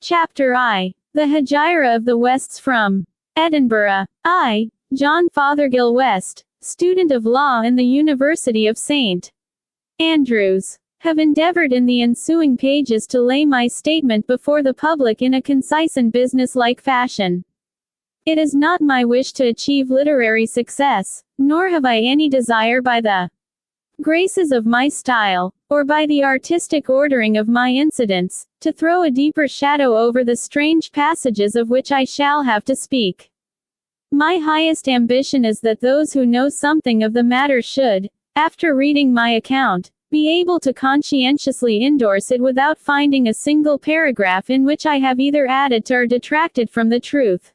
Chapter I. The Hegira of the Wests from Edinburgh. I, John Fothergill West, student of law in the University of St. Andrews, have endeavored in the ensuing pages to lay my statement before the public in a concise and business-like fashion. It is not my wish to achieve literary success, nor have I any desire by the graces of my style, or by the artistic ordering of my incidents, to throw a deeper shadow over the strange passages of which I shall have to speak. My highest ambition is that those who know something of the matter should, after reading my account, be able to conscientiously endorse it without finding a single paragraph in which I have either added to or detracted from the truth.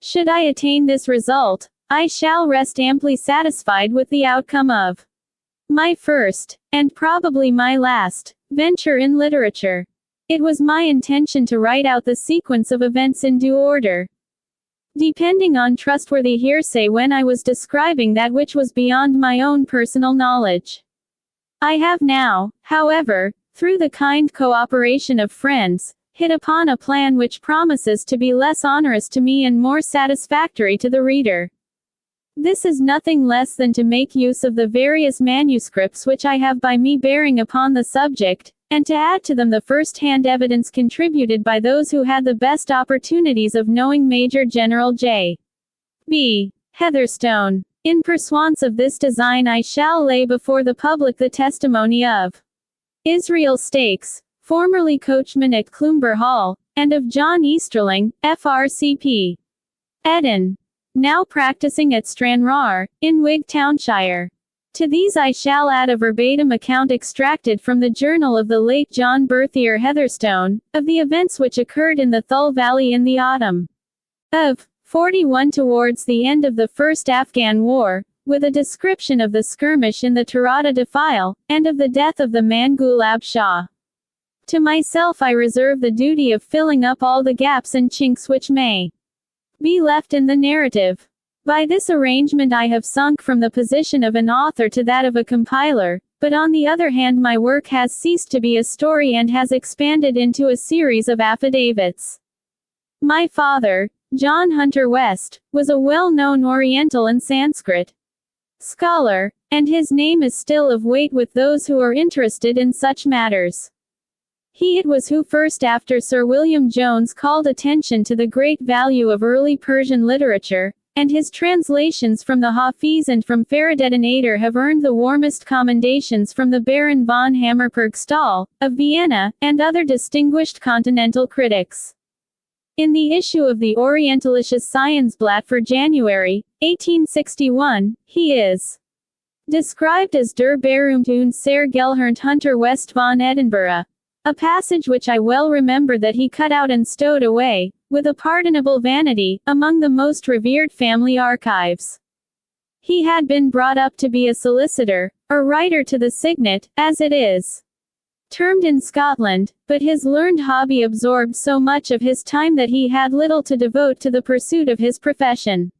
Should I attain this result, I shall rest amply satisfied with the outcome of my first, and probably my last, venture in literature. It was my intention to write out the sequence of events in due order, depending on trustworthy hearsay when I was describing that which was beyond my own personal knowledge. I have now, however, through the kind cooperation of friends, hit upon a plan which promises to be less onerous to me and more satisfactory to the reader. This is nothing less than to make use of the various manuscripts which I have by me bearing upon the subject, and to add to them the first-hand evidence contributed by those who had the best opportunities of knowing Major General J. B. Heatherstone. In pursuance of this design I shall lay before the public the testimony of Israel Stakes, formerly coachman at Cloomber Hall, and of John Easterling, FRCP. Eden. Now practicing at Stranraer, in Wigtownshire. To these I shall add a verbatim account extracted from the journal of the late John Berthier Heatherstone, of the events which occurred in the Thull Valley in the autumn of 41 towards the end of the First Afghan War, with a description of the skirmish in the Tarada Defile, and of the death of the man Gulab Shah. To myself I reserve the duty of filling up all the gaps and chinks which may be left in the narrative. By this arrangement I have sunk from the position of an author to that of a compiler, but on the other hand my work has ceased to be a story and has expanded into a series of affidavits. My father, John Hunter West, was a well-known Oriental and Sanskrit scholar, and his name is still of weight with those who are interested in such matters. He it was who first after Sir William Jones called attention to the great value of early Persian literature, and his translations from the Hafiz and from Faradeddin have earned the warmest commendations from the Baron von Hammerpurg-Stahl, of Vienna, and other distinguished continental critics. In the issue of the Orientalisches Sciensblatt for January, 1861, he is described as Der Berühmt und sehr Gelernte Hunter West von Edinburgh, a passage which I well remember that he cut out and stowed away, with a pardonable vanity, among the most revered family archives. He had been brought up to be a solicitor, or writer to the signet, as it is termed in Scotland, but his learned hobby absorbed so much of his time that he had little to devote to the pursuit of his profession.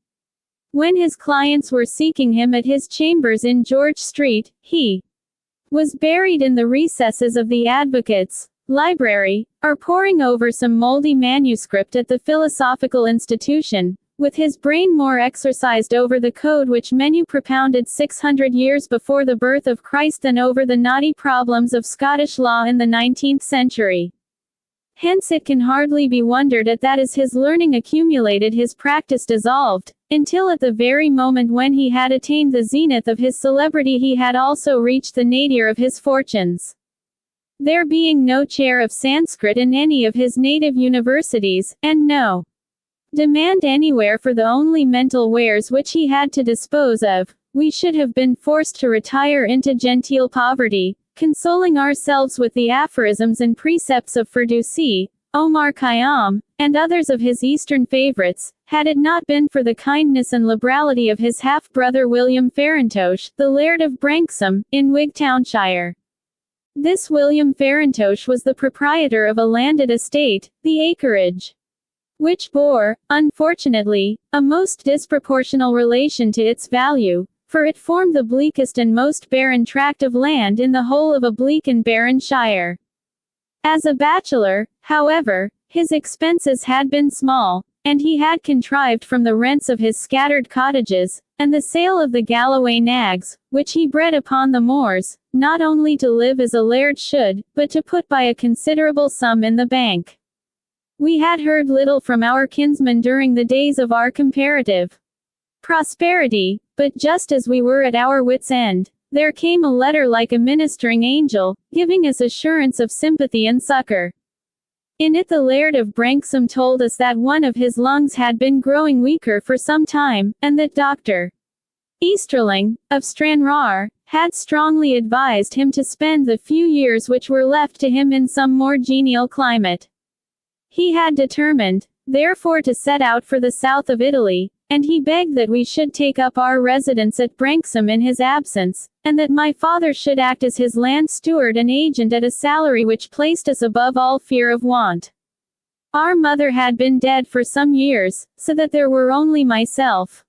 When his clients were seeking him at his chambers in George Street, he was buried in the recesses of the Advocates' Library, or poring over some moldy manuscript at the Philosophical Institution, with his brain more exercised over the code which Menu propounded 600 years before the birth of Christ than over the knotty problems of Scottish law in the 19th century. Hence it can hardly be wondered at that as his learning accumulated his practice dissolved, until at the very moment when he had attained the zenith of his celebrity he had also reached the nadir of his fortunes. There being no chair of Sanskrit in any of his native universities, and no demand anywhere for the only mental wares which he had to dispose of, we should have been forced to retire into genteel poverty, consoling ourselves with the aphorisms and precepts of Ferdowsi, Omar Khayyam, and others of his Eastern favorites, had it not been for the kindness and liberality of his half-brother William Farintosh, the Laird of Branksome, in Wigtownshire. This William Farintosh was the proprietor of a landed estate, the acreage, which bore, unfortunately, a most disproportional relation to its value, for it formed the bleakest and most barren tract of land in the whole of a bleak and barren shire. As a bachelor, however, His expenses had been small, and he had contrived from the rents of his scattered cottages, and the sale of the Galloway nags, which he bred upon the moors, not only to live as a laird should, but to put by a considerable sum in the bank. We had heard little from our kinsman during the days of our comparative prosperity, but just as we were at our wits' end, there came a letter like a ministering angel, giving us assurance of sympathy and succor. In it the Laird of Branksome told us that one of his lungs had been growing weaker for some time, and that Dr. Easterling, of Stranraer, had strongly advised him to spend the few years which were left to him in some more genial climate. He had determined, therefore, to set out for the south of Italy, and he begged that we should take up our residence at Branksome in his absence, and that my father should act as his land steward and agent at a salary which placed us above all fear of want. Our mother had been dead for some years, so that there were only myself,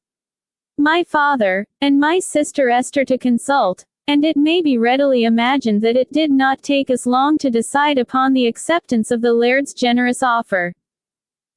my father, and my sister Esther to consult, and it may be readily imagined that it did not take us long to decide upon the acceptance of the laird's generous offer.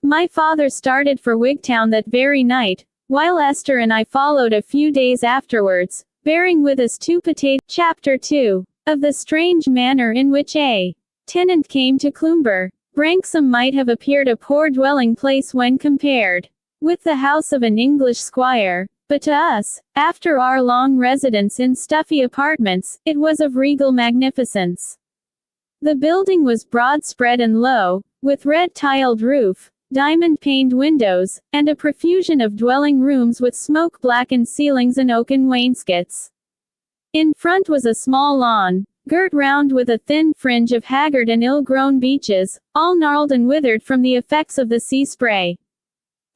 My father started for Wigtown that very night, while Esther and I followed a few days afterwards, bearing with us 2 potatoes. Chapter 2. Of the strange manner in which a tenant came to Cloomber. Branksome might have appeared a poor dwelling place when compared with the house of an English squire, but to us, after our long residence in stuffy apartments, it was of regal magnificence. The building was broad spread and low, with red-tiled roof, diamond-paned windows, and a profusion of dwelling rooms with smoke-blackened ceilings and oaken wainscots. In front was a small lawn, girt round with a thin fringe of haggard and ill-grown beeches, all gnarled and withered from the effects of the sea spray.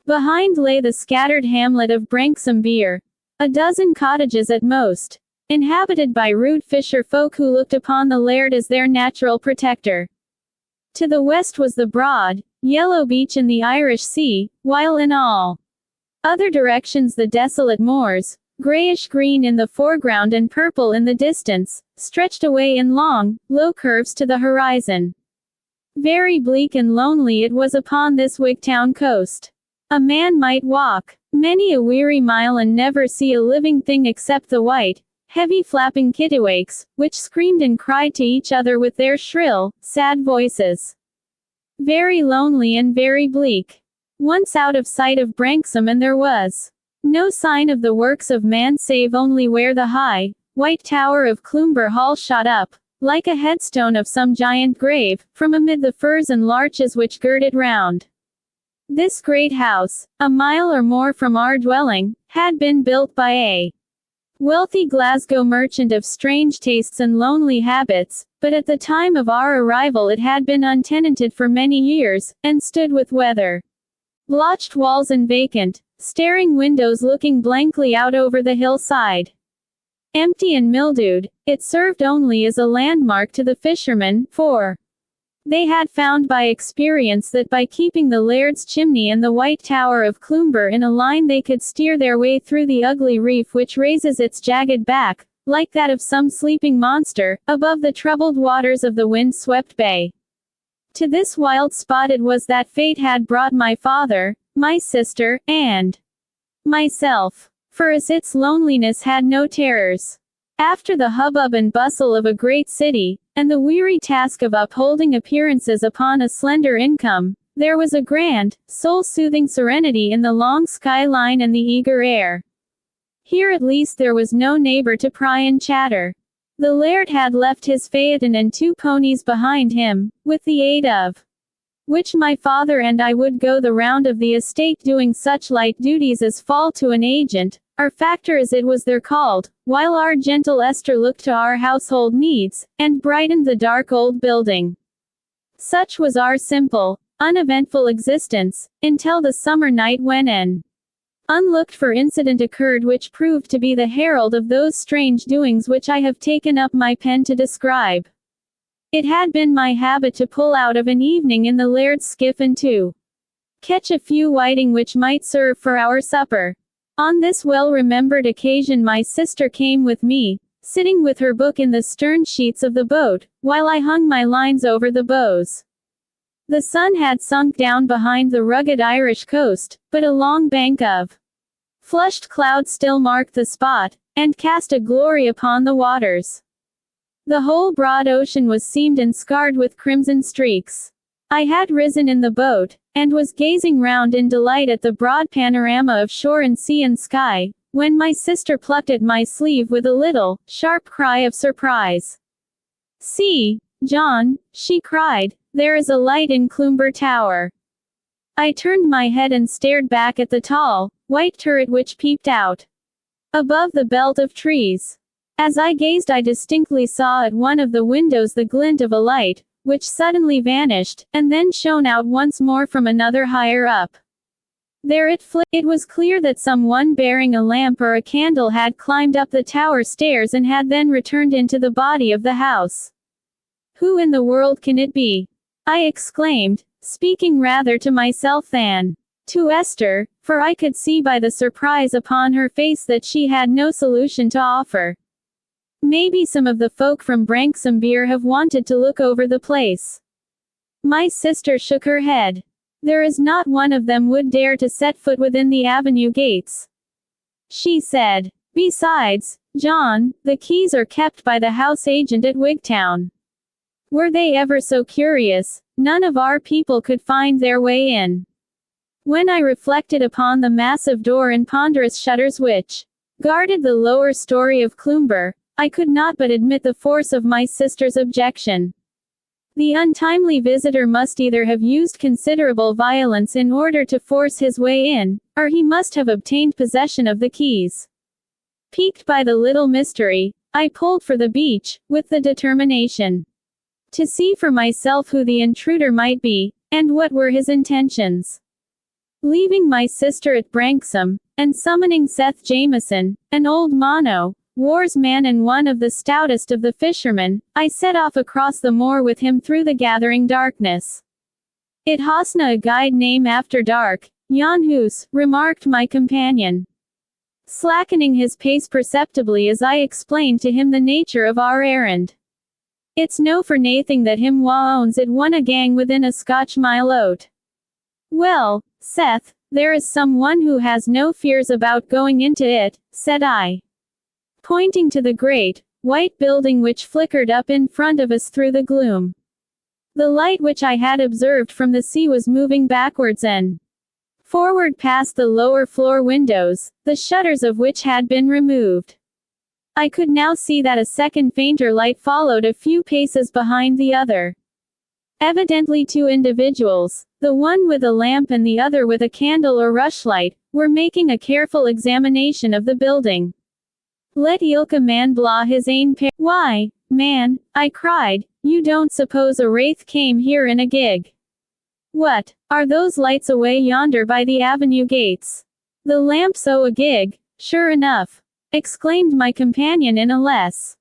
Behind lay the scattered hamlet of Branksome Beer, a dozen cottages at most, inhabited by rude fisher folk who looked upon the laird as their natural protector. To the west was the broad, yellow beach and the Irish Sea, while in all other directions the desolate moors, grayish-green in the foreground and purple in the distance, stretched away in long, low curves to the horizon. Very bleak and lonely it was upon this Wigtown coast. A man might walk many a weary mile and never see a living thing except the white, heavy flapping kittiwakes, which screamed and cried to each other with their shrill, sad voices. Very lonely and very bleak. Once out of sight of Branksome and there was no sign of the works of man save only where the high, white tower of Cloomber Hall shot up, like a headstone of some giant grave, from amid the firs and larches which girt it round. This great house, a mile or more from our dwelling, had been built by a wealthy Glasgow merchant of strange tastes and lonely habits, but at the time of our arrival it had been untenanted for many years, and stood with weather-blotched walls and vacant, staring windows looking blankly out over the hillside. Empty and mildewed, it served only as a landmark to the fishermen, for they had found by experience that by keeping the laird's chimney and the white tower of Cloomber in a line they could steer their way through the ugly reef which raises its jagged back, like that of some sleeping monster, above the troubled waters of the wind-swept bay. To this wild spot it was that fate had brought my father, my sister, and myself. For as its loneliness had no terrors. After the hubbub and bustle of a great city, and the weary task of upholding appearances upon a slender income, there was a grand, soul-soothing serenity in the long skyline and the eager air. Here at least there was no neighbor to pry and chatter. The laird had left his phaeton and 2 ponies behind him, with the aid of which my father and I would go the round of the estate doing such light duties as fall to an agent, or factor as it was there called, while our gentle Esther looked to our household needs, and brightened the dark old building. Such was our simple, uneventful existence, until the summer night when an unlooked-for incident occurred which proved to be the herald of those strange doings which I have taken up my pen to describe. It had been my habit to pull out of an evening in the laird's skiff and to catch a few whiting which might serve for our supper. On this well-remembered occasion my sister came with me, sitting with her book in the stern sheets of the boat, while I hung my lines over the bows. The sun had sunk down behind the rugged Irish coast, but a long bank of flushed clouds still marked the spot, and cast a glory upon the waters. The whole broad ocean was seamed and scarred with crimson streaks. I had risen in the boat, and was gazing round in delight at the broad panorama of shore and sea and sky, when my sister plucked at my sleeve with a little, sharp cry of surprise. "See, John," she cried, "there is a light in Cloomber Tower." I turned my head and stared back at the tall, white turret which peeped out above the belt of trees. As I gazed, I distinctly saw at one of the windows the glint of a light, which suddenly vanished, and then shone out once more from another higher up. There it flickered. It was clear that someone bearing a lamp or a candle had climbed up the tower stairs and had then returned into the body of the house. "Who in the world can it be?" I exclaimed, speaking rather to myself than to Esther, for I could see by the surprise upon her face that she had no solution to offer. "Maybe some of the folk from Branksome have wanted to look over the place." My sister shook her head. "There is not one of them would dare to set foot within the avenue gates," she said. "Besides, John, the keys are kept by the house agent at Wigtown. Were they ever so curious, none of our people could find their way in." When I reflected upon the massive door and ponderous shutters which guarded the lower story of Cloomber, I could not but admit the force of my sister's objection. The untimely visitor must either have used considerable violence in order to force his way in, or he must have obtained possession of the keys. Piqued by the little mystery, I pulled for the beach, with the determination to see for myself who the intruder might be, and what were his intentions. Leaving my sister at Branksome, and summoning Seth Jameson, an old Mono, war's man and one of the stoutest of the fishermen, I set off across the moor with him through the gathering darkness. "It hasna a guide name after dark, yon hoose," remarked my companion, slackening his pace perceptibly as I explained to him the nature of our errand. "It's no for naething that him wha owns it won a gang within a Scotch mile out." "Well, Seth, there is some one who has no fears about going into it," said I, pointing to the great, white building which flickered up in front of us through the gloom. The light which I had observed from the sea was moving backwards and forward past the lower floor windows, the shutters of which had been removed. I could now see that a second fainter light followed a few paces behind the other. Evidently two individuals, the one with a lamp and the other with a candle or rushlight, were making a careful examination of the building. "Let ilka man blaw his ain pair." "Why, man," I cried, "you don't suppose a wraith came here in a gig?" "What, are those lights away yonder by the avenue gates?" "The lamp's o' a gig, sure enough," exclaimed my companion in a less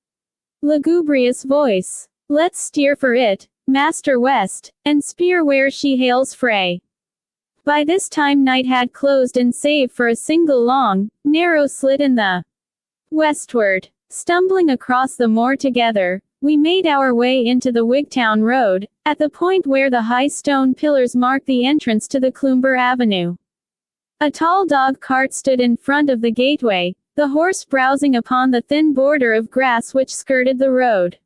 lugubrious voice. "Let's steer for it, Master West, and speer where she hails frae." By this time night had closed, and save for a single long, narrow slit in the westward, stumbling across the moor together, we made our way into the Wigtown Road, at the point where the high stone pillars marked the entrance to the Cloomber Avenue. A tall dog cart stood in front of the gateway, the horse browsing upon the thin border of grass which skirted the road.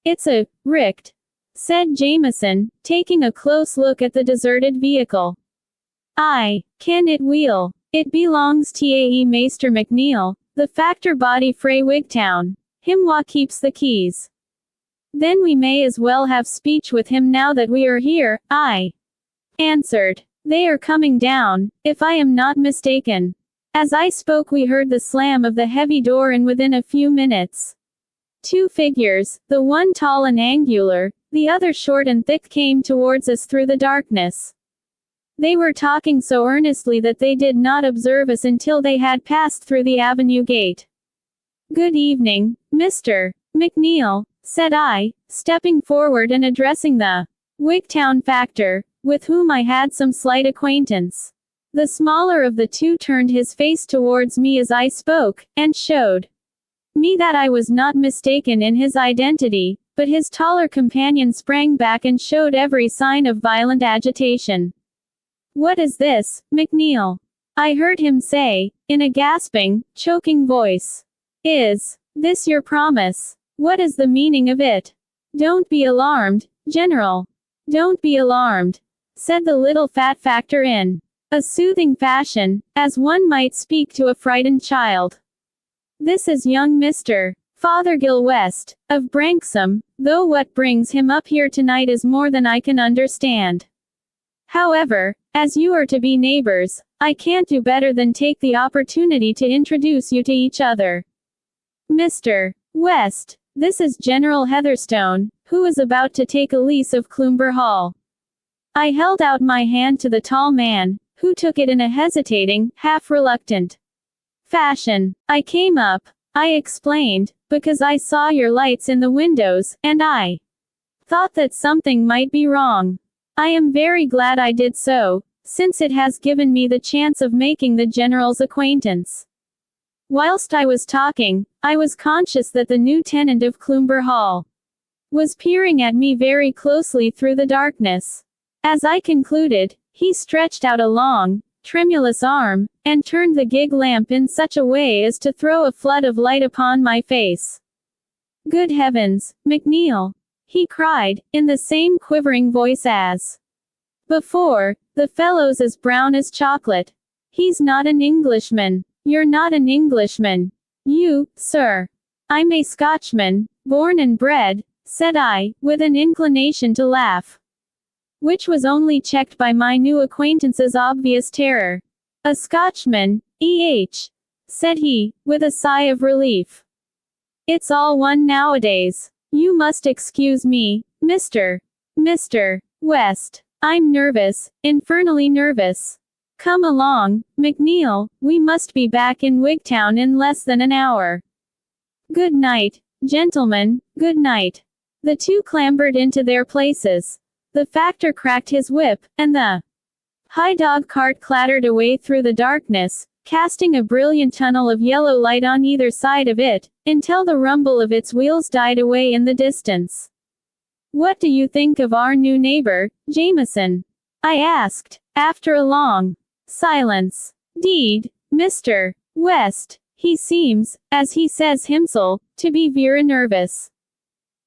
"It's a richt," said Jameson, taking a close look at the deserted vehicle. "I ken it weel. It belongs to Maister McNeil, the factor body frae Wigtown. Him wha keeps the keys." "Then we may as well have speech with him now that we are here," I answered. "They are coming down, if I am not mistaken." As I spoke we heard the slam of the heavy door, and within a few minutes, two figures, the one tall and angular, the other short and thick, came towards us through the darkness. They were talking so earnestly that they did not observe us until they had passed through the avenue gate. "Good evening, Mr. McNeil," said I, stepping forward and addressing the Wigtown factor, with whom I had some slight acquaintance. The smaller of the two turned his face towards me as I spoke, and showed me that I was not mistaken in his identity, But his taller companion sprang back and showed every sign of violent agitation. "What is this, McNeil?" I heard him say, in a gasping, choking voice. "Is this your promise? What is the meaning of it?" "Don't be alarmed, General. Don't be alarmed," said the little fat factor in a soothing fashion, as one might speak to a frightened child. "This is young Mr. Fothergill West, of Branksome, though what brings him up here tonight is more than I can understand. However, as you are to be neighbors, I can't do better than take the opportunity to introduce you to each other. Mr. West, this is General Heatherstone, who is about to take a lease of Cloomber Hall." I held out my hand to the tall man, who took it in a hesitating, half-reluctant fashion. "I came up," I explained, "because I saw your lights in the windows, and I thought that something might be wrong. I am very glad I did so, since it has given me the chance of making the General's acquaintance." Whilst I was talking, I was conscious that the new tenant of Cloomber Hall was peering at me very closely through the darkness. As I concluded, he stretched out a long, tremulous arm, and turned the gig lamp in such a way as to throw a flood of light upon my face. "Good heavens, McNeil!" he cried, in the same quivering voice as before. "The fellow's as brown as chocolate. He's not an Englishman. You're not an Englishman. You, sir." "I'm a Scotchman, born and bred," said I, with an inclination to laugh, which was only checked by my new acquaintance's obvious terror. "A Scotchman, said he, with a sigh of relief. "It's all one nowadays. You must excuse me, Mr. West. I'm nervous, infernally nervous. Come along, McNeil, we must be back in Wigtown in less than an hour. Good night, gentlemen, good night." The two clambered into their places. The factor cracked his whip, and the high dog cart clattered away through the darkness, casting a brilliant tunnel of yellow light on either side of it, until the rumble of its wheels died away in the distance. "What do you think of our new neighbor, Jameson?" I asked, after a long silence. "'Deed, Mr. West, he seems, as he says himself, to be vera nervous.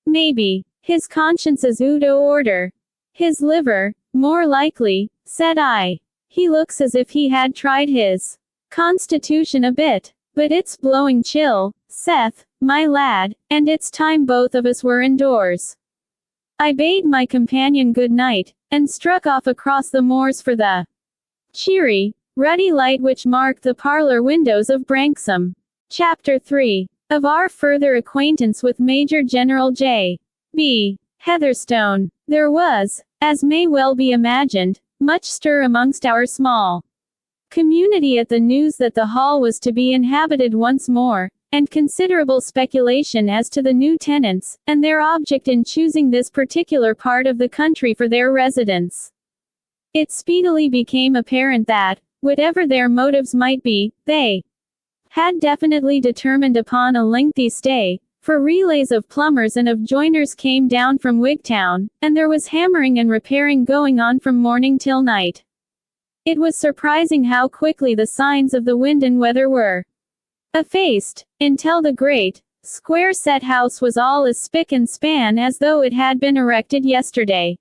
Maybe his conscience is out o' order. His liver, more likely," said I. "He looks as if he had tried his constitution a bit. But it's blowing chill, Seth, my lad, and it's time both of us were indoors." I bade my companion good night, and struck off across the moors for the cheery, ruddy light which marked the parlor windows of Branksome. Chapter 3. Of our further acquaintance with Major General J. B. Heatherstone. There was, as may well be imagined, much stir amongst our small community at the news that the hall was to be inhabited once more, and considerable speculation as to the new tenants, and their object in choosing this particular part of the country for their residence. It speedily became apparent that, whatever their motives might be, they had definitely determined upon a lengthy stay, for relays of plumbers and of joiners came down from Wigtown, and there was hammering and repairing going on from morning till night. It was surprising how quickly the signs of the wind and weather were effaced, until the great, square-set house was all as spick and span as though it had been erected yesterday.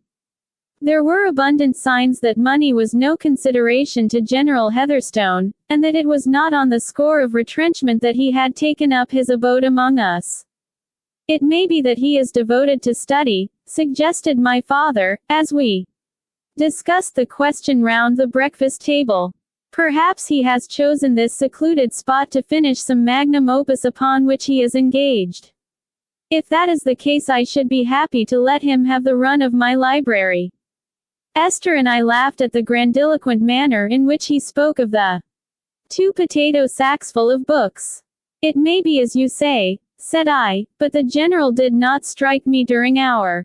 There were abundant signs that money was no consideration to General Heatherstone, and that it was not on the score of retrenchment that he had taken up his abode among us. "It may be that he is devoted to study," suggested my father, as we discussed the question round the breakfast table. "Perhaps he has chosen this secluded spot to finish some magnum opus upon which he is engaged. If that is the case, I should be happy to let him have the run of my library." Esther and I laughed at the grandiloquent manner in which he spoke of the 2 potato sacks full of books. "It may be as you say," said I, "but the General did not strike me during our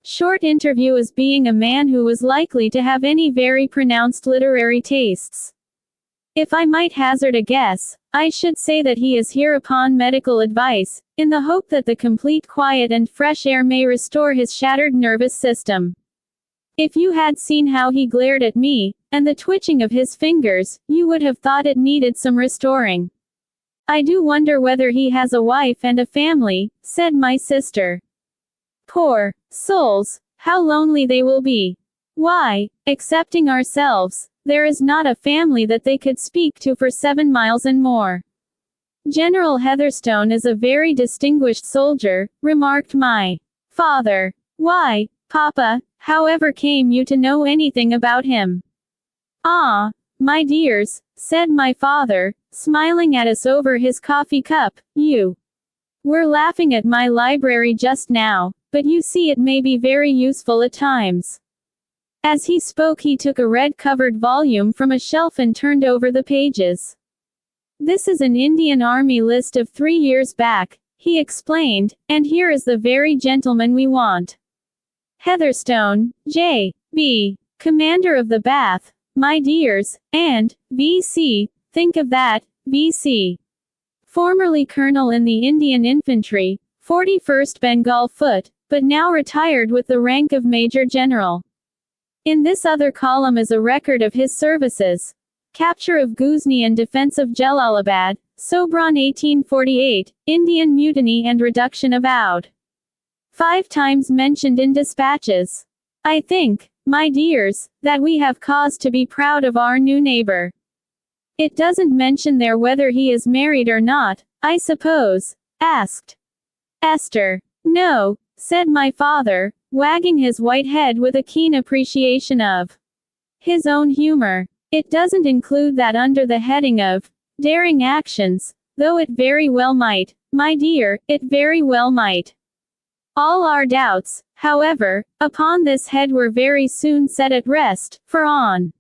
short interview as being a man who was likely to have any very pronounced literary tastes. If I might hazard a guess, I should say that he is here upon medical advice, in the hope that the complete quiet and fresh air may restore his shattered nervous system. If you had seen how he glared at me, and the twitching of his fingers, you would have thought it needed some restoring. I do wonder whether he has a wife and a family, said my sister. Poor souls, how lonely they will be. Why, excepting ourselves, there is not a family that they could speak to for 7 miles and more. General Heatherstone is a very distinguished soldier, remarked my father. Why, Papa, however came you to know anything about him? Ah, my dears, said my father, smiling at us over his coffee cup, you were laughing at my library just now, but you see it may be very useful at times. As he spoke he took a red-covered volume from a shelf and turned over the pages. This is an Indian Army list of 3 years back, he explained, and here is the very gentleman we want. Heatherstone, J.B., Commander of the Bath, my dears, and, V.C., think of that, V.C. Formerly Colonel in the Indian Infantry, 41st Bengal Foot, but now retired with the rank of Major General. In this other column is a record of his services. Capture of Ghuzni and defense of Jalalabad, Sobran 1848, Indian Mutiny and reduction of Oudh. 5 times mentioned in dispatches. I think, my dears, that we have cause to be proud of our new neighbor. It doesn't mention there whether he is married or not, I suppose, asked Esther. No, said my father, wagging his white head with a keen appreciation of his own humor. It doesn't include that under the heading of daring actions, though it very well might, my dear, it very well might. All our doubts, however, upon this head were very soon set at rest, for on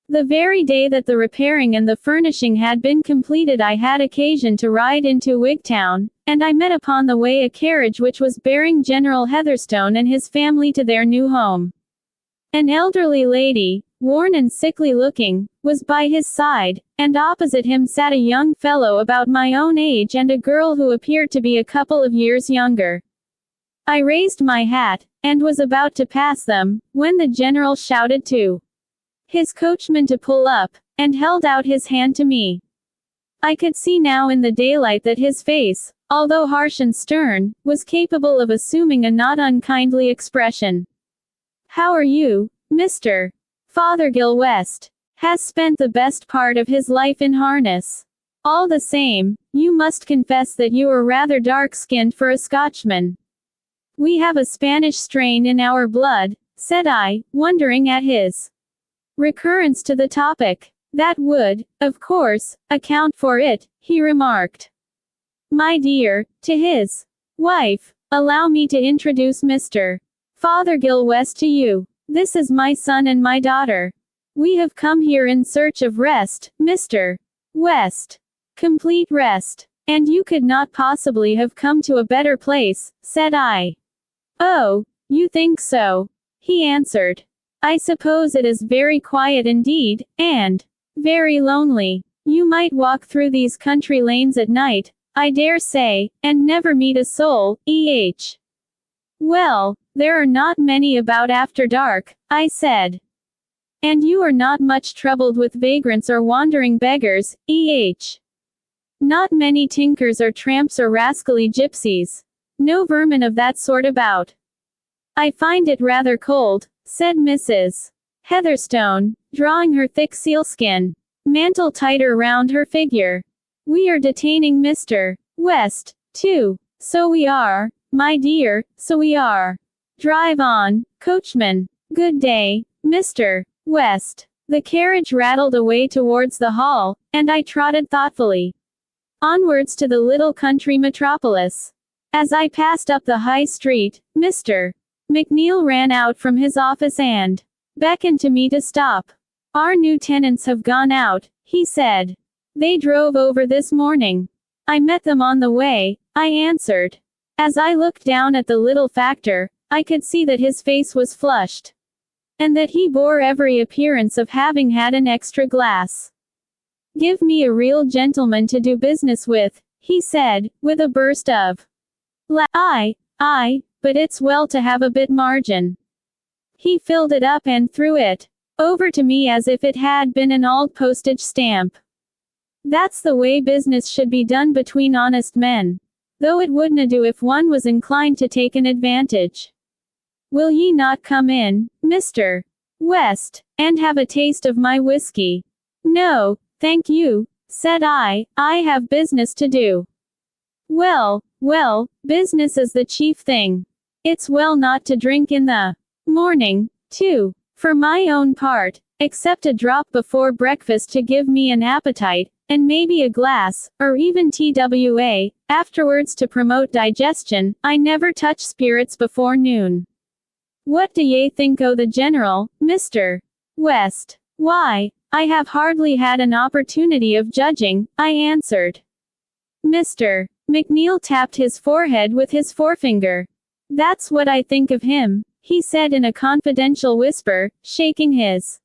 the very day that the repairing and the furnishing had been completed I had occasion to ride into Wigtown, and I met upon the way a carriage which was bearing General Heatherstone and his family to their new home. An elderly lady, worn and sickly looking, was by his side, and opposite him sat a young fellow about my own age and a girl who appeared to be a couple of years younger. I raised my hat, and was about to pass them, when the general shouted to his coachman to pull up, and held out his hand to me. I could see now in the daylight that his face, although harsh and stern, was capable of assuming a not unkindly expression. How are you, Mr. Fothergill West? Has spent the best part of his life in harness. All the same, you must confess that you are rather dark-skinned for a Scotchman. We have a Spanish strain in our blood, said I, wondering at his recurrence to the topic. That would, of course, account for it, he remarked. My dear, to his wife, allow me to introduce Mr. Fothergill West to you. This is my son and my daughter. We have come here in search of rest, Mr. West. Complete rest. And you could not possibly have come to a better place, said I. Oh, you think so? He answered. I suppose it is very quiet indeed, and very lonely. You might walk through these country lanes at night, I dare say, and never meet a soul, eh? Well, there are not many about after dark, I said. And you are not much troubled with vagrants or wandering beggars, eh? Not many tinkers or tramps or rascally gypsies. No vermin of that sort about. I find it rather cold, said Mrs. Heatherstone, drawing her thick sealskin mantle tighter round her figure. We are detaining Mr. West, too. So we are, my dear, so we are. Drive on, coachman. Good day, Mr. West. The carriage rattled away towards the hall, and I trotted thoughtfully onwards to the little country metropolis. As I passed up the high street, Mr. McNeil ran out from his office and beckoned to me to stop. Our new tenants have gone out, he said. They drove over this morning. I met them on the way, I answered. As I looked down at the little factor, I could see that his face was flushed, and that he bore every appearance of having had an extra glass. Give me a real gentleman to do business with, he said, with a burst of Aye, but it's well to have a bit margin. He filled it up and threw it over to me as if it had been an old postage stamp. That's the way business should be done between honest men. Though it wouldna do if one was inclined to take an advantage. Will ye not come in, Mr. West, and have a taste of my whiskey? No, thank you, said I have business to do. Well, business is the chief thing. It's well not to drink in the morning, too. For my own part, except a drop before breakfast to give me an appetite, and maybe a glass, or even TWA, afterwards to promote digestion, I never touch spirits before noon. What do ye think o' the General, Mr. West? Why, I have hardly had an opportunity of judging, I answered. Mr. McNeil tapped his forehead with his forefinger. That's what I think of him, he said in a confidential whisper, shaking his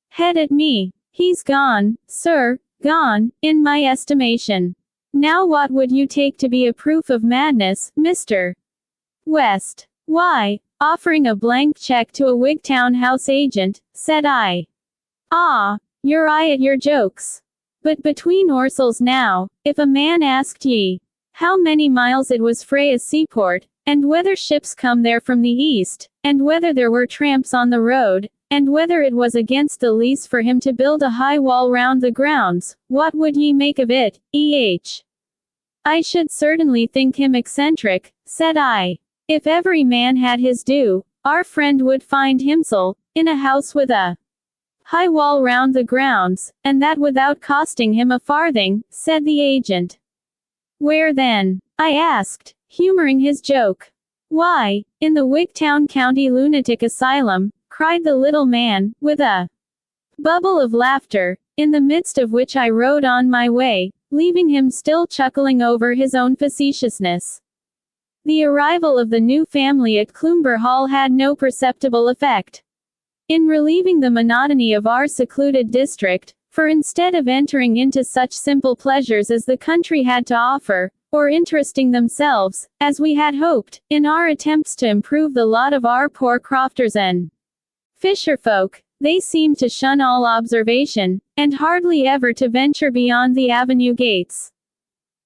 head at me. He's gone, sir, gone, in my estimation. Now what would you take to be a proof of madness, Mr. West? Why, offering a blank check to a Wigtown house agent, said I. Ah, you're at your jokes. But between ourselves now, if a man asked ye how many miles it was frae a seaport, and whether ships come there from the east, and whether there were tramps on the road, and whether it was against the lease for him to build a high wall round the grounds, what would ye make of it, I should certainly think him eccentric, said I. If every man had his due, our friend would find himself in a house with a high wall round the grounds, and that without costing him a farthing, said the agent. Where then? I asked, humoring his joke. Why, in the Wigtown County Lunatic Asylum, cried the little man, with a bubble of laughter, in the midst of which I rode on my way, leaving him still chuckling over his own facetiousness. The arrival of the new family at Cloomber Hall had no perceptible effect in relieving the monotony of our secluded district, for instead of entering into such simple pleasures as the country had to offer, or interesting themselves, as we had hoped, in our attempts to improve the lot of our poor crofters and fisherfolk, they seemed to shun all observation, and hardly ever to venture beyond the avenue gates.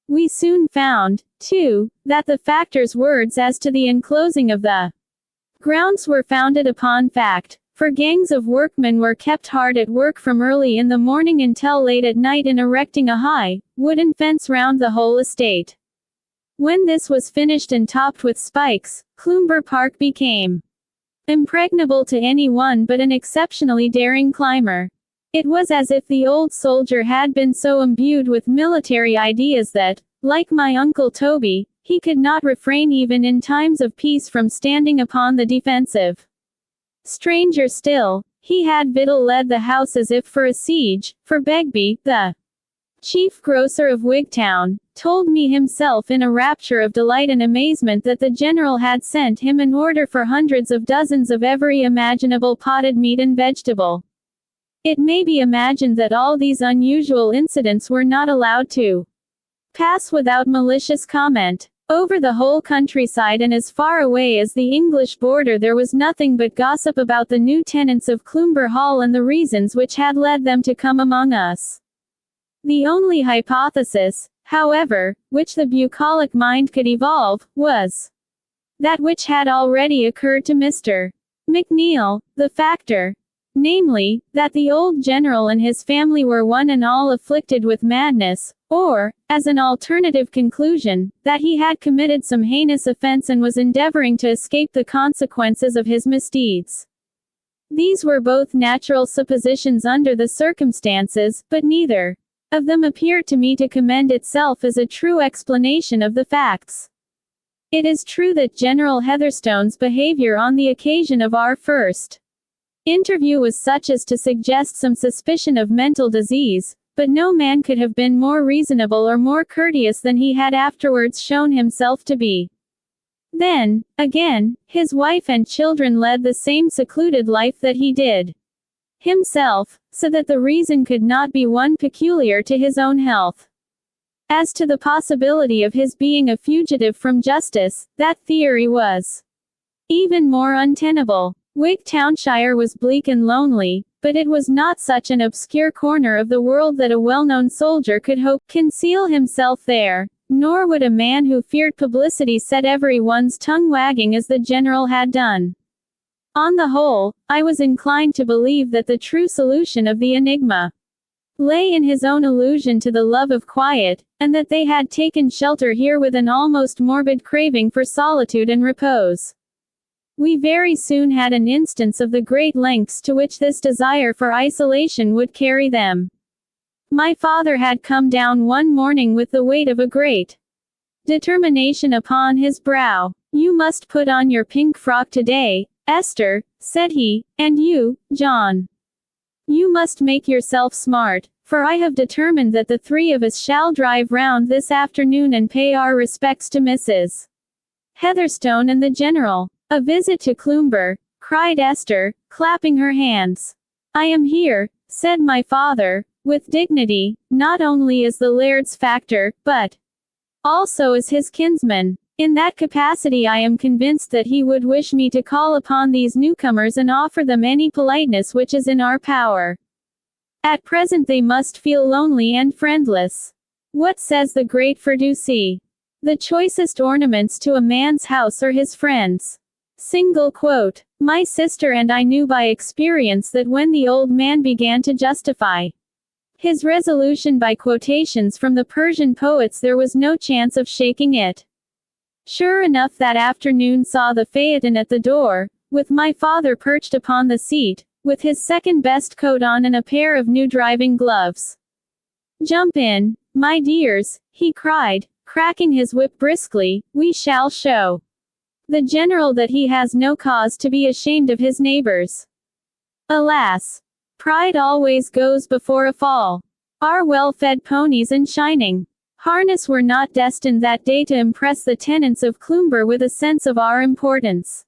We soon found, too, that the factor's words as to the enclosing of the grounds were founded upon fact, for gangs of workmen were kept hard at work from early in the morning until late at night in erecting a high, wooden fence round the whole estate. When this was finished and topped with spikes, Cloomber Park became impregnable to any one but an exceptionally daring climber. It was as if the old soldier had been so imbued with military ideas that, like my Uncle Toby, he could not refrain even in times of peace from standing upon the defensive. Stranger still, he had led the house as if for a siege, for Begbie, the chief grocer of Wigtown, told me himself in a rapture of delight and amazement that the General had sent him an order for hundreds of dozens of every imaginable potted meat and vegetable. It may be imagined that all these unusual incidents were not allowed to pass without malicious comment. Over the whole countryside and as far away as the English border there was nothing but gossip about the new tenants of Cloomber Hall and the reasons which had led them to come among us. The only hypothesis, however, which the bucolic mind could evolve, was that which had already occurred to Mr. McNeil, the factor. Namely, that the old General and his family were one and all afflicted with madness, or, as an alternative conclusion, that he had committed some heinous offense and was endeavoring to escape the consequences of his misdeeds. These were both natural suppositions under the circumstances, but neither of them appeared to me to commend itself as a true explanation of the facts. It is true that General Heatherstone's behavior on the occasion of our first interview was such as to suggest some suspicion of mental disease, but no man could have been more reasonable or more courteous than he had afterwards shown himself to be. Then, again, his wife and children led the same secluded life that he did. himself, so that the reason could not be one peculiar to his own health. As to the possibility of his being a fugitive from justice, that theory was even more untenable. Wigtownshire was bleak and lonely, but it was not such an obscure corner of the world that a well-known soldier could hope conceal himself there, nor would a man who feared publicity set everyone's tongue wagging as the general had done. On the whole, I was inclined to believe that the true solution of the enigma lay in his own allusion to the love of quiet, and that they had taken shelter here with an almost morbid craving for solitude and repose. We very soon had an instance of the great lengths to which this desire for isolation would carry them. My father had come down one morning with the weight of a great determination upon his brow. "You must put on your pink frock today, Esther," said he, "and you, John. You must make yourself smart, for I have determined that the three of us shall drive round this afternoon and pay our respects to Mrs. Heatherstone and the General." "A visit to Cloomber," cried Esther, clapping her hands. "I am here," said my father, with dignity, "not only as the laird's factor, but also as his kinsman. In that capacity I am convinced that he would wish me to call upon these newcomers and offer them any politeness which is in our power. At present they must feel lonely and friendless. What says the great Ferdusi? The choicest ornaments to a man's house are his friends." Single quote. My sister and I knew by experience that when the old man began to justify his resolution by quotations from the Persian poets there was no chance of shaking it. Sure enough, that afternoon saw the phaeton at the door, with my father perched upon the seat, with his second best coat on and a pair of new driving gloves. "Jump in, my dears," he cried, cracking his whip briskly, "we shall show the general that he has no cause to be ashamed of his neighbors. Alas! Pride always goes before a fall. Our well-fed ponies and shining harness were not destined that day to impress the tenants of Cloomber with a sense of our importance.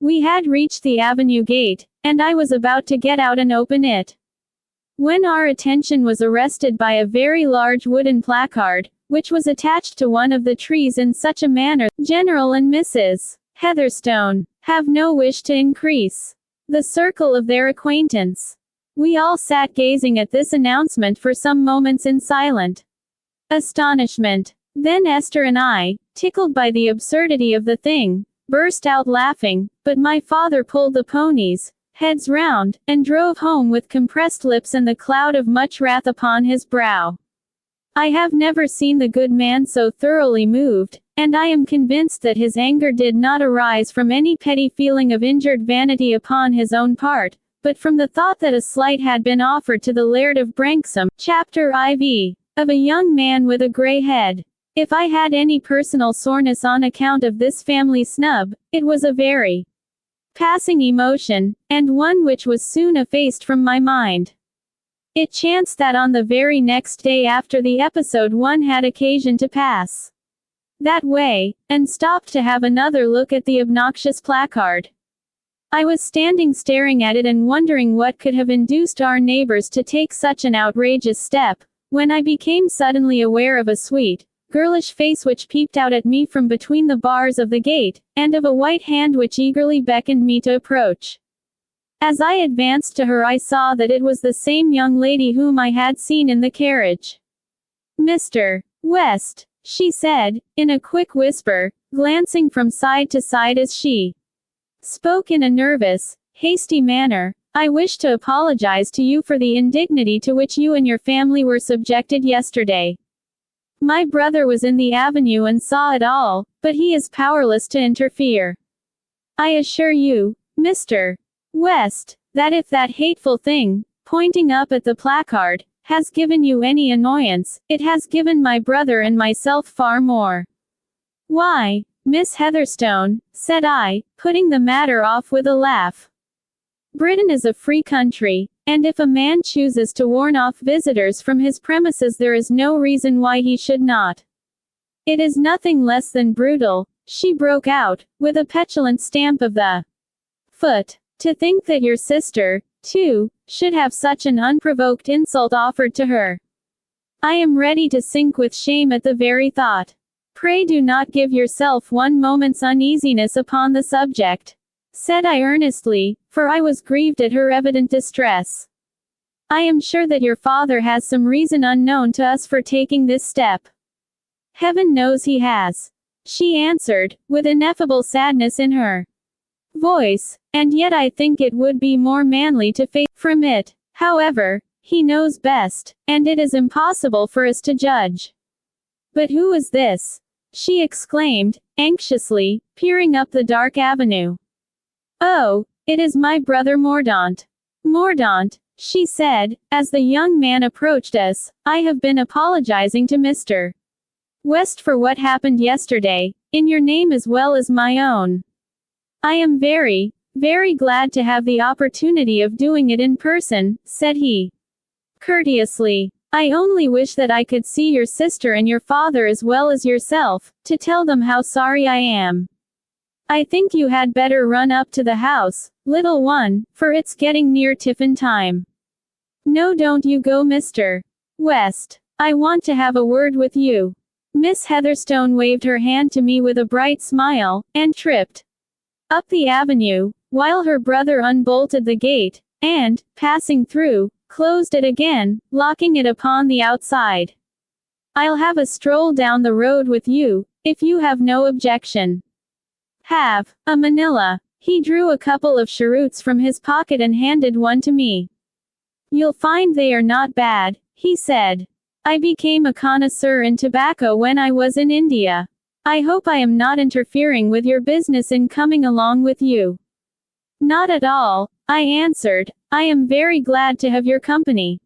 We had reached the avenue gate, and I was about to get out and open it, when our attention was arrested by a very large wooden placard, which was attached to one of the trees in such a manner, "General and Mrs. Heatherstone have no wish to increase the circle of their acquaintance." We all sat gazing at this announcement for some moments in silent astonishment. Then Esther and I, tickled by the absurdity of the thing, burst out laughing, but my father pulled the ponies' heads round, and drove home with compressed lips and the cloud of much wrath upon his brow. I have never seen the good man so thoroughly moved, and I am convinced that his anger did not arise from any petty feeling of injured vanity upon his own part, but from the thought that a slight had been offered to the Laird of Branksome, chapter IV, of a young man with a grey head. If I had any personal soreness on account of this family snub, it was a very passing emotion, and one which was soon effaced from my mind. It chanced that on the very next day after the episode one had occasion to pass that way, and stopped to have another look at the obnoxious placard. I was standing staring at it and wondering what could have induced our neighbors to take such an outrageous step, when I became suddenly aware of a sweet, girlish face which peeped out at me from between the bars of the gate, and of a white hand which eagerly beckoned me to approach. As I advanced to her I saw that it was the same young lady whom I had seen in the carriage. "Mr. West," she said, in a quick whisper, glancing from side to side as she spoke in a nervous, hasty manner, "I wish to apologize to you for the indignity to which you and your family were subjected yesterday. My brother was in the avenue and saw it all, but he is powerless to interfere. I assure you, Mr. West, that if that hateful thing," pointing up at the placard, "has given you any annoyance, it has given my brother and myself far more." "Why, Miss Heatherstone," said I, putting the matter off with a laugh, "Britain is a free country, and if a man chooses to warn off visitors from his premises there is no reason why he should not. It is nothing less than brutal," she broke out, with a petulant stamp of the foot. "To think that your sister, too, should have such an unprovoked insult offered to her. I am ready to sink with shame at the very thought. Pray do not give yourself one moment's uneasiness upon the subject, said I earnestly, for I was grieved at her evident distress. I am sure that your father has some reason unknown to us for taking this step. Heaven knows he has, she answered, with ineffable sadness in her voice, and yet I think it would be more manly to fade from it. However, he knows best, and it is impossible for us to judge. But who is this? She exclaimed, anxiously, peering up the dark avenue. Oh, it is my brother Mordaunt. Mordaunt, she said, as the young man approached us, I have been apologizing to Mr. West for what happened yesterday, in your name as well as my own. I am very, very glad to have the opportunity of doing it in person, said he courteously. I only wish that I could see your sister and your father as well as yourself, to tell them how sorry I am. I think you had better run up to the house, little one, for it's getting near tiffin time. No, don't you go, Mr. West. I want to have a word with you. Miss Heatherstone waved her hand to me with a bright smile, and tripped up the avenue, while her brother unbolted the gate, and, passing through, closed it again, locking it upon the outside. I'll have a stroll down the road with you, if you have no objection. Have a Manila. He drew a couple of cheroots from his pocket and handed one to me. You'll find they are not bad, he said. I became a connoisseur in tobacco when I was in India. I hope I am not interfering with your business in coming along with you. Not at all, I answered. I am very glad to have your company.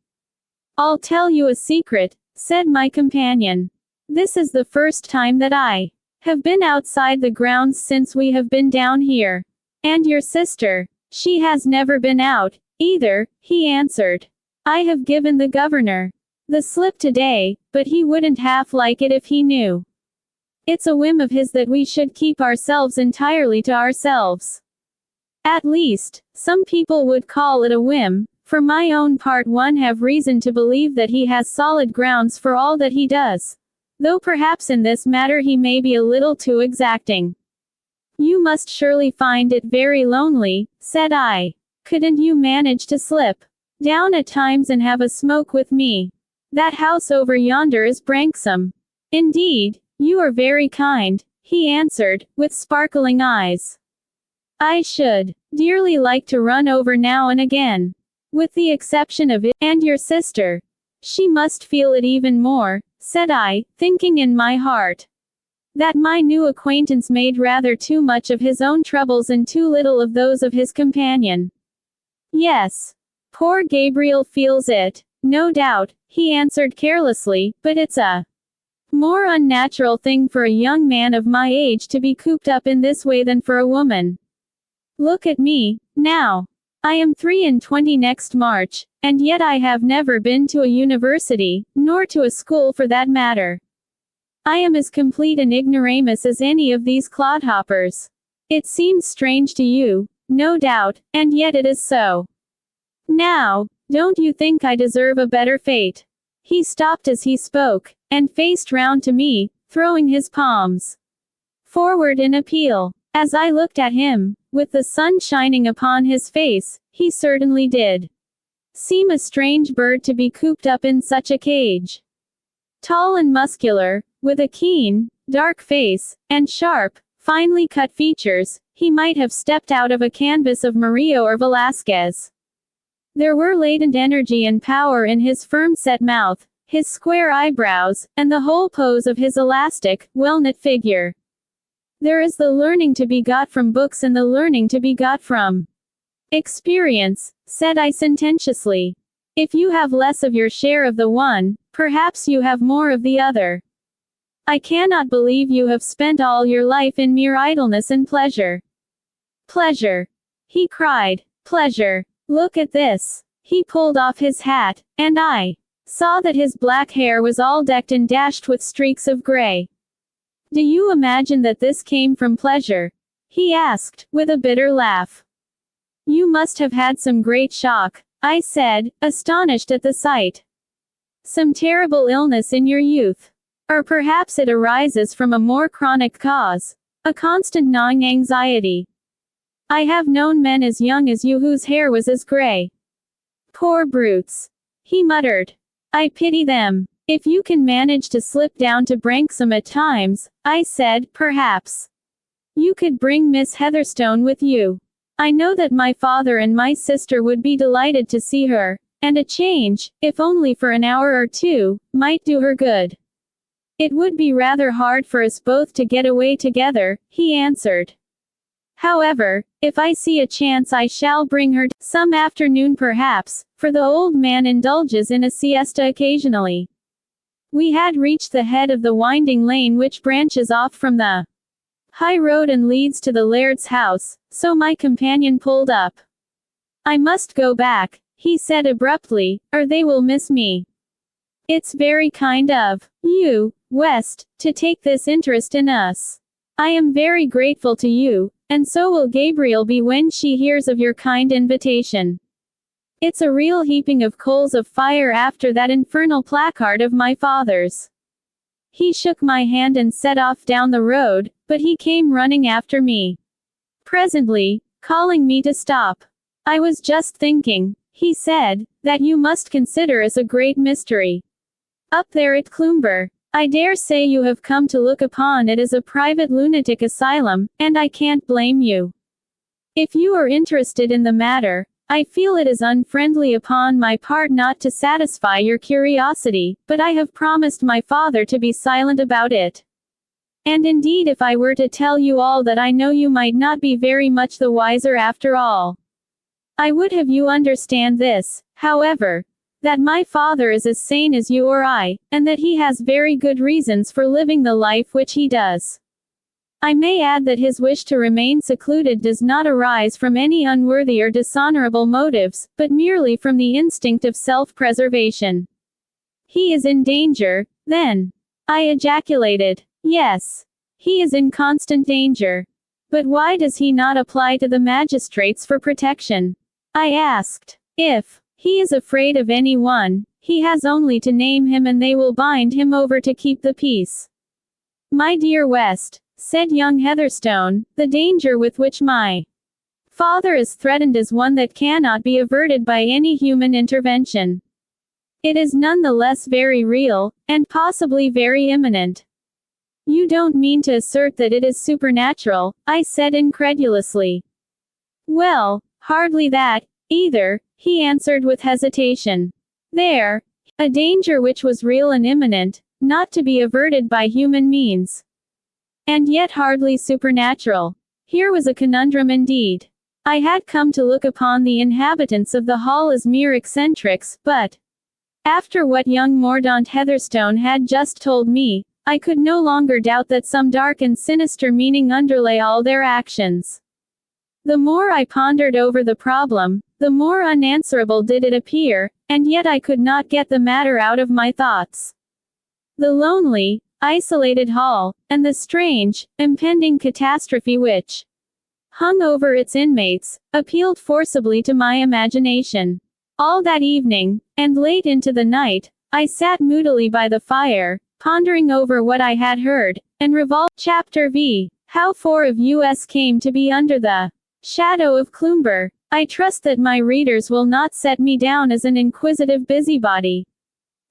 I'll tell you a secret, said my companion. This is the first time that I have been outside the grounds since we have been down here. And your sister, she has never been out, either, he answered. I have given the governor the slip today, but he wouldn't half like it if he knew. It's a whim of his that we should keep ourselves entirely to ourselves. At least, some people would call it a whim. For my own part, one have reason to believe that he has solid grounds for all that he does. Though perhaps in this matter he may be a little too exacting. You must surely find it very lonely, said I. Couldn't you manage to slip down at times and have a smoke with me? That house over yonder is Branksome. Indeed, you are very kind, he answered, with sparkling eyes. I should dearly like to run over now and again. With the exception of it and your sister. She must feel it even more, said I, thinking in my heart that my new acquaintance made rather too much of his own troubles and too little of those of his companion. Yes. Poor Gabriel feels it, no doubt, he answered carelessly, but it's a more unnatural thing for a young man of my age to be cooped up in this way than for a woman. Look at me, now. I am 23 next March, and yet I have never been to a university, nor to a school for that matter. I am as complete an ignoramus as any of these clodhoppers. It seems strange to you, no doubt, and yet it is so. Now, don't you think I deserve a better fate? He stopped as he spoke, and faced round to me, throwing his palms forward in appeal. As I looked at him, with the sun shining upon his face, he certainly did seem a strange bird to be cooped up in such a cage. Tall and muscular, with a keen, dark face, and sharp, finely cut features, he might have stepped out of a canvas of Murillo or Velázquez. There were latent energy and power in his firm-set mouth, his square eyebrows, and the whole pose of his elastic, well-knit figure. There is the learning to be got from books and the learning to be got from experience, said I sententiously. If you have less of your share of the one, perhaps you have more of the other. I cannot believe you have spent all your life in mere idleness and pleasure. Pleasure! He cried. Pleasure! Look at this. He pulled off his hat, and I saw that his black hair was all decked and dashed with streaks of gray. Do you imagine that this came from pleasure? He asked, with a bitter laugh. You must have had some great shock, I said, astonished at the sight. Some terrible illness in your youth. Or perhaps it arises from a more chronic cause. A constant gnawing anxiety. I have known men as young as you whose hair was as gray. Poor brutes. He muttered. I pity them. If you can manage to slip down to Branksome at times, I said, perhaps you could bring Miss Heatherstone with you. I know that my father and my sister would be delighted to see her, and a change, if only for an hour or two, might do her good. It would be rather hard for us both to get away together, he answered. However, if I see a chance I shall bring her some afternoon perhaps, for the old man indulges in a siesta occasionally. We had reached the head of the winding lane which branches off from the high road and leads to the laird's house, so my companion pulled up. I must go back, he said abruptly, or they will miss me. It's very kind of you, West, to take this interest in us. I am very grateful to you, and so will Gabriel be when she hears of your kind invitation. It's a real heaping of coals of fire after that infernal placard of my father's. He shook my hand and set off down the road, but he came running after me. Presently, calling me to stop. I was just thinking, he said, that you must consider as a great mystery. Up there at Cloomber, I dare say you have come to look upon it as a private lunatic asylum, and I can't blame you. If you are interested in the matter, I feel it is unfriendly upon my part not to satisfy your curiosity, but I have promised my father to be silent about it. And indeed if I were to tell you all that I know you might not be very much the wiser after all. I would have you understand this, however, that my father is as sane as you or I, and that he has very good reasons for living the life which he does. I may add that his wish to remain secluded does not arise from any unworthy or dishonorable motives, but merely from the instinct of self-preservation. He is in danger, then? I ejaculated. Yes. He is in constant danger. But why does he not apply to the magistrates for protection? I asked. If he is afraid of anyone, he has only to name him and they will bind him over to keep the peace. My dear West, said young Heatherstone, the danger with which my father is threatened is one that cannot be averted by any human intervention. It is none the less very real, and possibly very imminent. You don't mean to assert that it is supernatural, I said incredulously. Well, hardly that, either, he answered with hesitation. There, a danger which was real and imminent, not to be averted by human means. And yet hardly supernatural. Here was a conundrum indeed. I had come to look upon the inhabitants of the hall as mere eccentrics, but after what young Mordaunt Heatherstone had just told me, I could no longer doubt that some dark and sinister meaning underlay all their actions. The more I pondered over the problem, the more unanswerable did it appear, and yet I could not get the matter out of my thoughts. The lonely, isolated hall, and the strange, impending catastrophe which hung over its inmates, appealed forcibly to my imagination. All that evening, and late into the night, I sat moodily by the fire, pondering over what I had heard, and revolved. Chapter V. How 4 of us came to be under the shadow of Cloomber. I trust that my readers will not set me down as an inquisitive busybody.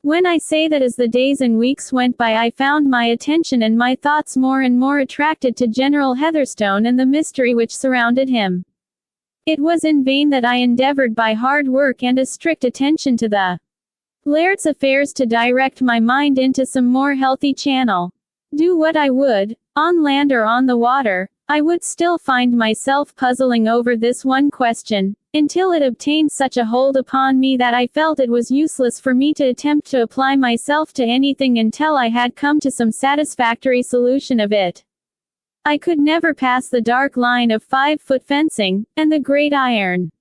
When I say that as the days and weeks went by I found my attention and my thoughts more and more attracted to General Heatherstone and the mystery which surrounded him. It was in vain that I endeavored by hard work and a strict attention to the laird's affairs to direct my mind into some more healthy channel. Do what I would, on land or on the water, I would still find myself puzzling over this one question, until it obtained such a hold upon me that I felt it was useless for me to attempt to apply myself to anything until I had come to some satisfactory solution of it. I could never pass the dark line of 5-foot fencing, and the great iron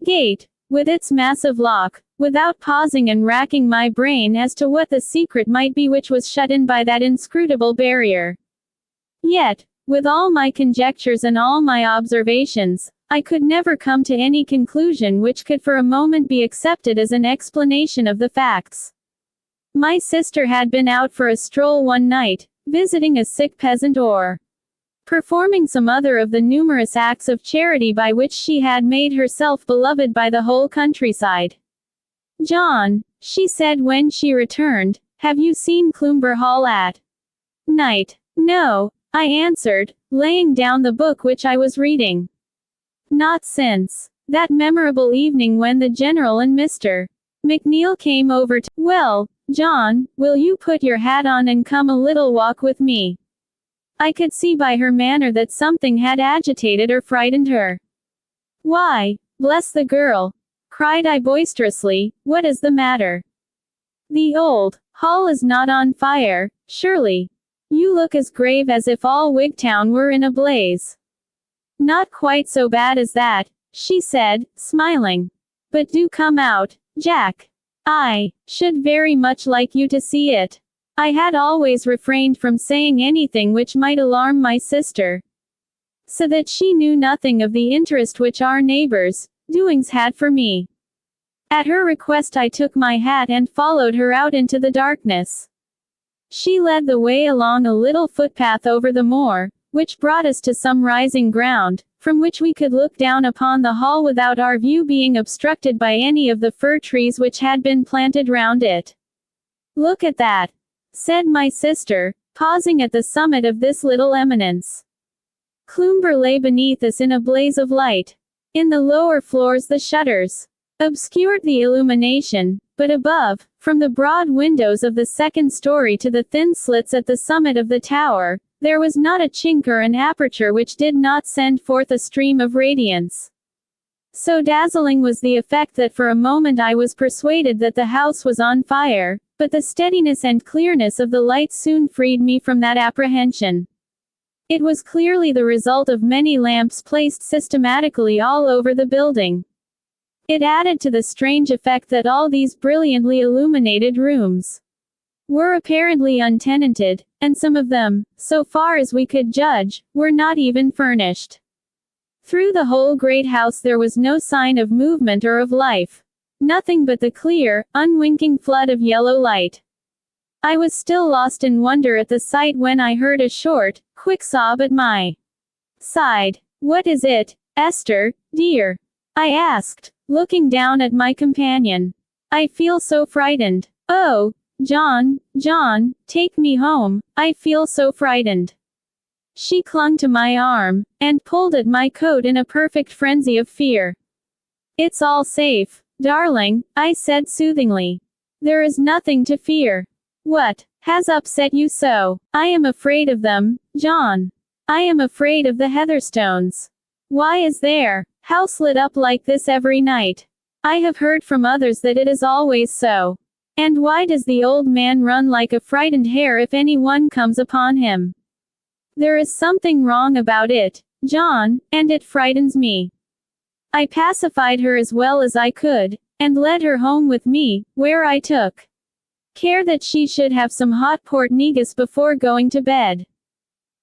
gate, with its massive lock, without pausing and racking my brain as to what the secret might be which was shut in by that inscrutable barrier. Yet, with all my conjectures and all my observations, I could never come to any conclusion which could for a moment be accepted as an explanation of the facts. My sister had been out for a stroll one night, visiting a sick peasant or performing some other of the numerous acts of charity by which she had made herself beloved by the whole countryside. "John," she said when she returned, "have you seen Cloomber Hall at night?" "No," I answered, laying down the book which I was reading. "Not since that memorable evening when the General and Mr. McNeil came over to— Well, John, will you put your hat on and come a little walk with me?" I could see by her manner that something had agitated or frightened her. "Why, bless the girl!" cried I boisterously, "what is the matter? The old hall is not on fire, surely? You look as grave as if all Wigtown were in a blaze." "Not quite so bad as that," she said, smiling. "But do come out, Jack. I should very much like you to see it." I had always refrained from saying anything which might alarm my sister, so that she knew nothing of the interest which our neighbors' doings had for me. At her request I took my hat and followed her out into the darkness. She led the way along a little footpath over the moor, which brought us to some rising ground, from which we could look down upon the hall without our view being obstructed by any of the fir trees which had been planted round it. "Look at that," said my sister, pausing at the summit of this little eminence. Cloomber lay beneath us in a blaze of light. In the lower floors the shutters obscured the illumination, but above, from the broad windows of the second story to the thin slits at the summit of the tower, there was not a chink or an aperture which did not send forth a stream of radiance. So dazzling was the effect that for a moment I was persuaded that the house was on fire, but the steadiness and clearness of the light soon freed me from that apprehension. It was clearly the result of many lamps placed systematically all over the building. It added to the strange effect that all these brilliantly illuminated rooms were apparently untenanted, and some of them, so far as we could judge, were not even furnished. Through the whole great house there was no sign of movement or of life. Nothing but the clear, unwinking flood of yellow light. I was still lost in wonder at the sight when I heard a short, quick sob at my side. "What is it, Esther, dear?" I asked, looking down at my companion. "I feel so frightened. Oh, John, John, take me home, I feel so frightened." She clung to my arm, and pulled at my coat in a perfect frenzy of fear. "It's all safe, darling," I said soothingly. "There is nothing to fear. What has upset you so?" "I am afraid of them, John. I am afraid of the Heatherstones." "Why is their house lit up like this every night? I have heard from others that it is always so. And why does the old man run like a frightened hare if any one comes upon him? There is something wrong about it, John, and it frightens me." I pacified her as well as I could, and led her home with me, where I took care that she should have some hot port negus before going to bed.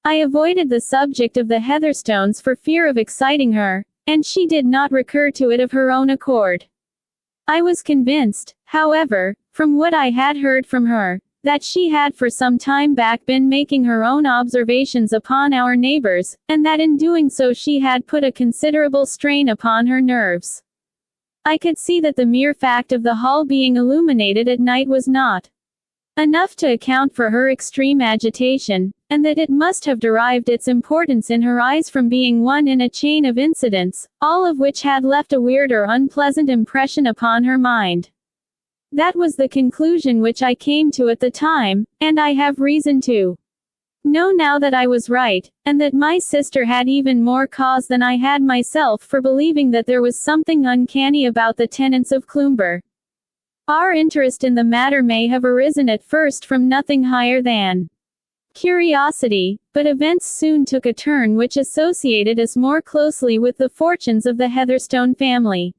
I avoided the subject of the Heatherstones for fear of exciting her, and she did not recur to it of her own accord. I was convinced, however, from what I had heard from her, that she had for some time back been making her own observations upon our neighbors, and that in doing so she had put a considerable strain upon her nerves. I could see that the mere fact of the hall being illuminated at night was not enough to account for her extreme agitation, and that it must have derived its importance in her eyes from being one in a chain of incidents, all of which had left a weird or unpleasant impression upon her mind. That was the conclusion which I came to at the time, and I have reason to know now that I was right, and that my sister had even more cause than I had myself for believing that there was something uncanny about the tenants of Cloomber. Our interest in the matter may have arisen at first from nothing higher than curiosity, but events soon took a turn which associated us more closely with the fortunes of the Heatherstone family.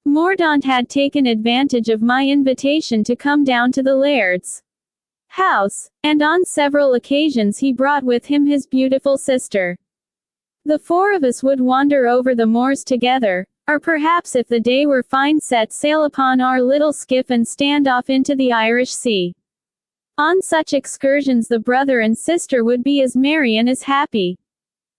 Mordaunt had taken advantage of my invitation to come down to the Laird's house, and on several occasions he brought with him his beautiful sister. The four of us would wander over the moors together, or perhaps if the day were fine set sail upon our little skiff and stand off into the Irish Sea. On such excursions the brother and sister would be as merry and as happy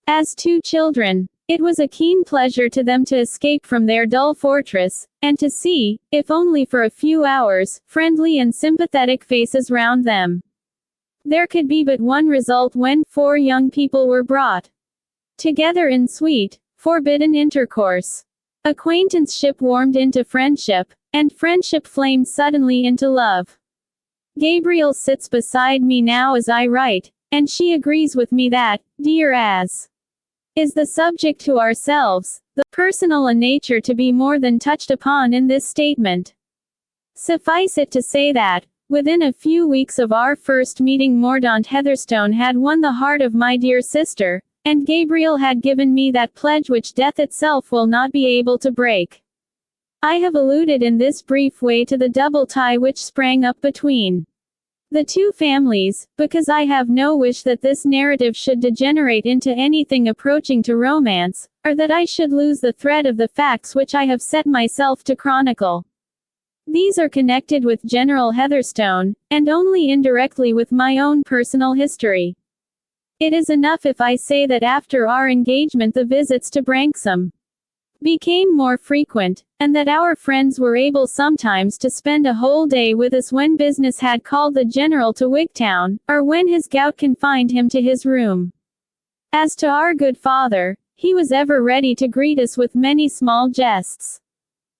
as two children. It was a keen pleasure to them to escape from their dull fortress, and to see, if only for a few hours, friendly and sympathetic faces round them. There could be but one result when four young people were brought together in sweet, forbidden intercourse. Acquaintanceship warmed into friendship, and friendship flamed suddenly into love. Gabriel sits beside me now as I write, and she agrees with me that, dear as is the subject to ourselves, the personal in nature to be more than touched upon in this statement. Suffice it to say that, within a few weeks of our first meeting Mordaunt Heatherstone had won the heart of my dear sister, and Gabriel had given me that pledge which death itself will not be able to break. I have alluded in this brief way to the double tie which sprang up between the two families, because I have no wish that this narrative should degenerate into anything approaching to romance, or that I should lose the thread of the facts which I have set myself to chronicle. These are connected with General Heatherstone, and only indirectly with my own personal history. It is enough if I say that after our engagement the visits to Branksome became more frequent, and that our friends were able sometimes to spend a whole day with us when business had called the General to Wigtown, or when his gout confined him to his room. As to our good father, he was ever ready to greet us with many small jests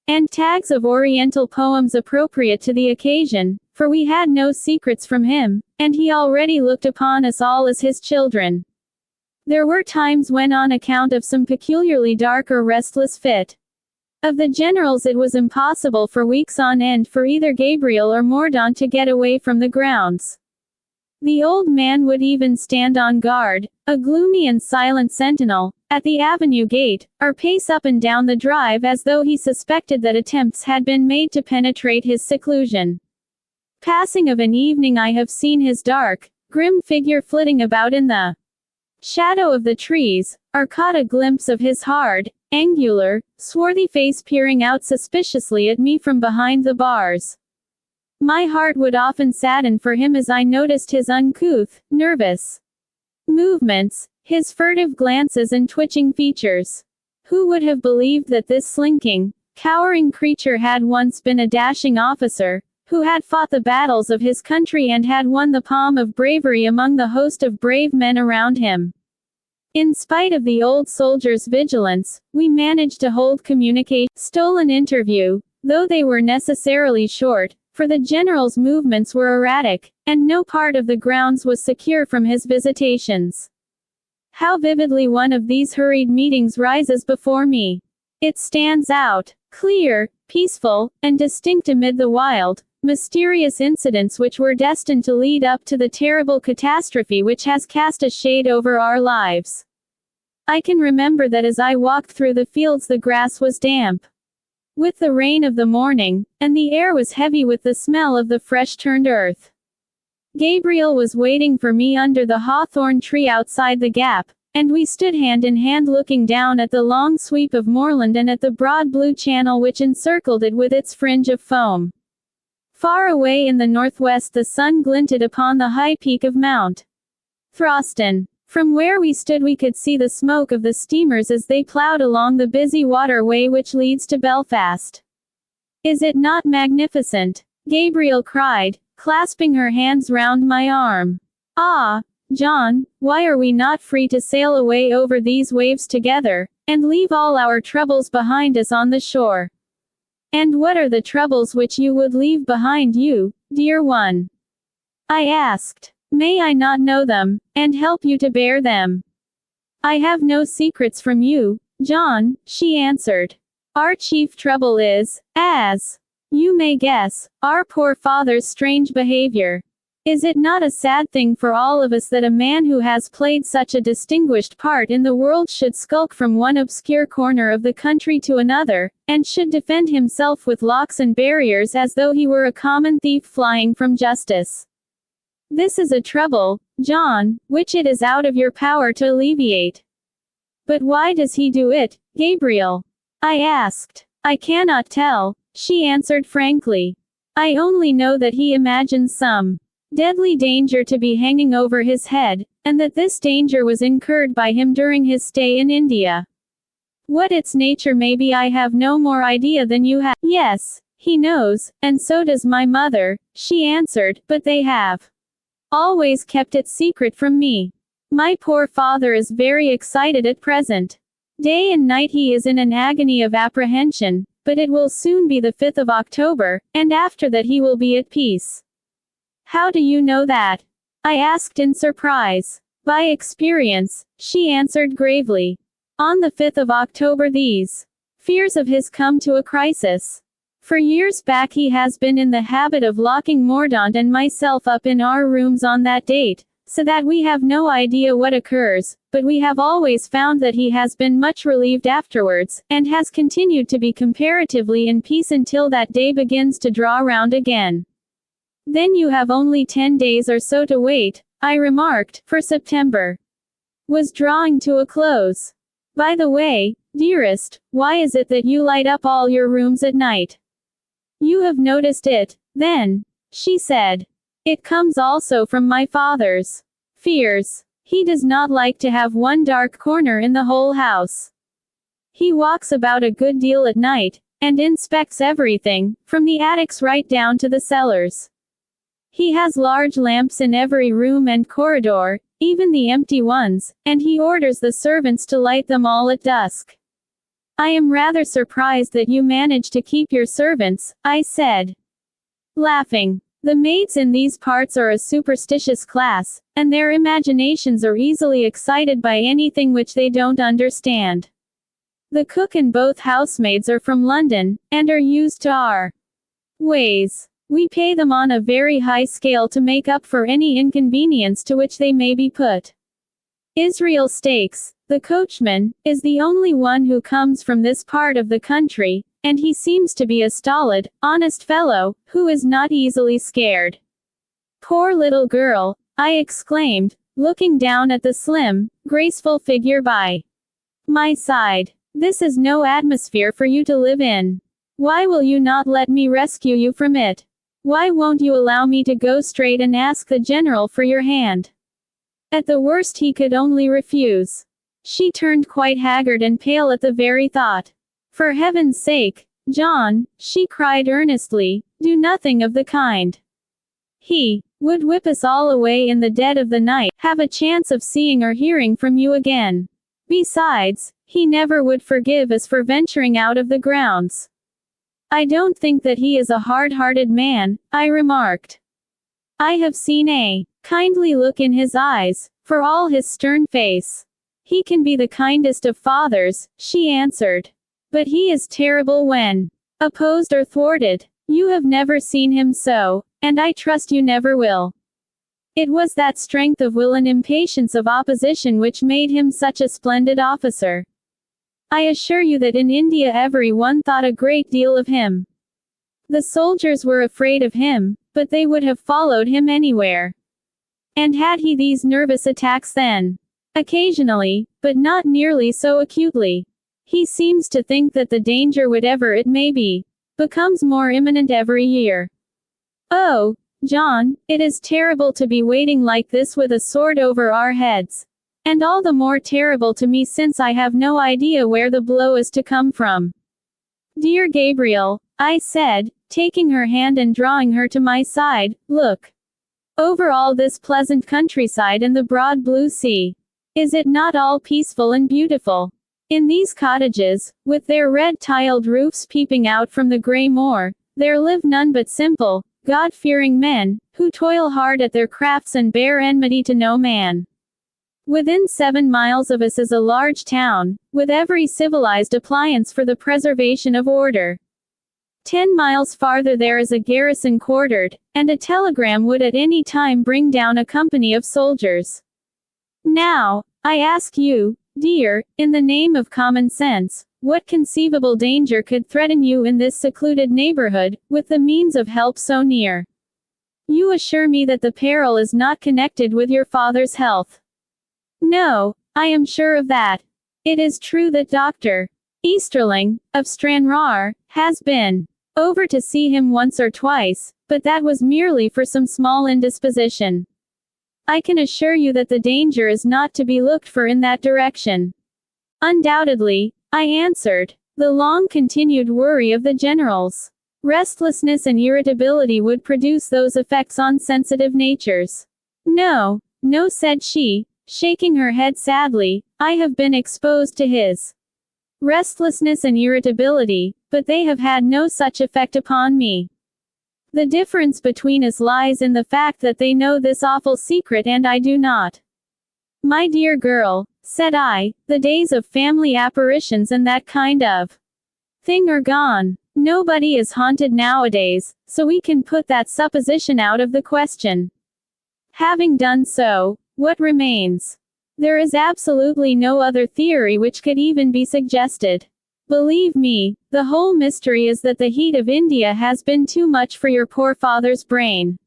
and tags of Oriental poems appropriate to the occasion, for we had no secrets from him, and he already looked upon us all as his children. There were times when on account of some peculiarly dark or restless fit of the General's it was impossible for weeks on end for either Gabriel or Mordaunt to get away from the grounds. The old man would even stand on guard, a gloomy and silent sentinel, at the avenue gate, or pace up and down the drive as though he suspected that attempts had been made to penetrate his seclusion. Passing of an evening I have seen his dark, grim figure flitting about in the shadow of the trees, or caught a glimpse of his hard, angular, swarthy face peering out suspiciously at me from behind the bars. My heart would often sadden for him as I noticed his uncouth, nervous movements, his furtive glances and twitching features. Who would have believed that this slinking, cowering creature had once been a dashing officer, who had fought the battles of his country and had won the palm of bravery among the host of brave men around him? In spite of the old soldier's vigilance, we managed to hold communication, stole an interview, though they were necessarily short, for the General's movements were erratic, and no part of the grounds was secure from his visitations. How vividly one of these hurried meetings rises before me! It stands out, clear, peaceful, and distinct amid the wild, mysterious incidents which were destined to lead up to the terrible catastrophe which has cast a shade over our lives. I can remember that as I walked through the fields the grass was damp with the rain of the morning, and the air was heavy with the smell of the fresh-turned earth. Gabriel was waiting for me under the hawthorn tree outside the gap, and we stood hand in hand looking down at the long sweep of moorland and at the broad blue channel which encircled it with its fringe of foam. Far away in the northwest the sun glinted upon the high peak of Mount Throston. From where we stood we could see the smoke of the steamers as they ploughed along the busy waterway which leads to Belfast. "Is it not magnificent?" Gabriel cried, clasping her hands round my arm. "Ah, John, why are we not free to sail away over these waves together, and leave all our troubles behind us on the shore?" "And what are the troubles which you would leave behind you, dear one?" I asked. "May I not know them, and help you to bear them?" "I have no secrets from you, John," she answered. "Our chief trouble is, as you may guess, our poor father's strange behavior. Is it not a sad thing for all of us that a man who has played such a distinguished part in the world should skulk from one obscure corner of the country to another, and should defend himself with locks and barriers as though he were a common thief flying from justice? This is a trouble, John, which it is out of your power to alleviate. But why does he do it, Gabriel? I asked. I cannot tell, she answered frankly. I only know that he imagines some deadly danger to be hanging over his head, and that this danger was incurred by him during his stay in India. What its nature may be I have no more idea than you have. Yes, he knows, and so does my mother, she answered, but they have always kept it secret from me. My poor father is very excited at present. Day and night he is in an agony of apprehension, but it will soon be the 5th of October, and after that he will be at peace. How do you know that? I asked in surprise. By experience, she answered gravely. On the 5th of October these fears of his come to a crisis. For years back he has been in the habit of locking Mordaunt and myself up in our rooms on that date, so that we have no idea what occurs, but we have always found that he has been much relieved afterwards, and has continued to be comparatively in peace until that day begins to draw round again. Then you have only 10 days or so to wait, I remarked, for September was drawing to a close. By the way, dearest, why is it that you light up all your rooms at night? You have noticed it, then, she said. It comes also from my father's fears. He does not like to have one dark corner in the whole house. He walks about a good deal at night, and inspects everything, from the attics right down to the cellars. He has large lamps in every room and corridor, even the empty ones, and he orders the servants to light them all at dusk. I am rather surprised that you manage to keep your servants, I said, laughing. The maids in these parts are a superstitious class, and their imaginations are easily excited by anything which they don't understand. The cook and both housemaids are from London, and are used to our ways. We pay them on a very high scale to make up for any inconvenience to which they may be put. Israel Stakes, the coachman, is the only one who comes from this part of the country, and he seems to be a stolid, honest fellow, who is not easily scared. Poor little girl, I exclaimed, looking down at the slim, graceful figure by my side. This is no atmosphere for you to live in. Why will you not let me rescue you from it? Why won't you allow me to go straight and ask the general for your hand? At the worst he could only refuse. She turned quite haggard and pale at the very thought. For heaven's sake, John, she cried earnestly, do nothing of the kind. He would whip us all away in the dead of the night, have a chance of seeing or hearing from you again. Besides, he never would forgive us for venturing out of the grounds. I don't think that he is a hard-hearted man, I remarked. I have seen a kindly look in his eyes, for all his stern face. He can be the kindest of fathers, she answered. But he is terrible when opposed or thwarted. You have never seen him so, and I trust you never will. It was that strength of will and impatience of opposition which made him such a splendid officer. I assure you that in India every one thought a great deal of him. The soldiers were afraid of him, but they would have followed him anywhere. And had he these nervous attacks then? Occasionally, but not nearly so acutely. He seems to think that the danger, whatever it may be, becomes more imminent every year. Oh, John, it is terrible to be waiting like this with a sword over our heads. And all the more terrible to me since I have no idea where the blow is to come from. Dear Gabriel, I said, taking her hand and drawing her to my side, look over all this pleasant countryside and the broad blue sea. Is it not all peaceful and beautiful? In these cottages, with their red-tiled roofs peeping out from the grey moor, there live none but simple, God-fearing men, who toil hard at their crafts and bear enmity to no man. Within 7 miles of us is a large town, with every civilized appliance for the preservation of order. 10 miles farther there is a garrison quartered, and a telegram would at any time bring down a company of soldiers. Now, I ask you, dear, in the name of common sense, what conceivable danger could threaten you in this secluded neighborhood, with the means of help so near? You assure me that the peril is not connected with your father's health. No, I am sure of that. It is true that Dr. Easterling, of Stranraer, has been over to see him once or twice, but that was merely for some small indisposition. I can assure you that the danger is not to be looked for in that direction. Undoubtedly, I answered. The long-continued worry of the general's restlessness and irritability would produce those effects on sensitive natures. No, no, said she, shaking her head sadly. I have been exposed to his restlessness and irritability, but they have had no such effect upon me. The difference between us lies in the fact that they know this awful secret and I do not. My dear girl, said I, the days of family apparitions and that kind of thing are gone. Nobody is haunted nowadays, so we can put that supposition out of the question. Having done so, what remains? There is absolutely no other theory which could even be suggested. Believe me, the whole mystery is that the heat of India has been too much for your poor father's brain.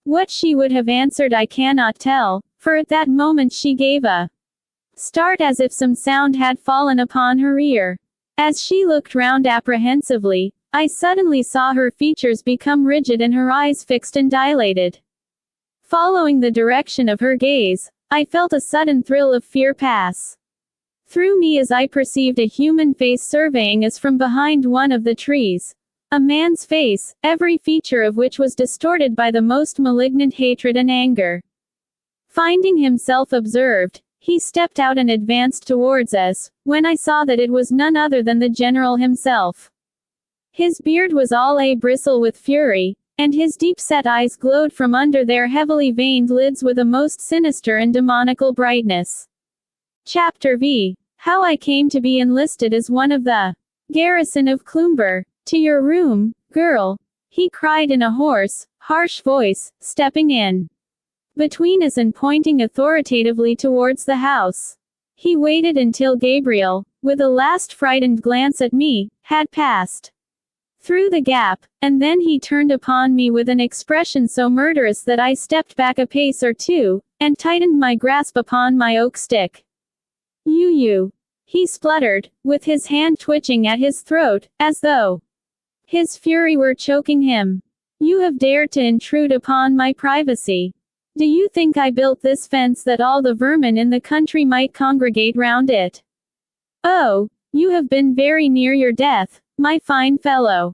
What she would have answered I cannot tell, for at that moment she gave a start as if some sound had fallen upon her ear. As she looked round apprehensively, I suddenly saw her features become rigid and her eyes fixed and dilated. Following the direction of her gaze, I felt a sudden thrill of fear pass through me as I perceived a human face surveying us from behind one of the trees. A man's face, every feature of which was distorted by the most malignant hatred and anger. Finding himself observed, he stepped out and advanced towards us, when I saw that it was none other than the general himself. His beard was all a bristle with fury, and his deep-set eyes glowed from under their heavily veined lids with a most sinister and demoniacal brightness. Chapter V. How I came to be enlisted as one of the garrison of Cloomber. To your room, girl, he cried in a hoarse, harsh voice, stepping in between us and pointing authoritatively towards the house. He waited until Gabriel, with a last frightened glance at me, had passed through the gap, and then he turned upon me with an expression so murderous that I stepped back a pace or two, and tightened my grasp upon my oak stick. You, he spluttered, with his hand twitching at his throat, as though his fury were choking him. You have dared to intrude upon my privacy. Do you think I built this fence that all the vermin in the country might congregate round it? Oh, you have been very near your death, my fine fellow.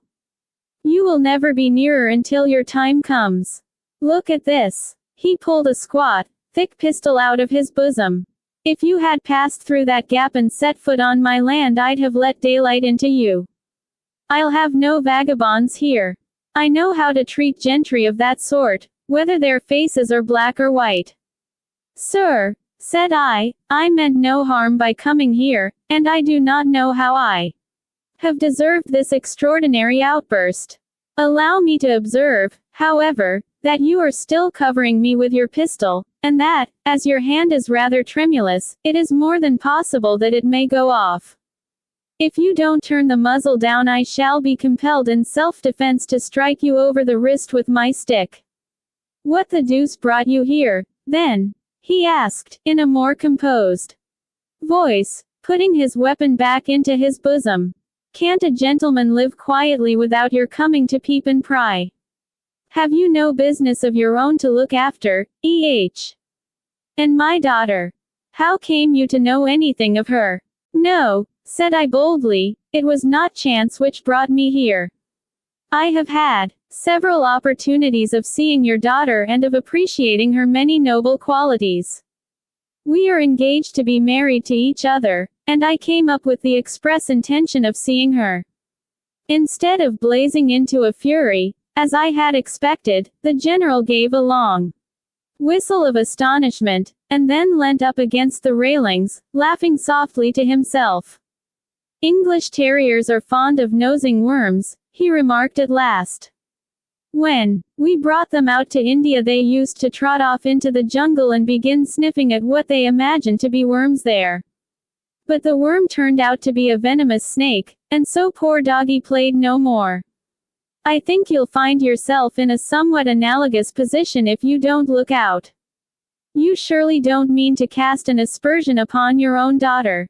You will never be nearer until your time comes. Look at this. He pulled a squat, thick pistol out of his bosom. If you had passed through that gap and set foot on my land, I'd have let daylight into you. I'll have no vagabonds here. I know how to treat gentry of that sort, whether their faces are black or white. Sir, said I meant no harm by coming here, and I do not know how I have deserved this extraordinary outburst. Allow me to observe, however, that you are still covering me with your pistol, and that, as your hand is rather tremulous, it is more than possible that it may go off. If you don't turn the muzzle down, I shall be compelled in self-defense to strike you over the wrist with my stick. What the deuce brought you here, then? He asked, in a more composed voice, putting his weapon back into his bosom. Can't a gentleman live quietly without your coming to peep and pry? Have you no business of your own to look after, E.H.? And my daughter? How came you to know anything of her? No, said I boldly, it was not chance which brought me here. I have had several opportunities of seeing your daughter and of appreciating her many noble qualities. We are engaged to be married to each other, and I came up with the express intention of seeing her. Instead of blazing into a fury, as I had expected, the general gave a long whistle of astonishment, and then leant up against the railings, laughing softly to himself. English terriers are fond of nosing worms, he remarked at last. When we brought them out to India, they used to trot off into the jungle and begin sniffing at what they imagined to be worms there. But the worm turned out to be a venomous snake, and so poor doggy played no more. I think you'll find yourself in a somewhat analogous position if you don't look out. You surely don't mean to cast an aspersion upon your own daughter.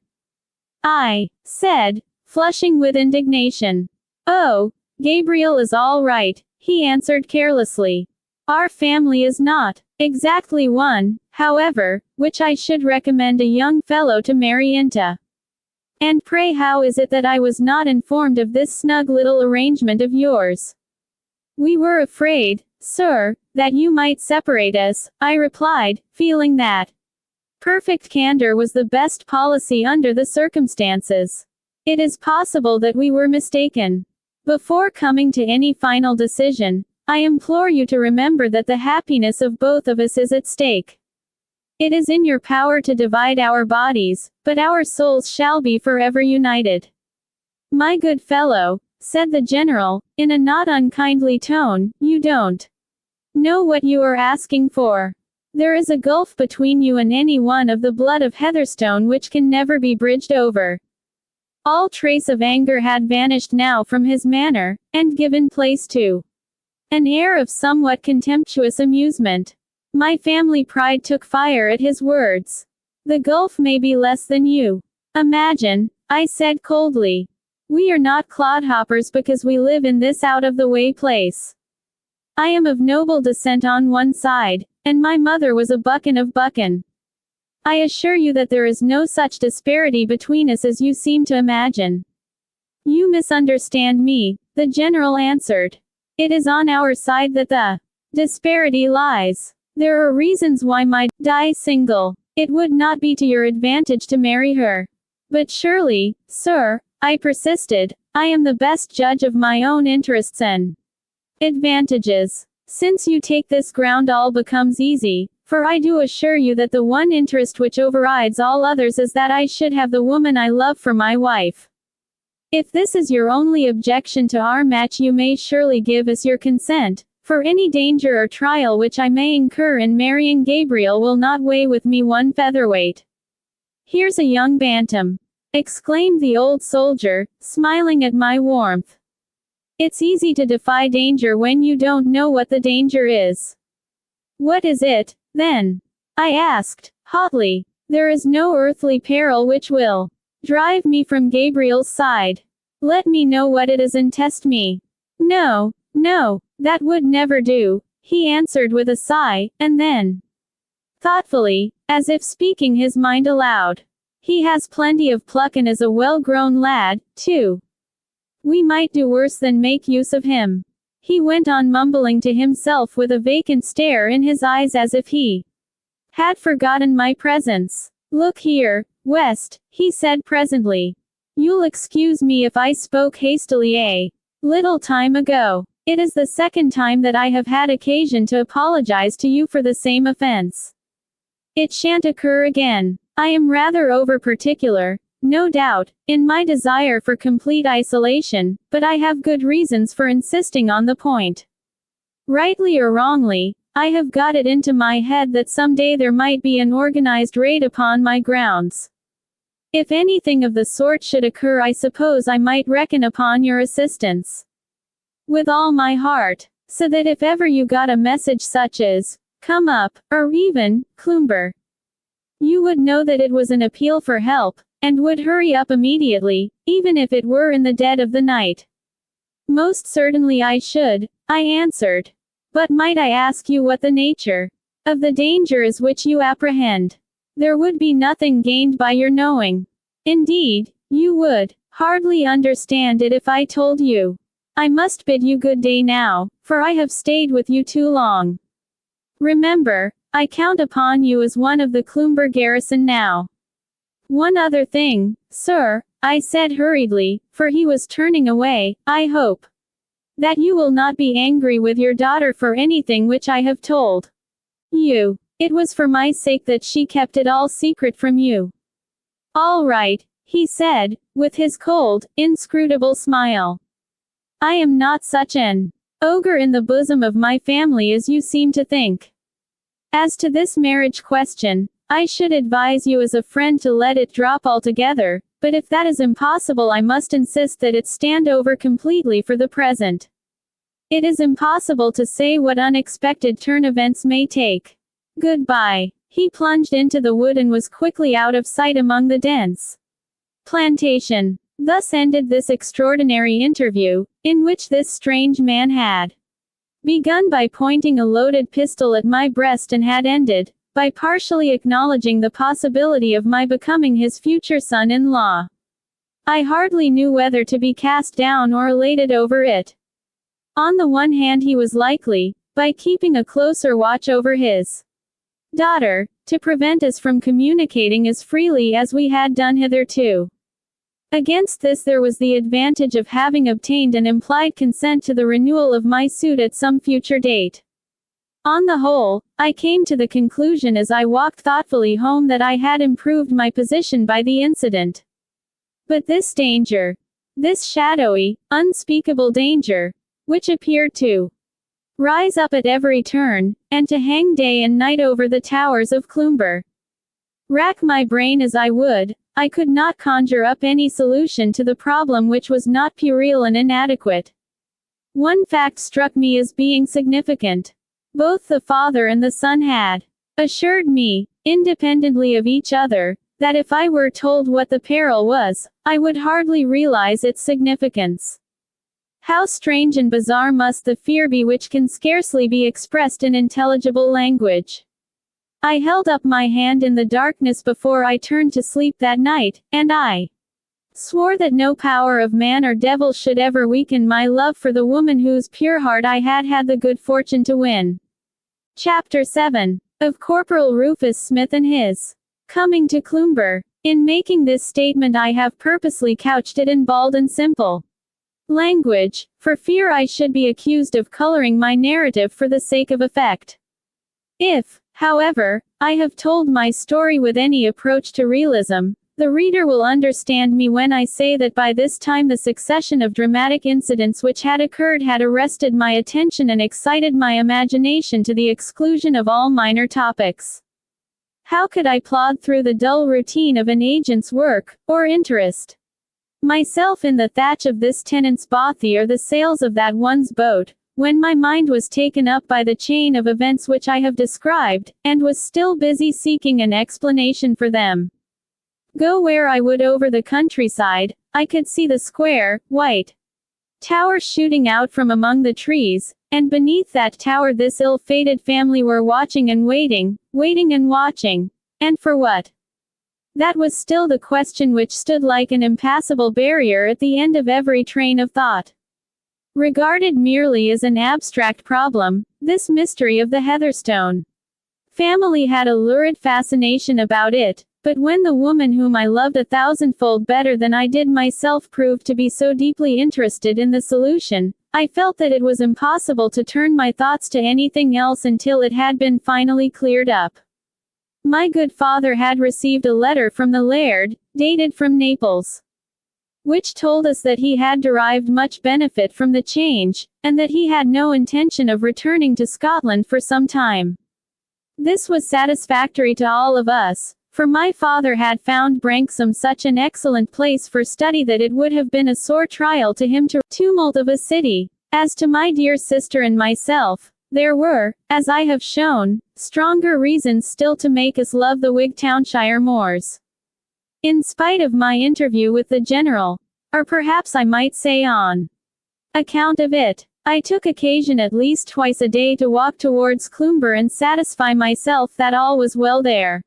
I said, flushing with indignation. Oh, Gabriel is all right, he answered carelessly. Our family is not exactly one, however, which I should recommend a young fellow to marry into. And pray how is it that I was not informed of this snug little arrangement of yours? We were afraid, sir, that you might separate us, I replied, feeling that perfect candor was the best policy under the circumstances. It is possible that we were mistaken. Before coming to any final decision, I implore you to remember that the happiness of both of us is at stake. It is in your power to divide our bodies, but our souls shall be forever united. My good fellow, said the general, in a not unkindly tone, you don't know what you are asking for. There is a gulf between you and any one of the blood of Heatherstone which can never be bridged over. All trace of anger had vanished now from his manner, and given place to an air of somewhat contemptuous amusement. My family pride took fire at his words. The gulf may be less than you imagine, I said coldly. We are not clodhoppers because we live in this out-of-the-way place. I am of noble descent on one side, and my mother was a Buchan of Buchan. I assure you that there is no such disparity between us as you seem to imagine. You misunderstand me, the general answered. It is on our side that the disparity lies. There are reasons why my die single. It would not be to your advantage to marry her. But surely, sir, I persisted, I am the best judge of my own interests and advantages. Since you take this ground all becomes easy, for I do assure you that the one interest which overrides all others is that I should have the woman I love for my wife. If this is your only objection to our match, you may surely give us your consent, for any danger or trial which I may incur in marrying Gabriel will not weigh with me one featherweight. Here's a young bantam, exclaimed the old soldier, smiling at my warmth. It's easy to defy danger when you don't know what the danger is. What is it, then? I asked, hotly. There is no earthly peril which will drive me from Gabriel's side. Let me know what it is and test me. No, no, that would never do, he answered with a sigh, and then, thoughtfully, as if speaking his mind aloud, he has plenty of pluck and is a well-grown lad, too. We might do worse than make use of him. He went on mumbling to himself with a vacant stare in his eyes as if he had forgotten my presence. Look here, West, he said presently. You'll excuse me if I spoke hastily a little time ago. It is the second time that I have had occasion to apologize to you for the same offense. It shan't occur again. I am rather over-particular, no doubt, in my desire for complete isolation, but I have good reasons for insisting on the point. Rightly or wrongly, I have got it into my head that some day there might be an organized raid upon my grounds. If anything of the sort should occur, I suppose I might reckon upon your assistance. With all my heart, so that if ever you got a message such as, come up, or even, Cloomber, you would know that it was an appeal for help, and would hurry up immediately, even if it were in the dead of the night. Most certainly I should, I answered. But might I ask you what the nature of the danger is which you apprehend? There would be nothing gained by your knowing. Indeed, you would hardly understand it if I told you. I must bid you good day now, for I have stayed with you too long. Remember, I count upon you as one of the Cloomber garrison now. One other thing, sir, I said hurriedly, for he was turning away, I hope that you will not be angry with your daughter for anything which I have told you. It was for my sake that she kept it all secret from you. All right, he said, with his cold, inscrutable smile. I am not such an ogre in the bosom of my family as you seem to think. As to this marriage question, I should advise you as a friend to let it drop altogether, but if that is impossible I must insist that it stand over completely for the present. It is impossible to say what unexpected turn events may take. Goodbye. He plunged into the wood and was quickly out of sight among the dense plantation. Thus ended this extraordinary interview, in which this strange man had begun by pointing a loaded pistol at my breast and had ended by partially acknowledging the possibility of my becoming his future son-in-law. I hardly knew whether to be cast down or elated over it. On the one hand, he was likely, by keeping a closer watch over his daughter, to prevent us from communicating as freely as we had done hitherto. Against this there was the advantage of having obtained an implied consent to the renewal of my suit at some future date. On the whole, I came to the conclusion as I walked thoughtfully home that I had improved my position by the incident. But this danger, this shadowy, unspeakable danger, which appeared to rise up at every turn, and to hang day and night over the towers of Cloomber. Rack my brain as I would, I could not conjure up any solution to the problem which was not puerile and inadequate. One fact struck me as being significant. Both the father and the son had assured me, independently of each other, that if I were told what the peril was, I would hardly realize its significance. How strange and bizarre must the fear be which can scarcely be expressed in intelligible language. I held up my hand in the darkness before I turned to sleep that night, and I swore that no power of man or devil should ever weaken my love for the woman whose pure heart I had had the good fortune to win. Chapter 7. Of Corporal Rufus Smith and his coming to Cloomber. In making this statement I have purposely couched it in bald and simple language, for fear I should be accused of coloring my narrative for the sake of effect. If, however, I have told my story with any approach to realism, the reader will understand me when I say that by this time the succession of dramatic incidents which had occurred had arrested my attention and excited my imagination to the exclusion of all minor topics. How could I plod through the dull routine of an agent's work, or interest myself in the thatch of this tenant's bothy or the sails of that one's boat, when my mind was taken up by the chain of events which I have described, and was still busy seeking an explanation for them? Go where I would over the countryside, I could see the square, white tower shooting out from among the trees, and beneath that tower this ill-fated family were watching and waiting, waiting and watching. And for what? That was still the question which stood like an impassable barrier at the end of every train of thought. Regarded merely as an abstract problem, this mystery of the Heatherstone family had a lurid fascination about it, but when the woman whom I loved a thousandfold better than I did myself proved to be so deeply interested in the solution, I felt that it was impossible to turn my thoughts to anything else until it had been finally cleared up. My good father had received a letter from the laird, dated from Naples, which told us that he had derived much benefit from the change, and that he had no intention of returning to Scotland for some time. This was satisfactory to all of us, for my father had found Branksome such an excellent place for study that it would have been a sore trial to him to tumult of a city. As to my dear sister and myself, there were, as I have shown, stronger reasons still to make us love the Wigtownshire moors. In spite of my interview with the General, or perhaps I might say on account of it, I took occasion at least twice a day to walk towards Cloomber and satisfy myself that all was well there.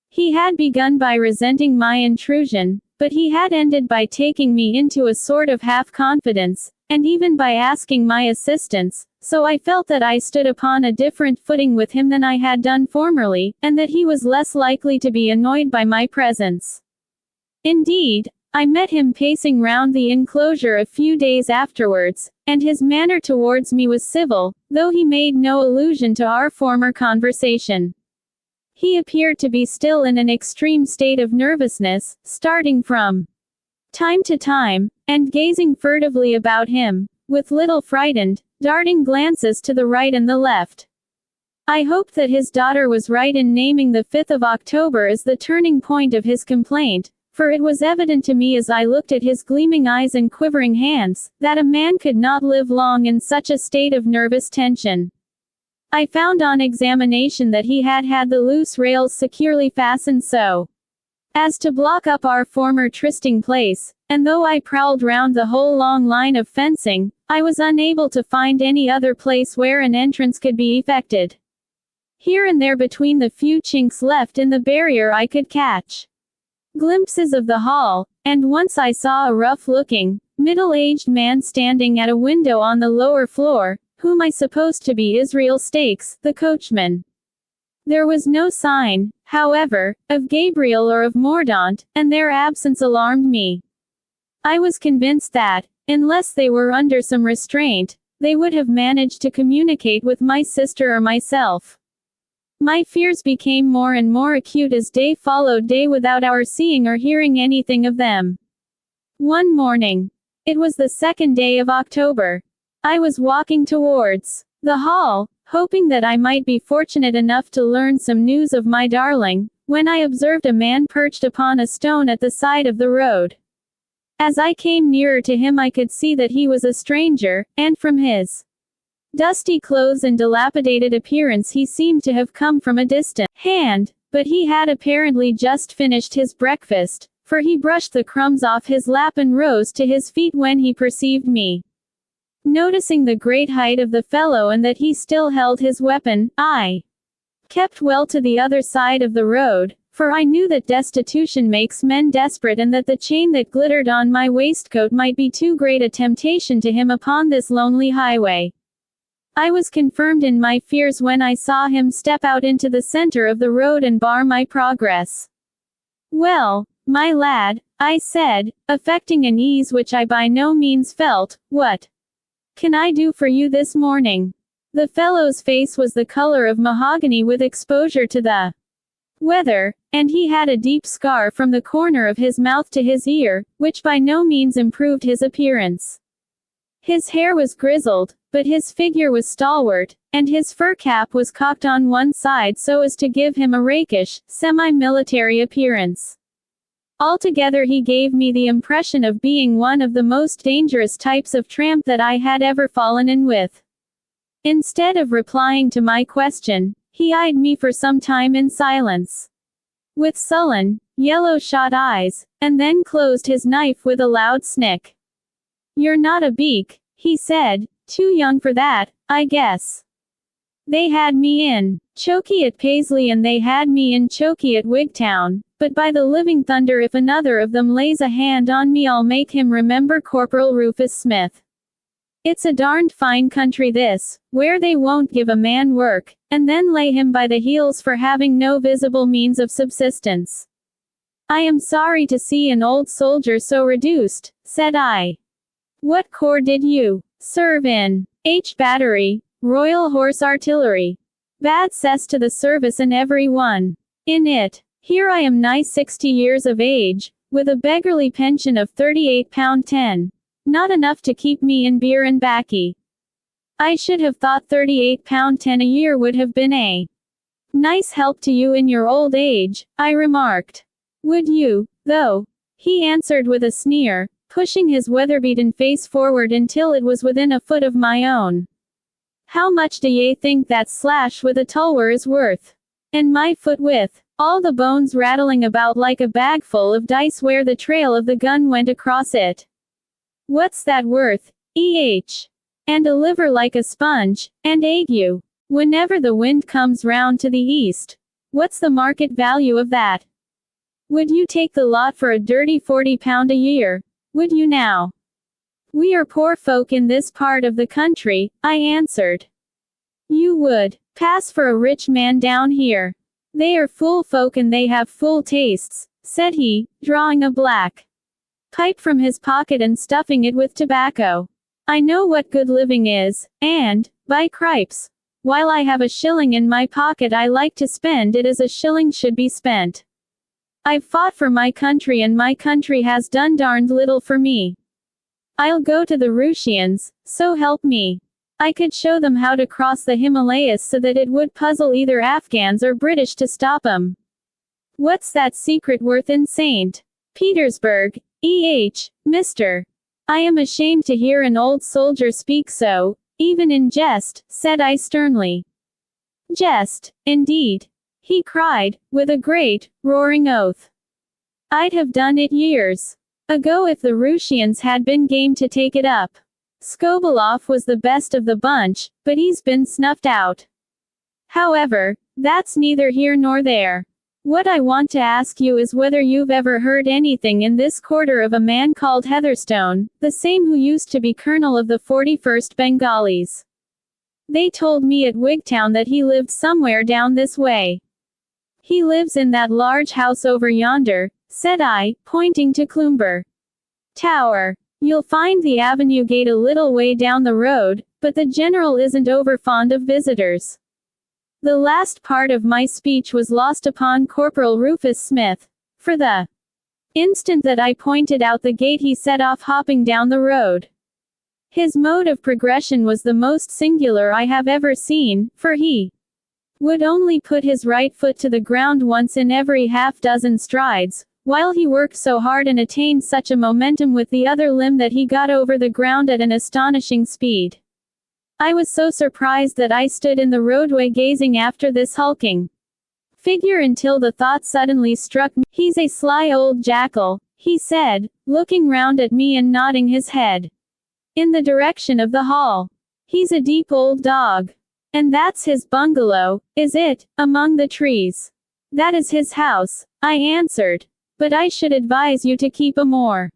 He had begun by resenting my intrusion, but he had ended by taking me into a sort of half-confidence, and even by asking my assistance, so I felt that I stood upon a different footing with him than I had done formerly, and that he was less likely to be annoyed by my presence. Indeed, I met him pacing round the enclosure a few days afterwards, and his manner towards me was civil, though he made no allusion to our former conversation. He appeared to be still in an extreme state of nervousness, starting from time to time, and gazing furtively about him, with little frightened, darting glances to the right and the left. I hoped that his daughter was right in naming the 5th of October as the turning point of his complaint, for it was evident to me as I looked at his gleaming eyes and quivering hands, that a man could not live long in such a state of nervous tension. I found on examination that he had had the loose rails securely fastened so as to block up our former trysting place, and though I prowled round the whole long line of fencing, I was unable to find any other place where an entrance could be effected. Here and there between the few chinks left in the barrier I could catch glimpses of the hall, and once I saw a rough-looking, middle-aged man standing at a window on the lower floor, whom I supposed to be Israel Stakes, the coachman. There was no sign, however, of Gabriel or of Mordaunt, and their absence alarmed me. I was convinced that, unless they were under some restraint, they would have managed to communicate with my sister or myself. My fears became more and more acute as day followed day without our seeing or hearing anything of them. One morning, it was the 2nd day of October, I was walking towards the hall, hoping that I might be fortunate enough to learn some news of my darling, when I observed a man perched upon a stone at the side of the road. As I came nearer to him I could see that he was a stranger, and from his dusty clothes and dilapidated appearance he seemed to have come from a distant hand, but he had apparently just finished his breakfast, for he brushed the crumbs off his lap and rose to his feet when he perceived me. Noticing the great height of the fellow and that he still held his weapon, I kept well to the other side of the road, for I knew that destitution makes men desperate and that the chain that glittered on my waistcoat might be too great a temptation to him upon this lonely highway. I was confirmed in my fears when I saw him step out into the center of the road and bar my progress. "Well, my lad," I said, affecting an ease which I by no means felt, "what can I do for you this morning?" The fellow's face was the color of mahogany with exposure to the weather, and he had a deep scar from the corner of his mouth to his ear, which by no means improved his appearance. His hair was grizzled, but his figure was stalwart, and his fur cap was cocked on one side so as to give him a rakish, semi-military appearance. Altogether he gave me the impression of being one of the most dangerous types of tramp that I had ever fallen in with. Instead of replying to my question, he eyed me for some time in silence, with sullen, yellow-shot eyes, and then closed his knife with a loud snick. "You're not a beak," he said, "too young for that, I guess. They had me in chokey at Paisley and they had me in chokey at Wigtown, but by the living thunder if another of them lays a hand on me I'll make him remember Corporal Rufus Smith. It's a darned fine country this, where they won't give a man work, and then lay him by the heels for having no visible means of subsistence." "I am sorry to see an old soldier so reduced," said I. "What corps did you serve in?" "H Battery, Royal Horse Artillery. Bad cess to the service and every one in it. Here I am nigh 60 years of age, with a beggarly pension of £38.10. Not enough to keep me in beer and baccy. I should have thought £38.10 a year would have been a nice help to you in your old age," I remarked. "Would you, though?" he answered with a sneer, pushing his weather-beaten face forward until it was within a foot of my own. "How much do ye think that slash with a tulwar is worth? And my foot with all the bones rattling about like a bag full of dice where the trail of the gun went across it? What's that worth, and a liver like a sponge, and ague, whenever the wind comes round to the east? What's the market value of that? Would you take the lot for a dirty £40 a year? Would you now?" "We are poor folk in this part of the country," I answered. "You would pass for a rich man down here. They are fool folk and they have fool tastes," said he, drawing a black pipe from his pocket and stuffing it with tobacco. "I know what good living is, and, by cripes, while I have a shilling in my pocket I like to spend it as a shilling should be spent. I've fought for my country and my country has done darned little for me. I'll go to the Russians, so help me. I could show them how to cross the Himalayas so that it would puzzle either Afghans or British to stop 'em. What's that secret worth in St. Petersburg, Mr. I am ashamed to hear an old soldier speak so, even in jest," said I sternly. "Jest, indeed," he cried, with a great, roaring oath. I'd have done it years ago if the Russians had been game to take it up. Skobeloff was the best of the bunch, but he's been snuffed out. However, that's neither here nor there. What I want to ask you is whether you've ever heard anything in this quarter of a man called Heatherstone, the same who used to be colonel of the 41st Bengalis. They told me at Wigtown that he lived somewhere down this way. He lives in that large house over yonder, said I, pointing to Cloomber Tower. You'll find the avenue gate a little way down the road, but the general isn't over fond of visitors. The last part of my speech was lost upon Corporal Rufus Smith, for the instant that I pointed out the gate he set off hopping down the road. His mode of progression was the most singular I have ever seen, for he would only put his right foot to the ground once in every half-dozen strides, while he worked so hard and attained such a momentum with the other limb that he got over the ground at an astonishing speed. I was so surprised that I stood in the roadway gazing after this hulking figure until the thought suddenly struck me. He's a sly old jackal, he said, looking round at me and nodding his head in the direction of the hall. He's a deep old dog. And that's his bungalow, is it, among the trees? That is his house, I answered. But I should advise you to keep a more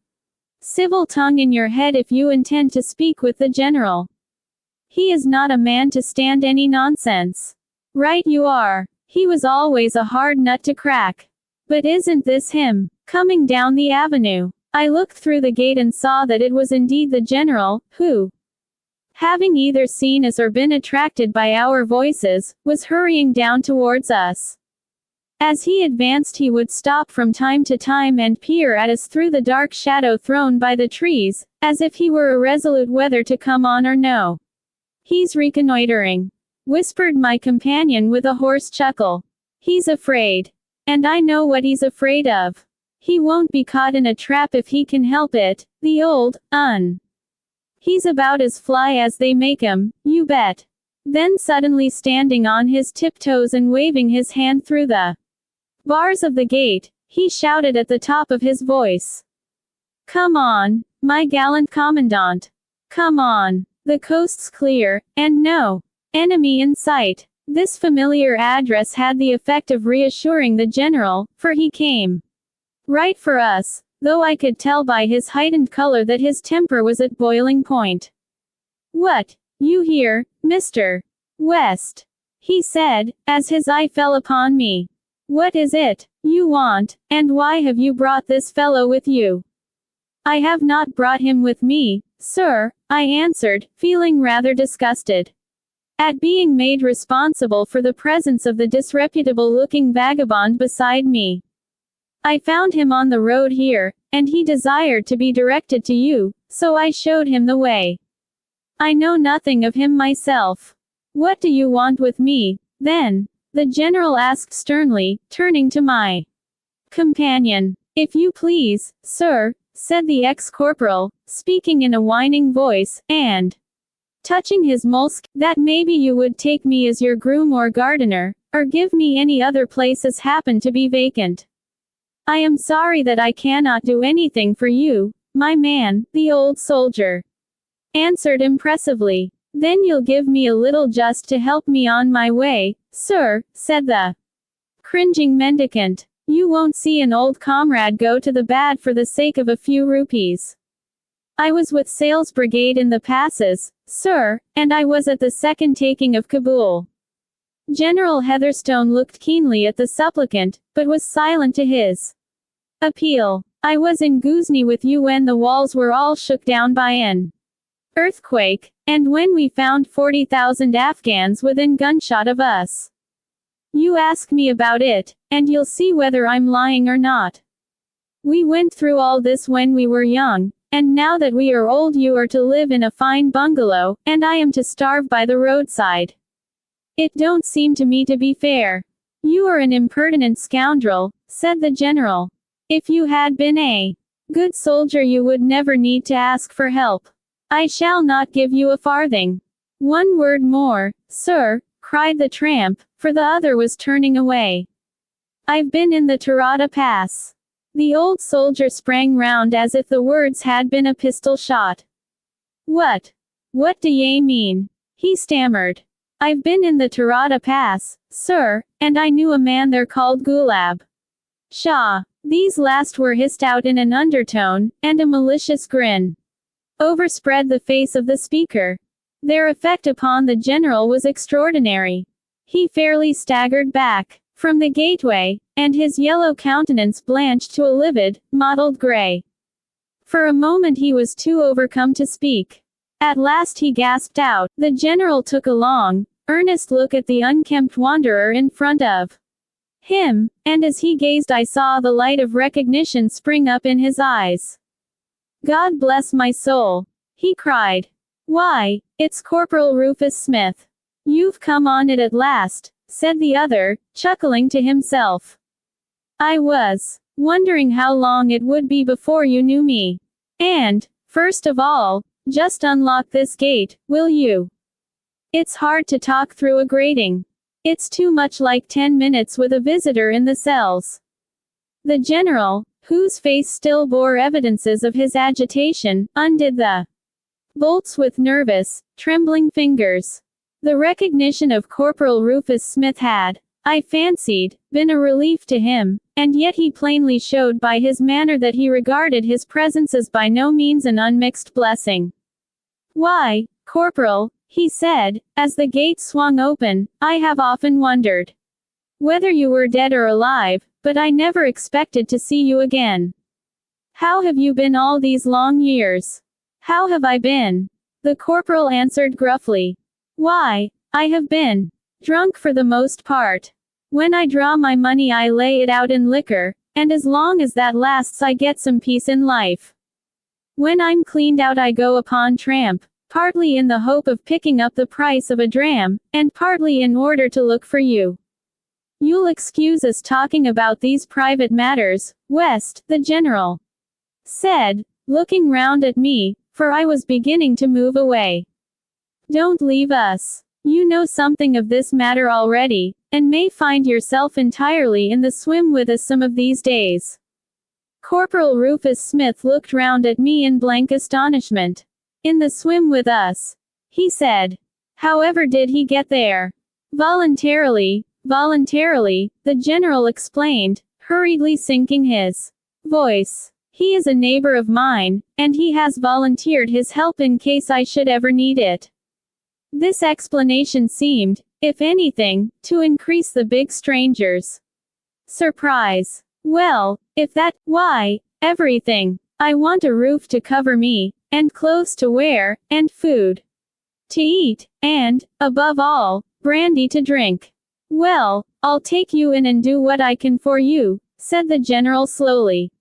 civil tongue in your head if you intend to speak with the general. He is not a man to stand any nonsense. Right you are. He was always a hard nut to crack. But isn't this him, coming down the avenue? I looked through the gate and saw that it was indeed the general, who, having either seen us or been attracted by our voices, was hurrying down towards us. As he advanced he would stop from time to time and peer at us through the dark shadow thrown by the trees, as if he were irresolute whether to come on or no. He's reconnoitering, whispered my companion with a hoarse chuckle. He's afraid. And I know what he's afraid of. He won't be caught in a trap if he can help it, the old, He's about as fly as they make 'em, you bet. Then suddenly standing on his tiptoes and waving his hand through the bars of the gate, he shouted at the top of his voice. Come on, my gallant commandant. Come on. The coast's clear, and no enemy in sight. This familiar address had the effect of reassuring the general, for he came right for us, though I could tell by his heightened color that his temper was at boiling point. What, you here, Mr. West? He said, as his eye fell upon me. What is it you want, and why have you brought this fellow with you? I have not brought him with me, sir, I answered, feeling rather disgusted at being made responsible for the presence of the disreputable-looking vagabond beside me. I found him on the road here, and he desired to be directed to you, so I showed him the way. I know nothing of him myself. What do you want with me, then? The general asked sternly, turning to my companion. If you please, sir, said the ex-corporal, speaking in a whining voice, and touching his moleskin, that maybe you would take me as your groom or gardener, or give me any other place as happen to be vacant. I am sorry that I cannot do anything for you, my man, the old soldier answered impressively. Then you'll give me a little just to help me on my way, sir, said the cringing mendicant. You won't see an old comrade go to the bad for the sake of a few rupees. I was with Sales Brigade in the passes, sir, and I was at the second taking of Kabul. General Heatherstone looked keenly at the supplicant, but was silent to his appeal. I was in Ghuzni with you when the walls were all shook down by an earthquake, and when we found 40,000 Afghans within gunshot of us. You ask me about it, and you'll see whether I'm lying or not. We went through all this when we were young, and now that we are old you are to live in a fine bungalow, and I am to starve by the roadside. It don't seem to me to be fair. You are an impertinent scoundrel, said the general. If you had been a good soldier you would never need to ask for help. I shall not give you a farthing. One word more, sir, cried the tramp, for the other was turning away. I've been in the Tarada Pass. The old soldier sprang round as if the words had been a pistol shot. What do ye mean? He stammered. I've been in the Tarada Pass, sir, and I knew a man there called Gulab Shah. These last were hissed out in an undertone, and a malicious grin overspread the face of the speaker. Their effect upon the general was extraordinary. He fairly staggered back from the gateway, and his yellow countenance blanched to a livid, mottled gray. For a moment he was too overcome to speak. At last he gasped out. The general took a long, earnest look at the unkempt wanderer in front of him, and as he gazed I saw the light of recognition spring up in his eyes. God bless my soul, he cried. Why, it's Corporal Rufus Smith. You've come on it at last, said the other, chuckling to himself. I was wondering how long it would be before you knew me. And, first of all, just unlock this gate, will you? It's hard to talk through a grating. It's too much like 10 minutes with a visitor in the cells. The general, whose face still bore evidences of his agitation, undid the bolts with nervous, trembling fingers. The recognition of Corporal Rufus Smith had, I fancied, been a relief to him, and yet he plainly showed by his manner that he regarded his presence as by no means an unmixed blessing. Why, Corporal, he said, as the gate swung open, I have often wondered whether you were dead or alive, but I never expected to see you again. How have you been all these long years? How have I been? The corporal answered gruffly. Why, I have been drunk for the most part. When I draw my money I lay it out in liquor, and as long as that lasts I get some peace in life. When I'm cleaned out I go upon tramp, partly in the hope of picking up the price of a dram, and partly in order to look for you. You'll excuse us talking about these private matters, West, the general said, looking round at me, for I was beginning to move away. Don't leave us. You know something of this matter already, and may find yourself entirely in the swim with us some of these days. Corporal Rufus Smith looked round at me in blank astonishment. In the swim with us, he said. However did he get there? Voluntarily, the general explained, hurriedly sinking his voice. He is a neighbor of mine, and he has volunteered his help in case I should ever need it. This explanation seemed, if anything, to increase the big stranger's surprise. Well, if that, why, everything. I want a roof to cover me, and clothes to wear, and food to eat, and, above all, brandy to drink. Well, I'll take you in and do what I can for you, said the general slowly.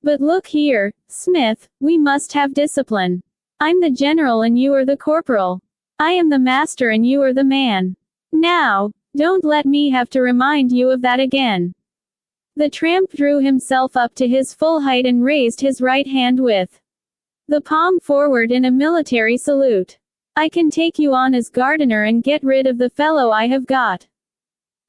But look here, Smith, we must have discipline. I'm the general and you are the corporal. I am the master and you are the man. Now, don't let me have to remind you of that again. The tramp drew himself up to his full height and raised his right hand with the palm forward in a military salute. I can take you on as gardener and get rid of the fellow I have got.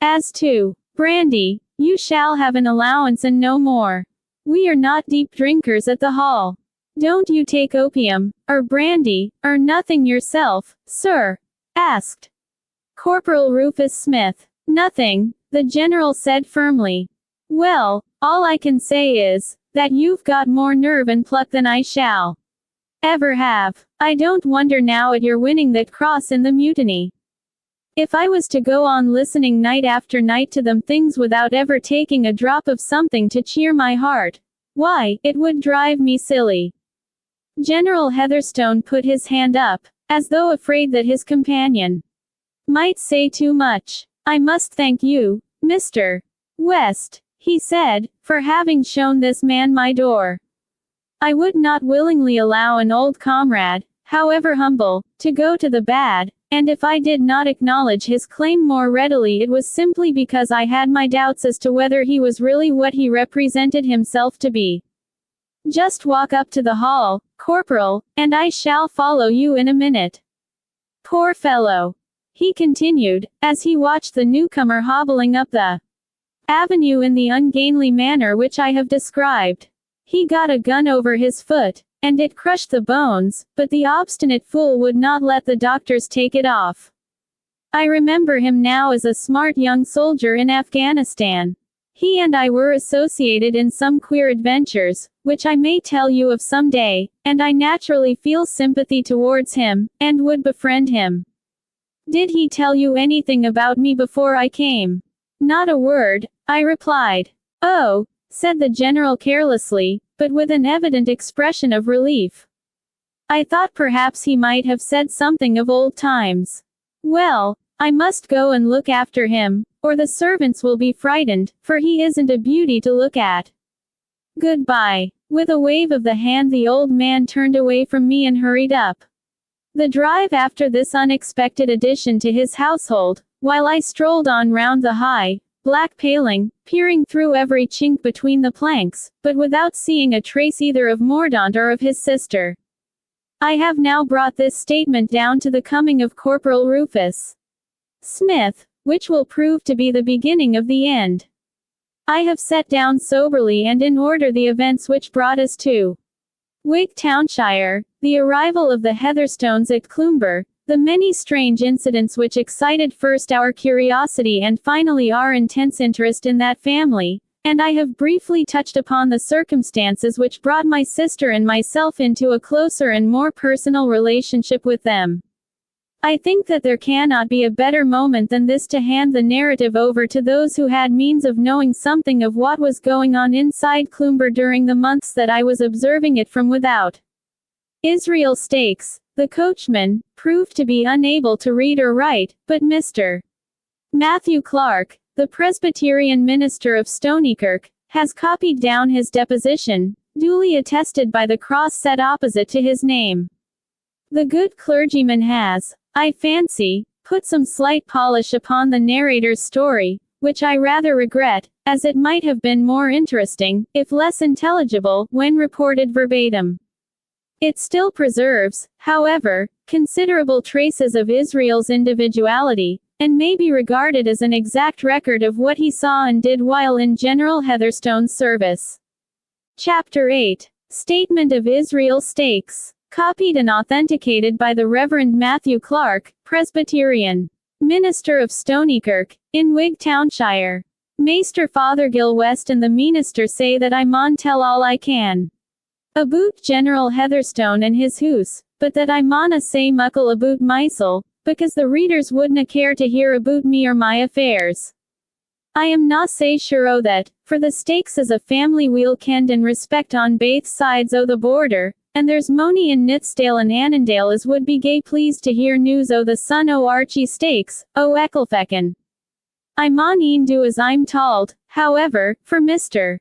As to brandy, you shall have an allowance and no more. We are not deep drinkers at the hall. Don't you take opium, or brandy, or nothing yourself, sir? Asked Corporal Rufus Smith. Nothing, the general said firmly. Well, all I can say is, that you've got more nerve and pluck than I shall ever have. I don't wonder now at your winning that cross in the mutiny. If I was to go on listening night after night to them things without ever taking a drop of something to cheer my heart, why, it would drive me silly. General Heatherstone put his hand up, as though afraid that his companion might say too much. I must thank you, Mr. West, he said, for having shown this man my door. I would not willingly allow an old comrade, however humble, to go to the bad, and if I did not acknowledge his claim more readily it was simply because I had my doubts as to whether he was really what he represented himself to be. Just walk up to the hall, Corporal, and I shall follow you in a minute. Poor fellow, he continued, as he watched the newcomer hobbling up the avenue in the ungainly manner which I have described. He got a gun over his foot, and it crushed the bones, but the obstinate fool would not let the doctors take it off. I remember him now as a smart young soldier in Afghanistan. He and I were associated in some queer adventures, which I may tell you of some day, and I naturally feel sympathy towards him, and would befriend him. Did he tell you anything about me before I came? Not a word, I replied. Oh, said the general carelessly, but with an evident expression of relief. I thought perhaps he might have said something of old times. Well, I must go and look after him, or the servants will be frightened, for he isn't a beauty to look at. Goodbye. With a wave of the hand the old man turned away from me and hurried up the drive after this unexpected addition to his household, while I strolled on round the high, black paling, peering through every chink between the planks, but without seeing a trace either of Mordaunt or of his sister. I have now brought this statement down to the coming of Corporal Rufus Smith, which will prove to be the beginning of the end. I have set down soberly and in order the events which brought us to Wigtownshire, the arrival of the Heatherstones at Cloomber, the many strange incidents which excited first our curiosity and finally our intense interest in that family, and I have briefly touched upon the circumstances which brought my sister and myself into a closer and more personal relationship with them. I think that there cannot be a better moment than this to hand the narrative over to those who had means of knowing something of what was going on inside Cloomber during the months that I was observing it from without. Israel Stakes, the coachman, proved to be unable to read or write, but Mr. Matthew Clark, the Presbyterian minister of Stonykirk, has copied down his deposition, duly attested by the cross set opposite to his name. The good clergyman has, I fancy, put some slight polish upon the narrator's story, which I rather regret, as it might have been more interesting, if less intelligible, when reported verbatim. It still preserves, however, considerable traces of Israel's individuality, and may be regarded as an exact record of what he saw and did while in General Heatherstone's service. Chapter 8. Statement of Israel Stakes. Copied and authenticated by the Reverend Matthew Clark, Presbyterian minister of Stonykirk, in Wigtownshire. Maester Fothergill West and the minister say that I maun tell all I can aboot General Heatherstone and his hoose, but that I mauna say muckle aboot mysel, because the readers wouldna care to hear aboot me or my affairs. I am na sae sure o' that, for the Stakes is a family weel kenned and respect on baith sides o' the border, and there's mony in Nithsdale and Annandale as would be gay pleased to hear news o' the son o' Archie Stakes, o' Ecclefechan. I maun e'en do as I'm told, however, for Mr.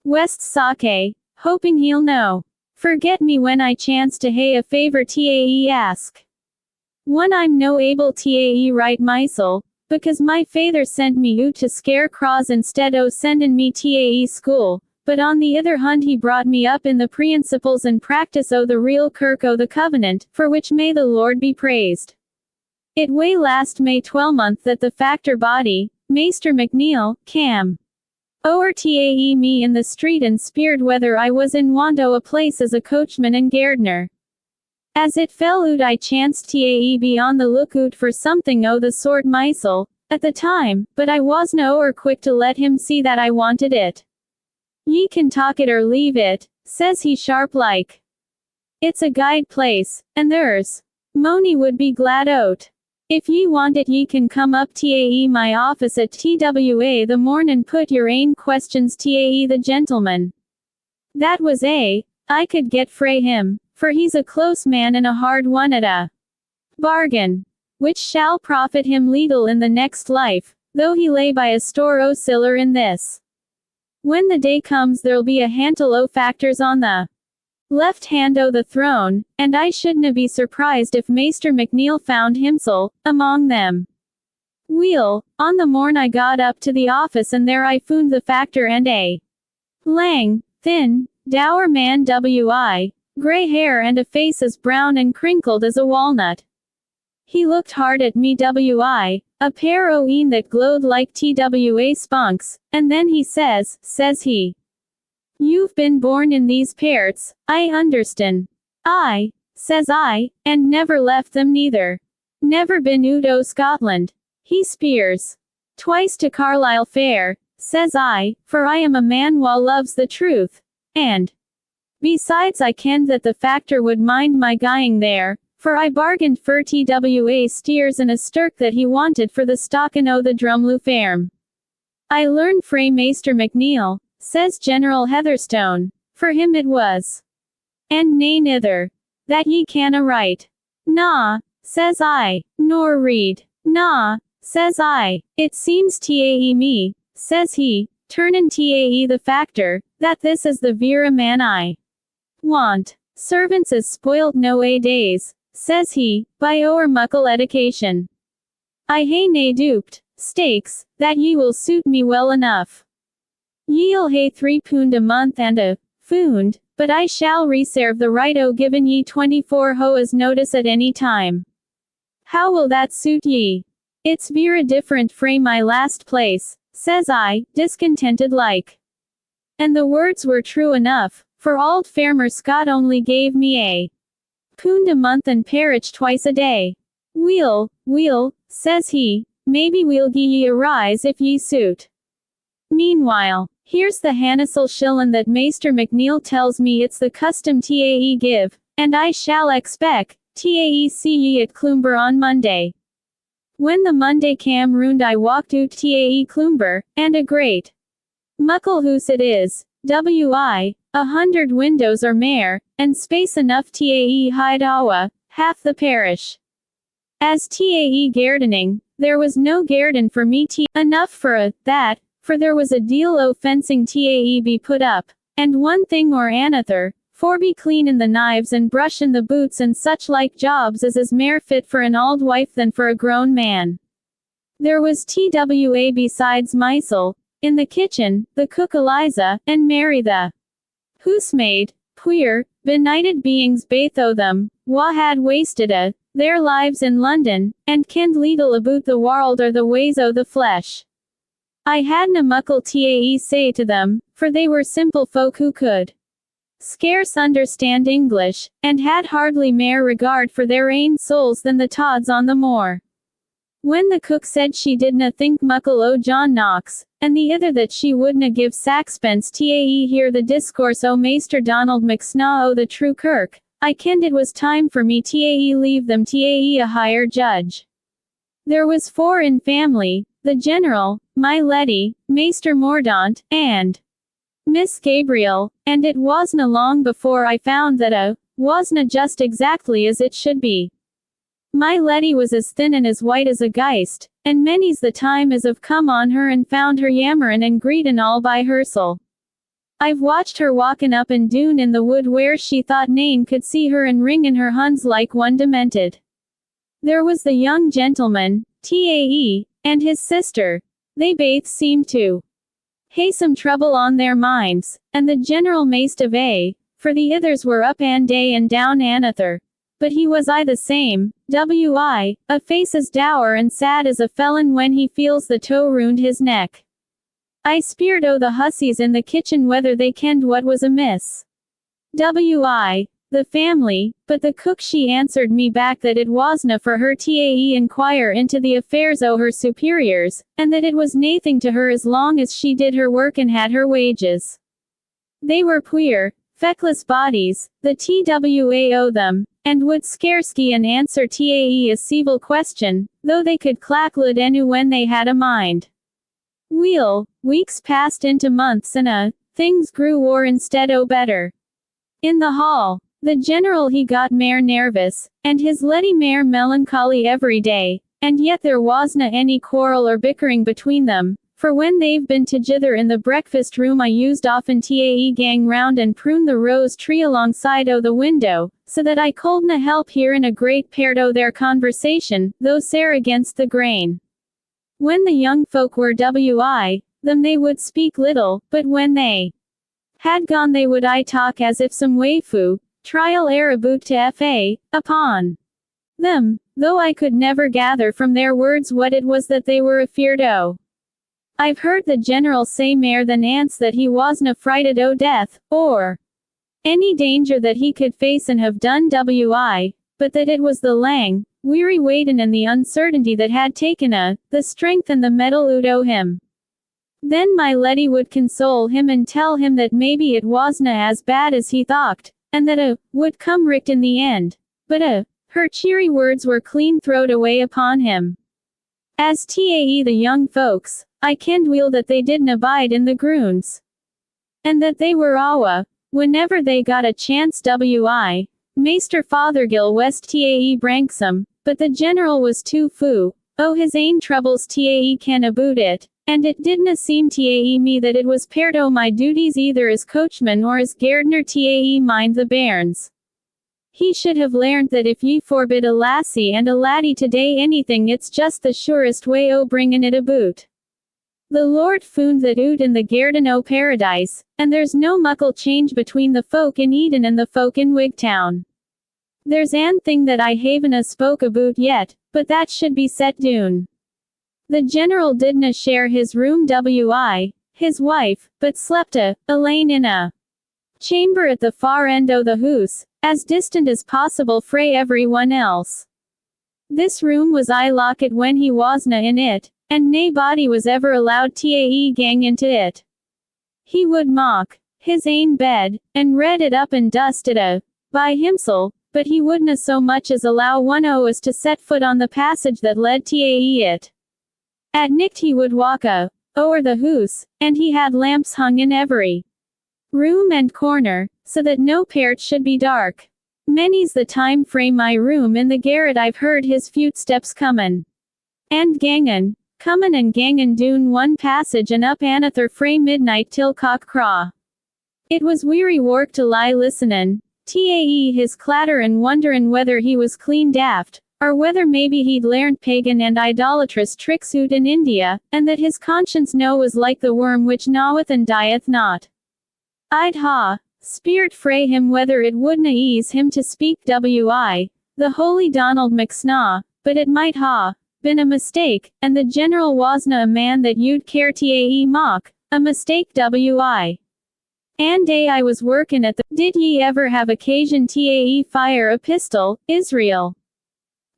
West's sake, hoping he'll no forget me when I chance to hae a favour tae ask. One I'm no able tae write mysel, because my feyther sent me oot to scare craws instead o' sendin' me tae school, but on the other hand he brought me up in the principles and practice o' the real kirk o' the covenant, for which may the Lord be praised. It way last May 12th that the factor body, Maester McNeil, cam o'er tae me in the street and speered whether I was in want o' a place as a coachman and gardener. As it fell oot I chanced tae be on the lookoot for something o' the sort mysel, at the time, but I wasna o'er quick to let him see that I wanted it. Ye can talk it or leave it, says he sharp like. It's a guide place, and there's mony would be glad o't. If ye want it ye can come up tae my office at TWA the morn and put your ain questions tae the gentleman. That was I could get frae him, for he's a close man and a hard one at a bargain, which shall profit him leetle in the next life, though he lay by a store o' siller in this. When the day comes there'll be a hantle o' factors on the left hand o' the throne, and I shouldna be surprised if Maester McNeil found himsel among them. Weel, on the morn I got up to the office and there I found the factor and a lang, thin, dour man grey hair and a face as brown and crinkled as a walnut. He looked hard at me a pair o' een that glowed like twa spunks, and then he says he, "You've been born in these parts, I understan'." "Aye," says I, "and never left them neither. Never been oot o' Scotland." He speers. "Twice to Carlisle fair," says I, for I am a man wha loves the truth, and besides I kenned that the factor would mind my guying there, for I bargained for twa steers and a stirk that he wanted for the stockin' o' the Drumloo Farm. "I learned frae Maister McNeil," says General Heatherstone, "for him it was, and nane ither, that ye canna write." "Na," says I, "nor read." "Na," says I, "it seems me," says he, turnin' the factor, "that this is the vera man I want. Servants is spoilt no a days," says he, "by ower muckle education. I hae nae duped, stakes, that ye will suit me well enough. Ye'll hae £3 a month and a found, but I shall reserve the right o' givin' ye 24 hours notice at any time. How will that suit ye?" "It's vera different frae my last place," says I, discontented like. And the words were true enough, for auld Farmer Scott only gave me a £1 a month and parritch twice a day. Weel, says he, "maybe we'll gie ye a rise if ye suit. Meanwhile, here's the hanasel shillin' that Maister McNeil tells me it's the custom give, and I shall expec see ye at Cloomber on Monday." When the Monday cam round I walked oot Cloomber, and a great muckle hoose it is, 100 windows or mair, and space enough hide awa, half the parish. As gardening, there was no garden for me enough for that, for there was a deal o' fencing be put up, and one thing or another, for be cleanin' the knives and brushin' the boots and such like jobs as is mair fit for an auld wife than for a grown man. There was besides mysel, in the kitchen, the cook Eliza, and Mary the housemaid, queer, benighted beings baith o' them, wha had wasted their lives in London, and kenned leetle aboot the warld or the ways o' the flesh. I hadna muckle say to them, for they were simple folk who could scarce understand English, and had hardly mair regard for their ain souls than the tods on the moor. When the cook said she didna think muckle o' John Knox, and the ither that she wouldna give saxpence hear the discourse o' Maister Donald McSnaw o' the True Kirk, I kenned it was time for me leave them a higher judge. There was 4 in family, the General, my Letty, Maister Mordaunt, and Miss Gabriel, and it wasna long before I found that wasna just exactly as it should be. My Letty was as thin and as white as a geist, and many's the time as I've come on her and found her yammerin' and greetin' all by hersel. I've watched her walkin' up and doon in the wood where she thought nane could see her and wringin' her hunds like one demented. There was the young gentleman, and his sister. They baith seemed to hae some trouble on their minds, and the general maist of for the ithers were up an day and down another. But he was the same, a face as dour and sad as a felon when he feels the toe round his neck. I speered o' the hussies in the kitchen whether they kenned what was amiss. The family, but the cook she answered me back that it wasna for her inquire into the affairs o' her superiors, and that it was naething to her as long as she did her work and had her wages. They were puir, feckless bodies, the o' them, and would scarce gie an answer a civil question, though they could clack lud enu when they had a mind. Weel, weeks passed into months and things grew war instead o' better. In the hall, the general he got mair nervous, and his Letty mair melancholy every day, and yet there wasna any quarrel or bickering between them, for when they've been togither in the breakfast room I used often gang round and prune the rose tree alongside o' the window, so that I couldna help hearin' a great part o' their conversation, though sair against the grain. When the young folk were them they would speak little, but when they had gone they would talk as if some waifu, trial air aboot to fa, upon them, though I could never gather from their words what it was that they were afeard o. I've heard the general say mair than ance that he wasna frighted o death, or any danger that he could face and have done wi, but that it was the lang, weary waitin' and the uncertainty that had taken the strength and the mettle oot o him. Then my Letty would console him and tell him that maybe it wasna as bad as he thocht, and that would come richt in the end. But her cheery words were clean throwed away upon him. As tae the young folks, I kenned weel that they didn't abide in the groons. And that they were awa, whenever they got a chance wi, Maester Fothergill West tae Branksome, but the general was too fou, his ain troubles tae ken aboot it, and it didna seem tae me that it was pairt o my duties either as coachman or as gardener tae mind the bairns. He should have learned that if ye forbid a lassie and a laddie to day anything it's just the surest way o bringin' it aboot. The Lord found that oot in the garden o paradise, and there's no muckle change between the folk in Eden and the folk in Wigtown. There's an thing that I haven't spoke aboot yet, but that should be set doon. The general didna share his room wi, his wife, but slept alane in a chamber at the far end o the hoose, as distant as possible frae everyone else. This room was I lockit when he wasna in it, and nae body was ever allowed tae gang into it. He would mock his ain bed, and read it up and dust it by himsel, but he wouldna so much as allow one o us to set foot on the passage that led tae it. At nicht he would walk o'er the hoose, and he had lamps hung in every room and corner, so that no pairt should be dark. Many's the time frae my room in the garret I've heard his footsteps comin' and gangin', comin' and gangin' doon one passage and up another frae midnight till cock craw. It was weary work to lie listenin', tae his clatter and wonderin' whether he was clean daft, or whether maybe he'd learned pagan and idolatrous tricks oot in India, and that his conscience no was like the worm which gnaweth and dieth not. I'd spirit frae him whether it wouldna ease him to speak wi, the holy Donald McSnaw, but it might been a mistake, and the general wasna a man that you'd care tae mock, a mistake wi. And day I was workin' at the, did ye ever have occasion tae fire a pistol, Israel?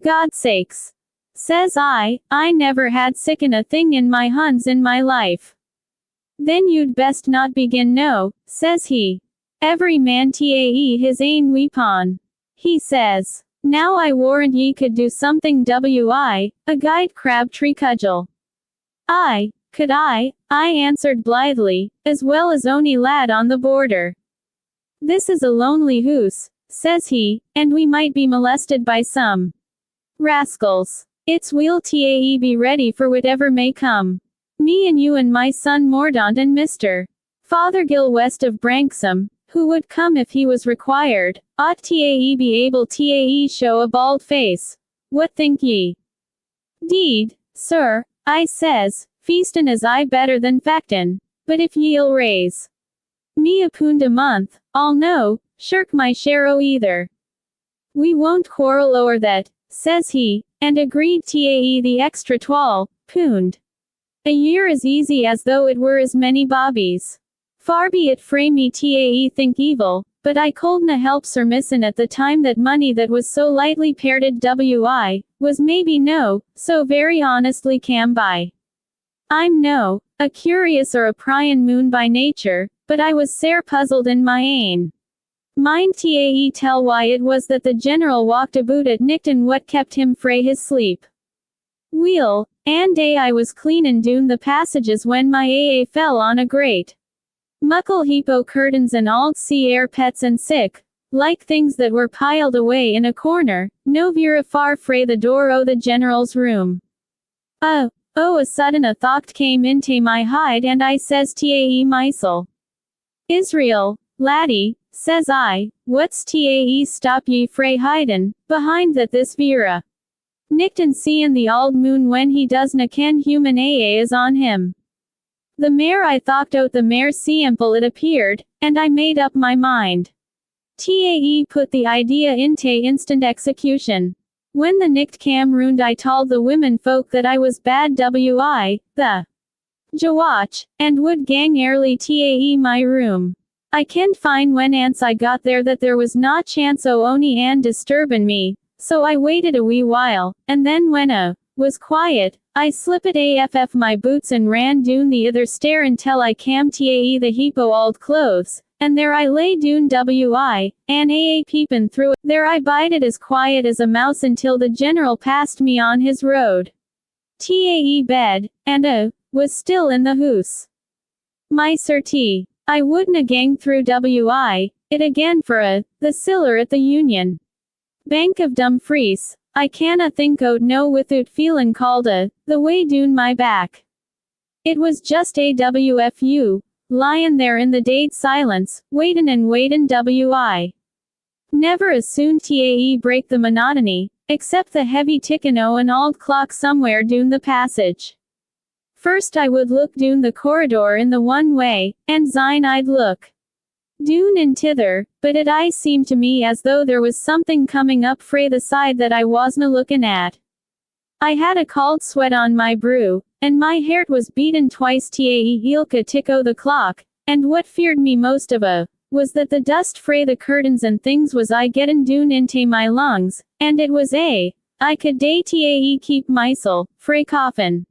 God's sakes. Says I never had siccan a thing in my huns in my life. Then you'd best not begin no, says he. Every man tae his ain weepon. He says. Now I warrant ye could do something wi, a guide crab tree cudgel. Could I answered blithely, as well as ony lad on the border. This is a lonely hoose, says he, and we might be molested by some rascals. It's weel tae be ready for whatever may come. Me and you and my son Mordaunt and Mr. Fothergill West of Branksome, who would come if he was required, ought tae be able tae show a bald face. What think ye? Deed, sir, I says, feastin' is I better than fectin', but if ye'll raise me a poond a month, I'll no shirk my share o either. We won't quarrel o'er that, says he, and agreed tae the extra 12 poond a year as easy as though it were as many bobbies. Far be it frae me tae think evil, but I couldna help surmissin' at the time that money that was so lightly pairted wi, was maybe no, so very honestly cam by. I'm no a curious or a pryin' moon by nature, but I was sair puzzled in my ain mind tae tell why it was that the general walked aboot at nicht and what kept him frae his sleep. Weel, and day I was cleanin' doon the passages when my aa fell on a great muckle heap o' curtains and auld sea air pets and sick, like things that were piled away in a corner, no vera far frae the door o' the general's room. A sudden a thocht came into my hide and I says tae mysel. Israel, laddie, says I, what's tae stop ye frae hidin' behind that this vera? Nicht and seein' the auld moon when he doesna ken human aa is on him. The mair I thocht out the mair seemple it appeared, and I made up my mind. Tae put the idea into instant execution. When the nicked cam ruined, I told the women folk that I was bad wi, the Jawatch, and would gang early tae my room. I can't find when ance I got there that there was na chance o ony an disturbin' me, so I waited a wee while, and then when was quiet, I slipped aff my boots and ran doon the other stair until I cam tae the heap o old clothes, and there I lay doon wi, an aa peepin' through it. There I bided as quiet as a mouse until the general passed me on his road. Tae bed, and was still in the hoose. My certie, I wouldna gang through wi, it again for the siller at the Union Bank of Dumfries. I canna think o't no without feelin' called the way doon my back. It was just awfu, lyin' there in the dead silence, waitin' and waitin' wi. Never as soon tae break the monotony, except the heavy tickin' o an old clock somewhere doon the passage. First I would look doon the corridor in the one way, and syne I'd look doon and tither, but it aye seemed to me as though there was something coming up frae the side that I wasna lookin' at. I had a cold sweat on my brew, and my heart was beatin' twice tae ilka tick o the clock, and what feared me most of was that the dust frae the curtains and things was aye gettin' doon into my lungs, and it was I could dae tae keep mysel frae coughin'.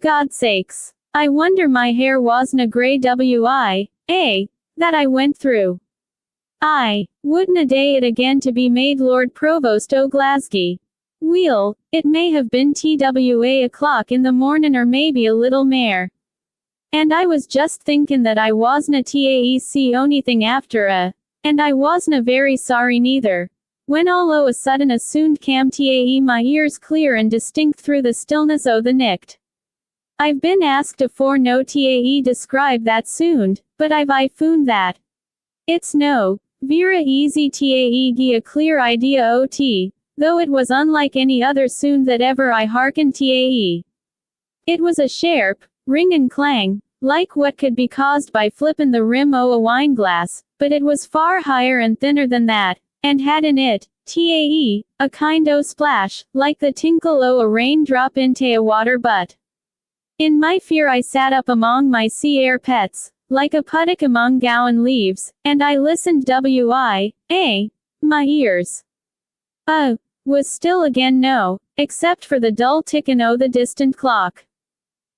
God's sakes, I wonder my hair wasna grey wi, that I went through. I wouldna dae it again to be made Lord Provost o Glasgow. Weel, it may have been twa o'clock in the mornin' or maybe a little mair. And I was just thinkin' that I wasna tae see onything after and I wasna very sorry neither, when all o a sudden a soond cam tae my ears clear and distinct through the stillness o the nicht. I've been asked afore no tae describe that soond, but I've aye found that it's no vera easy tae gie a clear idea ot, though it was unlike any other soond that ever I hearkened tae. It was a sharp ring and clang, like what could be caused by flippin' the rim o a wineglass, but it was far higher and thinner than that, and had in it tae a kind o splash, like the tinkle o a rain drop into a water butt. In my fear I sat up among my sea air pets, like a puttock among gowan leaves, and I listened wi, my ears was still again no, except for the dull tickin' o the distant clock.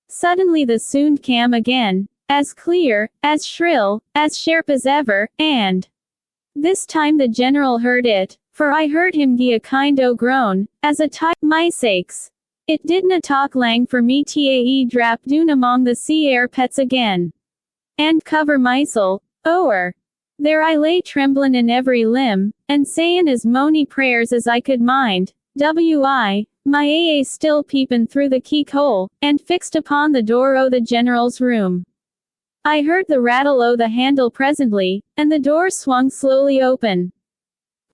Suddenly the soond cam again, as clear, as shrill, as sharp as ever, and this time the general heard it, for I heard him gie a kind o groan, as a my sakes. It didna talk lang for me tae drap doon among the sea air pets again. And cover mysel, ower. There I lay tremblin' in every limb, and sayin' as mony prayers as I could mind, wi, my aa still peepin' through the keek-hole, and fixed upon the door o the general's room. I heard the rattle o the handle presently, and the door swung slowly open.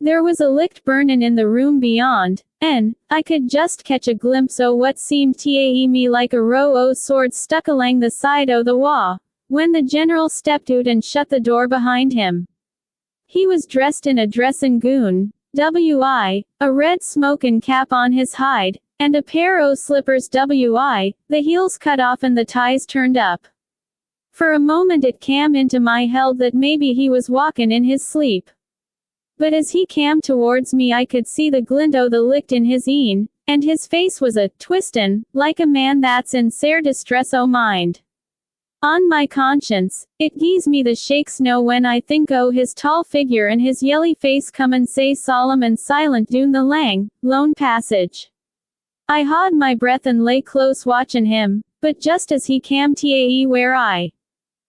There was a licht burnin' in the room beyond, and I could just catch a glimpse o what seemed tae me like a row o swords stuck alang the side o the wa, when the general stepped out and shut the door behind him. He was dressed in a dressin' gown, wi, a red smokin' cap on his hide, and a pair o slippers wi, the heels cut off and the ties turned up. For a moment it cam into my head that maybe he was walkin' in his sleep. But as he cam towards me I could see the glint o the licht in his een, and his face was a twistin', like a man that's in sair distress o mind. On my conscience, it gies me the shakes no when I think o his tall figure and his yelly face comin' sae solemn and silent doon the lang, lone passage. I haud my breath and lay close watchin' him, but just as he cam tae where I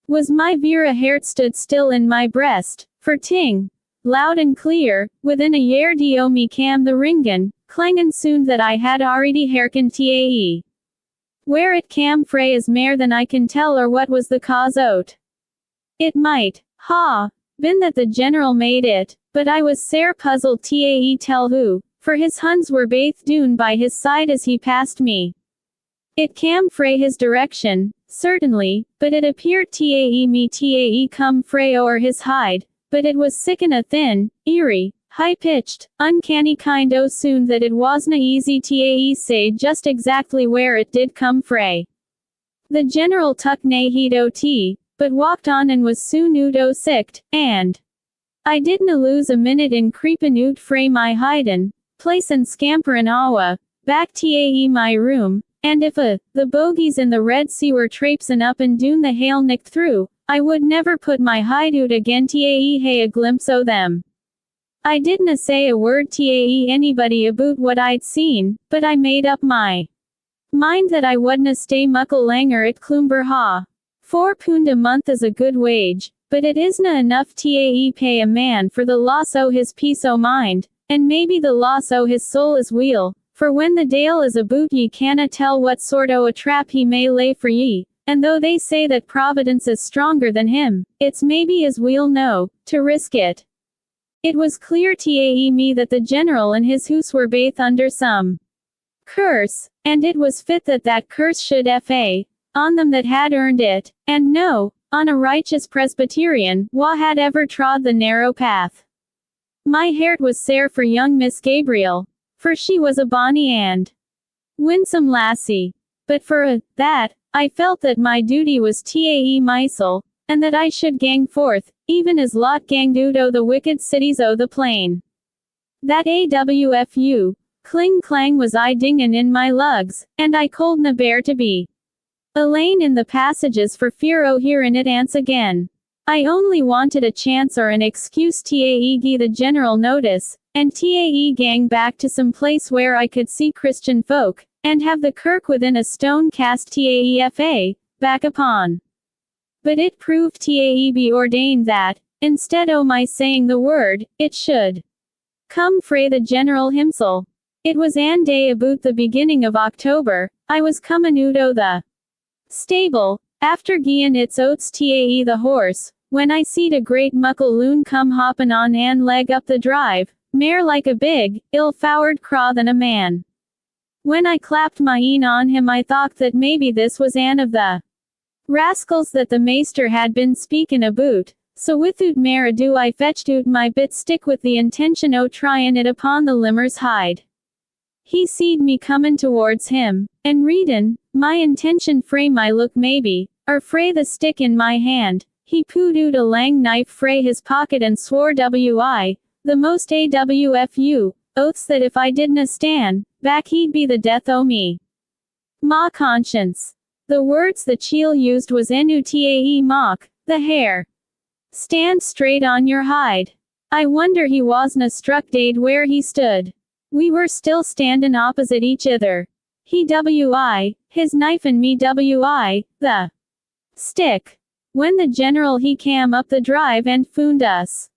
was my vera heart stood still in my breast, for ting, loud and clear, within a yard o me cam the ringen, clangin' soon that I had already hearkened tae. Where it cam frae is mair than I can tell or what was the cause o't. It might ha been that the general made it, but I was sair puzzled tae tell who, for his huns were baith doon by his side as he passed me. It cam frae his direction, certainly, but it appeared tae come frae o'er his hide, but it was siccan a thin, eerie, high-pitched, uncanny kind o soon that it wasna easy to say just exactly where it did come frae. The general took nae heed o tea, but walked on and was soon oot o sicht, and I didna lose a minute in creepin' oot frae my hidin' place and scamperin' awa, back to my room, and if the bogies in the Red Sea were traipsin' up and doon the hail nicked through, I would never put my hide oot again to hae a glimpse o them. I didna say a word to anybody aboot what I'd seen, but I made up my mind that I wadna stay muckle langer at Cloomber ha. £4 a month is a good wage, but it isna enough to pay a man for the loss o his peace o mind, and maybe the loss o his soul as weel, for when the dale is aboot ye canna tell what sort o a trap he may lay for ye, and though they say that Providence is stronger than him, it's maybe as weel no, to risk it. It was clear to me that the general and his hoose were baith under some curse, and it was fit that that curse should fa on them that had earned it, and no, on a righteous Presbyterian, wha had ever trod the narrow path. My heart was sair for young Miss Gabriel, for she was a bonny and winsome lassie. But for that, I felt that my duty was to mysel, and that I should gang forth, even as Lot ganged oot o the wicked cities o the plain. That awfu, cling clang was I dingin' in my lugs, and I coldna bear to be alane in the passages for fear o hearin' it ance again. I only wanted a chance or an excuse to gie the general notice, and to gang back to some place where I could see Christian folk, and have the kirk within a stone cast fa back upon. But it proved to be ordained that, instead o my saying the word, it should come frae the general himsel. It was an day aboot the beginning of October. I was comin' oot o the stable, after giein' its oats to the horse, when I seed a great muckle loon come hoppin' on an leg up the drive, mair like a big, ill-foured craw than a man. When I clapped my een on him I thought that maybe this was an of the rascals that the maester had been speakin' aboot, so withoot mair ado I fetched oot my bit stick with the intention o tryin' it upon the limmer's hide. He seed me comin' towards him, and readin' my intention frae my look maybe, or frae the stick in my hand, he pulled oot a lang knife frae his pocket and swore the most awfu oaths that if I didna stand back he'd be the death o me. Ma conscience. The words the chiel used was nuta mock, the hair. Stand straight on your hide. I wonder he wasna struck dead where he stood. We were still standin' opposite each other. He his knife and me the stick. When the general he cam up the drive and found us.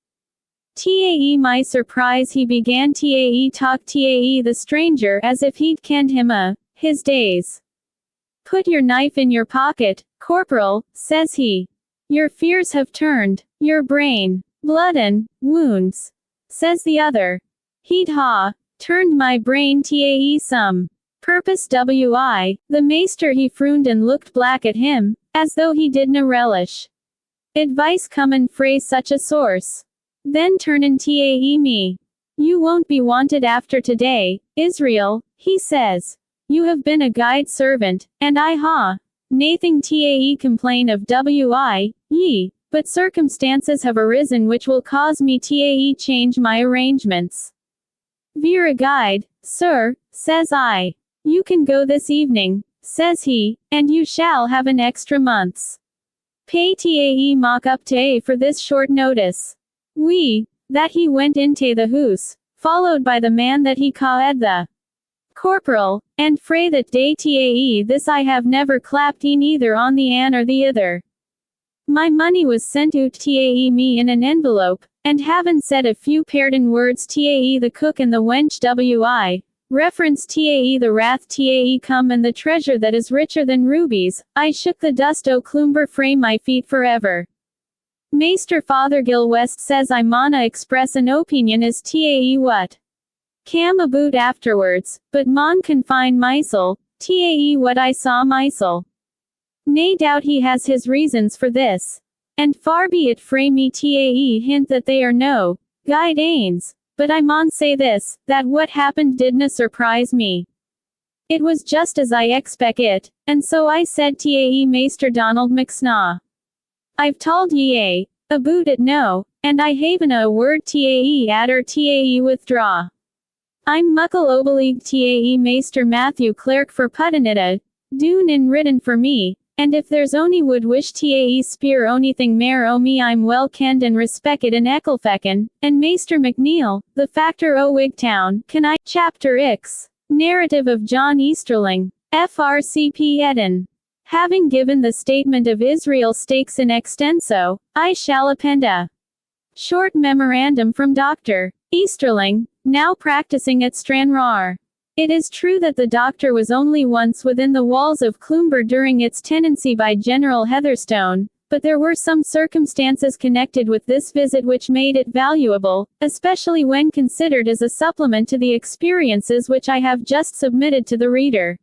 To my surprise he began to talk to the stranger as if he'd kenned him his days. Put your knife in your pocket, corporal, says he. Your fears have turned, your brain, blood and wounds, says the other. He'd turned my brain to some purpose the maester he frowned and looked black at him, as though he didna relish advice comin' frae such a source. Then turnin' to me. You won't be wanted after today, Israel, he says. You have been a guide servant, and I nathing to complain of ye, but circumstances have arisen which will cause me to change my arrangements. Veer a guide, sir, says I. You can go this evening, says he, and you shall have an extra month's pay to mock up to for this short notice. That he went into the hoose, followed by the man that he ca'ed the corporal, and frae that day to this I have never clapped een either on the an or the other. My money was sent oot to me in an envelope, and havin' said a few pardon words to the cook and the wench reference to the wrath to come and the treasure that is richer than rubies, I shook the dust o Cloomber frae my feet forever. Maester Fothergill West says I mauna express an opinion as to what cam aboot afterwards, but maun confine mysel to what I saw mysel. Nae doubt he has his reasons for this. And far be it frae me to hint that they are no guide ains, But I maun say this, that what happened didna surprise me. It was just as I expect it, and so I said tae Maester Donald McSnaw. I've told ye aboot it no, and I haven't a word tae add or tae withdraw. I'm muckle obelig tae Maester Matthew Clerk for puttin' it a dune in written for me, and if there's ony would wish tae spear onything mair o me I'm well kenned and respected in Ecclefechan, and Maester McNeil, the factor o Wigtown, can I, Chapter Ix, Narrative of John Easterling, FRCP Eden. Having given the statement of Israel stakes in extenso, I shall append a short memorandum from Dr. Easterling, now practicing at Stranraer. It is true that the doctor was only once within the walls of Cloomber during its tenancy by General Heatherstone, but there were some circumstances connected with this visit which made it valuable, especially when considered as a supplement to the experiences which I have just submitted to the reader.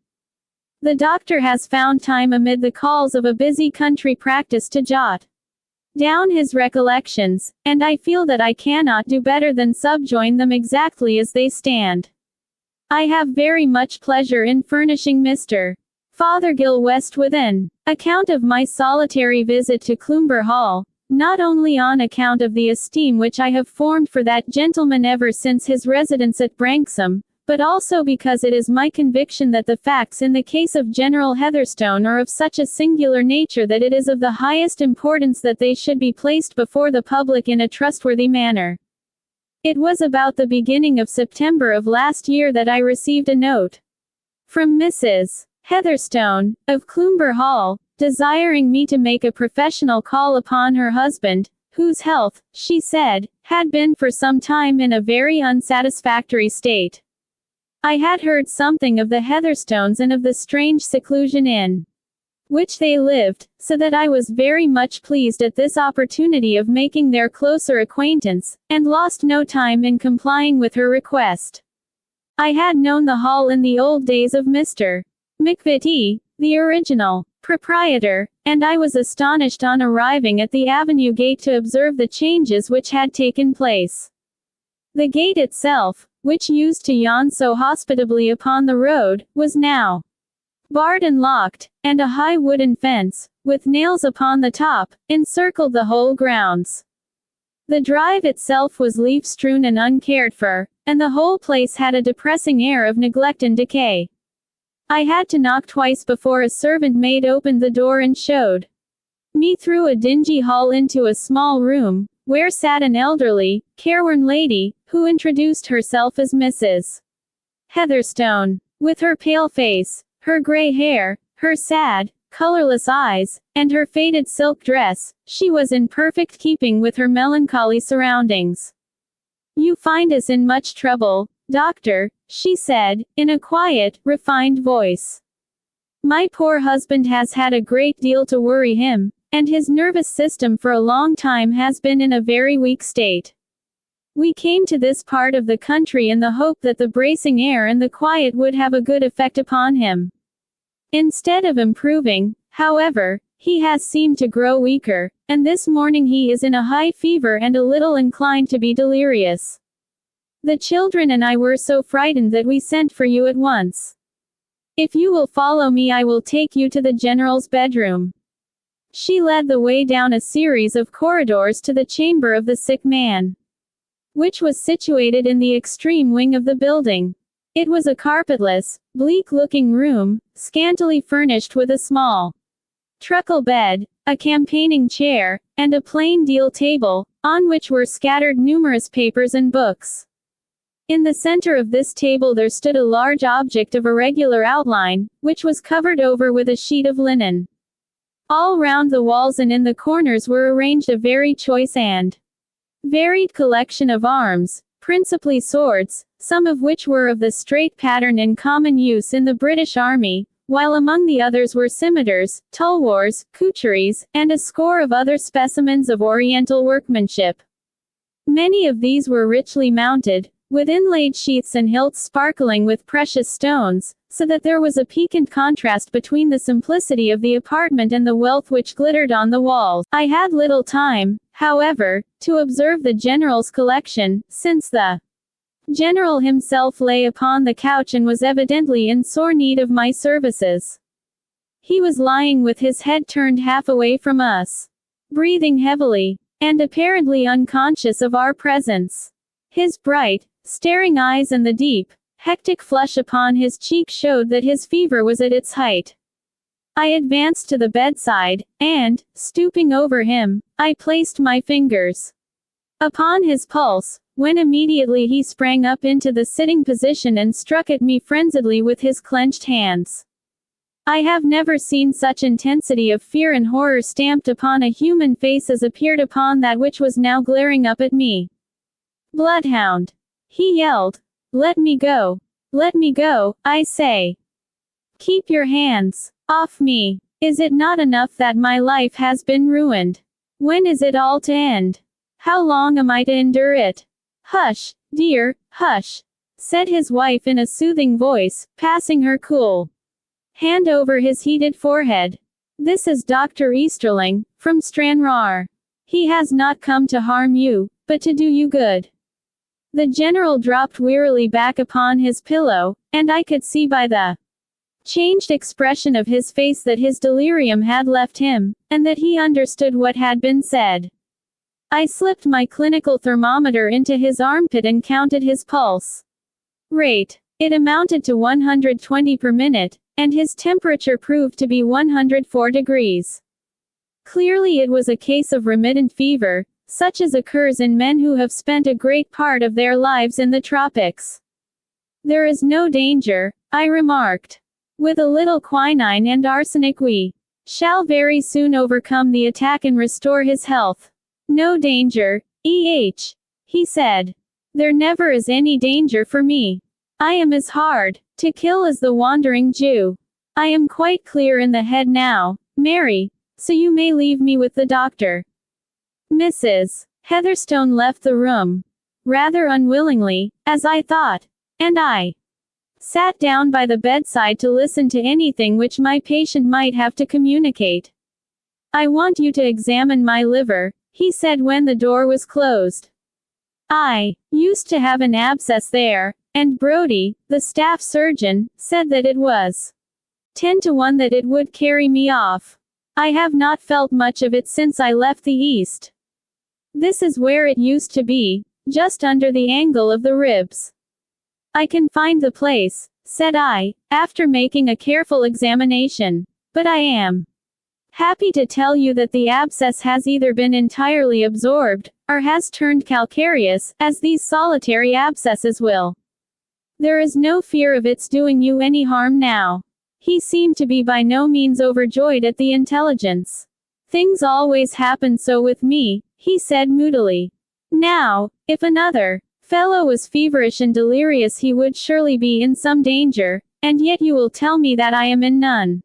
The doctor has found time amid the calls of a busy country practice to jot down his recollections, and I feel that I cannot do better than subjoin them exactly as they stand. I have very much pleasure in furnishing Mr. Fothergill West with an account of my solitary visit to Cloomber Hall, not only on account of the esteem which I have formed for that gentleman ever since his residence at Branksome, but also because it is my conviction that the facts in the case of General Heatherstone are of such a singular nature that it is of the highest importance that they should be placed before the public in a trustworthy manner. It was about the beginning of September of last year that I received a note from Mrs. Heatherstone, of Cloomber Hall, desiring me to make a professional call upon her husband, whose health, she said, had been for some time in a very unsatisfactory state. I had heard something of the Heatherstones and of the strange seclusion in which they lived, so that I was very much pleased at this opportunity of making their closer acquaintance, and lost no time in complying with her request. I had known the hall in the old days of Mr. McVitie, the original proprietor, and I was astonished on arriving at the avenue gate to observe the changes which had taken place. The gate itself, which used to yawn so hospitably upon the road, was now barred and locked, and a high wooden fence, with nails upon the top, encircled the whole grounds. The drive itself was leaf-strewn and uncared for, and the whole place had a depressing air of neglect and decay. I had to knock twice before a servant maid opened the door and showed me through a dingy hall into a small room, where sat an elderly, careworn lady, who introduced herself as Mrs. Heatherstone. With her pale face, her grey hair, her sad, colorless eyes, and her faded silk dress, she was in perfect keeping with her melancholy surroundings. "You find us in much trouble, doctor," she said, in a quiet, refined voice. "My poor husband has had a great deal to worry him, and his nervous system for a long time has been in a very weak state. We came to this part of the country in the hope that the bracing air and the quiet would have a good effect upon him. Instead of improving, however, he has seemed to grow weaker, and this morning he is in a high fever and a little inclined to be delirious. The children and I were so frightened that we sent for you at once. If you will follow me I will take you to the general's bedroom." She led the way down a series of corridors to the chamber of the sick man, which was situated in the extreme wing of the building. It was a carpetless, bleak-looking room, scantily furnished with a small truckle bed, a campaigning chair, and a plain deal table, on which were scattered numerous papers and books. In the center of this table there stood a large object of irregular outline, which was covered over with a sheet of linen. All round the walls and in the corners were arranged a very choice and varied collection of arms, principally swords, some of which were of the straight pattern in common use in the British Army, while among the others were scimitars, tulwars, coucheries, and a score of other specimens of Oriental workmanship. Many of these were richly mounted, with inlaid sheaths and hilts sparkling with precious stones, so that there was a piquant contrast between the simplicity of the apartment and the wealth which glittered on the walls. I had little time, however, to observe the general's collection, since the General himself lay upon the couch and was evidently in sore need of my services. He was lying with his head turned half away from us, breathing heavily, and apparently unconscious of our presence. His bright, staring eyes and the deep, hectic flush upon his cheek showed that his fever was at its height. I advanced to the bedside, and, stooping over him, I placed my fingers upon his pulse, when immediately he sprang up into the sitting position and struck at me frenziedly with his clenched hands. I have never seen such intensity of fear and horror stamped upon a human face as appeared upon that which was now glaring up at me. "Bloodhound!" he yelled. "Let me go! Let me go, I say! Keep your hands off me! Is it not enough that my life has been ruined? When is it all to end? How long am I to endure it?" "Hush, dear, hush," said his wife in a soothing voice, passing her cool hand over his heated forehead. "This is Dr. Easterling, from Stranraer. He has not come to harm you, but to do you good." The general dropped wearily back upon his pillow, and I could see by the changed expression of his face that his delirium had left him, and that he understood what had been said. I slipped my clinical thermometer into his armpit and counted his pulse rate. It amounted to 120 per minute, and his temperature proved to be 104 degrees. Clearly it was a case of remittent fever, such as occurs in men who have spent a great part of their lives in the tropics. "There is no danger," I remarked. "With a little quinine and arsenic we shall very soon overcome the attack and restore his health." "No danger, he said. "There never is any danger for me. I am as hard to kill as the wandering Jew. I am quite clear in the head now, Mary, so you may leave me with the doctor." Mrs. Heatherstone left the room, rather unwillingly, as I thought, and I sat down by the bedside to listen to anything which my patient might have to communicate. "I want you to examine my liver," he said when the door was closed. "I used to have an abscess there, and Brodie, the staff surgeon, said that it was 10 to 1 that it would carry me off. I have not felt much of it since I left the East. This is where it used to be, just under the angle of the ribs." "I can find the place," said I, after making a careful examination. "But I am happy to tell you that the abscess has either been entirely absorbed, or has turned calcareous, as these solitary abscesses will. There is no fear of its doing you any harm now." He seemed to be by no means overjoyed at the intelligence. "Things always happen so with me," he said moodily. "Now, if another fellow was feverish and delirious he would surely be in some danger, and yet you will tell me that I am in none.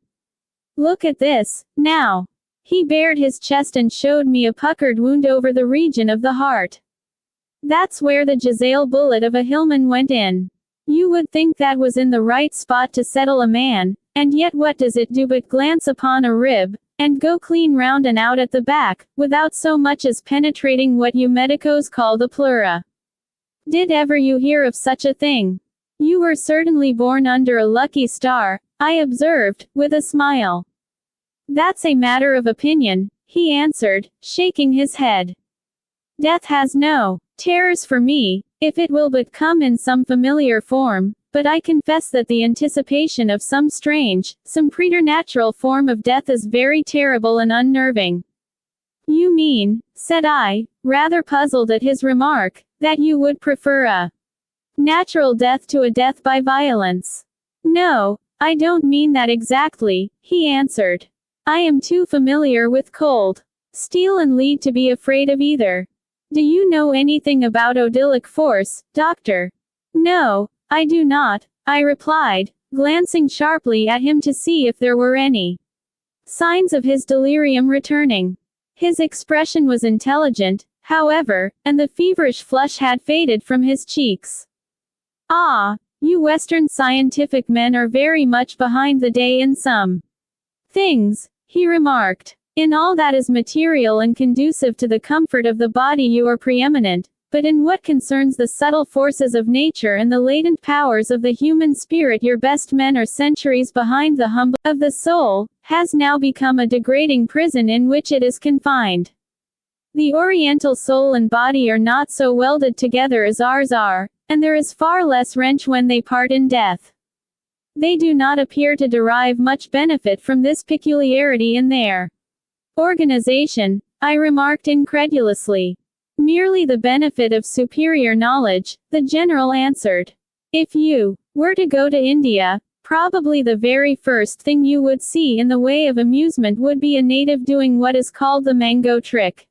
Look at this, now." He bared his chest and showed me a puckered wound over the region of the heart. "That's where the Jezzail bullet of a hillman went in. You would think that was in the right spot to settle a man, and yet what does it do but glance upon a rib, and go clean round and out at the back, without so much as penetrating what you medicos call the pleura. Did ever you hear of such a thing? You were certainly born under a lucky star," I observed, with a smile. "That's a matter of opinion," he answered, shaking his head. "Death has no terrors for me, if it will but come in some familiar form, but I confess that the anticipation of some strange, some preternatural form of death is very terrible and unnerving." "You mean," said I, rather puzzled at his remark, "that you would prefer a natural death to a death by violence?" "No, I don't mean that exactly," he answered. "I am too familiar with cold steel and lead to be afraid of either. Do you know anything about odylic force, doctor?" "No, I do not," I replied, glancing sharply at him to see if there were any signs of his delirium returning. His expression was intelligent, however, and the feverish flush had faded from his cheeks. "Ah, you Western scientific men are very much behind the day in some things," he remarked. "In all that is material and conducive to the comfort of the body you are preeminent, But in what concerns the subtle forces of nature and the latent powers of the human spirit, your best men are centuries behind. The humble of the soul has now become a degrading prison in which it is confined. The Oriental soul and body are not so welded together as ours are, and there is far less wrench when they part in death. They do not appear to derive much benefit from this peculiarity in their organization, I remarked incredulously. Merely the benefit of superior knowledge, the general answered. If you were to go to India, probably the very first thing you would see in the way of amusement would be a native doing what is called the mango trick.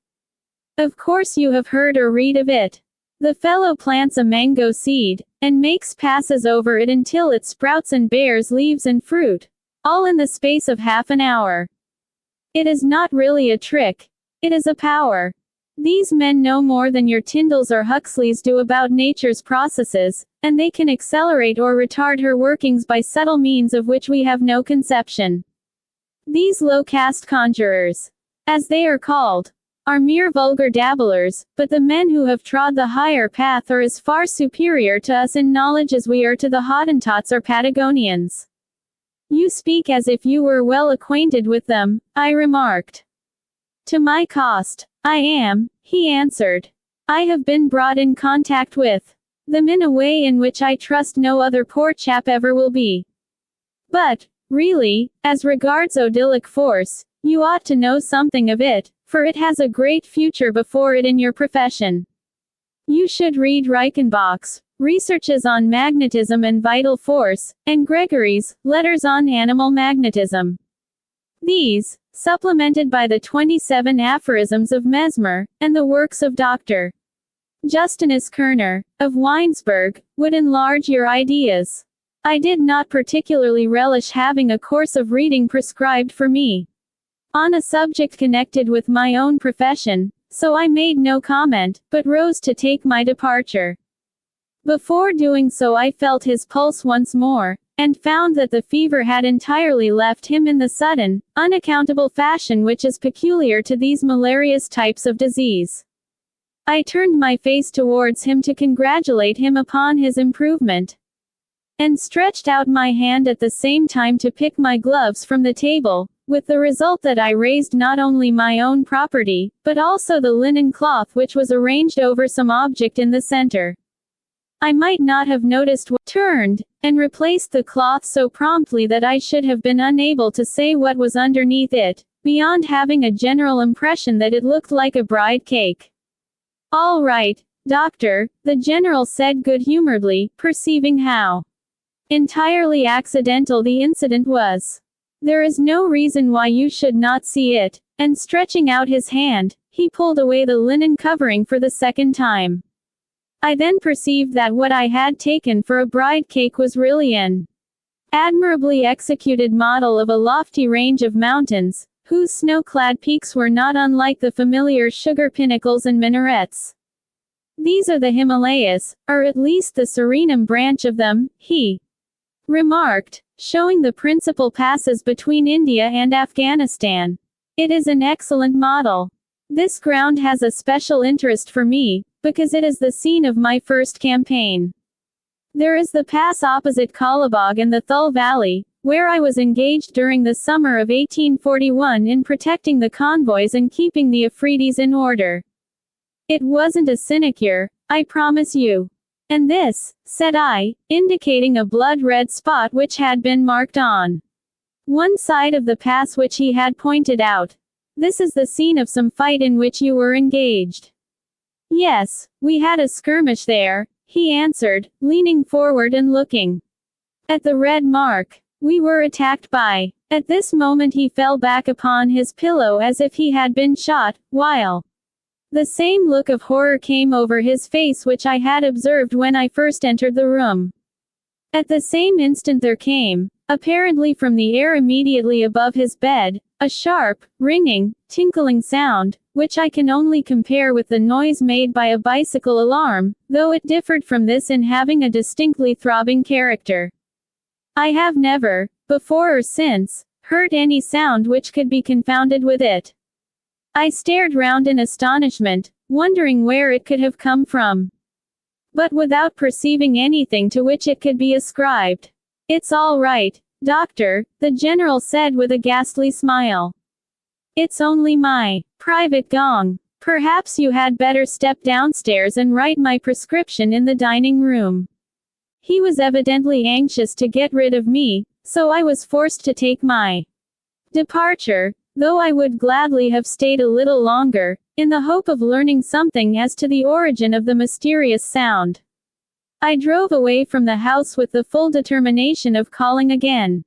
Of course you have heard or read of it. The fellow plants a mango seed, and makes passes over it until it sprouts and bears leaves and fruit, all in the space of half an hour. It is not really a trick. It is a power. These men know more than your Tyndalls or Huxleys do about nature's processes, and they can accelerate or retard her workings by subtle means of which we have no conception. These low-caste conjurers, as they are called, are mere vulgar dabblers, but the men who have trod the higher path are as far superior to us in knowledge as we are to the Hottentots or Patagonians. You speak as if you were well acquainted with them, I remarked. To my cost, I am, he answered. I have been brought in contact with them in a way in which I trust no other poor chap ever will be. But, really, as regards odylic force, you ought to know something of it, for it has a great future before it in your profession. You should read Reichenbach's Researches on Magnetism and Vital Force, and Gregory's Letters on Animal Magnetism. These, supplemented by the 27 aphorisms of Mesmer, and the works of Dr. Justinus Kerner, of Weinsberg, would enlarge your ideas. I did not particularly relish having a course of reading prescribed for me on a subject connected with my own profession, so I made no comment, but rose to take my departure. Before doing so I felt his pulse once more, and found that the fever had entirely left him in the sudden, unaccountable fashion which is peculiar to these malarious types of disease. I turned my face towards him to congratulate him upon his improvement, and stretched out my hand at the same time to pick my gloves from the table, with the result that I raised not only my own property, but also the linen cloth which was arranged over some object in the center. I might not have noticed what turned, and replaced the cloth so promptly that I should have been unable to say what was underneath it, beyond having a general impression that it looked like a bride cake. All right, doctor, the general said good-humoredly, perceiving how entirely accidental the incident was. There is no reason why you should not see it, and stretching out his hand, he pulled away the linen covering for the second time. I then perceived that what I had taken for a bride cake was really an admirably executed model of a lofty range of mountains, whose snow-clad peaks were not unlike the familiar sugar pinnacles and minarets. These are the Himalayas, or at least the Surinam branch of them, he remarked, showing the principal passes between India and Afghanistan. It is an excellent model. This ground has a special interest for me, because it is the scene of my first campaign. There is the pass opposite Kalabagh and the Thul Valley, where I was engaged during the summer of 1841 in protecting the convoys and keeping the Afridis in order. It wasn't a sinecure, I promise you. And this, said I, indicating a blood-red spot which had been marked on one side of the pass which he had pointed out. This is the scene of some fight in which you were engaged. Yes, we had a skirmish there, he answered, leaning forward and looking at the red mark. We were attacked by. At this moment he fell back upon his pillow as if he had been shot, while the same look of horror came over his face which I had observed when I first entered the room. At the same instant there came, apparently from the air immediately above his bed, a sharp, ringing, tinkling sound, which I can only compare with the noise made by a bicycle alarm, though it differed from this in having a distinctly throbbing character. I have never, before or since, heard any sound which could be confounded with it. I stared round in astonishment, wondering where it could have come from, but without perceiving anything to which it could be ascribed. "It's all right, doctor," the general said with a ghastly smile. "It's only my private gong. Perhaps you had better step downstairs and write my prescription in the dining room." He was evidently anxious to get rid of me, so I was forced to take my departure, though I would gladly have stayed a little longer, in the hope of learning something as to the origin of the mysterious sound. I drove away from the house with the full determination of calling again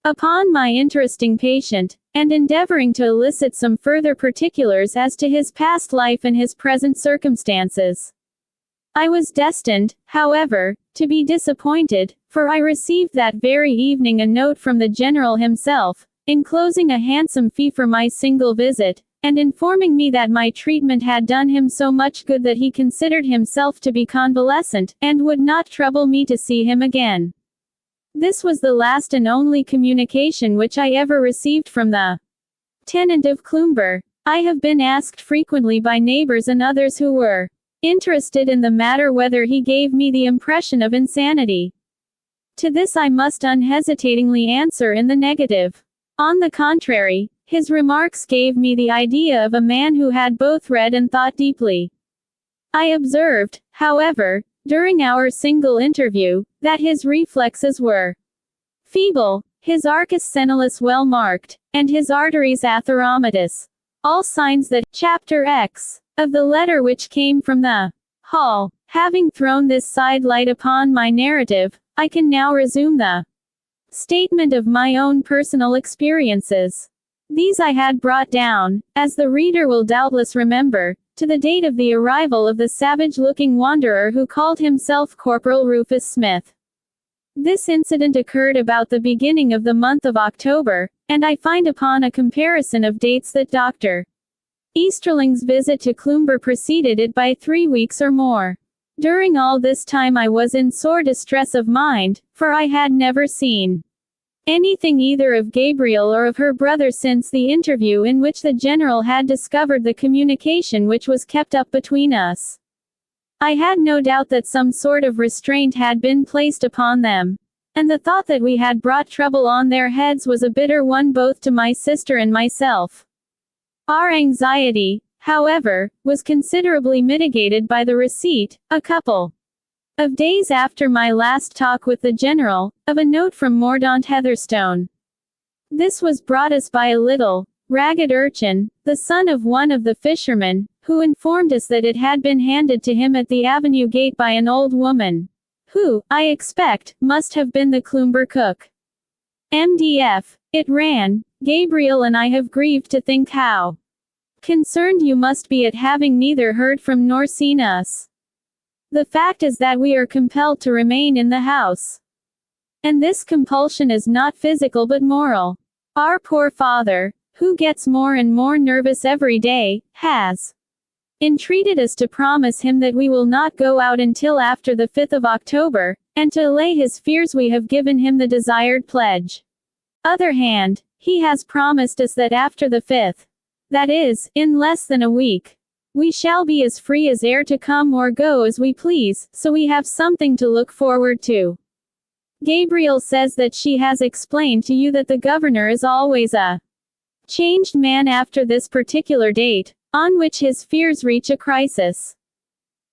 upon my interesting patient, and endeavoring to elicit some further particulars as to his past life and his present circumstances. I was destined, however, to be disappointed, for I received that very evening a note from the general himself, enclosing a handsome fee for my single visit, and informing me that my treatment had done him so much good that he considered himself to be convalescent, and would not trouble me to see him again. This was the last and only communication which I ever received from the tenant of Cloomber. I have been asked frequently by neighbors and others who were interested in the matter whether he gave me the impression of insanity. To this I must unhesitatingly answer in the negative. On the contrary, his remarks gave me the idea of a man who had both read and thought deeply. I observed, however, during our single interview, that his reflexes were feeble, his arcus senilis well marked, and his arteries atheromatous. All signs that, Chapter X, of the letter which came from the hall. Having thrown this side light upon my narrative, I can now resume the statement of my own personal experiences. These I had brought down, as the reader will doubtless remember, to the date of the arrival of the savage-looking wanderer who called himself Corporal Rufus Smith. This incident occurred about the beginning of the month of October, and I find upon a comparison of dates that Dr. Easterling's visit to Cloomber preceded it by 3 weeks or more. During all this time I was in sore distress of mind, for I had never seen anything either of Gabriel or of her brother since the interview in which the general had discovered the communication which was kept up between us. I had no doubt that some sort of restraint had been placed upon them, and the thought that we had brought trouble on their heads was a bitter one both to my sister and myself. Our anxiety, however, was considerably mitigated by the receipt, a couple of days after my last talk with the general, of a note from Mordaunt Heatherstone. This was brought us by a little, ragged urchin, the son of one of the fishermen, who informed us that it had been handed to him at the avenue gate by an old woman, who, I expect, must have been the Cloomber cook. MDF. It ran, "Gabriel and I have grieved to think how concerned you must be at having neither heard from nor seen us. The fact is that we are compelled to remain in the house. And this compulsion is not physical but moral. Our poor father, who gets more and more nervous every day, has entreated us to promise him that we will not go out until after the 5th of October, and to allay his fears we have given him the desired pledge. Other hand, he has promised us that after the 5th, that is, in less than a week, we shall be as free as air to come or go as we please, so we have something to look forward to. Gabriel says that she has explained to you that the governor is always a changed man after this particular date, on which his fears reach a crisis.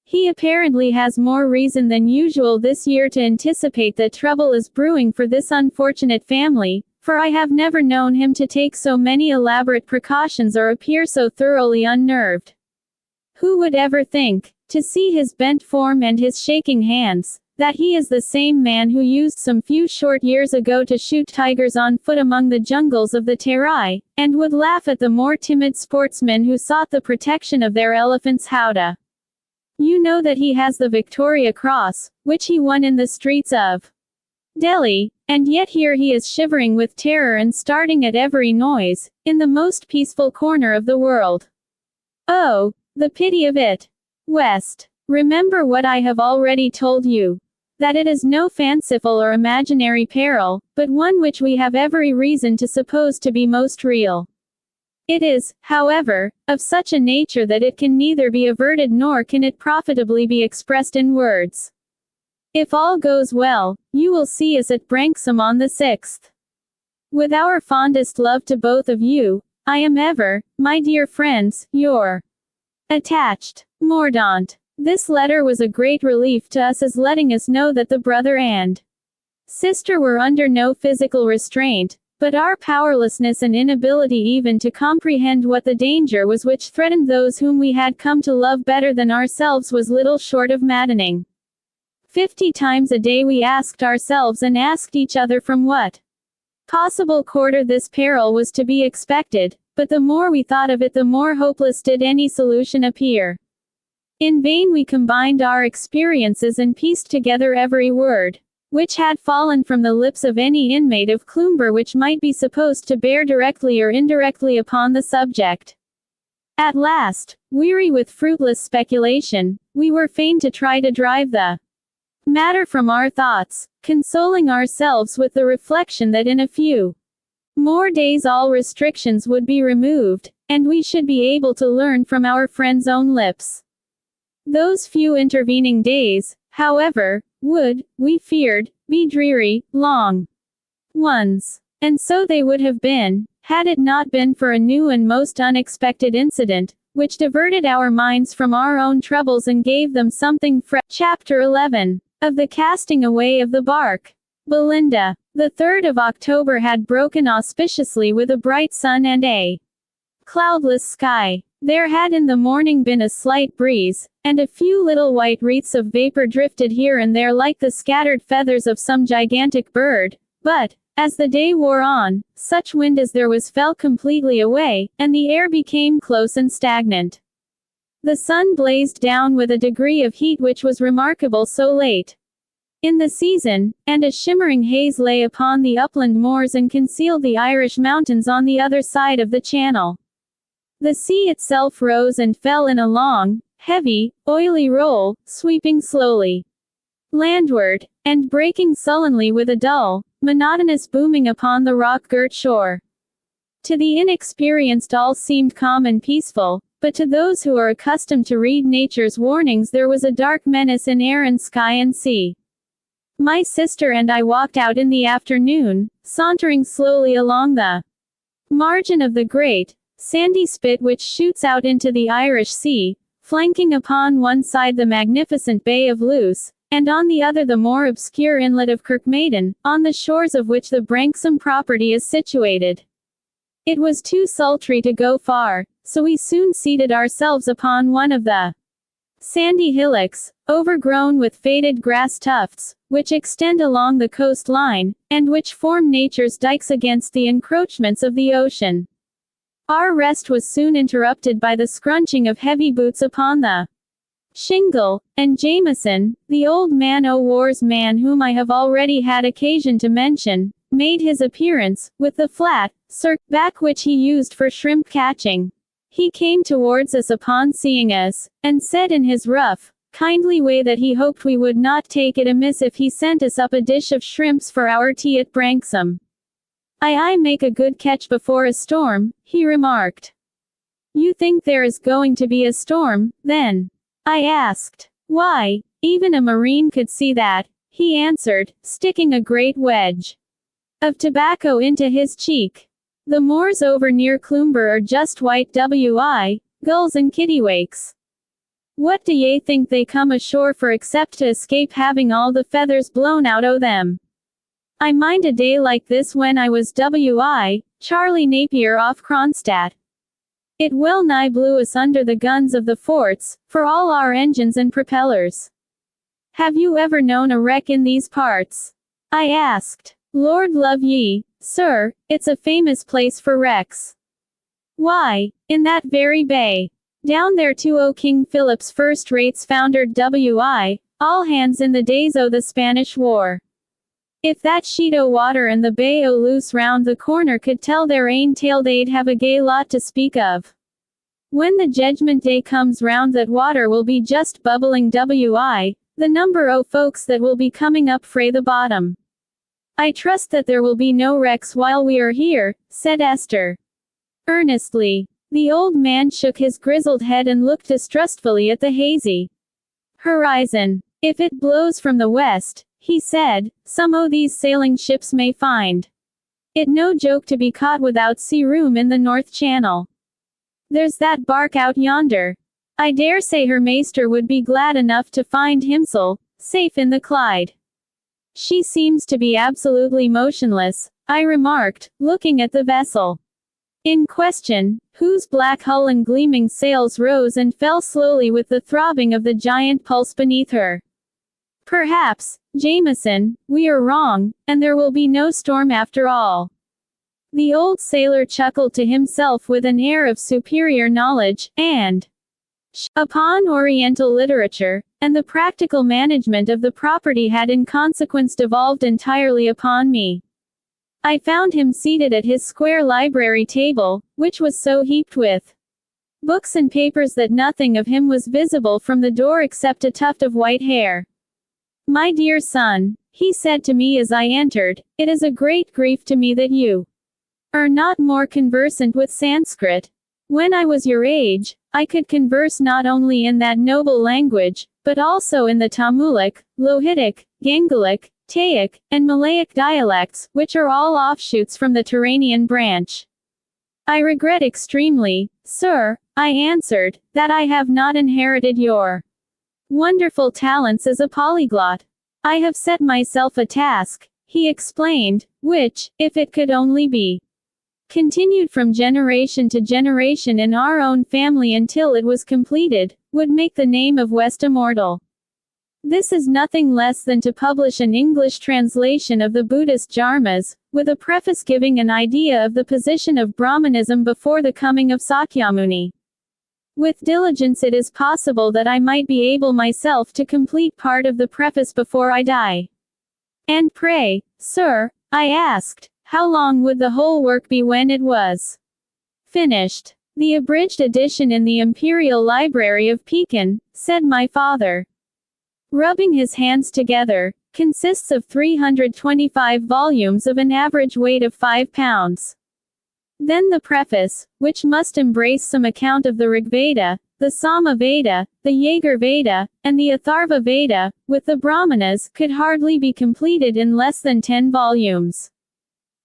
He apparently has more reason than usual this year to anticipate that trouble is brewing for this unfortunate family, for I have never known him to take so many elaborate precautions or appear so thoroughly unnerved. Who would ever think, to see his bent form and his shaking hands, that he is the same man who used some few short years ago to shoot tigers on foot among the jungles of the Terai, and would laugh at the more timid sportsmen who sought the protection of their elephants' howdah. You know that he has the Victoria Cross, which he won in the streets of Delhi, and yet here he is shivering with terror and starting at every noise, in the most peaceful corner of the world. Oh, the pity of it! West, remember what I have already told you, that it is no fanciful or imaginary peril, but one which we have every reason to suppose to be most real. It is, however, of such a nature that it can neither be averted nor can it profitably be expressed in words. If all goes well, you will see us at Branksome on the 6th. With our fondest love to both of you, I am ever, my dear friends, your attached Mordaunt. This letter was a great relief to us as letting us know that the brother and sister were under no physical restraint, but our powerlessness and inability even to comprehend what the danger was which threatened those whom we had come to love better than ourselves was little short of maddening. 50 times a day we asked ourselves and asked each other from what possible quarter this peril was to be expected, but the more we thought of it the more hopeless did any solution appear. In vain we combined our experiences and pieced together every word which had fallen from the lips of any inmate of Cloomber which might be supposed to bear directly or indirectly upon the subject. At last, weary with fruitless speculation, we were fain to try to drive the matter from our thoughts, consoling ourselves with the reflection that in a few more days all restrictions would be removed, and we should be able to learn from our friend's own lips. Those few intervening days, however, would, we feared, be dreary, long ones. And so they would have been, had it not been for a new and most unexpected incident, which diverted our minds from our own troubles and gave them something fresh. Chapter 11. Of the casting away of the bark. Belinda. The 3rd of October had broken auspiciously with a bright sun and a cloudless sky. There had in the morning been a slight breeze, and a few little white wreaths of vapor drifted here and there like the scattered feathers of some gigantic bird, but, as the day wore on, such wind as there was fell completely away, and the air became close and stagnant. The sun blazed down with a degree of heat which was remarkable so late in the season, and a shimmering haze lay upon the upland moors and concealed the Irish mountains on the other side of the channel. The sea itself rose and fell in a long, heavy, oily roll, sweeping slowly landward, and breaking sullenly with a dull, monotonous booming upon the rock-girt shore. To the inexperienced all seemed calm and peaceful, but to those who are accustomed to read nature's warnings there was a dark menace in air and sky and sea. My sister and I walked out in the afternoon, sauntering slowly along the margin of the great, sandy spit which shoots out into the Irish Sea, flanking upon one side the magnificent Bay of Luce, and on the other the more obscure inlet of Kirkmaiden, on the shores of which the Branksome property is situated. It was too sultry to go far, so we soon seated ourselves upon one of the sandy hillocks, overgrown with faded grass tufts, which extend along the coastline, and which form nature's dikes against the encroachments of the ocean. Our rest was soon interrupted by the scrunching of heavy boots upon the shingle, and Jameson, the old man-o'-war's man whom I have already had occasion to mention, made his appearance, with the flat, back which he used for shrimp catching. He came towards us upon seeing us, and said in his rough, kindly way that he hoped we would not take it amiss if he sent us up a dish of shrimps for our tea at Branksome. I make a good catch before a storm, he remarked. You think there is going to be a storm, then? I asked. Why, even a marine could see that, he answered, sticking a great wedge of tobacco into his cheek. The moors over near Cloomber are just white gulls and kittiwakes. What do ye think they come ashore for except to escape having all the feathers blown out o' them? I mind a day like this when I was Charlie Napier off Kronstadt. It well nigh blew us under the guns of the forts, for all our engines and propellers. Have you ever known a wreck in these parts? I asked. Lord love ye, sir, it's a famous place for wrecks. Why, in that very bay. Down there too o' King Philip's first rates foundered all hands in the days o' the Spanish War. If that sheet o' water and the Bay o' Luce round the corner could tell their ain tale they'd have a gay lot to speak of. When the Judgment Day comes round that water will be just bubbling the number o' folks that will be coming up frae the bottom. I trust that there will be no wrecks while we are here, said Esther. Earnestly. The old man shook his grizzled head and looked distrustfully at the hazy horizon. If it blows from the west, he said, some o' these sailing ships may find it no joke to be caught without sea room in the North Channel. There's that bark out yonder. I dare say her maester would be glad enough to find himself safe in the Clyde. She seems to be absolutely motionless, I remarked, looking at the vessel in question, whose black hull and gleaming sails rose and fell slowly with the throbbing of the giant pulse beneath her. Perhaps, Jameson, we are wrong, and there will be no storm after all. The old sailor chuckled to himself with an air of superior knowledge, and upon Oriental literature, and the practical management of the property had in consequence devolved entirely upon me. I found him seated at his square library table, which was so heaped with books and papers that nothing of him was visible from the door except a tuft of white hair. My dear son, he said to me as I entered, it is a great grief to me that you are not more conversant with Sanskrit. When I was your age, I could converse not only in that noble language, but also in the Tamulic, Lohitic, Gangalic, Taic, and Malayic dialects, which are all offshoots from the Turanian branch. I regret extremely, sir, I answered, that I have not inherited your wonderful talents as a polyglot. I have set myself a task, he explained, which, if it could only be continued from generation to generation in our own family until it was completed, would make the name of West immortal. This is nothing less than to publish an English translation of the Buddhist Dharmas, with a preface giving an idea of the position of Brahmanism before the coming of Sakyamuni. With diligence it is possible that I might be able myself to complete part of the preface before I die. And pray, sir, I asked, how long would the whole work be when it was finished? The abridged edition in the Imperial Library of Pekin, said my father, rubbing his hands together, consists of 325 volumes of an average weight of 5 pounds. Then the preface, which must embrace some account of the Rigveda, the Sama Veda, the Jaeger Veda, and the Atharva Veda, with the Brahmanas, could hardly be completed in less than 10 volumes.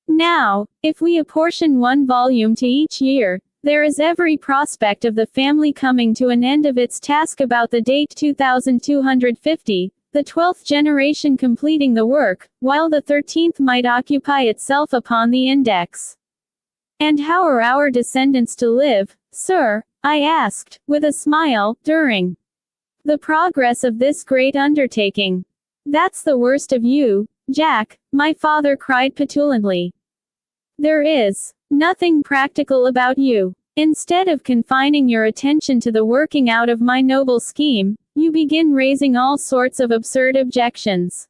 Now, if we apportion 1 volume to each year, there is every prospect of the family coming to an end of its task about the date 2250, the 12th generation completing the work, while the 13th might occupy itself upon the index. And how are our descendants to live, sir? I asked, with a smile, during the progress of this great undertaking. That's the worst of you, Jack, my father cried petulantly. There is nothing practical about you. Instead of confining your attention to the working out of my noble scheme, you begin raising all sorts of absurd objections.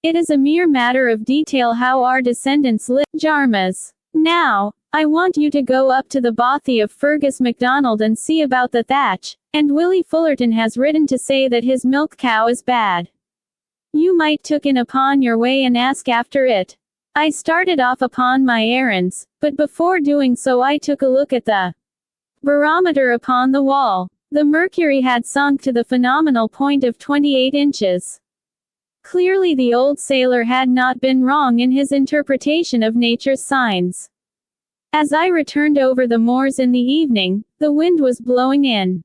It is a mere matter of detail how our descendants live. Jarmas. Now, I want you to go up to the bothy of Fergus MacDonald and see about the thatch, and Willie Fullerton has written to say that his milk cow is bad. You might took in upon your way and ask after it. I started off upon my errands, but before doing so I took a look at the barometer upon the wall. The mercury had sunk to the phenomenal point of 28 inches. Clearly the old sailor had not been wrong in his interpretation of nature's signs. As I returned over the moors in the evening, the wind was blowing in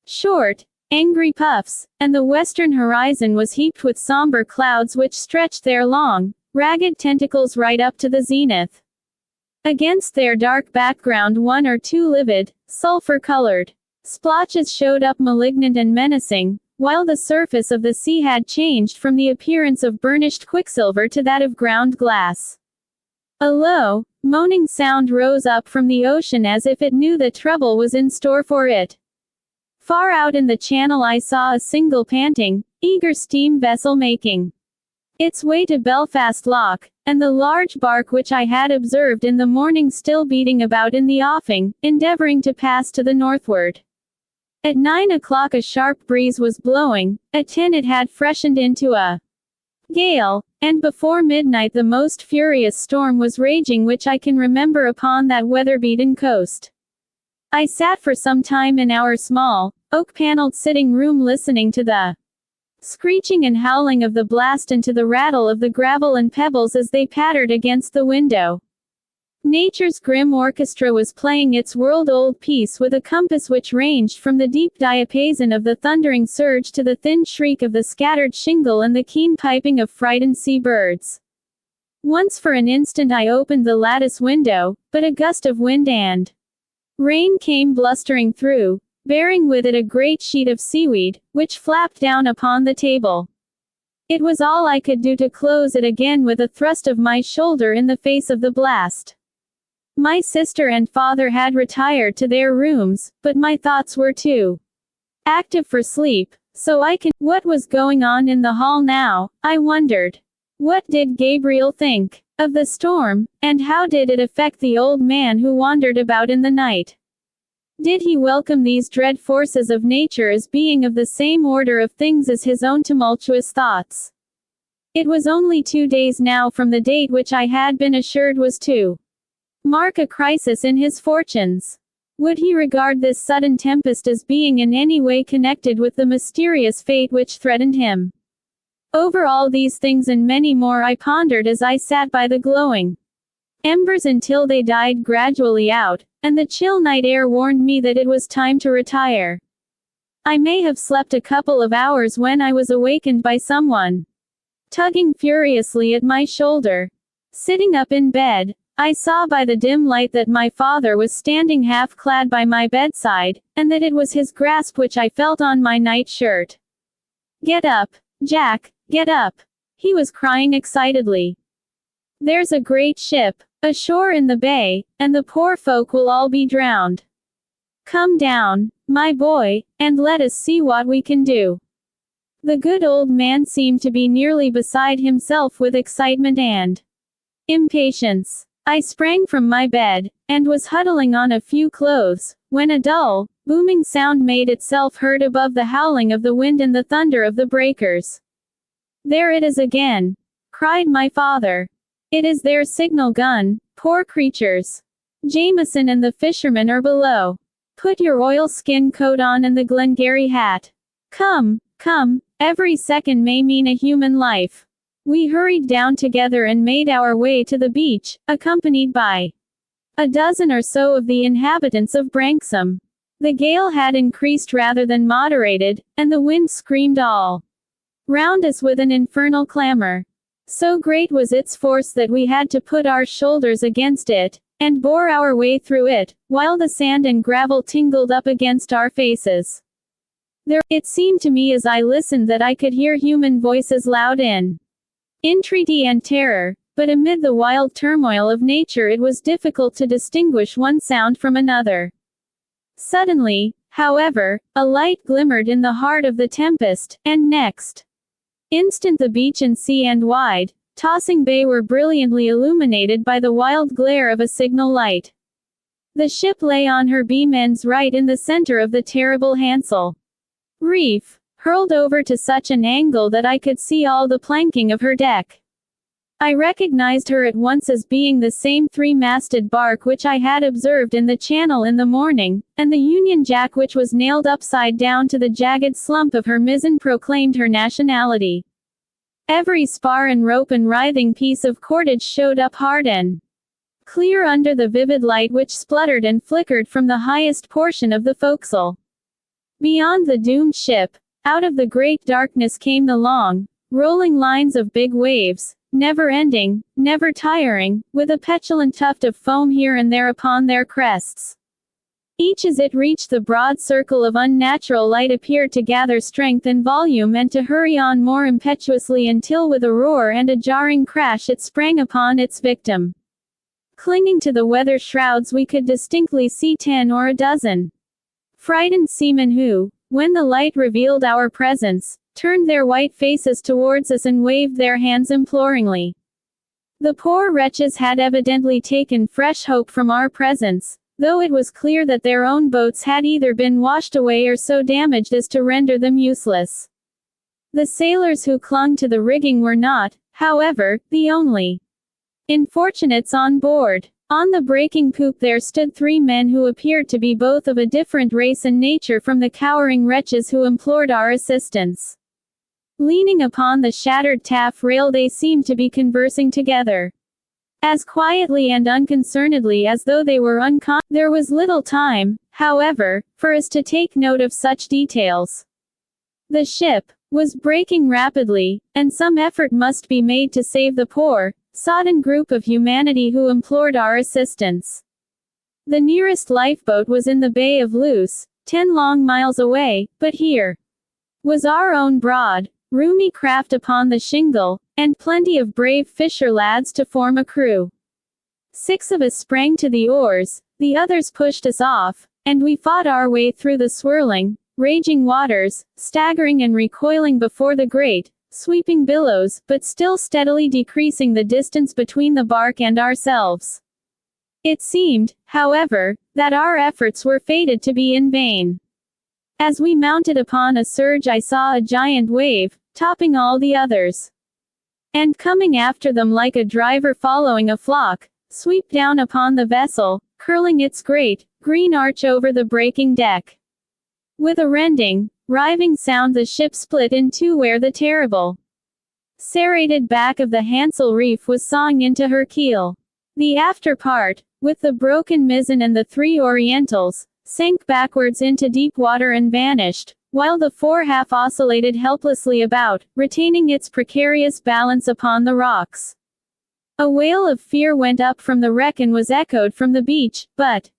short, angry puffs, and the western horizon was heaped with somber clouds which stretched their long, ragged tentacles right up to the zenith. Against their dark background 1 or 2 livid, sulfur-colored splotches showed up malignant and menacing, while the surface of the sea had changed from the appearance of burnished quicksilver to that of ground glass. A low, moaning sound rose up from the ocean as if it knew that trouble was in store for it. Far out in the channel I saw a single panting, eager steam vessel making its way to Belfast Lock, and the large bark which I had observed in the morning still beating about in the offing, endeavoring to pass to the northward. At 9 o'clock a sharp breeze was blowing, at 10 it had freshened into a gale, and before midnight the most furious storm was raging which I can remember upon that weather-beaten coast. I sat for some time in our small, oak-paneled sitting room listening to the screeching and howling of the blast and to the rattle of the gravel and pebbles as they pattered against the window. Nature's grim orchestra was playing its world-old piece with a compass which ranged from the deep diapason of the thundering surge to the thin shriek of the scattered shingle and the keen piping of frightened sea-birds. Once for an instant I opened the lattice window, but a gust of wind and rain came blustering through, bearing with it a great sheet of seaweed, which flapped down upon the table. It was all I could do to close it again with a thrust of my shoulder in the face of the blast. My sister and father had retired to their rooms, but my thoughts were too active for sleep, so I can. What was going on in the hall now, I wondered. What did Gabriel think of the storm, and how did it affect the old man who wandered about in the night? Did he welcome these dread forces of nature as being of the same order of things as his own tumultuous thoughts? It was only 2 days now from the date which I had been assured was to mark a crisis in his fortunes. Would he regard this sudden tempest as being in any way connected with the mysterious fate which threatened him? Over all these things and many more I pondered as I sat by the glowing embers until they died gradually out, and the chill night air warned me that it was time to retire. I may have slept a couple of hours when I was awakened by someone tugging furiously at my shoulder. Sitting up in bed, I saw by the dim light that my father was standing half-clad by my bedside, and that it was his grasp which I felt on my night-shirt. "Get up, Jack, get up!" he was crying excitedly. "There's a great ship ashore in the bay, and the poor folk will all be drowned. Come down, my boy, and let us see what we can do." The good old man seemed to be nearly beside himself with excitement and impatience. I sprang from my bed, and was huddling on a few clothes, when a dull, booming sound made itself heard above the howling of the wind and the thunder of the breakers. "There it is again!" cried my father. "It is their signal gun, poor creatures. Jameson and the fishermen are below. Put your oilskin coat on and the Glengarry hat. Come, come, every second may mean a human life." We hurried down together and made our way to the beach, accompanied by a dozen or so of the inhabitants of Branksome. The gale had increased rather than moderated, and the wind screamed all round us with an infernal clamor. So great was its force that we had to put our shoulders against it, and bore our way through it, while the sand and gravel tingled up against our faces. It seemed to me as I listened that I could hear human voices loud in entreaty and terror, but amid the wild turmoil of nature it was difficult to distinguish one sound from another. Suddenly, however, a light glimmered in the heart of the tempest, and next instant the beach and sea and wide, tossing bay were brilliantly illuminated by the wild glare of a signal light. The ship lay on her beam ends right in the center of the terrible Hansel reef, hurled over to such an angle that I could see all the planking of her deck. I recognized her at once as being the same three-masted bark which I had observed in the channel in the morning, and the Union Jack which was nailed upside down to the jagged slump of her mizzen proclaimed her nationality. Every spar and rope and writhing piece of cordage showed up hard and clear under the vivid light which spluttered and flickered from the highest portion of the forecastle. Beyond the doomed ship, out of the great darkness came the long, rolling lines of big waves, never ending, never tiring, with a petulant tuft of foam here and there upon their crests. Each as it reached the broad circle of unnatural light appeared to gather strength and volume and to hurry on more impetuously until with a roar and a jarring crash it sprang upon its victim. Clinging to the weather shrouds we could distinctly see 10 or a dozen frightened seamen who, when the light revealed our presence, turned their white faces towards us and waved their hands imploringly. The poor wretches had evidently taken fresh hope from our presence, though it was clear that their own boats had either been washed away or so damaged as to render them useless. The sailors who clung to the rigging were not, however, the only unfortunates on board. On the breaking poop there stood 3 men who appeared to be both of a different race and nature from the cowering wretches who implored our assistance. Leaning upon the shattered taffrail they seemed to be conversing together, as quietly and unconcernedly as though they were There was little time, however, for us to take note of such details. The ship was breaking rapidly, and some effort must be made to save the poor, sodden group of humanity who implored our assistance. The nearest lifeboat was in the Bay of Luce, 10 long miles away, but here was our own broad, roomy craft upon the shingle, and plenty of brave fisher lads to form a crew. 6 of us sprang to the oars, the others pushed us off, and we fought our way through the swirling, raging waters, staggering and recoiling before the great, sweeping billows, but still steadily decreasing the distance between the bark and ourselves. It seemed, however, that our efforts were fated to be in vain. As we mounted upon a surge I saw a giant wave, topping all the others, and coming after them like a driver following a flock, sweep down upon the vessel, curling its great, green arch over the breaking deck. With a rending, riving sound the ship split in two where the terrible, serrated back of the Hansel reef was sawing into her keel. The after part, with the broken mizzen and the 3 Orientals, sank backwards into deep water and vanished, while the fore half oscillated helplessly about, retaining its precarious balance upon the rocks. A wail of fear went up from the wreck and was echoed from the beach, but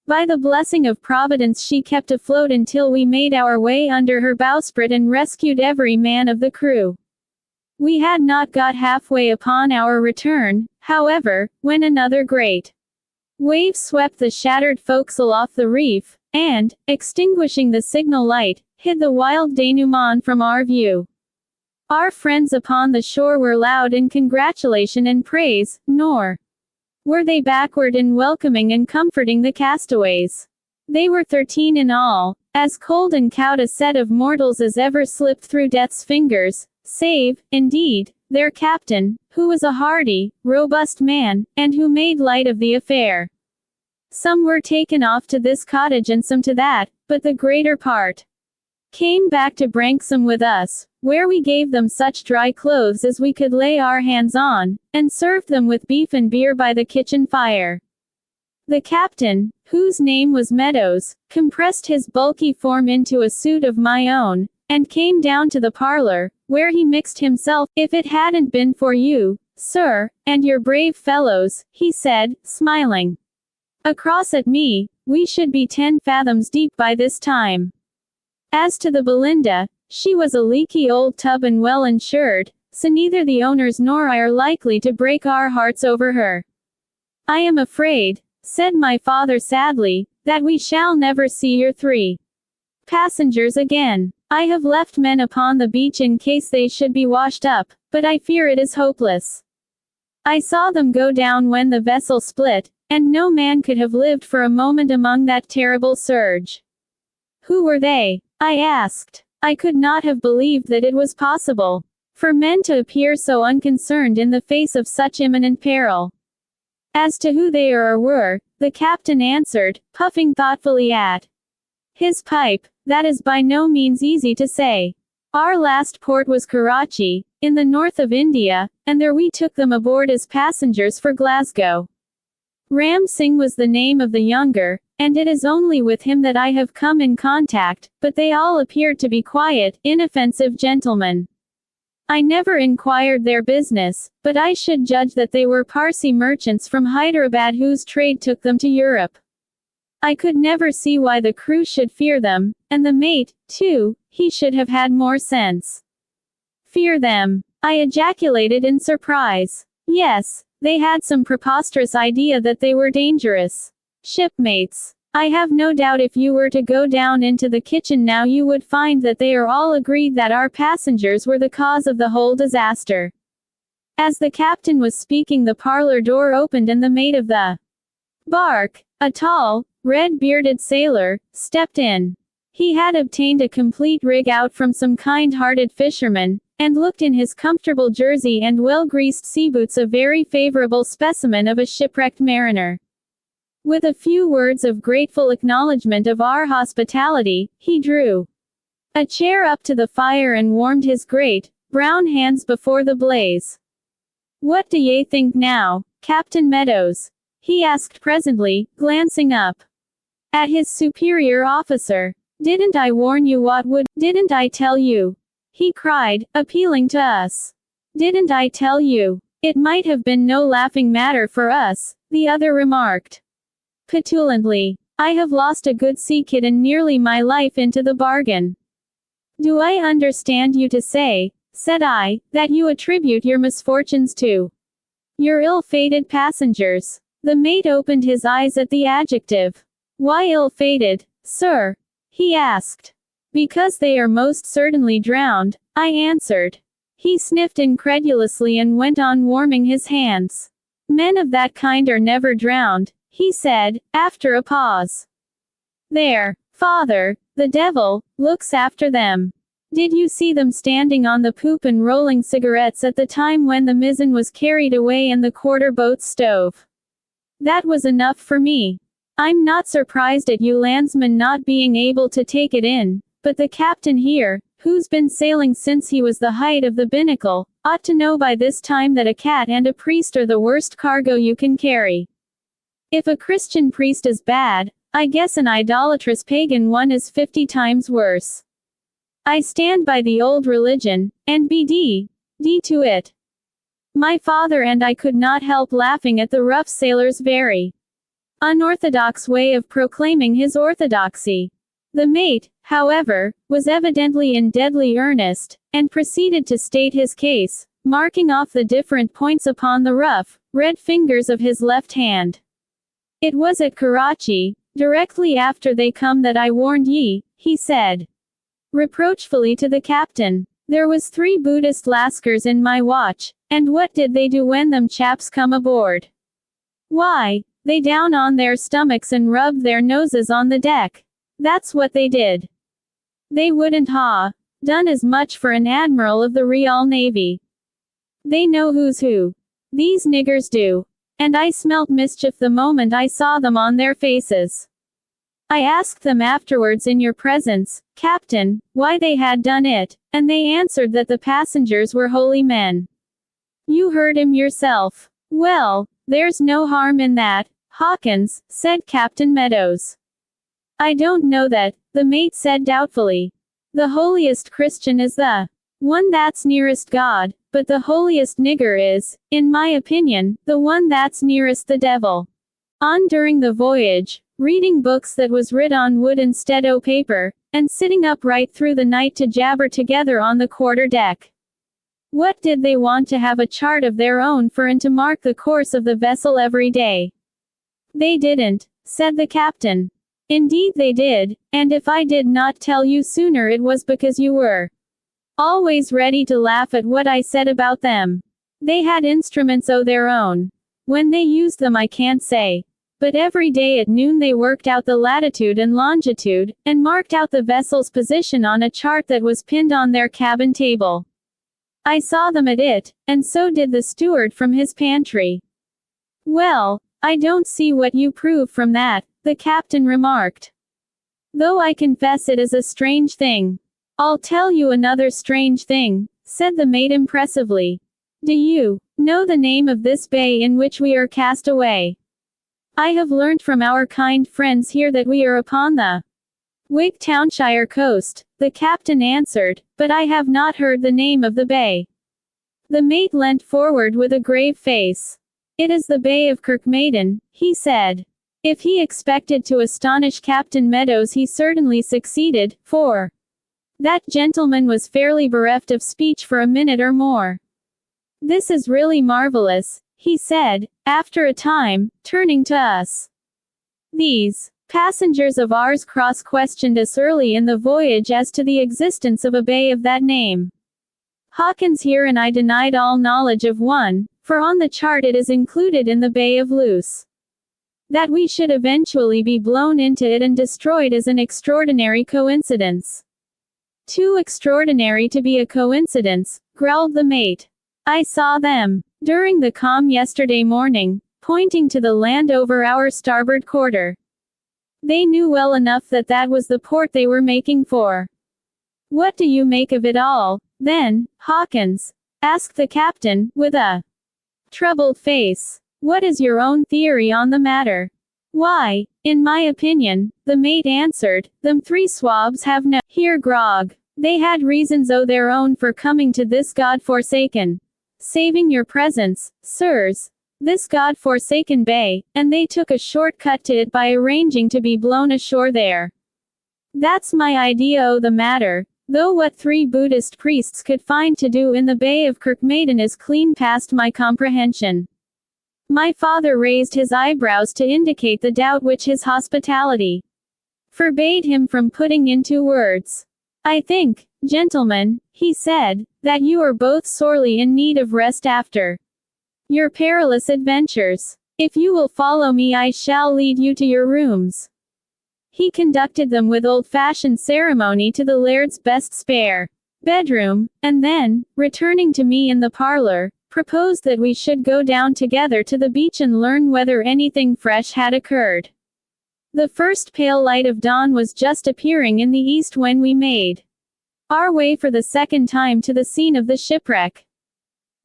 by the blessing of Providence she kept afloat until we made our way under her bowsprit and rescued every man of the crew. We had not got halfway upon our return, however, when another great wave swept the shattered forecastle off the reef, and, extinguishing the signal light, hid the wild denouement from our view. Our friends upon the shore were loud in congratulation and praise, nor were they backward in welcoming and comforting the castaways. They were 13 in all, as cold and cowed a set of mortals as ever slipped through death's fingers, save, indeed, their captain, who was a hardy, robust man, and who made light of the affair. Some were taken off to this cottage and some to that, but the greater part came back to Branksome with us, where we gave them such dry clothes as we could lay our hands on, and served them with beef and beer by the kitchen fire. The captain, whose name was Meadows, compressed his bulky form into a suit of my own, and came down to the parlor, where he mixed himself. "If it hadn't been for you, sir, and your brave fellows," he said, smiling across at me, "we should be 10 fathoms deep by this time." As to the Belinda, she was a leaky old tub and well insured, so neither the owners nor I are likely to break our hearts over her. "I am afraid," said my father sadly, "that we shall never see your 3 passengers again. I have left men upon the beach in case they should be washed up, but I fear it is hopeless. I saw them go down when the vessel split, and no man could have lived for a moment among that terrible surge." "Who were they?" I asked. I could not have believed that it was possible for men to appear so unconcerned in the face of such imminent peril. "As to who they are or were," the captain answered, puffing thoughtfully at his pipe, "that is by no means easy to say. Our last port was Karachi, in the north of India, and there we took them aboard as passengers for Glasgow. Ram Singh was the name of the younger, and it is only with him that I have come in contact, but they all appeared to be quiet, inoffensive gentlemen. I never inquired their business, but I should judge that they were Parsi merchants from Hyderabad whose trade took them to Europe. I could never see why the crew should fear them, and the mate, too, he should have had more sense." "Fear them!" I ejaculated in surprise. "Yes, they had some preposterous idea that they were dangerous. Shipmates, I have no doubt if you were to go down into the kitchen now you would find that they are all agreed that our passengers were the cause of the whole disaster." As the captain was speaking the parlor door opened and the mate of the bark, a tall, red-bearded sailor, stepped in. He had obtained a complete rig out from some kind-hearted fisherman, and looked in his comfortable jersey and well-greased sea boots a very favorable specimen of a shipwrecked mariner. With a few words of grateful acknowledgment of our hospitality, he drew a chair up to the fire and warmed his great, brown hands before the blaze. "What do ye think now, Captain Meadows?" he asked presently, glancing up at his superior officer. "Didn't I warn you what would, didn't I tell you?" he cried, appealing to us. "Didn't I tell you? It might have been no laughing matter for us," the other remarked petulantly. "I have lost a good sea kitten nearly my life into the bargain." "Do I understand you to say," said I, "that you attribute your misfortunes to your ill-fated passengers?" The mate opened his eyes at the adjective. "Why ill-fated, sir?" he asked. "Because they are most certainly drowned," I answered. He sniffed incredulously and went on warming his hands. "Men of that kind are never drowned," he said, after a pause. "Their father, the devil, looks after them. Did you see them standing on the poop and rolling cigarettes at the time when the mizzen was carried away and the quarter-boat stove? That was enough for me. I'm not surprised at you landsmen not being able to take it in, but the captain here, who's been sailing since he was the height of the binnacle, ought to know by this time that a cat and a priest are the worst cargo you can carry. If a Christian priest is bad, I guess an idolatrous pagan one is 50 times worse. I stand by the old religion, and be d to it." My father and I could not help laughing at the rough sailor's very unorthodox way of proclaiming his orthodoxy. The mate, however, was evidently in deadly earnest, and proceeded to state his case, marking off the different points upon the rough, red fingers of his left hand. "It was at Karachi, directly after they come that I warned ye," he said reproachfully to the captain. "There was 3 Buddhist Lascars in my watch, and what did they do when them chaps come aboard? Why, they down on their stomachs and rubbed their noses on the deck. That's what they did. They wouldn't ha' done as much for an admiral of the Real Navy. They know who's who. These niggers do. And I smelt mischief the moment I saw them on their faces. I asked them afterwards in your presence, Captain, why they had done it, and they answered that the passengers were holy men. You heard him yourself. Well, there's no harm in that, Hawkins, said Captain Meadows. I don't know that, the mate said doubtfully. The holiest Christian is the one that's nearest God, but the holiest nigger is, in my opinion, the one that's nearest the devil. On during the voyage, reading books that was writ on wood instead o' paper, and sitting up right through the night to jabber together on the quarter deck. What did they want to have a chart of their own for and to mark the course of the vessel every day? They didn't, said the captain. Indeed they did, and if I did not tell you sooner it was because you were always ready to laugh at what I said about them. They had instruments o' their own. When they used them I can't say. But every day at noon they worked out the latitude and longitude, and marked out the vessel's position on a chart that was pinned on their cabin table. I saw them at it, and so did the steward from his pantry. Well, I don't see what you prove from that, the captain remarked. Though I confess it is a strange thing. I'll tell you another strange thing, said the mate impressively. Do you know the name of this bay in which we are cast away? I have learnt from our kind friends here that we are upon the Wigtownshire coast, the captain answered, but I have not heard the name of the bay. The mate leant forward with a grave face. It is the Bay of Kirkmaiden, he said. If he expected to astonish Captain Meadows he certainly succeeded, for that gentleman was fairly bereft of speech for a minute or more. This is really marvelous, he said, after a time, turning to us. These passengers of ours cross-questioned us early in the voyage as to the existence of a bay of that name. Hawkins here and I denied all knowledge of one, for on the chart it is included in the Bay of Luce. That we should eventually be blown into it and destroyed is an extraordinary coincidence. Too extraordinary to be a coincidence, growled the mate. I saw them during the calm yesterday morning, pointing to the land over our starboard quarter. They knew well enough that that was the port they were making for. What do you make of it all, then, Hawkins? Asked the captain, with a troubled face. What is your own theory on the matter? Why, in my opinion, the mate answered, them three swabs have no here grog. They had reasons o' their own for coming to this God-forsaken, saving your presence, sirs, this God-forsaken bay, and they took a short cut to it by arranging to be blown ashore there. That's my idea o' the matter, though what three Buddhist priests could find to do in the Bay of Kirkmaiden is clean past my comprehension. My father raised his eyebrows to indicate the doubt which his hospitality forbade him from putting into words. I think, gentlemen, he said, that you are both sorely in need of rest after your perilous adventures. If you will follow me, I shall lead you to your rooms. He conducted them with old-fashioned ceremony to the laird's best spare bedroom, and then, returning to me in the parlor, proposed that we should go down together to the beach and learn whether anything fresh had occurred. The first pale light of dawn was just appearing in the east when we made our way for the second time to the scene of the shipwreck.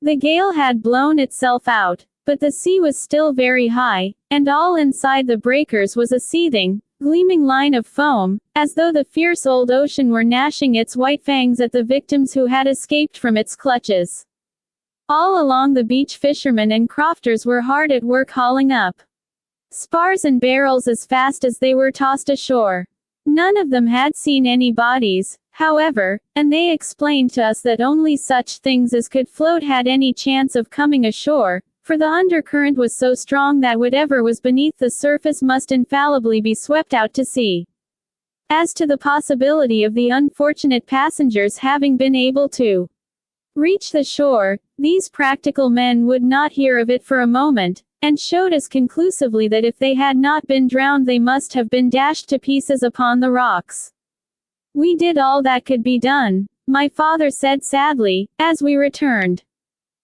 The gale had blown itself out, but the sea was still very high, and all inside the breakers was a seething, gleaming line of foam, as though the fierce old ocean were gnashing its white fangs at the victims who had escaped from its clutches. All along the beach fishermen and crofters were hard at work hauling up spars and barrels as fast as they were tossed ashore. None of them had seen any bodies, however, and they explained to us that only such things as could float had any chance of coming ashore, for the undercurrent was so strong that whatever was beneath the surface must infallibly be swept out to sea. As to the possibility of the unfortunate passengers having been able to reach the shore, these practical men would not hear of it for a moment, and showed us conclusively that if they had not been drowned they must have been dashed to pieces upon the rocks. We did all that could be done, my father said sadly, as we returned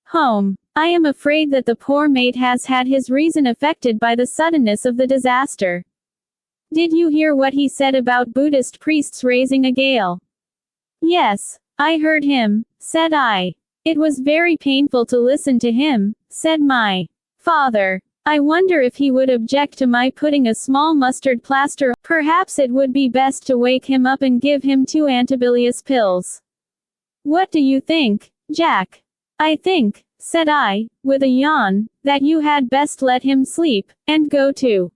home. I am afraid that the poor mate has had his reason affected by the suddenness of the disaster. Did you hear what he said about Buddhist priests raising a gale? Yes, I heard him, said I. It was very painful to listen to him, said my father. I wonder if he would object to my putting a small mustard plaster. Perhaps it would be best to wake him up and give him 2 antibilious pills. What do you think, Jack? I think, said I, with a yawn, that you had best let him sleep, and go to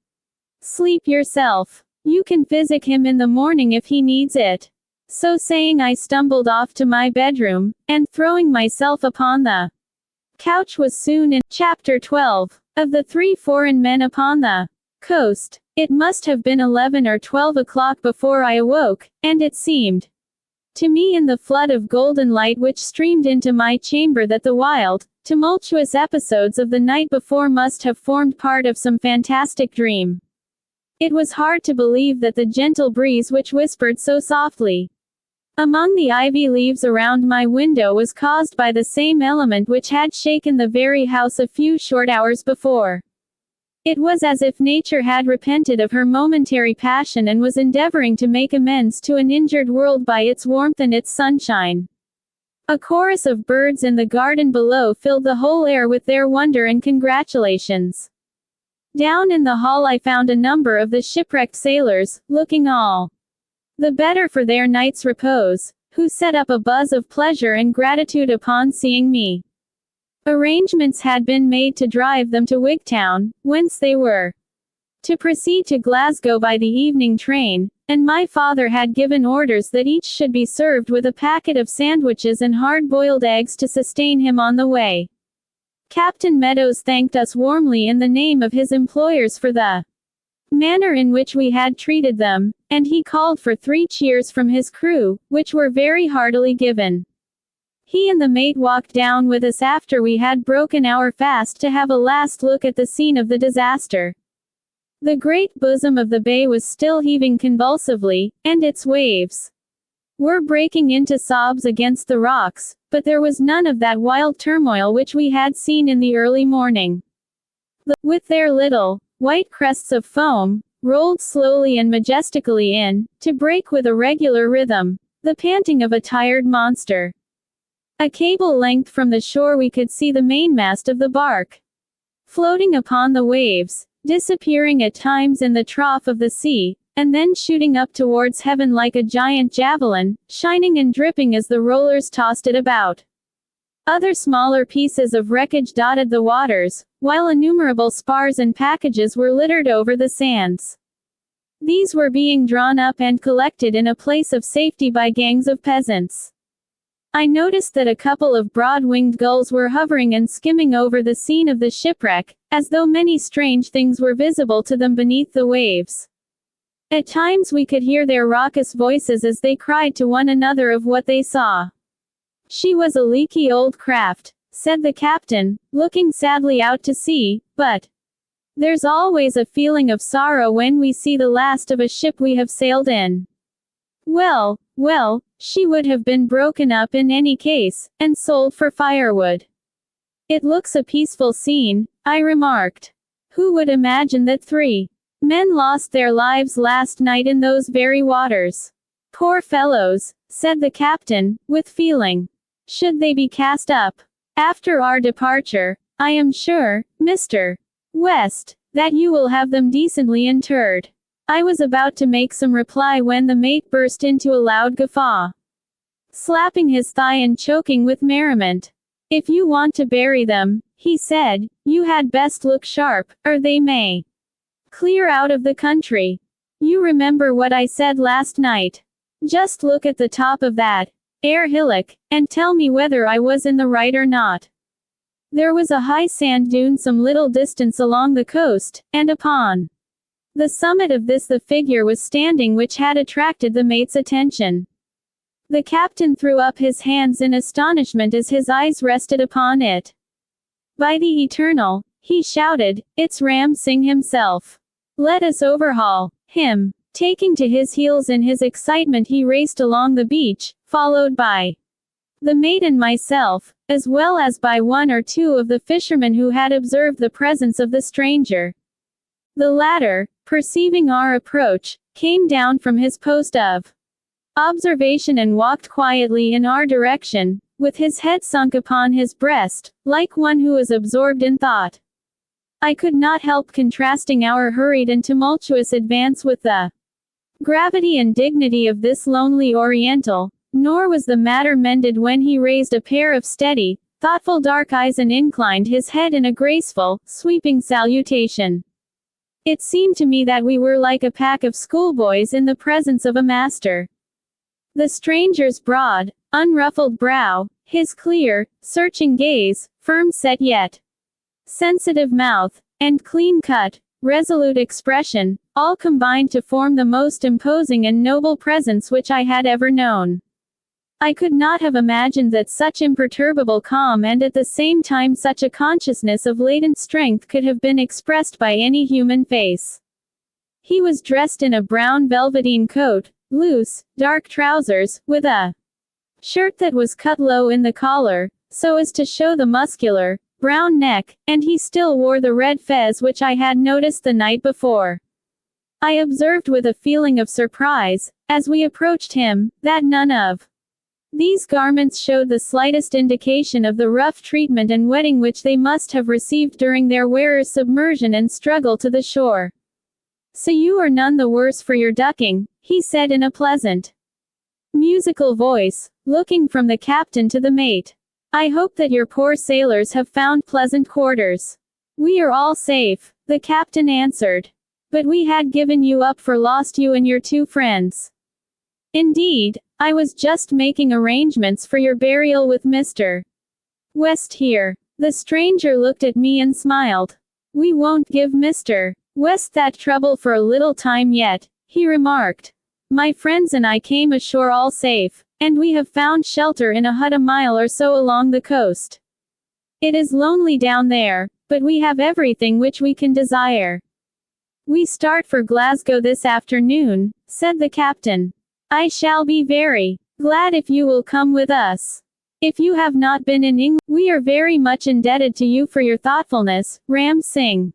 sleep yourself. You can physic him in the morning if he needs it. So saying, I stumbled off to my bedroom, and throwing myself upon the couch was soon in. Chapter 12. Of the 3 foreign men upon the coast, it must have been 11 or 12 o'clock before I awoke, and it seemed to me in the flood of golden light which streamed into my chamber that the wild, tumultuous episodes of the night before must have formed part of some fantastic dream. It was hard to believe that the gentle breeze which whispered so softly among the ivy leaves around my window was caused by the same element which had shaken the very house a few short hours before. It was as if nature had repented of her momentary passion and was endeavoring to make amends to an injured world by its warmth and its sunshine. A chorus of birds in the garden below filled the whole air with their wonder and congratulations. Down in the hall I found a number of the shipwrecked sailors, looking all the better for their night's repose, who set up a buzz of pleasure and gratitude upon seeing me. Arrangements had been made to drive them to Wigtown, whence they were to proceed to Glasgow by the evening train, and my father had given orders that each should be served with a packet of sandwiches and hard-boiled eggs to sustain him on the way. Captain Meadows thanked us warmly in the name of his employers for the manner in which we had treated them, and he called for 3 cheers from his crew, which were very heartily given. He and the mate walked down with us after we had broken our fast to have a last look at the scene of the disaster. The great bosom of the bay was still heaving convulsively, and its waves were breaking into sobs against the rocks, but there was none of that wild turmoil which we had seen in the early morning. With their little, white crests of foam, rolled slowly and majestically in, to break with a regular rhythm, the panting of a tired monster. A cable length from the shore we could see the mainmast of the bark, floating upon the waves, disappearing at times in the trough of the sea, and then shooting up towards heaven like a giant javelin, shining and dripping as the rollers tossed it about. Other smaller pieces of wreckage dotted the waters, while innumerable spars and packages were littered over the sands. These were being drawn up and collected in a place of safety by gangs of peasants. I noticed that a couple of broad-winged gulls were hovering and skimming over the scene of the shipwreck, as though many strange things were visible to them beneath the waves. At times we could hear their raucous voices as they cried to one another of what they saw. "She was a leaky old craft," said the captain, looking sadly out to sea, "but there's always a feeling of sorrow when we see the last of a ship we have sailed in. Well, well, she would have been broken up in any case, and sold for firewood." "It looks a peaceful scene," I remarked. "Who would imagine that 3 men lost their lives last night in those very waters?" "Poor fellows," said the captain, with feeling. "Should they be cast up after our departure, I am sure, Mr. West, that you will have them decently interred." I was about to make some reply when the mate burst into a loud guffaw, slapping his thigh and choking with merriment. "If you want to bury them," he said, "you had best look sharp, or they may clear out of the country. You remember what I said last night. Just look at the top of that air hillock, and tell me whether I was in the right or not." There was a high sand dune some little distance along the coast, and upon the summit of this the figure was standing which had attracted the mate's attention. The captain threw up his hands in astonishment as his eyes rested upon it. "By the eternal," he shouted, "it's Ram Singh himself. Let us overhaul him." Taking to his heels in his excitement he raced along the beach, followed by the mate and myself, as well as by 1 or 2 of the fishermen who had observed the presence of the stranger. The latter, perceiving our approach, came down from his post of observation and walked quietly in our direction, with his head sunk upon his breast, like one who is absorbed in thought. I could not help contrasting our hurried and tumultuous advance with the gravity and dignity of this lonely Oriental, nor was the matter mended when he raised a pair of steady, thoughtful dark eyes and inclined his head in a graceful, sweeping salutation. It seemed to me that we were like a pack of schoolboys in the presence of a master. The stranger's broad, unruffled brow, his clear, searching gaze, firm set yet sensitive mouth, and clean-cut, resolute expression, all combined to form the most imposing and noble presence which I had ever known. I could not have imagined that such imperturbable calm and at the same time such a consciousness of latent strength could have been expressed by any human face. He was dressed in a brown velveteen coat, loose, dark trousers, with a shirt that was cut low in the collar, so as to show the muscular, brown neck, and he still wore the red fez which I had noticed the night before. I observed with a feeling of surprise, as we approached him, that none of these garments showed the slightest indication of the rough treatment and wetting which they must have received during their wearer's submersion and struggle to the shore. "So you are none the worse for your ducking," he said in a pleasant, musical voice, looking from the captain to the mate. "I hope that your poor sailors have found pleasant quarters." "We are all safe," the captain answered. "But we had given you up for lost, you and your 2 friends. Indeed, I was just making arrangements for your burial with Mr. West here." The stranger looked at me and smiled. "We won't give Mr. West that trouble for a little time yet," he remarked. "My friends and I came ashore all safe, and we have found shelter in a hut a mile or so along the coast. It is lonely down there, but we have everything which we can desire." We start for Glasgow this afternoon, said the captain. I shall be very glad if you will come with us. If you have not been in England, we are very much indebted to you for your thoughtfulness, Ram Singh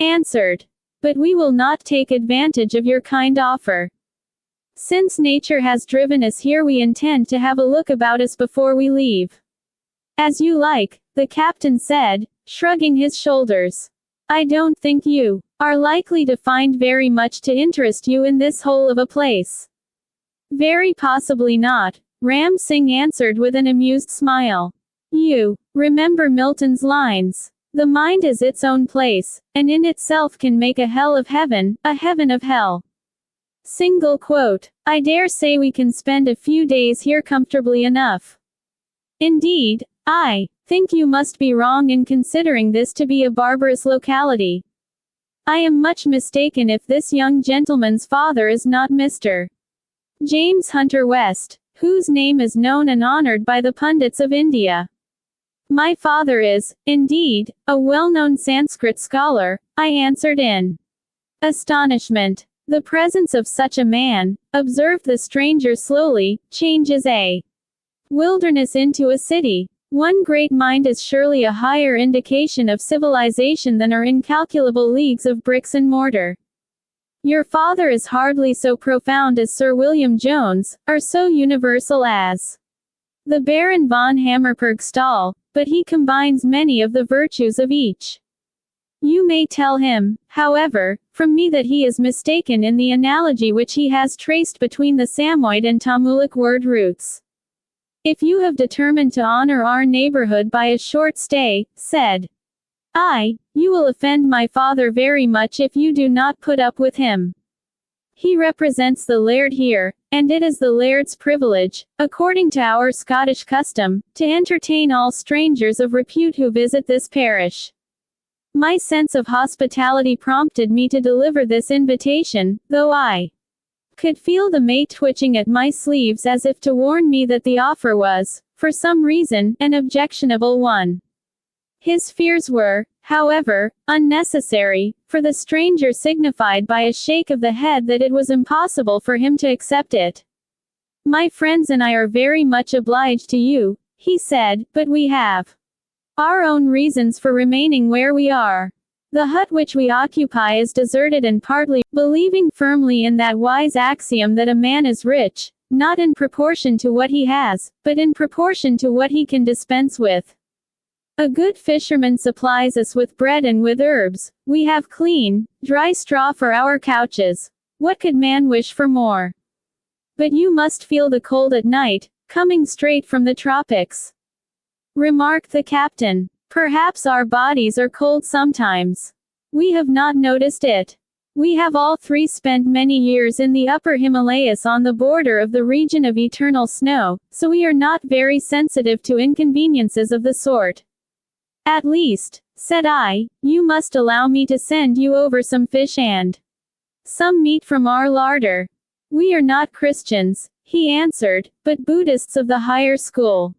answered. But we will not take advantage of your kind offer. Since nature has driven us here, we intend to have a look about us before we leave. As you like, the captain said, shrugging his shoulders. I don't think you are likely to find very much to interest you in this hole of a place. Very possibly not, Ram Singh answered with an amused smile. You remember Milton's lines. The mind is its own place, and in itself can make a hell of heaven, a heaven of hell. Single quote. I dare say we can spend a few days here comfortably enough. Indeed, I think you must be wrong in considering this to be a barbarous locality. I am much mistaken if this young gentleman's father is not Mr. James Hunter West, whose name is known and honored by the pundits of India. My father is, indeed, a well-known Sanskrit scholar, I answered in astonishment. The presence of such a man, observed the stranger slowly, changes a wilderness into a city. One great mind is surely a higher indication of civilization than are incalculable leagues of bricks and mortar. Your father is hardly so profound as Sir William Jones, or so universal as the Baron von Hammerpurgstall, but he combines many of the virtues of each. You may tell him, however, from me that he is mistaken in the analogy which he has traced between the Samoyed and Tamulic word roots. If you have determined to honor our neighborhood by a short stay, said I, you will offend my father very much if you do not put up with him. He represents the laird here, and it is the laird's privilege, according to our Scottish custom, to entertain all strangers of repute who visit this parish. My sense of hospitality prompted me to deliver this invitation, though I could feel the mate twitching at my sleeves as if to warn me that the offer was, for some reason, an objectionable one. His fears were, however, unnecessary, for the stranger signified by a shake of the head that it was impossible for him to accept it. My friends and I are very much obliged to you, he said, but we have our own reasons for remaining where we are. The hut which we occupy is deserted and partly, believing firmly in that wise axiom that a man is rich, not in proportion to what he has, but in proportion to what he can dispense with. A good fisherman supplies us with bread and with herbs. We have clean, dry straw for our couches. What could man wish for more? But you must feel the cold at night, coming straight from the tropics, remarked the captain. Perhaps our bodies are cold sometimes. We have not noticed it. We have all three spent many years in the upper Himalayas on the border of the region of eternal snow, so we are not very sensitive to inconveniences of the sort. At least, said I, you must allow me to send you over some fish and some meat from our larder. We are not Christians, he answered, but Buddhists of the higher school.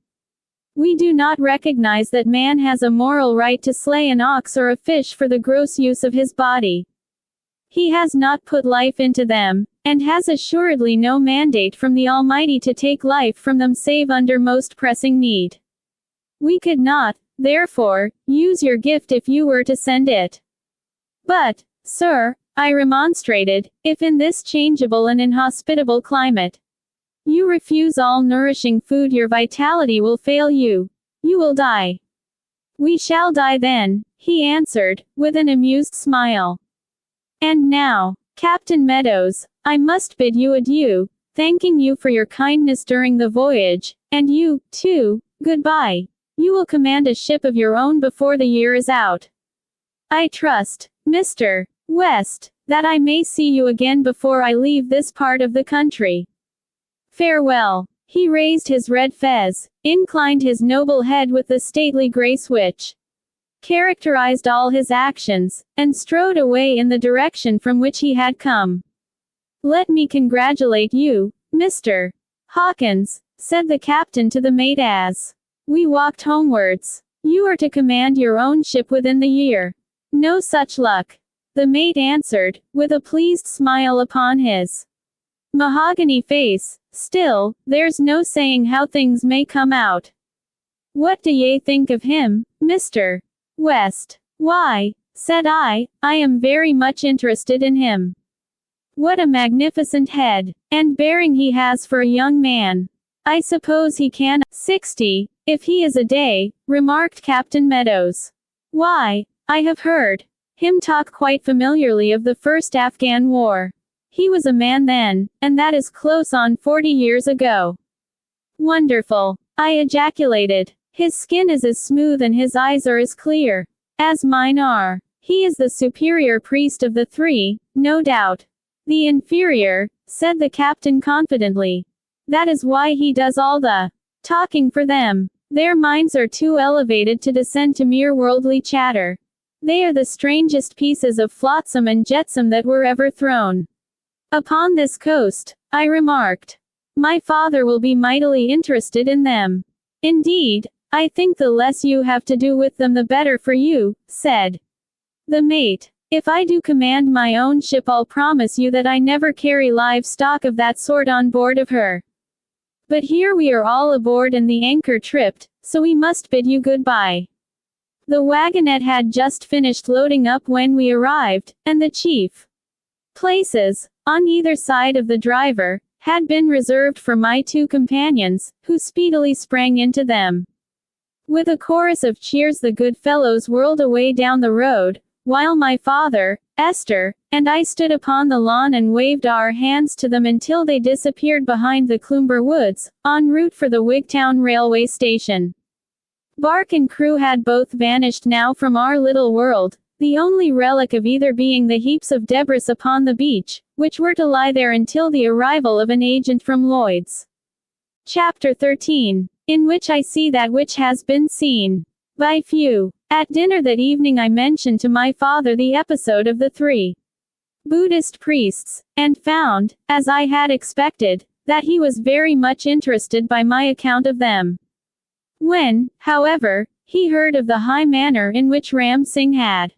We do not recognize that man has a moral right to slay an ox or a fish for the gross use of his body. He has not put life into them, and has assuredly no mandate from the Almighty to take life from them save under most pressing need. We could not, therefore, use your gift if you were to send it. But, sir, I remonstrated, if in this changeable and inhospitable climate you refuse all nourishing food, your vitality will fail you. You will die. We shall die then, he answered, with an amused smile. And now, Captain Meadows, I must bid you adieu, thanking you for your kindness during the voyage, and you, too, goodbye. You will command a ship of your own before the year is out. I trust, Mr. West, that I may see you again before I leave this part of the country. Farewell. He raised his red fez, inclined his noble head with the stately grace which characterized all his actions, and strode away in the direction from which he had come. Let me congratulate you, Mr. Hawkins, said the captain to the mate as we walked homewards. You are to command your own ship within the year. No such luck. the mate answered, with a pleased smile upon his mahogany face. Still, there's no saying how things may come out. What do ye think of him, Mr. West? Why, said I am very much interested in him. What a magnificent head and bearing he has for a young man. I suppose he can 60, if he is a day, remarked Captain Meadows. Why, I have heard him talk quite familiarly of the first Afghan war. He was a man then, and that is close on 40 years ago. Wonderful, I ejaculated. His skin is as smooth and his eyes are as clear as mine are. He is the superior priest of the three, no doubt. The inferior, said the captain confidently. That is why he does all the talking for them. Their minds are too elevated to descend to mere worldly chatter. They are the strangest pieces of flotsam and jetsam that were ever thrown upon this coast, I remarked. My father will be mightily interested in them. Indeed, I think the less you have to do with them the better for you, said the mate. If I do command my own ship, I'll promise you that I never carry livestock of that sort on board of her. But here we are all aboard and the anchor tripped, so we must bid you goodbye. The wagonette had just finished loading up when we arrived, and the chief places, on either side of the driver, had been reserved for my two companions, who speedily sprang into them. With a chorus of cheers the good fellows whirled away down the road, while my father, Esther, and I stood upon the lawn and waved our hands to them until they disappeared behind the Cloomber woods, en route for the Wigtown railway station. Bark and crew had both vanished now from our little world, the only relic of either being the heaps of debris upon the beach, which were to lie there until the arrival of an agent from Lloyd's. Chapter 13. In which I see that which has been seen by few. At dinner that evening I mentioned to my father the episode of the 3 Buddhist priests, and found, as I had expected, that he was very much interested by my account of them. When, however, he heard of the high manner in which Ram Singh had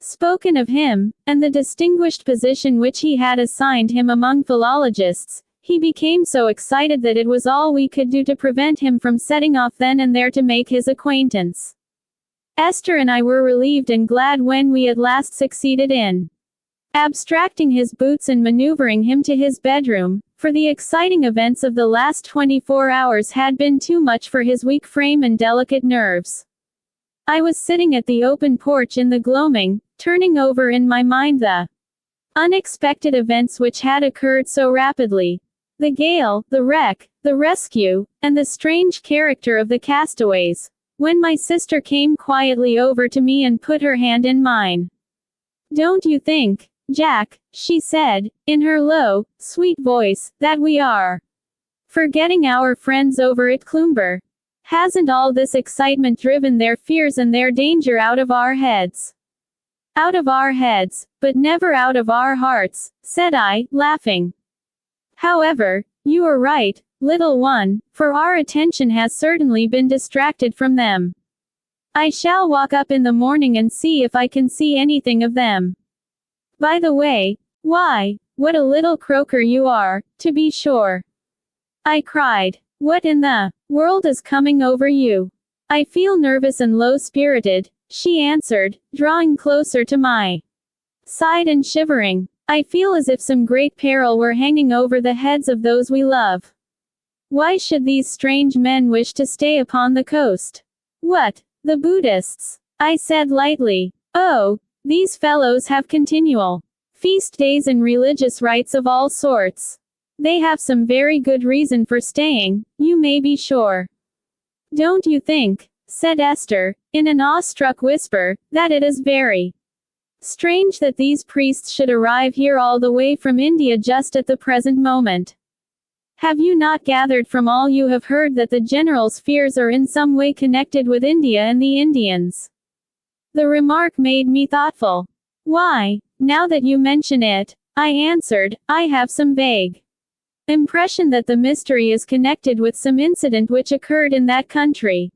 spoken of him, and the distinguished position which he had assigned him among philologists, he became so excited that it was all we could do to prevent him from setting off then and there to make his acquaintance. Esther and I were relieved and glad when we at last succeeded in abstracting his boots and maneuvering him to his bedroom, for the exciting events of the last 24 hours had been too much for his weak frame and delicate nerves. I was sitting at the open porch in the gloaming, turning over in my mind the unexpected events which had occurred so rapidly. The gale, the wreck, the rescue, and the strange character of the castaways, when my sister came quietly over to me and put her hand in mine. Don't you think, Jack, she said, in her low, sweet voice, that we are forgetting our friends over at Cloomber? Hasn't all this excitement driven their fears and their danger out of our heads? Out of our heads, but never out of our hearts, said I, laughing. However, you are right, little one, for our attention has certainly been distracted from them. I shall walk up in the morning and see if I can see anything of them. By the way, why, what a little croaker you are, to be sure! I cried. What in the world is coming over you? I feel nervous and low-spirited, she answered, drawing closer to my side and shivering. I feel as if some great peril were hanging over the heads of those we love. Why should these strange men wish to stay upon the coast? What, the Buddhists? I said lightly. Oh, these fellows have continual feast days and religious rites of all sorts. They have some very good reason for staying, you may be sure. Don't you think, said Esther, in an awe-struck whisper, that it is very strange that these priests should arrive here all the way from India just at the present moment? Have you not gathered from all you have heard that the general's fears are in some way connected with India and the Indians? The remark made me thoughtful. Why, now that you mention it, I answered, I have some vague impression that the mystery is connected with some incident which occurred in that country.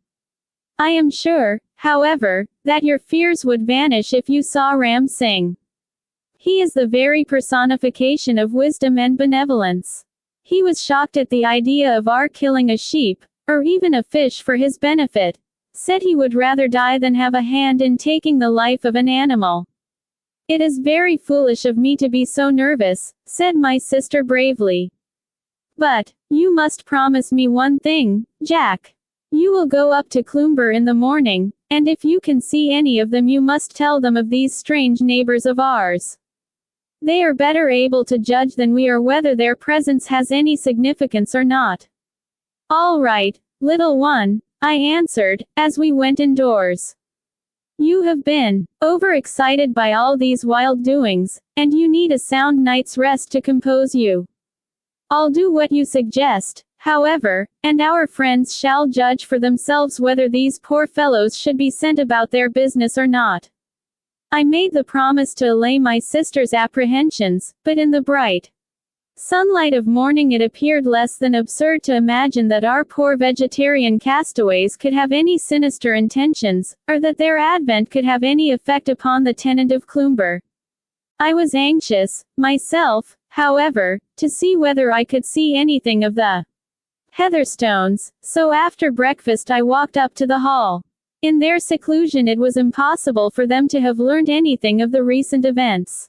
I am sure, however, that your fears would vanish if you saw Ram Singh. He is the very personification of wisdom and benevolence. He was shocked at the idea of our killing a sheep, or even a fish for his benefit. Said he would rather die than have a hand in taking the life of an animal. It is very foolish of me to be so nervous, said my sister bravely. But, you must promise me one thing, Jack. You will go up to Cloomber in the morning, and if you can see any of them you must tell them of these strange neighbors of ours. They are better able to judge than we are whether their presence has any significance or not. All right, little one, I answered, as we went indoors. You have been overexcited by all these wild doings, and you need a sound night's rest to compose you. I'll do what you suggest, however, and our friends shall judge for themselves whether these poor fellows should be sent about their business or not. I made the promise to allay my sister's apprehensions, but in the bright sunlight of morning it appeared less than absurd to imagine that our poor vegetarian castaways could have any sinister intentions, or that their advent could have any effect upon the tenant of Cloomber. I was anxious, myself, however, to see whether I could see anything of the Heatherstones, so after breakfast I walked up to the hall. In their seclusion it was impossible for them to have learned anything of the recent events.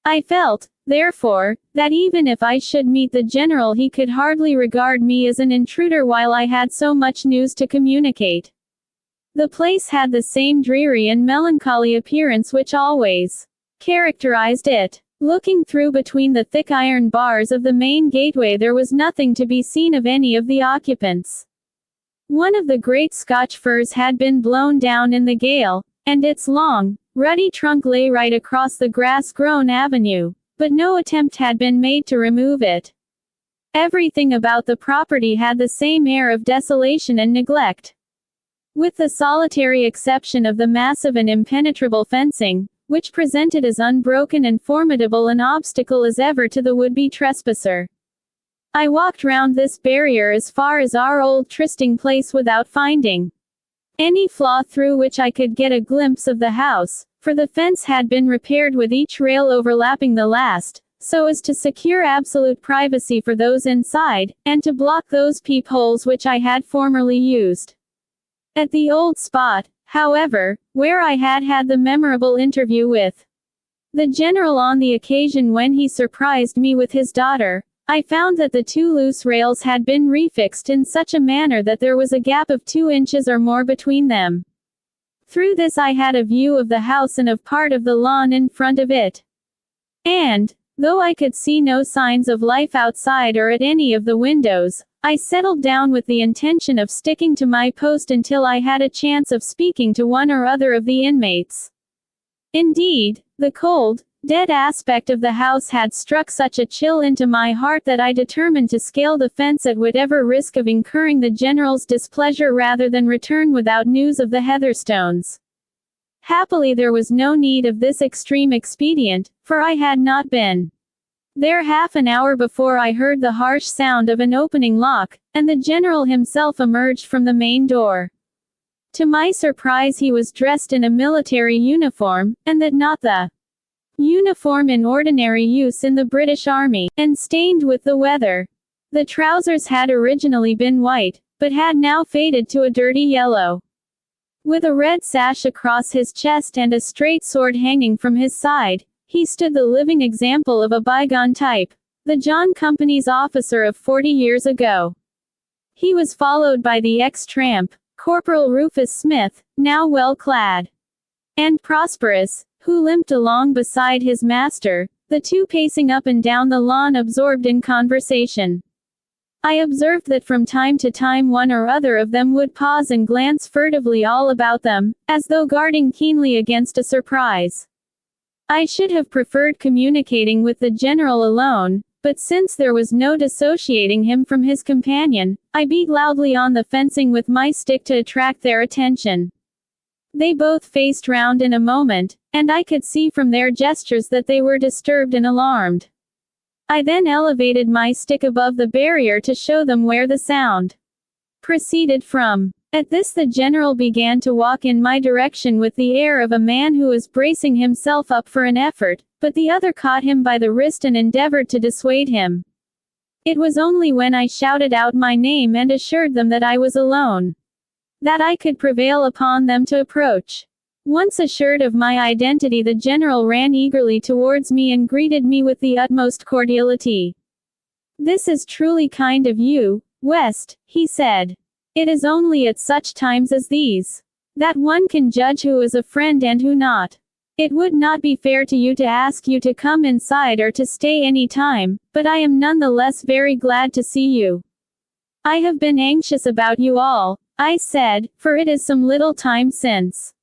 I felt, therefore, that even if I should meet the general he could hardly regard me as an intruder while I had so much news to communicate. The place had the same dreary and melancholy appearance which always characterized it. Looking through between the thick iron bars of the main gateway there was nothing to be seen of any of the occupants. One of the great Scotch firs had been blown down in the gale, and its long, ruddy trunk lay right across the grass-grown avenue, but no attempt had been made to remove it. Everything about the property had the same air of desolation and neglect. With the solitary exception of the massive and impenetrable fencing, which presented as unbroken and formidable an obstacle as ever to the would-be trespasser. I walked round this barrier as far as our old trysting place without finding any flaw through which I could get a glimpse of the house, for the fence had been repaired with each rail overlapping the last, so as to secure absolute privacy for those inside, and to block those peepholes which I had formerly used. At the old spot, however, where I had had the memorable interview with the general on the occasion when he surprised me with his daughter, I found that the two loose rails had been refixed in such a manner that there was a gap of 2 inches or more between them. Through this I had a view of the house and of part of the lawn in front of it. And, though I could see no signs of life outside or at any of the windows, I settled down with the intention of sticking to my post until I had a chance of speaking to one or other of the inmates. Indeed, the cold, dead aspect of the house had struck such a chill into my heart that I determined to scale the fence at whatever risk of incurring the general's displeasure rather than return without news of the Heatherstones. Happily there was no need of this extreme expedient, for I had not been there half an hour before I heard the harsh sound of an opening lock, and the general himself emerged from the main door. To my surprise he was dressed in a military uniform, and that not the uniform in ordinary use in the British Army, and stained with the weather. The trousers had originally been white, but had now faded to a dirty yellow. With a red sash across his chest and a straight sword hanging from his side, he stood the living example of a bygone type, the John Company's officer of 40 years ago. He was followed by the ex-tramp, Corporal Rufus Smith, now well clad and prosperous, who limped along beside his master, the two pacing up and down the lawn absorbed in conversation. I observed that from time to time one or other of them would pause and glance furtively all about them, as though guarding keenly against a surprise. I should have preferred communicating with the general alone, but since there was no dissociating him from his companion, I beat loudly on the fencing with my stick to attract their attention. They both faced round in a moment, and I could see from their gestures that they were disturbed and alarmed. I then elevated my stick above the barrier to show them where the sound proceeded from. At this the general began to walk in my direction with the air of a man who is bracing himself up for an effort, but the other caught him by the wrist and endeavored to dissuade him. It was only when I shouted out my name and assured them that I was alone, that I could prevail upon them to approach. Once assured of my identity, the general ran eagerly towards me and greeted me with the utmost cordiality. "This is truly kind of you, West," he said. "It is only at such times as these that one can judge who is a friend and who not. It would not be fair to you to ask you to come inside or to stay any time, but I am none the less very glad to see you." "I have been anxious about you all," I said, "for it is some little time since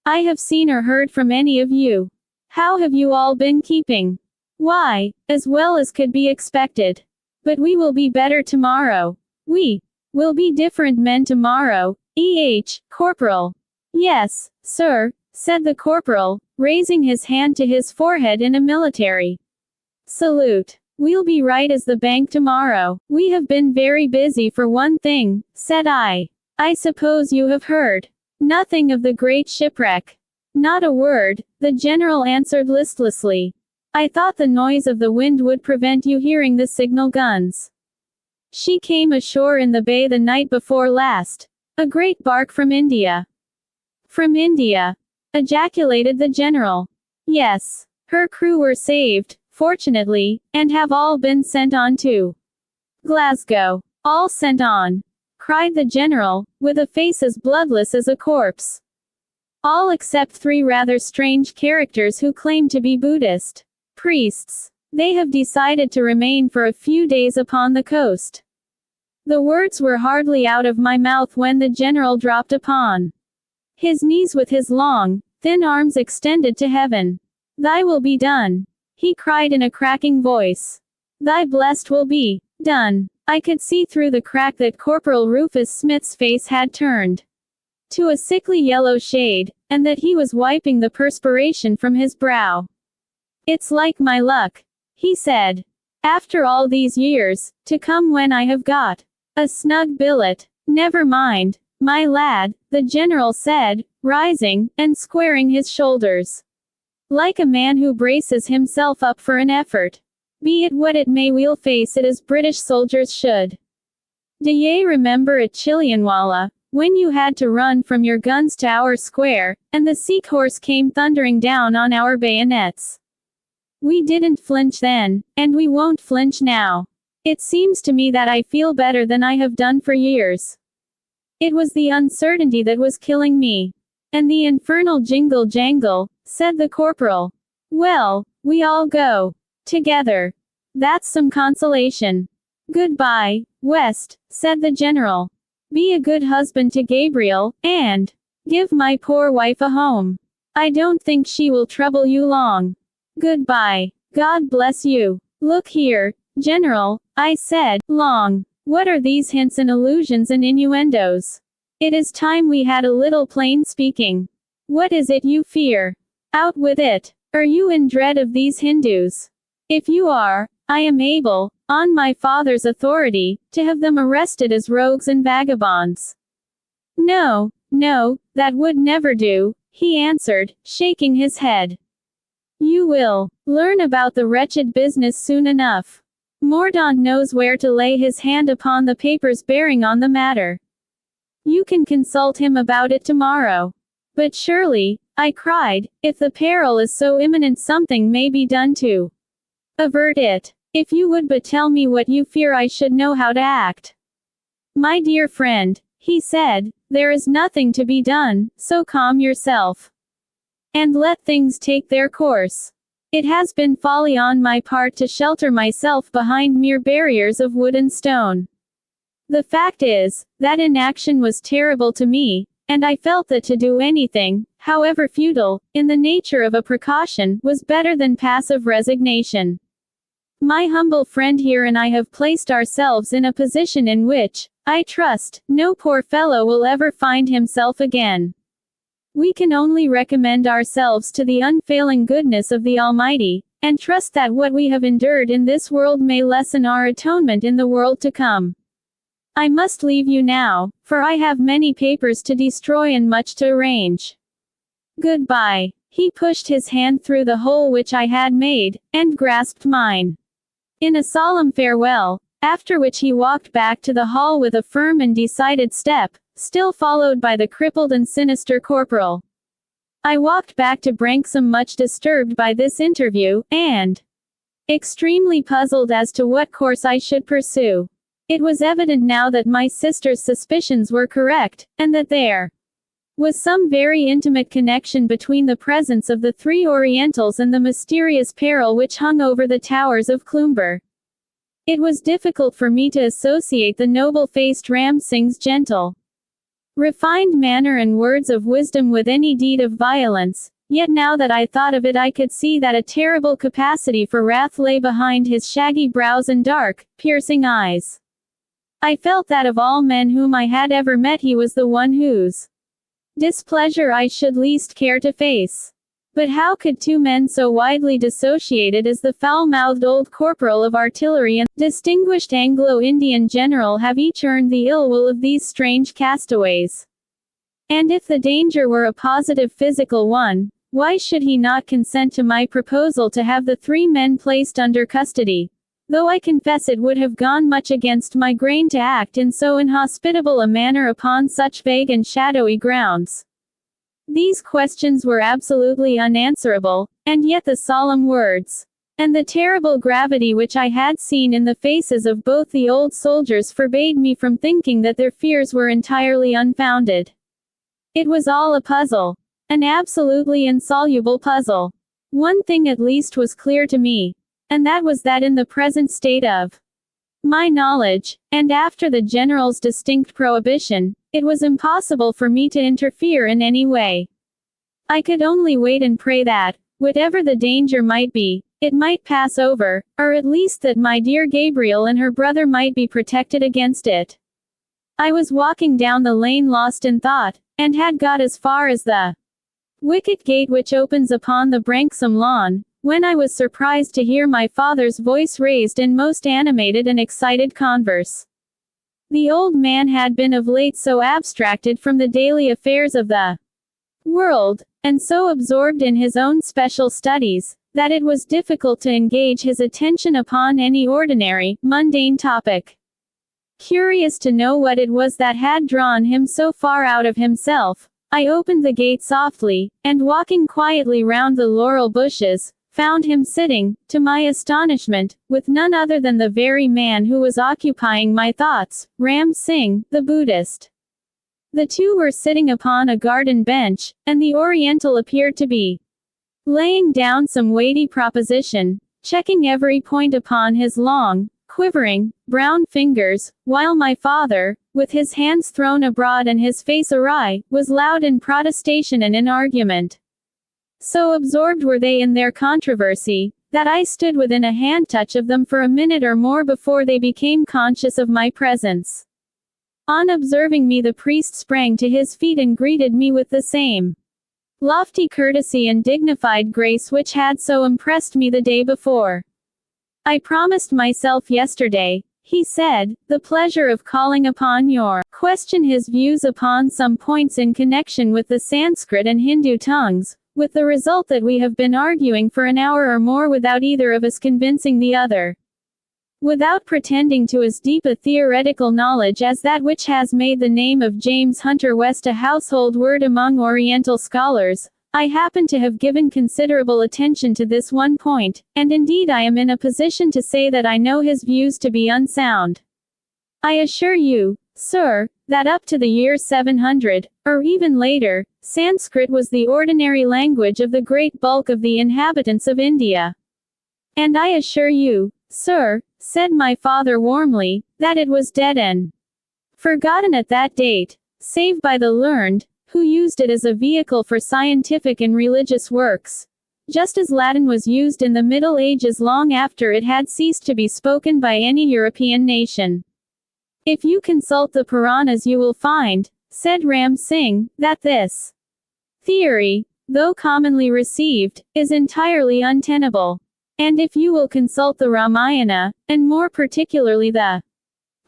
I have seen or heard from any of you. How have you all been keeping?" "Why, as well as could be expected. But we will be better tomorrow. We will be different men tomorrow, Corporal." "Yes, sir," said the corporal, raising his hand to his forehead in a military salute. "We'll be right as the bank tomorrow." "We have been very busy for one thing," said I. "I suppose you have heard nothing of the great shipwreck?" "Not a word," the general answered listlessly. "I thought the noise of the wind would prevent you hearing the signal guns." "She came ashore in the bay the night before last. A great bark from India." "From India?" ejaculated the general. "Yes. Her crew were saved, fortunately, and have all been sent on to Glasgow." "All sent on?" cried the general, with a face as bloodless as a corpse. "All except 3 rather strange characters who claim to be Buddhist priests. They have decided to remain for a few days upon the coast." The words were hardly out of my mouth when the general dropped upon his knees with his long, thin arms extended to heaven. "Thy will be done," he cried in a cracking voice. "Thy blessed will be done." I could see through the crack that Corporal Rufus Smith's face had turned to a sickly yellow shade, and that he was wiping the perspiration from his brow. "It's like my luck," he said. "After all these years, to come when I have got a snug billet." "Never mind, my lad," the general said, rising, and squaring his shoulders, like a man who braces himself up for an effort. "Be it what it may, we'll face it as British soldiers should. D'ye remember at Chillianwalla, when you had to run from your guns to our square, and the Sikh horse came thundering down on our bayonets? We didn't flinch then, and we won't flinch now. It seems to me that I feel better than I have done for years. It was the uncertainty that was killing me." "And the infernal jingle-jangle," said the corporal. "Well, we all go together. That's some consolation." "Goodbye, West," said the general. "Be a good husband to Gabriel, and give my poor wife a home. I don't think she will trouble you long. Goodbye. God bless you." "Look here, General," I said, "long. What are these hints and allusions and innuendos? It is time we had a little plain speaking. What is it you fear? Out with it. Are you in dread of these Hindus? If you are, I am able, on my father's authority, to have them arrested as rogues and vagabonds." "No, no, that would never do," he answered, shaking his head. "You will learn about the wretched business soon enough. Mordaunt knows where to lay his hand upon the papers bearing on the matter. You can consult him about it tomorrow." "But surely," I cried, "if the peril is so imminent, something may be done to avert it. If you would but tell me what you fear, I should know how to act." "My dear friend," he said, "there is nothing to be done, so calm yourself and let things take their course. It has been folly on my part to shelter myself behind mere barriers of wood and stone. The fact is, that inaction was terrible to me, and I felt that to do anything, however futile, in the nature of a precaution, was better than passive resignation. My humble friend here and I have placed ourselves in a position in which, I trust, no poor fellow will ever find himself again. We can only recommend ourselves to the unfailing goodness of the Almighty, and trust that what we have endured in this world may lessen our atonement in the world to come. I must leave you now, for I have many papers to destroy and much to arrange. Goodbye. He pushed his hand through the hole which I had made, and grasped mine in a solemn farewell, after which he walked back to the hall with a firm and decided step, still followed by the crippled and sinister corporal. I walked back to Branksome much disturbed by this interview, and extremely puzzled as to what course I should pursue. It was evident now that my sister's suspicions were correct, and that there was some very intimate connection between the presence of the three Orientals and the mysterious peril which hung over the towers of Cloomber. It was difficult for me to associate the noble-faced Ram Singh's gentle, refined manner and words of wisdom with any deed of violence, yet now that I thought of it I could see that a terrible capacity for wrath lay behind his shaggy brows and dark, piercing eyes. I felt that of all men whom I had ever met he was the one whose displeasure I should least care to face. But how could two men so widely dissociated as the foul-mouthed old corporal of artillery and distinguished Anglo-Indian general have each earned the ill will of these strange castaways? And if the danger were a positive physical one, why should he not consent to my proposal to have the three men placed under custody? Though I confess it would have gone much against my grain to act in so inhospitable a manner upon such vague and shadowy grounds. These questions were absolutely unanswerable, and yet the solemn words, and the terrible gravity which I had seen in the faces of both the old soldiers forbade me from thinking that their fears were entirely unfounded. It was all a puzzle. An absolutely insoluble puzzle. One thing at least was clear to me, and that was that in the present state of my knowledge, and after the general's distinct prohibition, it was impossible for me to interfere in any way. I could only wait and pray that, whatever the danger might be, it might pass over, or at least that my dear Gabriel and her brother might be protected against it. I was walking down the lane lost in thought, and had got as far as the wicket gate which opens upon the Branksome lawn, when I was surprised to hear my father's voice raised in most animated and excited converse. The old man had been of late so abstracted from the daily affairs of the world, and so absorbed in his own special studies, that it was difficult to engage his attention upon any ordinary, mundane topic. Curious to know what it was that had drawn him so far out of himself, I opened the gate softly, and walking quietly round the laurel bushes, found him sitting, to my astonishment, with none other than the very man who was occupying my thoughts, Ram Singh, the Buddhist. The two were sitting upon a garden bench, and the Oriental appeared to be laying down some weighty proposition, checking every point upon his long, quivering, brown fingers, while my father, with his hands thrown abroad and his face awry, was loud in protestation and in argument. So absorbed were they in their controversy, that I stood within a hand-touch of them for a minute or more before they became conscious of my presence. On observing me the priest sprang to his feet and greeted me with the same lofty courtesy and dignified grace which had so impressed me the day before. I promised myself yesterday, he said, the pleasure of calling upon your question his views upon some points in connection with the Sanskrit and Hindu tongues, with the result that we have been arguing for an hour or more without either of us convincing the other. Without pretending to as deep a theoretical knowledge as that which has made the name of James Hunter West a household word among Oriental scholars, I happen to have given considerable attention to this one point, and indeed I am in a position to say that I know his views to be unsound. I assure you, sir, that up to the year 700, or even later, Sanskrit was the ordinary language of the great bulk of the inhabitants of India. And I assure you, sir, said my father warmly, that it was dead and forgotten at that date, save by the learned, who used it as a vehicle for scientific and religious works, just as Latin was used in the Middle Ages long after it had ceased to be spoken by any European nation. If you consult the Puranas you will find, said Ram Singh, that this theory, though commonly received, is entirely untenable. And if you will consult the Ramayana, and more particularly the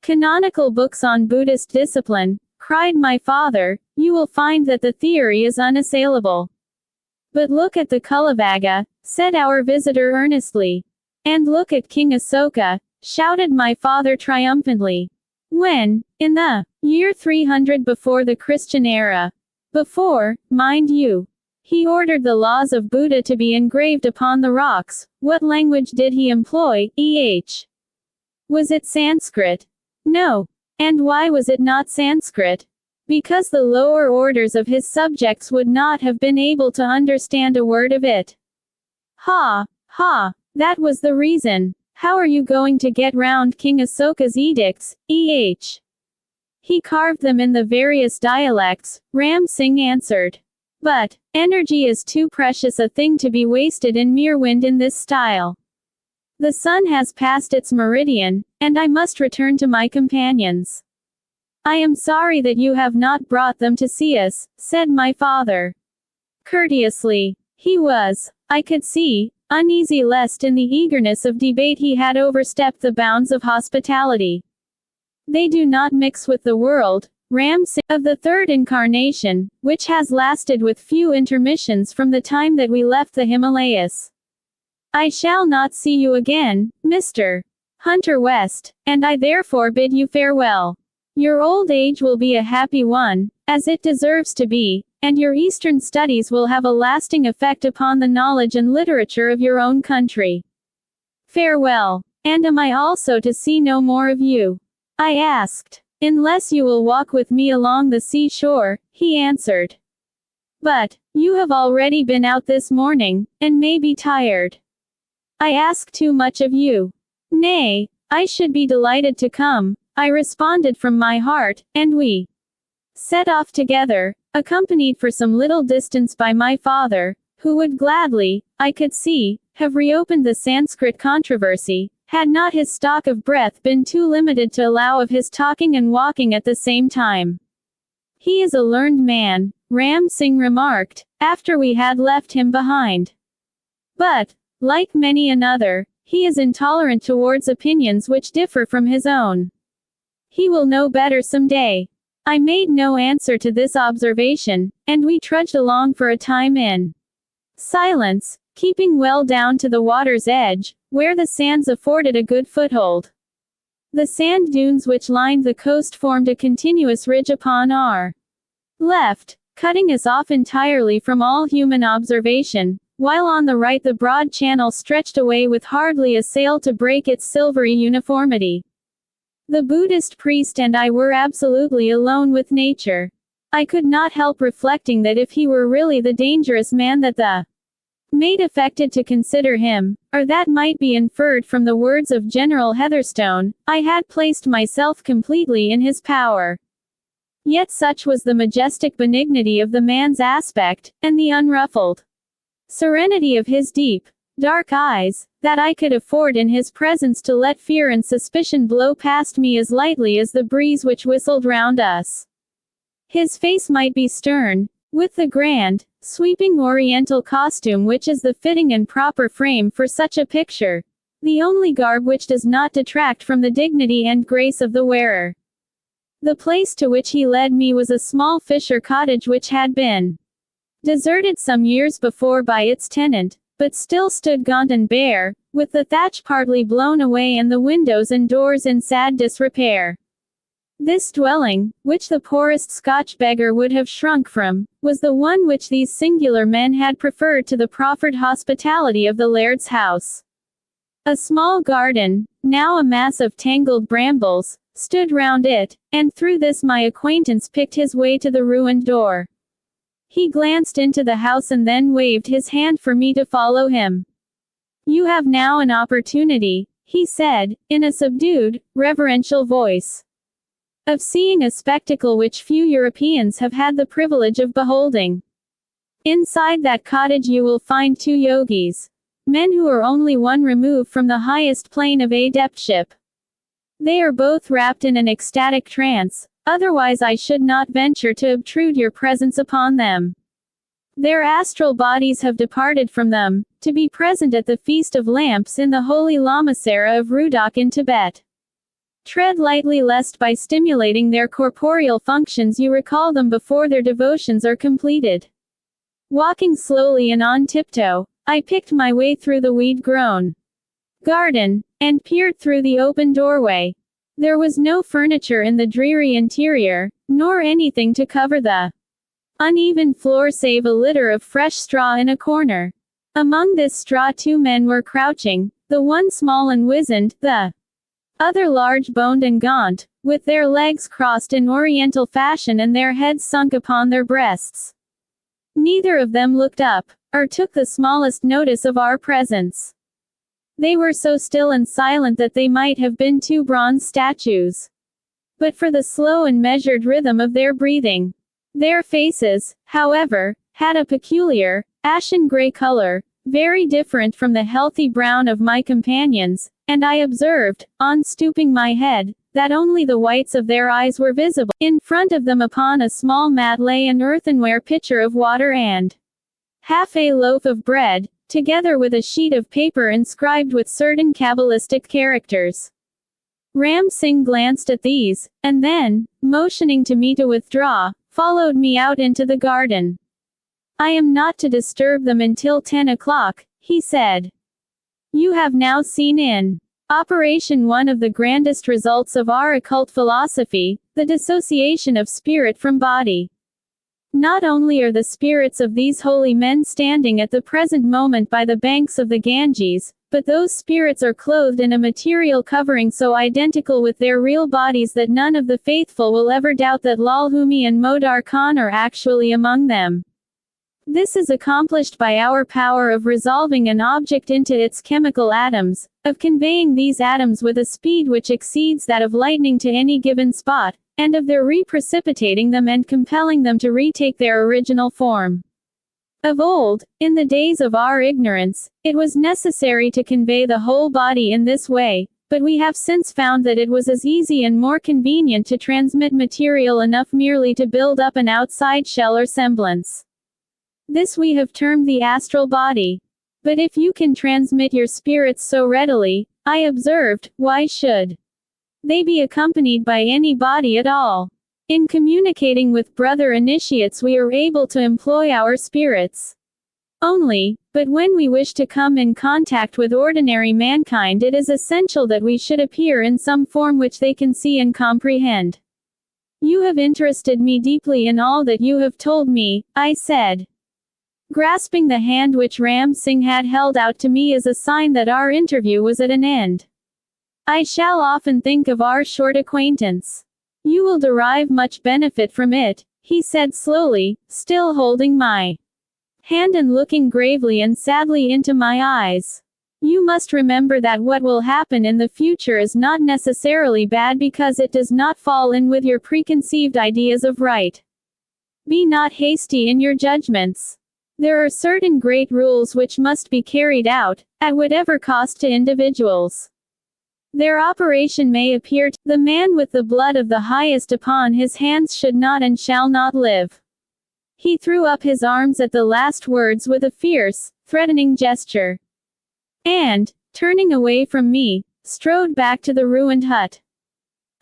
Canonical books on Buddhist discipline, cried my father, you will find that the theory is unassailable. But look at the Kulavaga, said our visitor earnestly. And look at King Asoka, shouted my father triumphantly. When, in the year 300 before the Christian era, before, mind you, he ordered the laws of Buddha to be engraved upon the rocks, what language did he employ, Was it Sanskrit? No. And why was it not Sanskrit? Because the lower orders of his subjects would not have been able to understand a word of it. Ha, ha, that was the reason. How are you going to get round King Asoka's edicts, He carved them in the various dialects, Ram Singh answered. But, energy is too precious a thing to be wasted in mere wind in this style. The sun has passed its meridian, and I must return to my companions. I am sorry that you have not brought them to see us, said my father. Courteously. He was, I could see, uneasy lest in the eagerness of debate he had overstepped the bounds of hospitality. They do not mix with the world, Ram Singh, of the third incarnation, which has lasted with few intermissions from the time that we left the Himalayas. I shall not see you again, Mr. Hunter West, and I therefore bid you farewell. Your old age will be a happy one, as it deserves to be, and your Eastern studies will have a lasting effect upon the knowledge and literature of your own country. Farewell. And am I also to see no more of you? I asked. Unless you will walk with me along the seashore, he answered. But, you have already been out this morning, and may be tired. I ask too much of you. Nay, I should be delighted to come, I responded from my heart, and we set off together, accompanied for some little distance by my father, who would gladly, I could see, have reopened the Sanskrit controversy, had not his stock of breath been too limited to allow of his talking and walking at the same time. He is a learned man, Ram Singh remarked, after we had left him behind. But, like many another, he is intolerant towards opinions which differ from his own. He will know better some day. I made no answer to this observation, and we trudged along for a time in silence, keeping well down to the water's edge, where the sands afforded a good foothold. The sand dunes which lined the coast formed a continuous ridge upon our left, cutting us off entirely from all human observation, while on the right the broad channel stretched away with hardly a sail to break its silvery uniformity. The Buddhist priest and I were absolutely alone with nature. I could not help reflecting that if he were really the dangerous man that the mate affected to consider him, or that might be inferred from the words of General Heatherstone, I had placed myself completely in his power. Yet such was the majestic benignity of the man's aspect, and the unruffled serenity of his deep, dark eyes, that I could afford in his presence to let fear and suspicion blow past me as lightly as the breeze which whistled round us. His face might be stern, with the grand, sweeping oriental costume which is the fitting and proper frame for such a picture, the only garb which does not detract from the dignity and grace of the wearer. The place to which he led me was a small fisher cottage which had been deserted some years before by its tenant, but still stood gaunt and bare, with the thatch partly blown away and the windows and doors in sad disrepair. This dwelling, which the poorest Scotch beggar would have shrunk from, was the one which these singular men had preferred to the proffered hospitality of the laird's house. A small garden, now a mass of tangled brambles, stood round it, and through this my acquaintance picked his way to the ruined door. He glanced into the house and then waved his hand for me to follow him. "You have now an opportunity," he said, in a subdued, reverential voice, "of seeing a spectacle which few Europeans have had the privilege of beholding. Inside that cottage you will find two yogis, men who are only one remove from the highest plane of adeptship. They are both wrapped in an ecstatic trance, otherwise I should not venture to obtrude your presence upon them. Their astral bodies have departed from them, to be present at the Feast of Lamps in the holy Lamasera of Rudok in Tibet. Tread lightly lest by stimulating their corporeal functions you recall them before their devotions are completed. Walking slowly and on tiptoe, I picked my way through the weed-grown garden, and peered through the open doorway. There was no furniture in the dreary interior, nor anything to cover the uneven floor save a litter of fresh straw in a corner. Among this straw 2 men were crouching, the one small and wizened, the other large-boned and gaunt, with their legs crossed in oriental fashion and their heads sunk upon their breasts. Neither of them looked up, or took the smallest notice of our presence. They were so still and silent that they might have been 2 bronze statues. But for the slow and measured rhythm of their breathing. Their faces, however, had a peculiar, ashen-gray color, very different from the healthy brown of my companions, and I observed, on stooping my head, that only the whites of their eyes were visible. In front of them upon a small mat lay an earthenware pitcher of water and half a loaf of bread, together with a sheet of paper inscribed with certain Kabbalistic characters. Ram Singh glanced at these, and then, motioning to me to withdraw, followed me out into the garden. "I am not to disturb them until 10 o'clock, he said. "You have now seen in operation one of the grandest results of our occult philosophy, the dissociation of spirit from body. Not only are the spirits of these holy men standing at the present moment by the banks of the Ganges, but those spirits are clothed in a material covering so identical with their real bodies that none of the faithful will ever doubt that Lal Humi and Modar Khan are actually among them. This is accomplished by our power of resolving an object into its chemical atoms, of conveying these atoms with a speed which exceeds that of lightning to any given spot, and of their reprecipitating them and compelling them to retake their original form. Of old, in the days of our ignorance, it was necessary to convey the whole body in this way, but we have since found that it was as easy and more convenient to transmit material enough merely to build up an outside shell or semblance. This we have termed the astral body. But if you can transmit your spirits so readily, I observed, why should they be accompanied by any body at all? In communicating with brother initiates we are able to employ our spirits only, but when we wish to come in contact with ordinary mankind it is essential that we should appear in some form which they can see and comprehend. You have interested me deeply in all that you have told me, I said, grasping the hand which Ram Singh had held out to me as a sign that our interview was at an end. I shall often think of our short acquaintance. You will derive much benefit from it, he said slowly, still holding my hand and looking gravely and sadly into my eyes. You must remember that what will happen in the future is not necessarily bad because it does not fall in with your preconceived ideas of right. Be not hasty in your judgments. There are certain great rules which must be carried out, at whatever cost to individuals. Their operation may appear to the man with the blood of the highest upon his hands should not and shall not live. He threw up his arms at the last words with a fierce, threatening gesture. And, turning away from me, strode back to the ruined hut.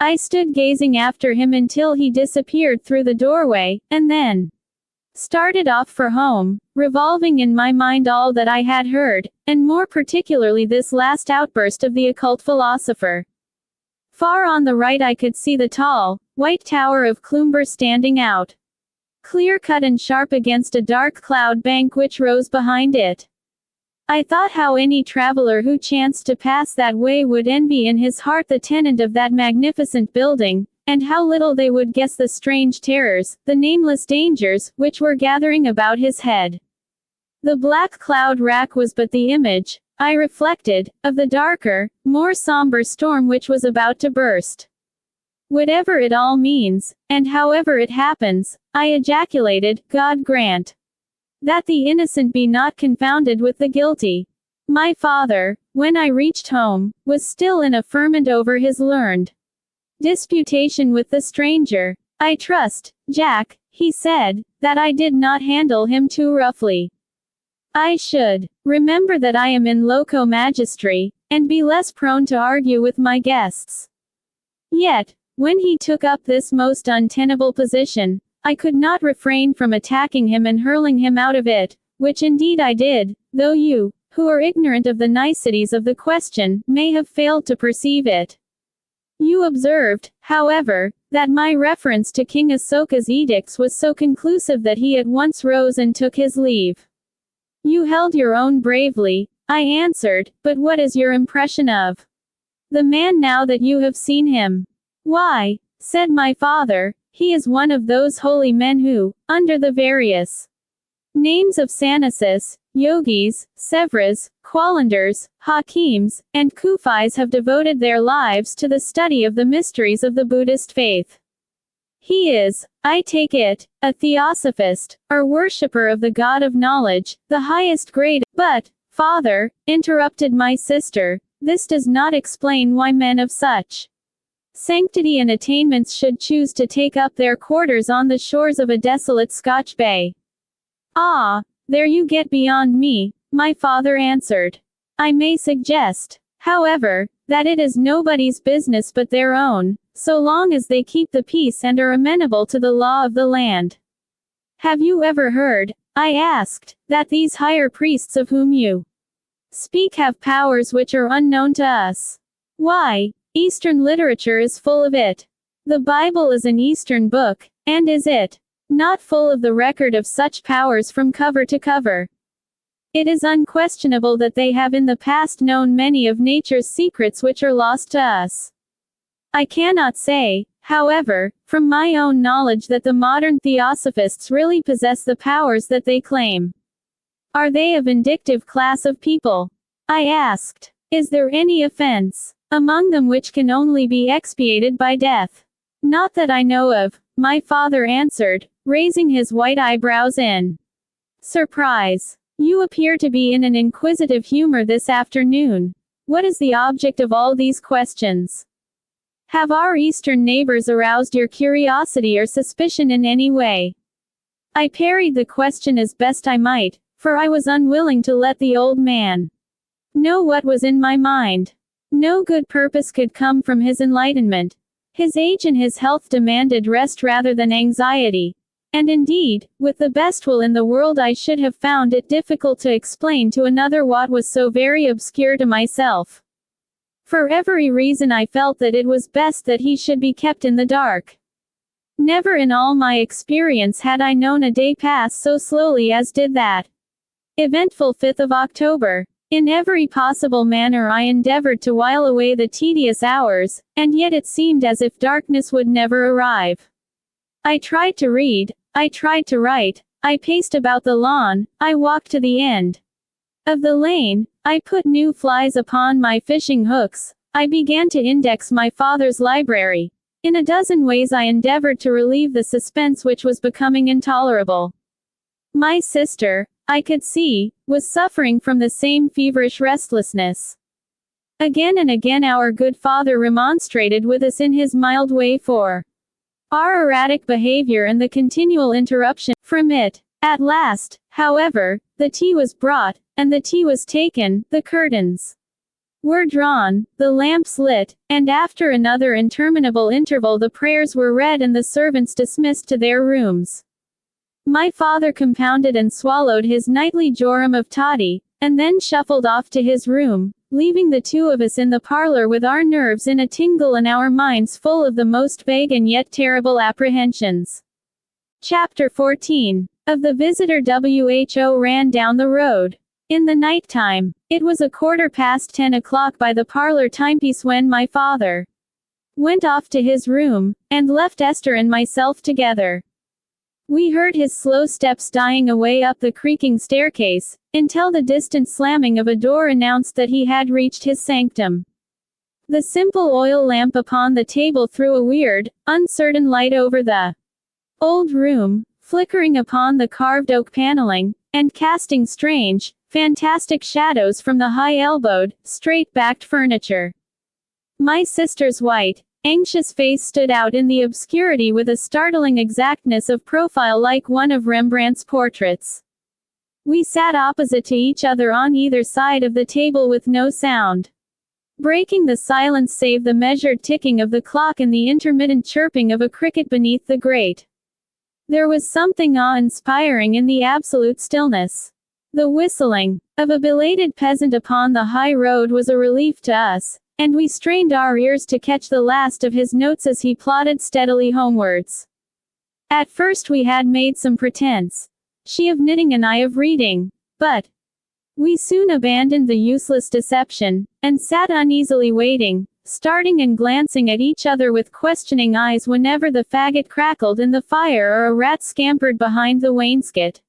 I stood gazing after him until he disappeared through the doorway, and then started off for home, revolving in my mind all that I had heard, and more particularly this last outburst of the occult philosopher. Far on the right I could see the tall, white tower of Cloomber standing out, clear-cut and sharp against a dark cloud bank which rose behind it. I thought how any traveler who chanced to pass that way would envy in his heart the tenant of that magnificent building, and how little they would guess the strange terrors, the nameless dangers, which were gathering about his head. The black cloud rack was but the image, I reflected, of the darker, more somber storm which was about to burst. Whatever it all means, and however it happens, I ejaculated, God grant that the innocent be not confounded with the guilty. My father, when I reached home, was still in a ferment over his learned disputation with the stranger. I trust, Jack, he said, that I did not handle him too roughly. I should remember that I am in loco magistri, and be less prone to argue with my guests. Yet, when he took up this most untenable position, I could not refrain from attacking him and hurling him out of it, which indeed I did, though you, who are ignorant of the niceties of the question, may have failed to perceive it. You observed, however, that my reference to King Asoka's edicts was so conclusive that he at once rose and took his leave. You held your own bravely, I answered, but what is your impression of the man now that you have seen him? Why, said my father, he is one of those holy men who, under the various names of Sannyasins, yogis, sevras, qalandars, hakims, and kufis have devoted their lives to the study of the mysteries of the Buddhist faith. He is, I take it, a theosophist, or worshipper of the God of knowledge, the highest grade. But, father, interrupted my sister, this does not explain why men of such sanctity and attainments should choose to take up their quarters on the shores of a desolate Scotch bay. Ah, there you get beyond me, my father answered. I may suggest, however, that it is nobody's business but their own, so long as they keep the peace and are amenable to the law of the land. Have you ever heard, I asked, that these higher priests of whom you speak have powers which are unknown to us? Why, Eastern literature is full of it. The Bible is an Eastern book, and is it not full of the record of such powers from cover to cover? It is unquestionable that they have in the past known many of nature's secrets which are lost to us. I cannot say, however, from my own knowledge that the modern theosophists really possess the powers that they claim. Are they a vindictive class of people? I asked. Is there any offense among them which can only be expiated by death? Not that I know of, my father answered, raising his white eyebrows in surprise. You appear to be in an inquisitive humor this afternoon. What is the object of all these questions? Have our Eastern neighbors aroused your curiosity or suspicion in any way? I parried the question as best I might, for I was unwilling to let the old man know what was in my mind. No good purpose could come from his enlightenment. His age and his health demanded rest rather than anxiety. And indeed, with the best will in the world I should have found it difficult to explain to another what was so very obscure to myself. For every reason I felt that it was best that he should be kept in the dark. Never in all my experience had I known a day pass so slowly as did that eventful 5th of October. In every possible manner I endeavored to while away the tedious hours, and yet it seemed as if darkness would never arrive. I tried to read, I tried to write, I paced about the lawn, I walked to the end of the lane, I put new flies upon my fishing hooks, I began to index my father's library. In a dozen ways I endeavored to relieve the suspense which was becoming intolerable. My sister, I could see, was suffering from the same feverish restlessness. Again and again our good father remonstrated with us in his mild way for our erratic behavior and the continual interruption from it. At last, however, the tea was brought, and the tea was taken, the curtains were drawn, the lamps lit, and after another interminable interval the prayers were read and the servants dismissed to their rooms. My father compounded and swallowed his nightly jorum of toddy, and then shuffled off to his room, leaving the two of us in the parlor with our nerves in a tingle and our minds full of the most vague and yet terrible apprehensions. Chapter 14. Of the visitor WHO ran down the road. In the night time, it was 10:15 by the parlor timepiece when my father went off to his room, and left Esther and myself together. We heard his slow steps dying away up the creaking staircase, until the distant slamming of a door announced that he had reached his sanctum. The simple oil lamp upon the table threw a weird, uncertain light over the old room, flickering upon the carved oak paneling, and casting strange, fantastic shadows from the high-elbowed, straight-backed furniture. My sister's white, anxious face stood out in the obscurity with a startling exactness of profile like one of Rembrandt's portraits. We sat opposite to each other on either side of the table with no sound. breaking the silence save the measured ticking of the clock and the intermittent chirping of a cricket beneath the grate. There was something awe-inspiring in the absolute stillness. The whistling of a belated peasant upon the high road was a relief to us, and we strained our ears to catch the last of his notes as he plodded steadily homewards. At first we had made some pretense, she of knitting and I of reading, but we soon abandoned the useless deception, and sat uneasily waiting, starting and glancing at each other with questioning eyes whenever the faggot crackled in the fire or a rat scampered behind the wainscot.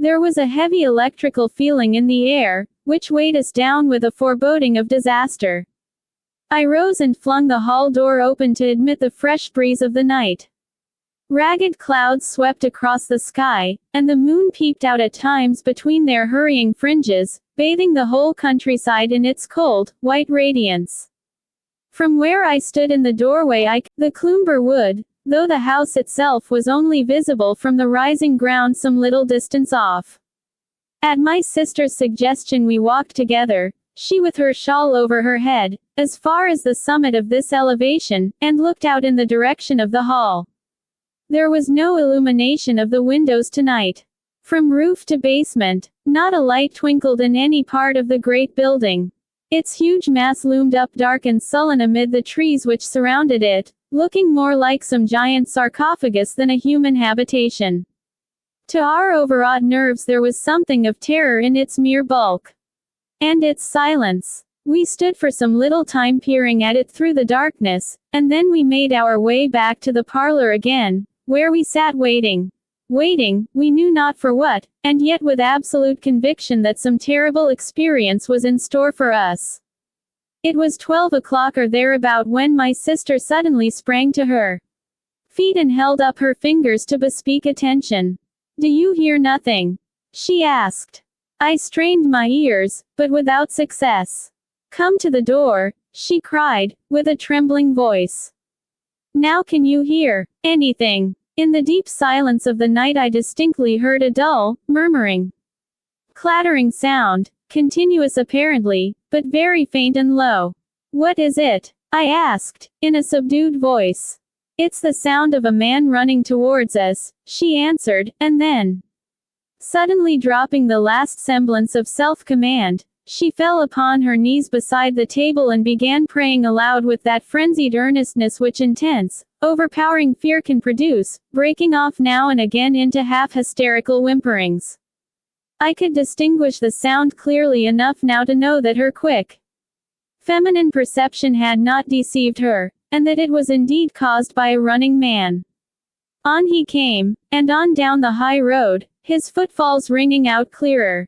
There was a heavy electrical feeling in the air, which weighed us down with a foreboding of disaster. I rose and flung the hall door open to admit the fresh breeze of the night. Ragged clouds swept across the sky, and the moon peeped out at times between their hurrying fringes, bathing the whole countryside in its cold, white radiance. From where I stood in the doorway the Cloomber wood, though the house itself was only visible from the rising ground some little distance off. At my sister's suggestion we walked together, she with her shawl over her head, as far as the summit of this elevation, and looked out in the direction of the hall. There was no illumination of the windows tonight. From roof to basement, not a light twinkled in any part of the great building. Its huge mass loomed up dark and sullen amid the trees which surrounded it, looking more like some giant sarcophagus than a human habitation. To our overawed nerves there was something of terror in its mere bulk. And its silence. We stood for some little time peering at it through the darkness, and then we made our way back to the parlor again, where we sat waiting. Waiting, we knew not for what, and yet with absolute conviction that some terrible experience was in store for us. It was 12 o'clock or thereabout when my sister suddenly sprang to her feet and held up her fingers to bespeak attention. "Do you hear nothing?" she asked. I strained my ears, but without success. "Come to the door," she cried, with a trembling voice. "Now can you hear anything?" In the deep silence of the night I distinctly heard a dull, murmuring, clattering sound, continuous apparently, but very faint and low. "What is it?" I asked, in a subdued voice. "It's the sound of a man running towards us," she answered, and then, suddenly dropping the last semblance of self-command, she fell upon her knees beside the table and began praying aloud with that frenzied earnestness which intense, overpowering fear can produce, breaking off now and again into half-hysterical whimperings. I could distinguish the sound clearly enough now to know that her quick, feminine perception had not deceived her, and that it was indeed caused by a running man. On he came, and on down the high road, his footfalls ringing out clearer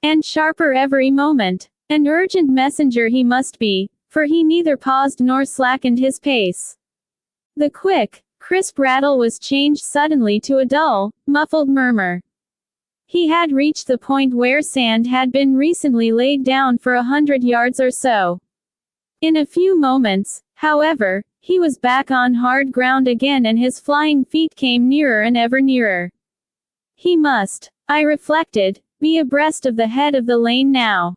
and sharper every moment. An urgent messenger he must be, for he neither paused nor slackened his pace. The quick, crisp rattle was changed suddenly to a dull, muffled murmur. He had reached the point where sand had been recently laid down for 100 yards or so. In a few moments, however, he was back on hard ground again and his flying feet came nearer and ever nearer. He must, I reflected, be abreast of the head of the lane now.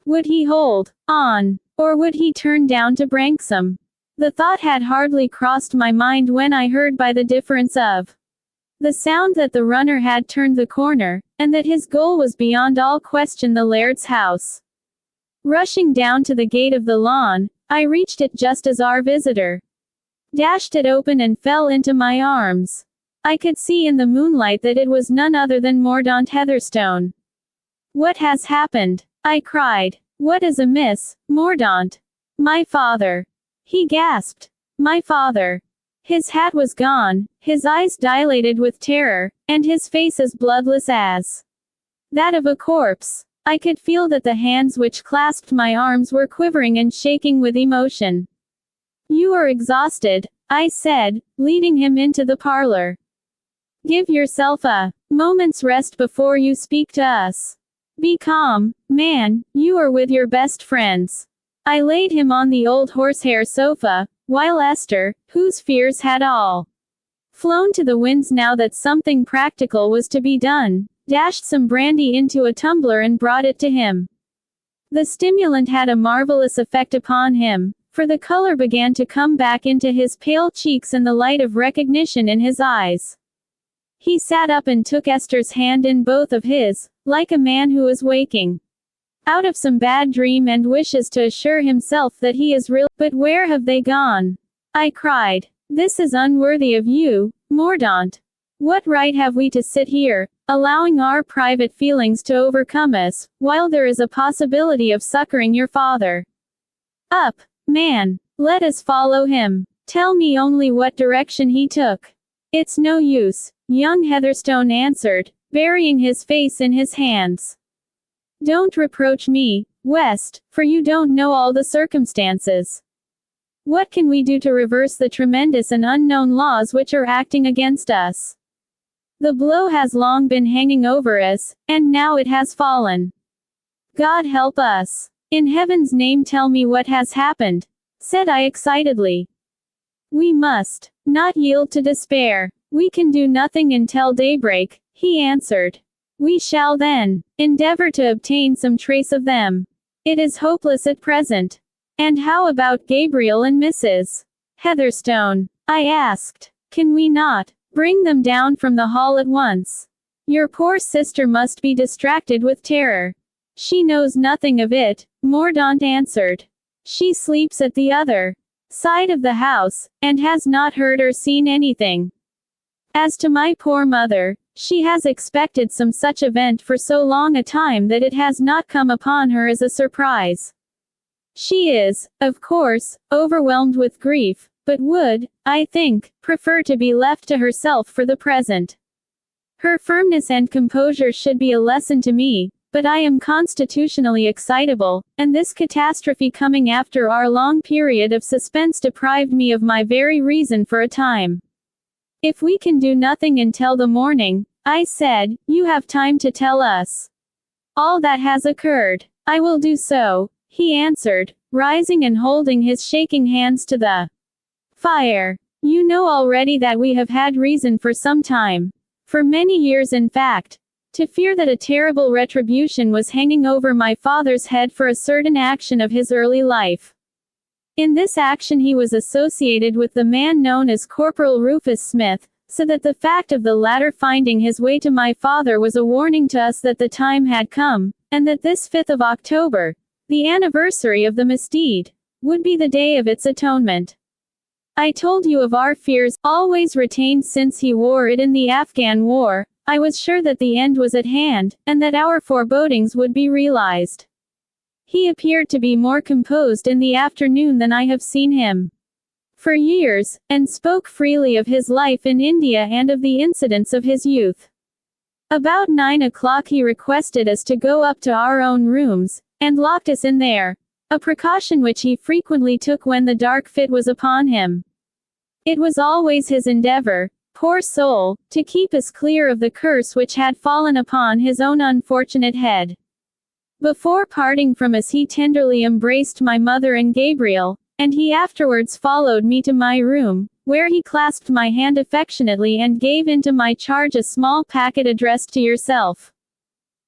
Would he hold on, or would he turn down to Branksome? The thought had hardly crossed my mind when I heard by the difference of the sound that the runner had turned the corner, and that his goal was beyond all question the laird's house. Rushing down to the gate of the lawn, I reached it just as our visitor dashed it open and fell into my arms. I could see in the moonlight that it was none other than Mordaunt Heatherstone. "What has happened?" I cried. "What is amiss, Mordaunt?" "My father," he gasped. "My father." His hat was gone, his eyes dilated with terror, and his face as bloodless as that of a corpse. I could feel that the hands which clasped my arms were quivering and shaking with emotion. "You are exhausted," I said, leading him into the parlor. "Give yourself a moment's rest before you speak to us. Be calm, man, you are with your best friends." I laid him on the old horsehair sofa, while Esther, whose fears had all flown to the winds now that something practical was to be done, dashed some brandy into a tumbler and brought it to him. The stimulant had a marvelous effect upon him, for the color began to come back into his pale cheeks and the light of recognition in his eyes. He sat up and took Esther's hand in both of his, like a man who is waking out of some bad dream and wishes to assure himself that he is real. But where have they gone? I cried. This is unworthy of you, Mordaunt. What right have we to sit here, allowing our private feelings to overcome us, while there is a possibility of succoring your father? Up, man! Let us follow him. Tell me only what direction he took. It's no use, young Heatherstone answered, burying his face in his hands. Don't reproach me, West, for you don't know all the circumstances. What can we do to reverse the tremendous and unknown laws which are acting against us? The blow has long been hanging over us, and now it has fallen. God help us. In heaven's name tell me what has happened, said I excitedly. We must not yield to despair. We can do nothing until daybreak, he answered. We shall then endeavor to obtain some trace of them. It is hopeless at present. And how about Gabriel and Mrs. Heatherstone? I asked. Can we not bring them down from the hall at once? Your poor sister must be distracted with terror. She knows nothing of it, Mordaunt answered. She sleeps at the other side of the house, and has not heard or seen anything. As to my poor mother, she has expected some such event for so long a time that it has not come upon her as a surprise. She is, of course, overwhelmed with grief, but would, I think, prefer to be left to herself for the present. Her firmness and composure should be a lesson to me, but I am constitutionally excitable, and this catastrophe coming after our long period of suspense deprived me of my very reason for a time. If we can do nothing until the morning, I said, you have time to tell us all that has occurred. I will do so, he answered, rising and holding his shaking hands to the fire. You know already that we have had reason for some time, for many years in fact, to fear that a terrible retribution was hanging over my father's head for a certain action of his early life. In this action he was associated with the man known as Corporal Rufus Smith, so that the fact of the latter finding his way to my father was a warning to us that the time had come, and that this 5th of October, the anniversary of the misdeed, would be the day of its atonement. I told you of our fears, always retained since he wore it in the Afghan war. I was sure that the end was at hand, and that our forebodings would be realized. He appeared to be more composed in the afternoon than I have seen him for years, and spoke freely of his life in India and of the incidents of his youth. About 9 o'clock he requested us to go up to our own rooms, and locked us in there, a precaution which he frequently took when the dark fit was upon him. It was always his endeavor, poor soul, to keep us clear of the curse which had fallen upon his own unfortunate head. Before parting from us he tenderly embraced my mother and Gabriel, and he afterwards followed me to my room, where he clasped my hand affectionately and gave into my charge a small packet addressed to yourself.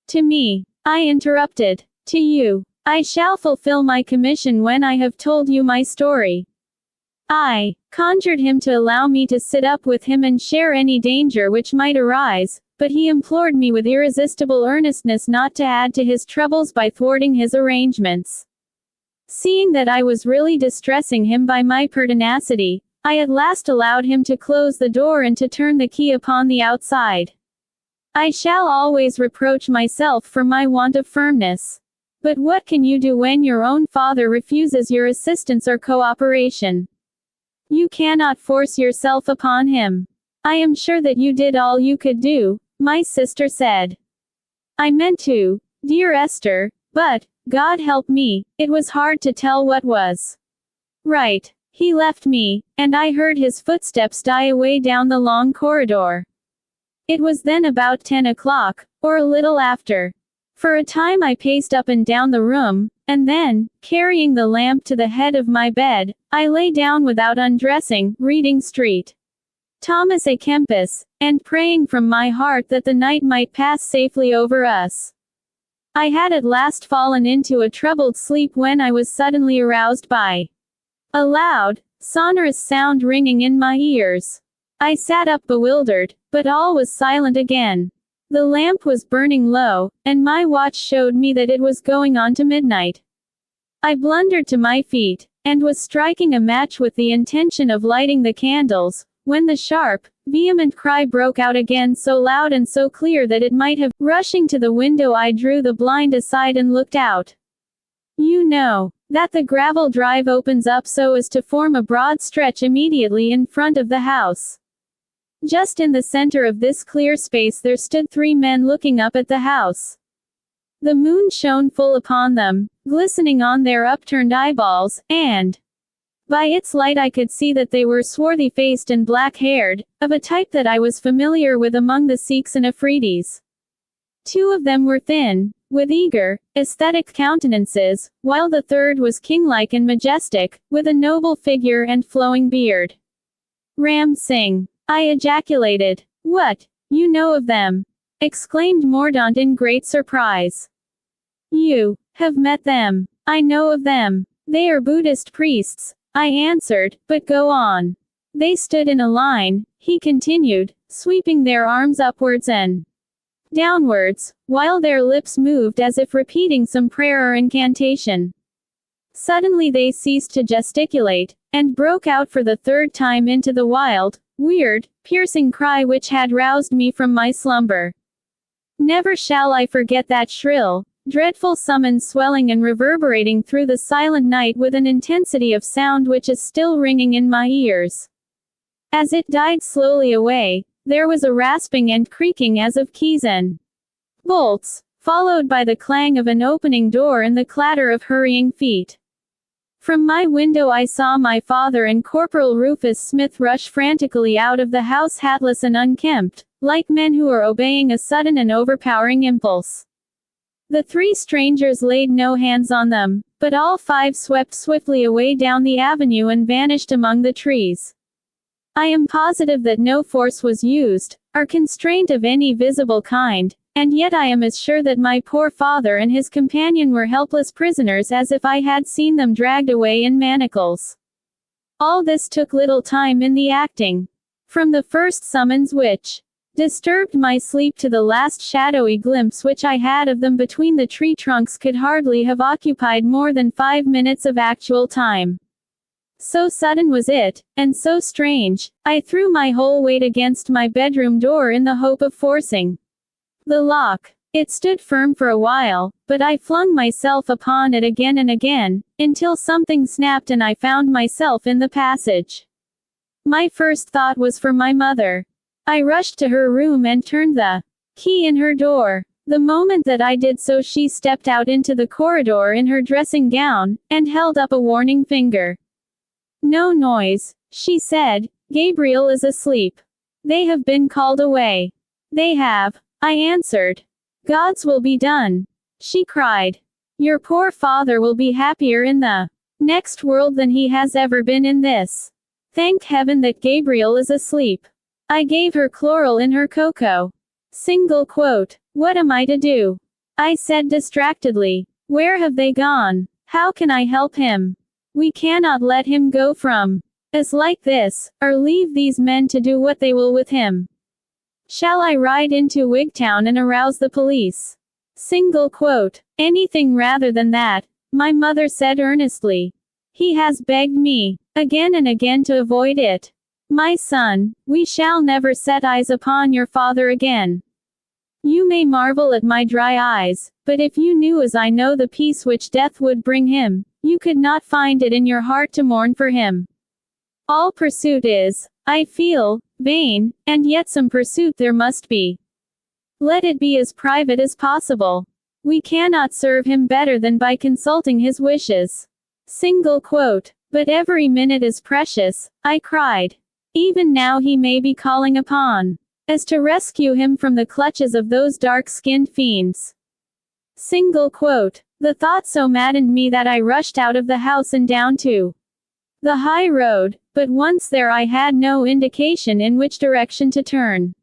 To me, I interrupted. To you. I shall fulfill my commission when I have told you my story. I conjured him to allow me to sit up with him and share any danger which might arise, but he implored me with irresistible earnestness not to add to his troubles by thwarting his arrangements. Seeing that I was really distressing him by my pertinacity, I at last allowed him to close the door and to turn the key upon the outside. I shall always reproach myself for my want of firmness. But what can you do when your own father refuses your assistance or cooperation? You cannot force yourself upon him. I am sure that you did all you could do, my sister said. I meant to, dear Esther, but, God help me, it was hard to tell what was right. He left me, and I heard his footsteps die away down the long corridor. It was then about 10 o'clock, or a little after. For a time I paced up and down the room, and then, carrying the lamp to the head of my bed, I lay down without undressing, reading St. Thomas à Kempis, and praying from my heart that the night might pass safely over us. I had at last fallen into a troubled sleep when I was suddenly aroused by a loud, sonorous sound ringing in my ears. I sat up bewildered, but all was silent again. The lamp was burning low, and my watch showed me that it was going on to midnight. I blundered to my feet, and was striking a match with the intention of lighting the candles, when the sharp, vehement cry broke out again so loud and so clear that it might have. Rushing to the window, I drew the blind aside and looked out. You know that the gravel drive opens up so as to form a broad stretch immediately in front of the house. Just in the center of this clear space there stood 3 men looking up at the house. The moon shone full upon them, glistening on their upturned eyeballs, and by its light I could see that they were swarthy-faced and black-haired, of a type that I was familiar with among the Sikhs and Afridis. 2 of them were thin, with eager, aesthetic countenances, while the third was king-like and majestic, with a noble figure and flowing beard. Ram Singh, I ejaculated. What? You know of them? Exclaimed Mordaunt in great surprise. You have met them. I know of them. They are Buddhist priests, I answered, but go on. They stood in a line, he continued, sweeping their arms upwards and downwards, while their lips moved as if repeating some prayer or incantation. Suddenly they ceased to gesticulate, and broke out for the 3rd time into the wild, weird, piercing cry which had roused me from my slumber. Never shall I forget that shrill, dreadful summons swelling and reverberating through the silent night with an intensity of sound which is still ringing in my ears. As it died slowly away, there was a rasping and creaking as of keys and bolts, followed by the clang of an opening door and the clatter of hurrying feet. From my window I saw my father and Corporal Rufus Smith rush frantically out of the house, hatless and unkempt, like men who are obeying a sudden and overpowering impulse. The 3 strangers laid no hands on them, but all 5 swept swiftly away down the avenue and vanished among the trees. I am positive that no force was used, or constraint of any visible kind, and yet I am as sure that my poor father and his companion were helpless prisoners as if I had seen them dragged away in manacles. All this took little time in the acting. From the first summons which disturbed my sleep to the last shadowy glimpse which I had of them between the tree trunks could hardly have occupied more than 5 minutes of actual time. So sudden was it, and so strange, I threw my whole weight against my bedroom door in the hope of forcing the lock. It stood firm for a while, but I flung myself upon it again and again, until something snapped and I found myself in the passage. My first thought was for my mother. I rushed to her room and turned the key in her door. The moment that I did so she stepped out into the corridor in her dressing gown, and held up a warning finger. No noise, she said, Gabriel is asleep. They have been called away. They have, I answered. God's will be done, she cried. Your poor father will be happier in the next world than he has ever been in this. Thank heaven that Gabriel is asleep. I gave her chloral in her cocoa. Single quote. What am I to do? I said distractedly. Where have they gone? How can I help him? We cannot let him go from us like this, or leave these men to do what they will with him. Shall I ride into Wigtown and arouse the police? Single quote. Anything rather than that, my mother said earnestly. He has begged me, again and again, to avoid it. My son, we shall never set eyes upon your father again. You may marvel at my dry eyes, but if you knew as I know the peace which death would bring him, you could not find it in your heart to mourn for him. All pursuit is, I feel, vain, and yet some pursuit there must be. Let it be as private as possible. We cannot serve him better than by consulting his wishes. Single quote. But every minute is precious, I cried. Even now he may be calling upon us to rescue him from the clutches of those dark-skinned fiends. Single quote. The thought so maddened me that I rushed out of the house and down to the high road, but once there I had no indication in which direction to turn.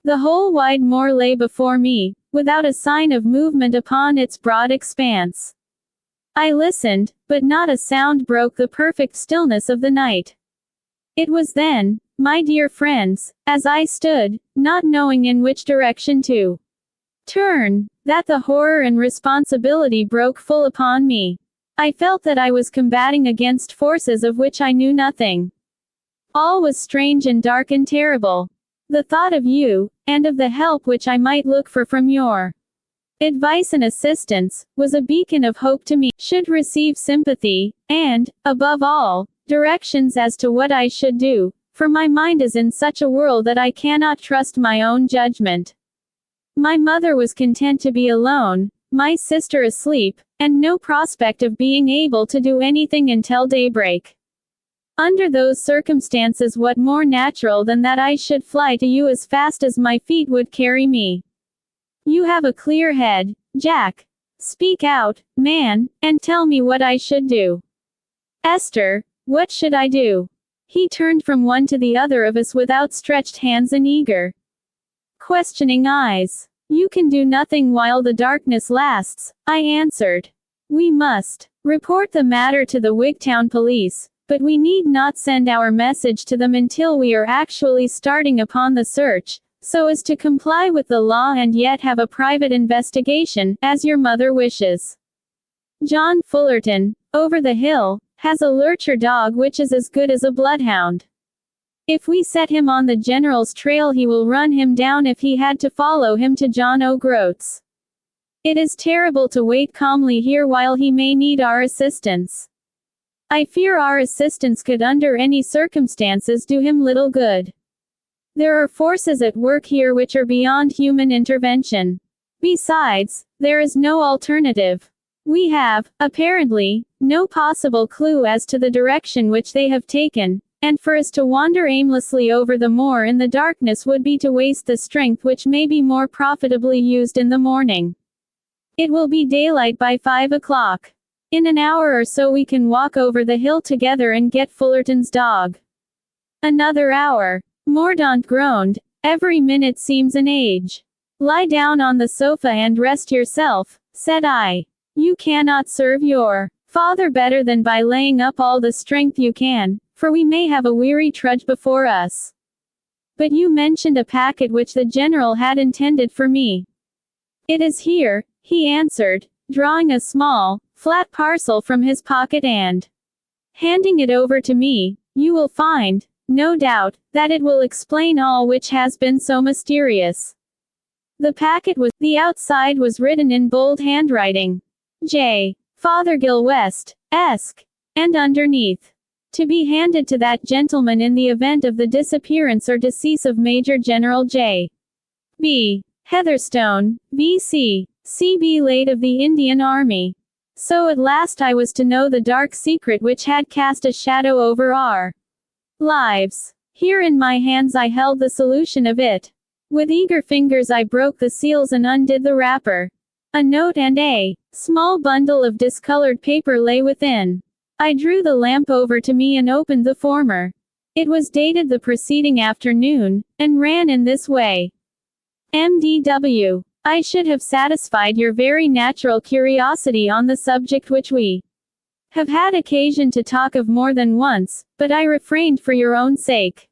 The whole wide moor lay before me, without a sign of movement upon its broad expanse. I listened, but not a sound broke the perfect stillness of the night. It was then, my dear friends, as I stood, not knowing in which direction to turn, that the horror and responsibility broke full upon me. I felt that I was combating against forces of which I knew nothing. All was strange and dark and terrible. The thought of you, and of the help which I might look for from your advice and assistance, was a beacon of hope to me, should receive sympathy, and, above all, directions as to what I should do, for my mind is in such a whirl that I cannot trust my own judgment. My mother was content to be alone, my sister asleep, and no prospect of being able to do anything until daybreak. Under those circumstances, what more natural than that I should fly to you as fast as my feet would carry me? You have a clear head, Jack. Speak out, man, and tell me what I should do. Esther, what should I do? He turned from one to the other of us with outstretched hands and eager, questioning eyes. You can do nothing while the darkness lasts, I answered. We must report the matter to the Wigtown police, but we need not send our message to them until we are actually starting upon the search, so as to comply with the law and yet have a private investigation, as your mother wishes. John Fullerton, over the hill, has a lurcher dog which is as good as a bloodhound. If we set him on the general's trail, he will run him down if he had to follow him to John O'Groat's. It is terrible to wait calmly here while he may need our assistance. I fear our assistance could under any circumstances do him little good. There are forces at work here which are beyond human intervention. Besides, there is no alternative. We have, apparently, no possible clue as to the direction which they have taken, and for us to wander aimlessly over the moor in the darkness would be to waste the strength which may be more profitably used in the morning. It will be daylight by 5 o'clock. In an hour or so we can walk over the hill together and get Fullerton's dog. Another hour. Mordaunt groaned. Every minute seems an age. Lie down on the sofa and rest yourself, said I. You cannot serve your father better than by laying up all the strength you can, for we may have a weary trudge before us. But you mentioned a packet which the general had intended for me. It is here, he answered, drawing a small, flat parcel from his pocket and handing it over to me. You will find, no doubt, that it will explain all which has been so mysterious. The outside was written in bold handwriting. J. Fothergill West, Esq. And underneath, to be handed to that gentleman in the event of the disappearance or decease of Major General J. B. Heatherstone, V.C., C.B. late of the Indian Army. So at last I was to know the dark secret which had cast a shadow over our lives. Here in my hands I held the solution of it. With eager fingers I broke the seals and undid the wrapper. A note and a small bundle of discolored paper lay within. I drew the lamp over to me and opened the former. It was dated the preceding afternoon, and ran in this way. MDW. I should have satisfied your very natural curiosity on the subject which we have had occasion to talk of more than once, but I refrained for your own sake.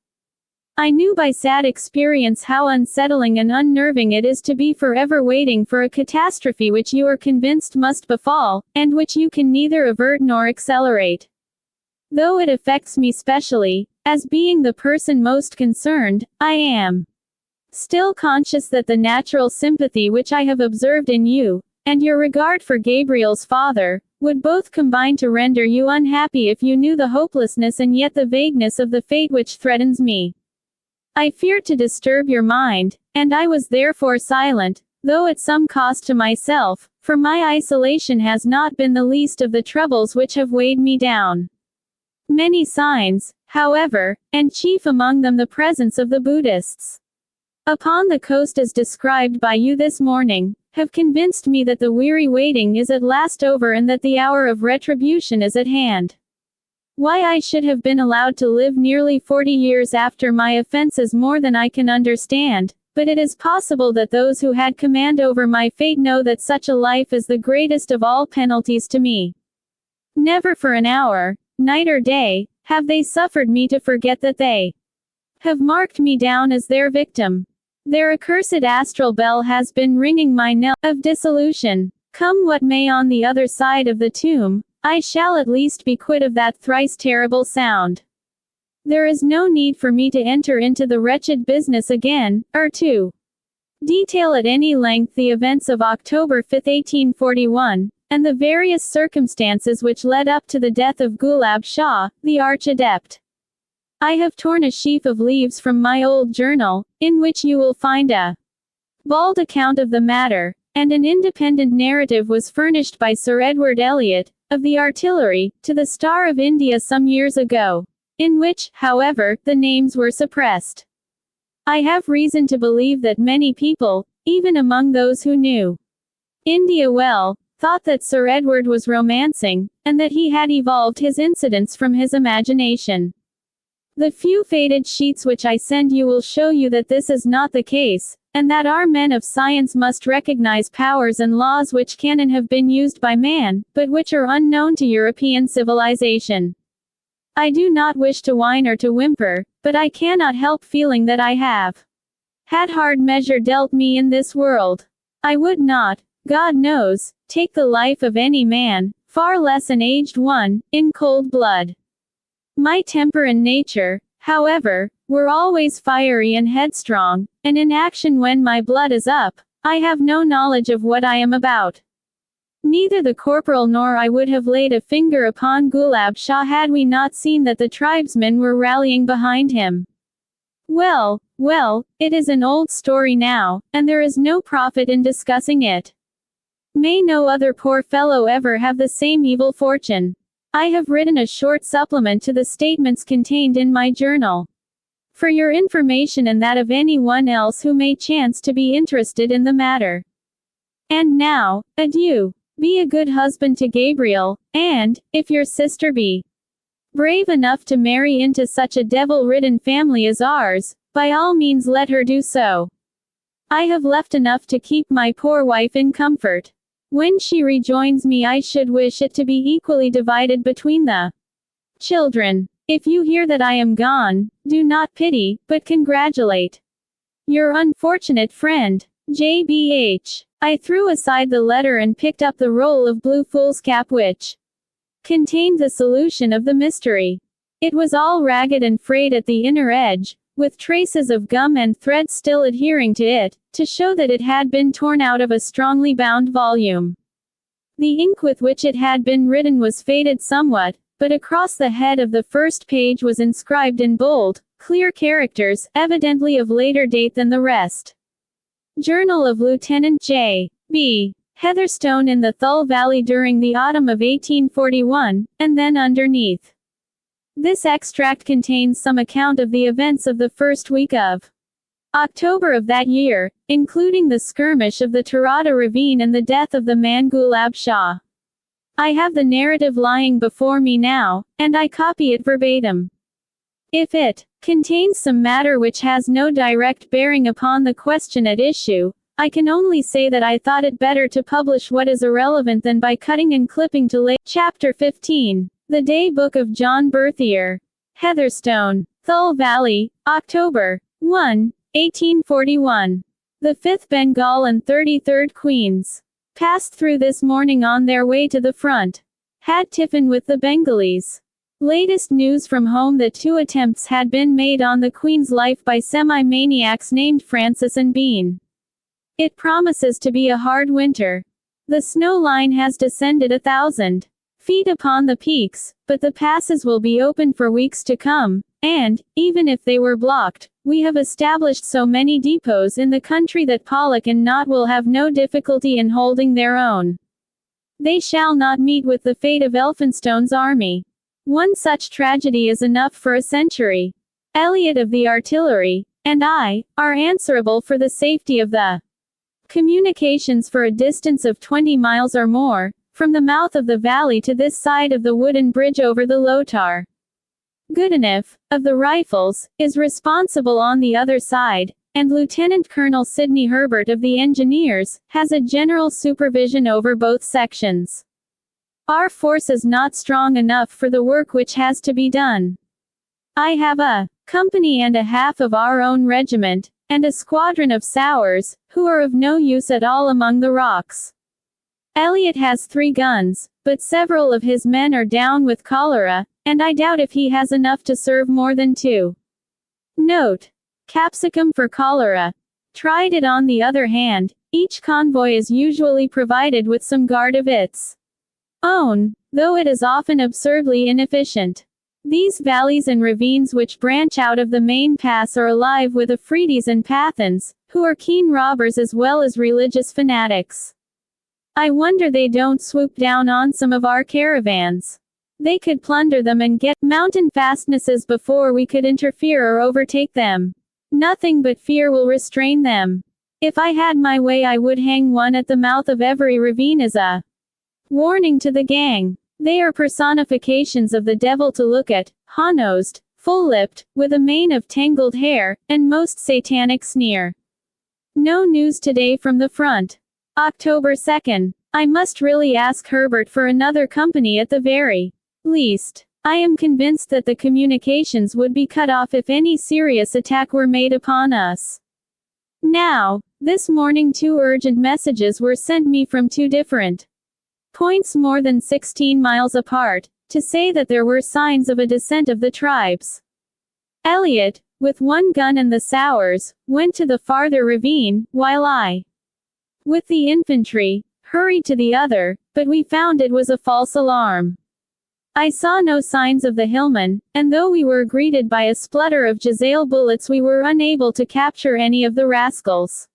I knew by sad experience how unsettling and unnerving it is to be forever waiting for a catastrophe which you are convinced must befall, and which you can neither avert nor accelerate. Though it affects me specially, as being the person most concerned, I am still conscious that the natural sympathy which I have observed in you, and your regard for Gabriel's father, would both combine to render you unhappy if you knew the hopelessness and yet the vagueness of the fate which threatens me. I feared to disturb your mind, and I was therefore silent, though at some cost to myself, for my isolation has not been the least of the troubles which have weighed me down. Many signs, however, and chief among them the presence of the Buddhists upon the coast as described by you this morning, have convinced me that the weary waiting is at last over and that the hour of retribution is at hand. Why I should have been allowed to live nearly 40 years after my offense is more than I can understand, but it is possible that those who had command over my fate know that such a life is the greatest of all penalties to me. Never for an hour, night or day, have they suffered me to forget that they have marked me down as their victim. Their accursed astral bell has been ringing my knell of dissolution. Come what may on the other side of the tomb, I shall at least be quit of that thrice terrible sound. There is no need for me to enter into the wretched business again, or to detail at any length the events of October 5, 1841, and the various circumstances which led up to the death of Gulab Shah, the arch-adept. I have torn a sheaf of leaves from my old journal, in which you will find a bald account of the matter, and an independent narrative was furnished by Sir Edward Elliot, of the Artillery, to the Star of India some years ago, in which, however, the names were suppressed. I have reason to believe that many people, even among those who knew India well, thought that Sir Edward was romancing, and that he had evolved his incidents from his imagination. The few faded sheets which I send you will show you that this is not the case, and that our men of science must recognize powers and laws which can and have been used by man, but which are unknown to European civilization. I do not wish to whine or to whimper, but I cannot help feeling that I have had hard measure dealt me in this world. I would not, God knows, take the life of any man, far less an aged one, in cold blood. My temper and nature, however, were always fiery and headstrong, and in action when my blood is up, I have no knowledge of what I am about. Neither the corporal nor I would have laid a finger upon Gulab Shah had we not seen that the tribesmen were rallying behind him. Well, it is an old story now, and there is no profit in discussing it. May no other poor fellow ever have the same evil fortune. I have written a short supplement to the statements contained in my journal, for your information and that of anyone else who may chance to be interested in the matter. And now, adieu. Be a good husband to Gabriel, and, if your sister be brave enough to marry into such a devil-ridden family as ours, by all means let her do so. I have left enough to keep my poor wife in comfort. When she rejoins me I should wish it to be equally divided between the children. If you hear that I am gone, do not pity, but congratulate your unfortunate friend, J.B.H. I threw aside the letter and picked up the roll of blue foolscap which contained the solution of the mystery. It was all ragged and frayed at the inner edge, with traces of gum and thread still adhering to it, to show that it had been torn out of a strongly bound volume. The ink with which it had been written was faded somewhat, but across the head of the first page was inscribed in bold, clear characters, evidently of later date than the rest. Journal of Lieutenant J. B. Heatherstone in the Thull Valley during the autumn of 1841, and then underneath. This extract contains some account of the events of the first week of October of that year, including the skirmish of the Tarada ravine and the death of the man Gulab Shah. I have the narrative lying before me now, and I copy it verbatim. If it contains some matter which has no direct bearing upon the question at issue, I can only say that I thought it better to publish what is irrelevant than by cutting and clipping to lay. Chapter 15. The Day Book of John Berthier. Heatherstone, Thull Valley, October 1, 1841. The 5th Bengal and 33rd Queens passed through this morning on their way to the front. Had tiffin with the Bengalese. Latest news from home that 2 attempts had been made on the Queen's life by semi-maniacs named Francis and Bean. It promises to be a hard winter. The snow line has descended 1,000 feet upon the peaks, but the passes will be open for weeks to come, and, even if they were blocked, we have established so many depots in the country that Pollock and Knott will have no difficulty in holding their own. They shall not meet with the fate of Elphinstone's army. One such tragedy is enough for a century. Elliot of the Artillery, and I, are answerable for the safety of the communications for a distance of 20 miles or more, from the mouth of the valley to this side of the wooden bridge over the Lotar. Goodenough, of the Rifles, is responsible on the other side, and Lieutenant Colonel Sidney Herbert of the Engineers has a general supervision over both sections. Our force is not strong enough for the work which has to be done. I have a company and a half of our own regiment, and a squadron of sours, who are of no use at all among the rocks. Elliot has 3 guns, but several of his men are down with cholera, and I doubt if he has enough to serve more than 2. Note: capsicum for cholera. Tried it. On the other hand, each convoy is usually provided with some guard of its own, though it is often absurdly inefficient. These valleys and ravines which branch out of the main pass are alive with Afridi's and Pathans, who are keen robbers as well as religious fanatics. I wonder they don't swoop down on some of our caravans. They could plunder them and get mountain fastnesses before we could interfere or overtake them. Nothing but fear will restrain them. If I had my way, I would hang one at the mouth of every ravine as a warning to the gang. They are personifications of the devil to look at, haw-nosed, full-lipped, with a mane of tangled hair, and most satanic sneer. No news today from the front. October 2nd. I must really ask Herbert for another company at the very least. I am convinced that the communications would be cut off if any serious attack were made upon us. Now, this morning 2 urgent messages were sent me from 2 different points more than 16 miles apart, to say that there were signs of a descent of the tribes. Elliot, with 1 gun and the sours, went to the farther ravine, while I, with the infantry, hurried to the other, but we found it was a false alarm. I saw no signs of the hillmen, and though we were greeted by a splutter of Jezail bullets, we were unable to capture any of the rascals.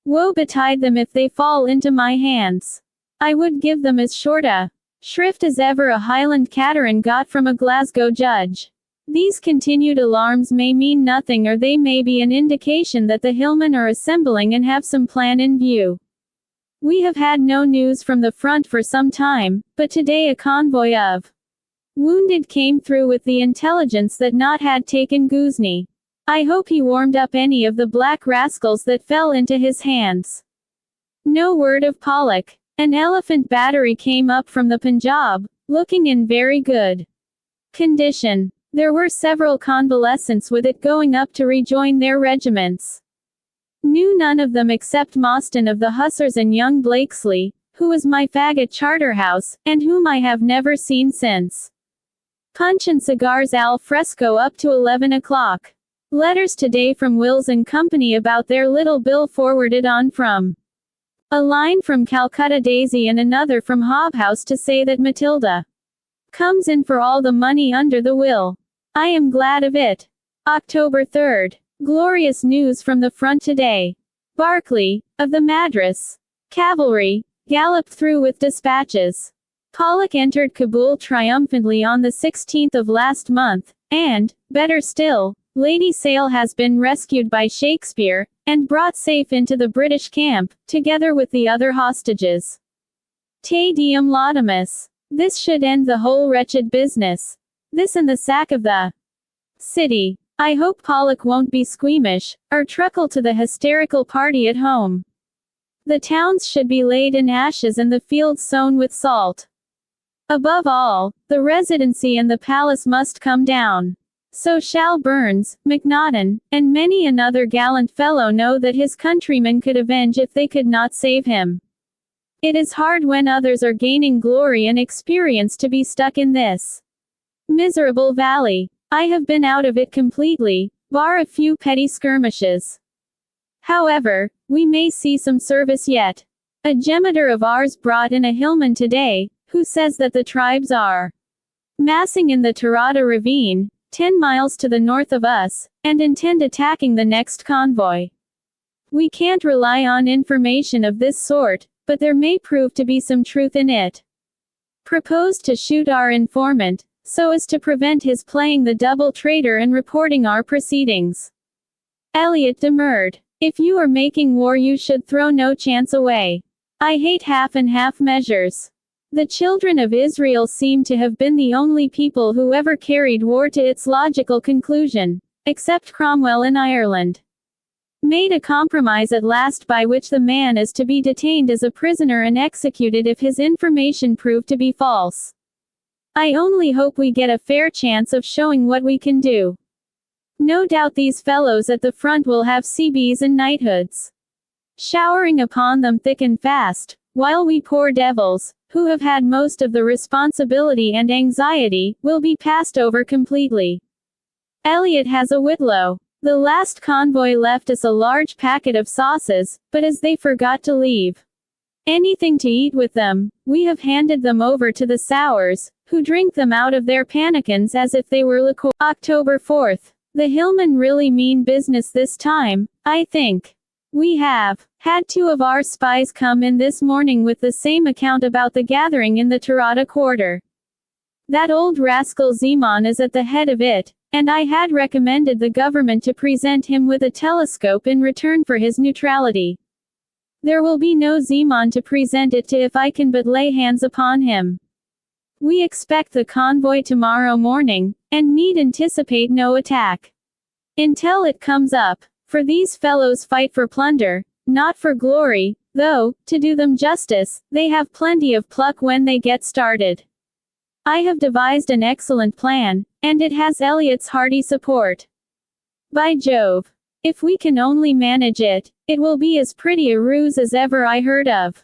Woe betide them if they fall into my hands. I would give them as short a shrift as ever a Highland cateran got from a Glasgow judge. These continued alarms may mean nothing, or they may be an indication that the hillmen are assembling and have some plan in view. We have had no news from the front for some time, but today a convoy of wounded came through with the intelligence that Nott had taken Ghuzni. I hope he warmed up any of the black rascals that fell into his hands. No word of Pollock. An elephant battery came up from the Punjab, looking in very good condition. There were several convalescents with it going up to rejoin their regiments. Knew none of them except Mostyn of the Hussars and young Blakesley, who was my fag at Charterhouse, and whom I have never seen since. Punch and cigars al fresco up to 11 o'clock. Letters today from Wills and Company about their little bill forwarded on from a line from Calcutta Daisy and another from Hobhouse to say that Matilda comes in for all the money under the will. I am glad of it. October 3rd. Glorious news from the front today. Barclay, of the Madras Cavalry, galloped through with dispatches. Pollock entered Kabul triumphantly on the 16th of last month, and, better still, Lady Sale has been rescued by Shakespeare, and brought safe into the British camp, together with the other hostages. Te Deum Laudamus. This should end the whole wretched business. This and the sack of the city. I hope Pollock won't be squeamish, or truckle to the hysterical party at home. The towns should be laid in ashes and the fields sown with salt. Above all, the Residency and the palace must come down. So shall Burns, Macnaghten, and many another gallant fellow know that his countrymen could avenge if they could not save him. It is hard when others are gaining glory and experience to be stuck in this miserable valley. I have been out of it completely, bar a few petty skirmishes. However, we may see some service yet. A jemadar of ours brought in a hillman today, who says that the tribes are massing in the Tarada ravine, 10 miles to the north of us, and intend attacking the next convoy. We can't rely on information of this sort, but there may prove to be some truth in it. Proposed to shoot our informant, so as to prevent his playing the double traitor and reporting our proceedings. Elliot demurred. If you are making war, you should throw no chance away. I hate half and half measures. The children of Israel seem to have been the only people who ever carried war to its logical conclusion, except Cromwell in Ireland. Made a compromise at last by which the man is to be detained as a prisoner and executed if his information prove to be false. I only hope we get a fair chance of showing what we can do. No doubt these fellows at the front will have CBs and knighthoods showering upon them thick and fast, while we poor devils, who have had most of the responsibility and anxiety, will be passed over completely. Elliot has a whitlow. The last convoy left us a large packet of sauces, but as they forgot to leave anything to eat with them, we have handed them over to the sours, who drink them out of their pannikins as if they were liqueur. October 4th. The hillmen really mean business this time, I think. We have had 2 of our spies come in this morning with the same account about the gathering in the Tirada quarter. That old rascal Zeman is at the head of it, and I had recommended the government to present him with a telescope in return for his neutrality. There will be no Zeman to present it to if I can but lay hands upon him. We expect the convoy tomorrow morning, and need anticipate no attack until it comes up. For these fellows fight for plunder, not for glory, though, to do them justice, they have plenty of pluck when they get started. I have devised an excellent plan, and it has Elliot's hearty support. By Jove! If we can only manage it, it will be as pretty a ruse as ever I heard of.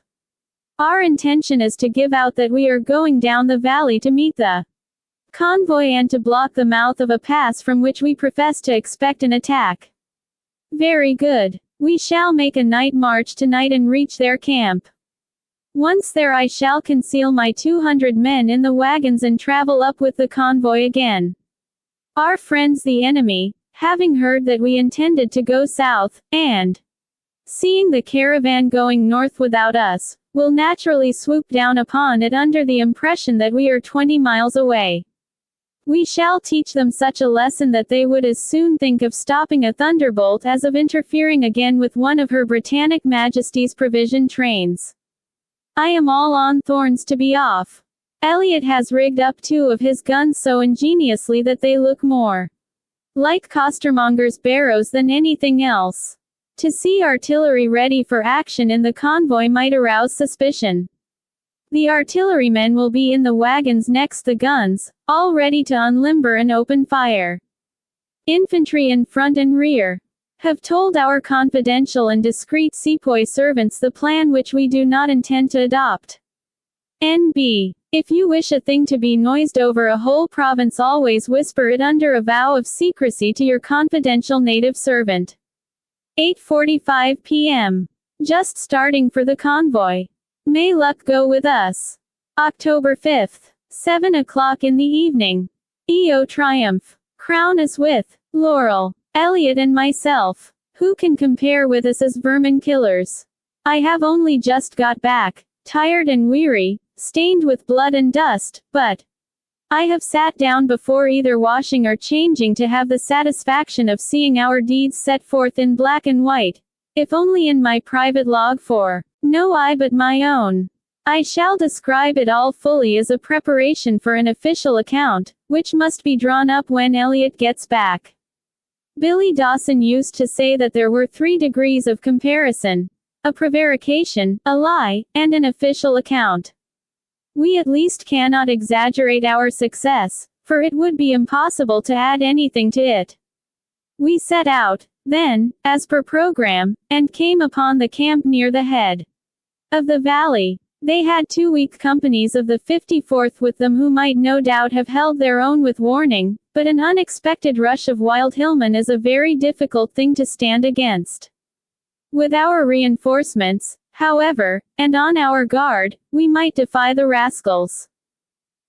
Our intention is to give out that we are going down the valley to meet the convoy and to block the mouth of a pass from which we profess to expect an attack. Very good. We shall make a night march tonight and reach their camp. Once there I shall conceal my 200 men in the wagons and travel up with the convoy again. Our friends the enemy, having heard that we intended to go south, and seeing the caravan going north without us, will naturally swoop down upon it under the impression that we are 20 miles away. We shall teach them such a lesson that they would as soon think of stopping a thunderbolt as of interfering again with one of Her Britannic Majesty's provision trains. I am all on thorns to be off. Elliot has rigged up 2 of his guns so ingeniously that they look more like costermongers' barrows than anything else. To see artillery ready for action in the convoy might arouse suspicion. The artillerymen will be in the wagons next the guns, all ready to unlimber and open fire. Infantry in front and rear have told our confidential and discreet sepoy servants the plan which we do not intend to adopt. N.B. If you wish a thing to be noised over a whole province, always whisper it under a vow of secrecy to your confidential native servant. 8:45 p.m. Just starting for the convoy. May luck go with us. October 5th. 7 o'clock in the evening. EO Triumph. Crown us with laurel. Elliot and myself. Who can compare with us as vermin killers? I have only just got back, tired and weary, stained with blood and dust, but I have sat down before either washing or changing to have the satisfaction of seeing our deeds set forth in black and white, if only in my private log for no eye but my own. I shall describe it all fully as a preparation for an official account, which must be drawn up when Elliot gets back. Billy Dawson used to say that there were 3 degrees of comparison: a prevarication, a lie, and an official account. We at least cannot exaggerate our success, for it would be impossible to add anything to it. We set out, then, as per program, and came upon the camp near the head of the valley. They had 2 weak companies of the 54th with them who might no doubt have held their own with warning, but an unexpected rush of wild hillmen is a very difficult thing to stand against. With our reinforcements, however, and on our guard, we might defy the rascals.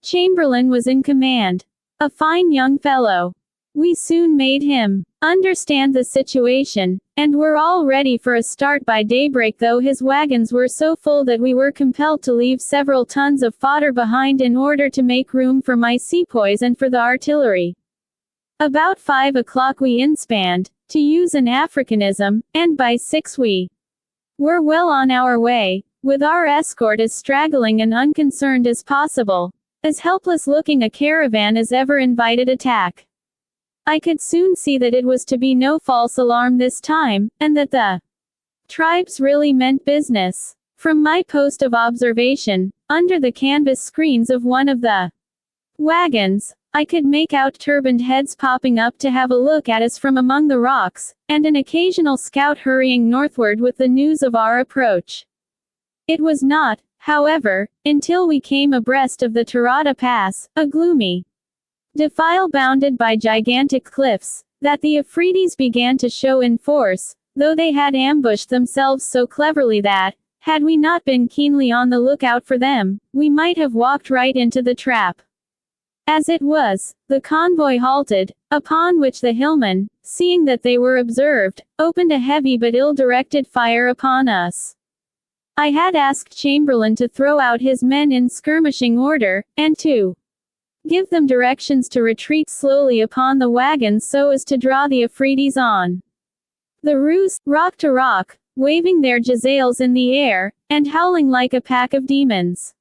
Chamberlain was in command. A fine young fellow. We soon made him understand the situation, and were all ready for a start by daybreak, though his wagons were so full that we were compelled to leave several tons of fodder behind in order to make room for my sepoys and for the artillery. About 5 o'clock we inspanned, to use an Africanism, and by 6 we were well on our way, with our escort as straggling and unconcerned as possible, as helpless-looking a caravan as ever invited attack. I could soon see that it was to be no false alarm this time, and that the tribes really meant business. From my post of observation, under the canvas screens of one of the wagons, I could make out turbaned heads popping up to have a look at us from among the rocks, and an occasional scout hurrying northward with the news of our approach. It was not, however, until we came abreast of the Tarada Pass, a gloomy defile bounded by gigantic cliffs, that the Afridi's began to show in force, though they had ambushed themselves so cleverly that, had we not been keenly on the lookout for them, we might have walked right into the trap. As it was, the convoy halted, upon which the hillmen, seeing that they were observed, opened a heavy but ill-directed fire upon us. I had asked Chamberlain to throw out his men in skirmishing order, and to give them directions to retreat slowly upon the wagons so as to draw the Afridi's on. The Rus, rock to rock, waving their jazales in the air, and howling like a pack of demons.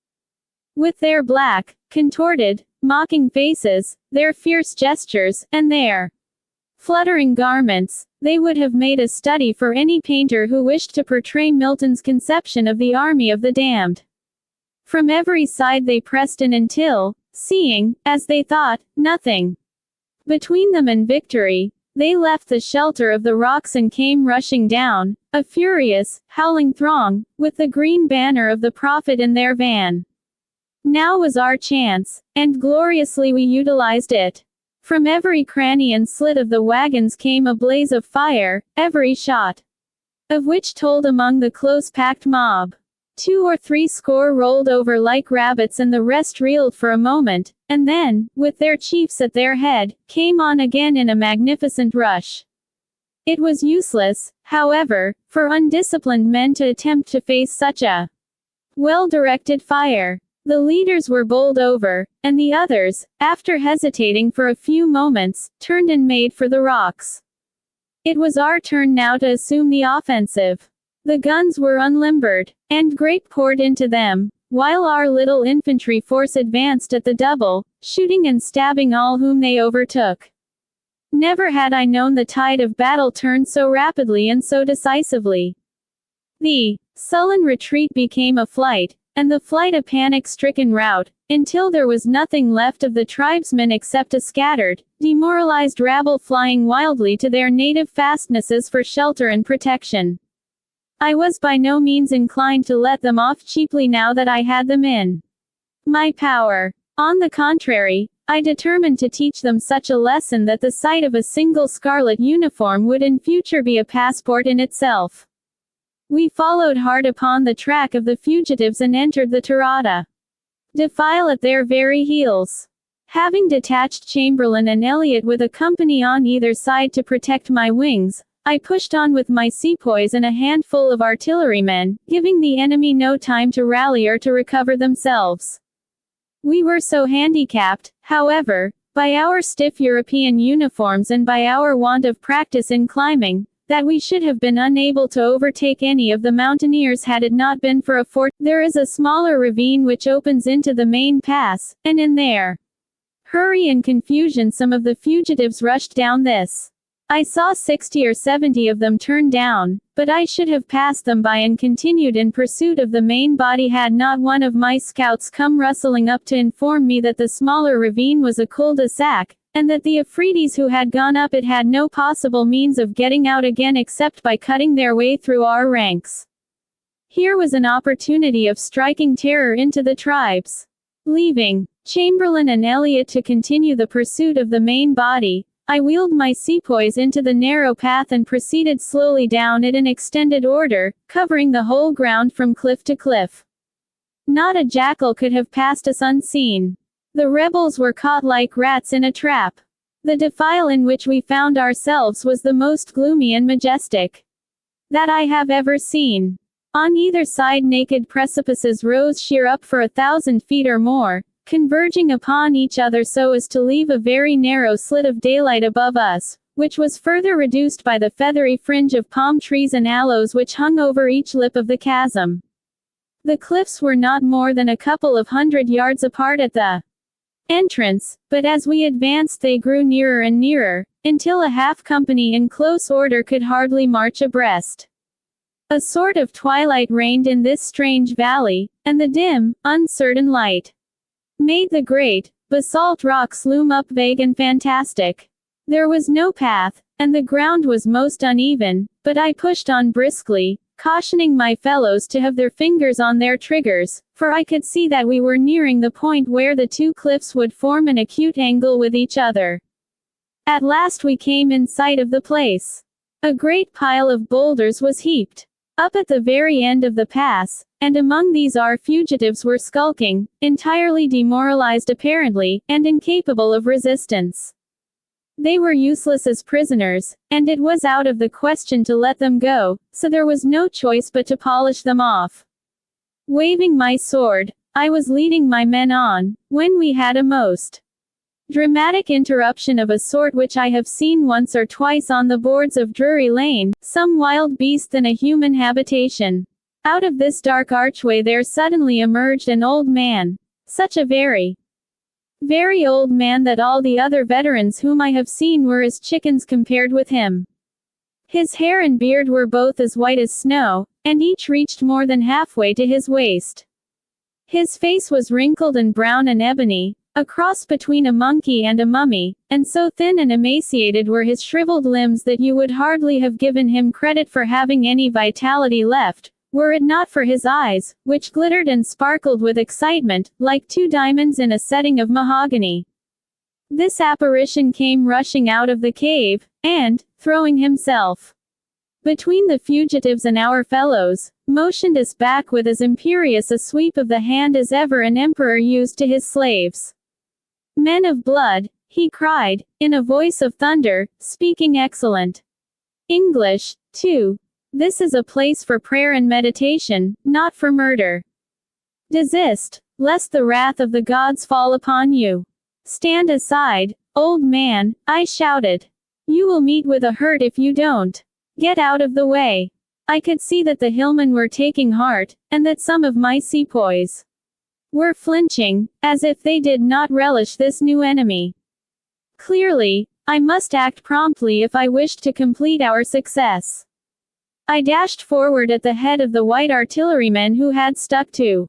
With their black, contorted, mocking faces, their fierce gestures, and their fluttering garments, they would have made a study for any painter who wished to portray Milton's conception of the army of the damned. From every side they pressed in until, seeing, as they thought, nothing between them and victory, they left the shelter of the rocks and came rushing down, a furious, howling throng, with the green banner of the prophet in their van. Now was our chance, and gloriously we utilized it. From every cranny and slit of the wagons came a blaze of fire, every shot of which told among the close-packed mob. 2 or 3 score rolled over like rabbits and the rest reeled for a moment, and then, with their chiefs at their head, came on again in a magnificent rush. It was useless, however, for undisciplined men to attempt to face such a well-directed fire. The leaders were bowled over, and the others, after hesitating for a few moments, turned and made for the rocks. It was our turn now to assume the offensive. The guns were unlimbered, and grape poured into them, while our little infantry force advanced at the double, shooting and stabbing all whom they overtook. Never had I known the tide of battle turn so rapidly and so decisively. The sullen retreat became a flight, and the flight a panic-stricken rout, until there was nothing left of the tribesmen except a scattered, demoralized rabble flying wildly to their native fastnesses for shelter and protection. I was by no means inclined to let them off cheaply now that I had them in my power. On the contrary, I determined to teach them such a lesson that the sight of a single scarlet uniform would in future be a passport in itself. We followed hard upon the track of the fugitives and entered the Tarada defile at their very heels. Having detached Chamberlain and Elliot with a company on either side to protect my wings, I pushed on with my sepoys and a handful of artillerymen, giving the enemy no time to rally or to recover themselves. We were so handicapped, however, by our stiff European uniforms and by our want of practice in climbing, that we should have been unable to overtake any of the mountaineers had it not been for a fort. There is a smaller ravine which opens into the main pass, and in their hurry and confusion some of the fugitives rushed down this. I saw 60 or 70 of them turn down, but I should have passed them by and continued in pursuit of the main body had not one of my scouts come rustling up to inform me that the smaller ravine was a cul-de-sac, and that the Afridi's who had gone up it had no possible means of getting out again except by cutting their way through our ranks. Here was an opportunity of striking terror into the tribes. Leaving Chamberlain and Elliot to continue the pursuit of the main body, I wheeled my sepoys into the narrow path and proceeded slowly down it in extended order, covering the whole ground from cliff to cliff. Not a jackal could have passed us unseen. The rebels were caught like rats in a trap. The defile in which we found ourselves was the most gloomy and majestic that I have ever seen. On either side naked precipices rose sheer up for 1,000 feet or more, converging upon each other so as to leave a very narrow slit of daylight above us, which was further reduced by the feathery fringe of palm trees and aloes which hung over each lip of the chasm. The cliffs were not more than a couple of 100 yards apart at the entrance, but as we advanced they grew nearer and nearer, until a half company in close order could hardly march abreast. A sort of twilight reigned in this strange valley, and the dim, uncertain light made the great basalt rocks loom up vague and fantastic. There was no path, and the ground was most uneven, but I pushed on briskly, cautioning my fellows to have their fingers on their triggers, for I could see that we were nearing the point where the two cliffs would form an acute angle with each other. At last we came in sight of the place. A great pile of boulders was heaped up at the very end of the pass, and among these our fugitives were skulking, entirely demoralized apparently, and incapable of resistance. They were useless as prisoners, and it was out of the question to let them go, so there was no choice but to polish them off. Waving my sword, I was leading my men on, when we had a most dramatic interruption of a sort which I have seen once or twice on the boards of Drury Lane, some wild beast than a human habitation. Out of this dark archway there suddenly emerged an old man, such a very old man that all the other veterans whom I have seen were as chickens compared with him. His hair and beard were both as white as snow, and each reached more than halfway to his waist. His face was wrinkled and brown and ebony, a cross between a monkey and a mummy, and so thin and emaciated were his shriveled limbs that you would hardly have given him credit for having any vitality left, were it not for his eyes, which glittered and sparkled with excitement, like two diamonds in a setting of mahogany. This apparition came rushing out of the cave, and, throwing himself between the fugitives and our fellows, motioned us back with as imperious a sweep of the hand as ever an emperor used to his slaves. "Men of blood," he cried, in a voice of thunder, speaking excellent English, too. "This is a place for prayer and meditation, not for murder. Desist, lest the wrath of the gods fall upon you. Stand aside, old man," I shouted. "You will meet with a hurt if you don't. Get out of the way." I could see that the hillmen were taking heart, and that some of my sepoys were flinching, as if they did not relish this new enemy. Clearly, I must act promptly if I wished to complete our success. I dashed forward at the head of the white artillerymen who had stuck to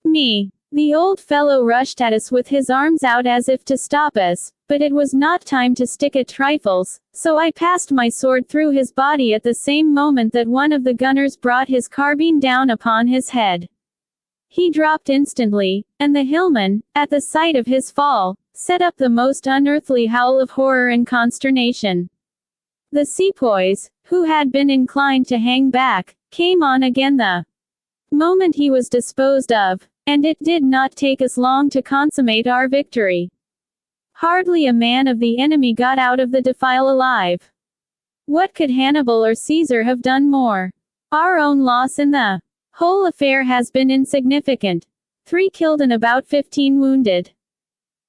me. The old fellow rushed at us with his arms out as if to stop us, but it was not time to stick at trifles, so I passed my sword through his body at the same moment that one of the gunners brought his carbine down upon his head. He dropped instantly, and the hillman, at the sight of his fall, set up the most unearthly howl of horror and consternation. The sepoys, who had been inclined to hang back, came on again the moment he was disposed of, and it did not take us long to consummate our victory. Hardly a man of the enemy got out of the defile alive. What could Hannibal or Caesar have done more? Our own loss in the whole affair has been insignificant. 3 killed and about 15 wounded.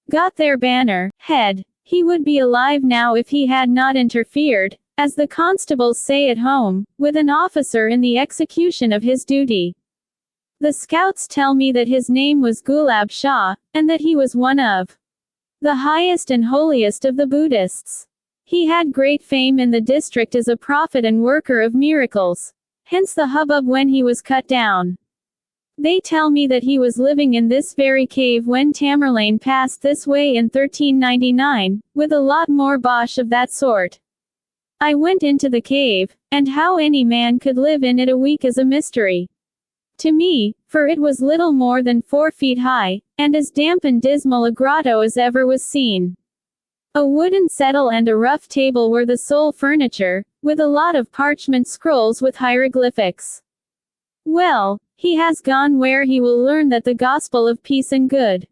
Got their banner head. He would be alive now if he had not interfered, as the constables say at home, with an officer in the execution of his duty. The scouts tell me that his name was Gulab Shah, and that he was one of the highest and holiest of the Buddhists. He had great fame in the district as a prophet and worker of miracles. Hence the hubbub when he was cut down. They tell me that he was living in this very cave when Tamerlane passed this way in 1399, with a lot more bosh of that sort. I went into the cave, and how any man could live in it a week is a mystery to me, for it was little more than 4 feet high, and as damp and dismal a grotto as ever was seen. A wooden settle and a rough table were the sole furniture, with a lot of parchment scrolls with hieroglyphics. Well, he has gone where he will learn that the gospel of peace and good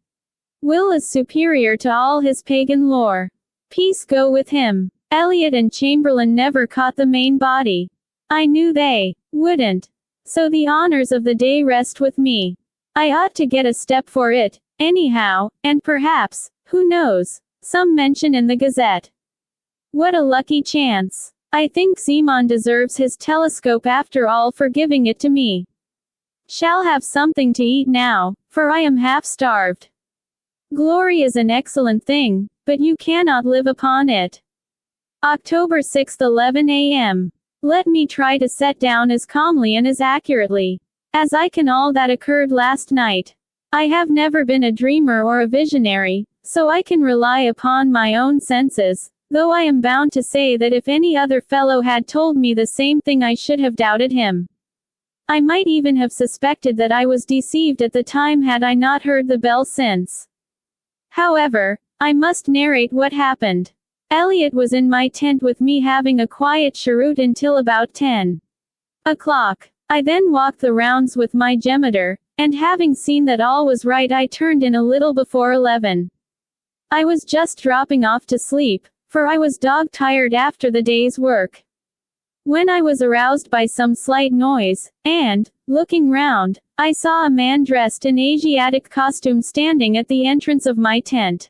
will is superior to all his pagan lore. Peace go with him. Eliot and Chamberlain never caught the main body. I knew they wouldn't. So the honors of the day rest with me. I ought to get a step for it, anyhow, and perhaps, who knows, some mention in the Gazette. What a lucky chance. I think Zeman deserves his telescope after all for giving it to me. Shall have something to eat now, for I am half starved. Glory is an excellent thing, but you cannot live upon it. October 6, 11 a.m. Let me try to set down as calmly and as accurately as I can all that occurred last night. I have never been a dreamer or a visionary, so I can rely upon my own senses, though I am bound to say that if any other fellow had told me the same thing I should have doubted him. I might even have suspected that I was deceived at the time had I not heard the bell since. However, I must narrate what happened. Elliot was in my tent with me having a quiet cheroot until about 10 o'clock. I then walked the rounds with my gemeter, and having seen that all was right I turned in a little before 11. I was just dropping off to sleep, for I was dog-tired after the day's work, when I was aroused by some slight noise, and, looking round, I saw a man dressed in Asiatic costume standing at the entrance of my tent.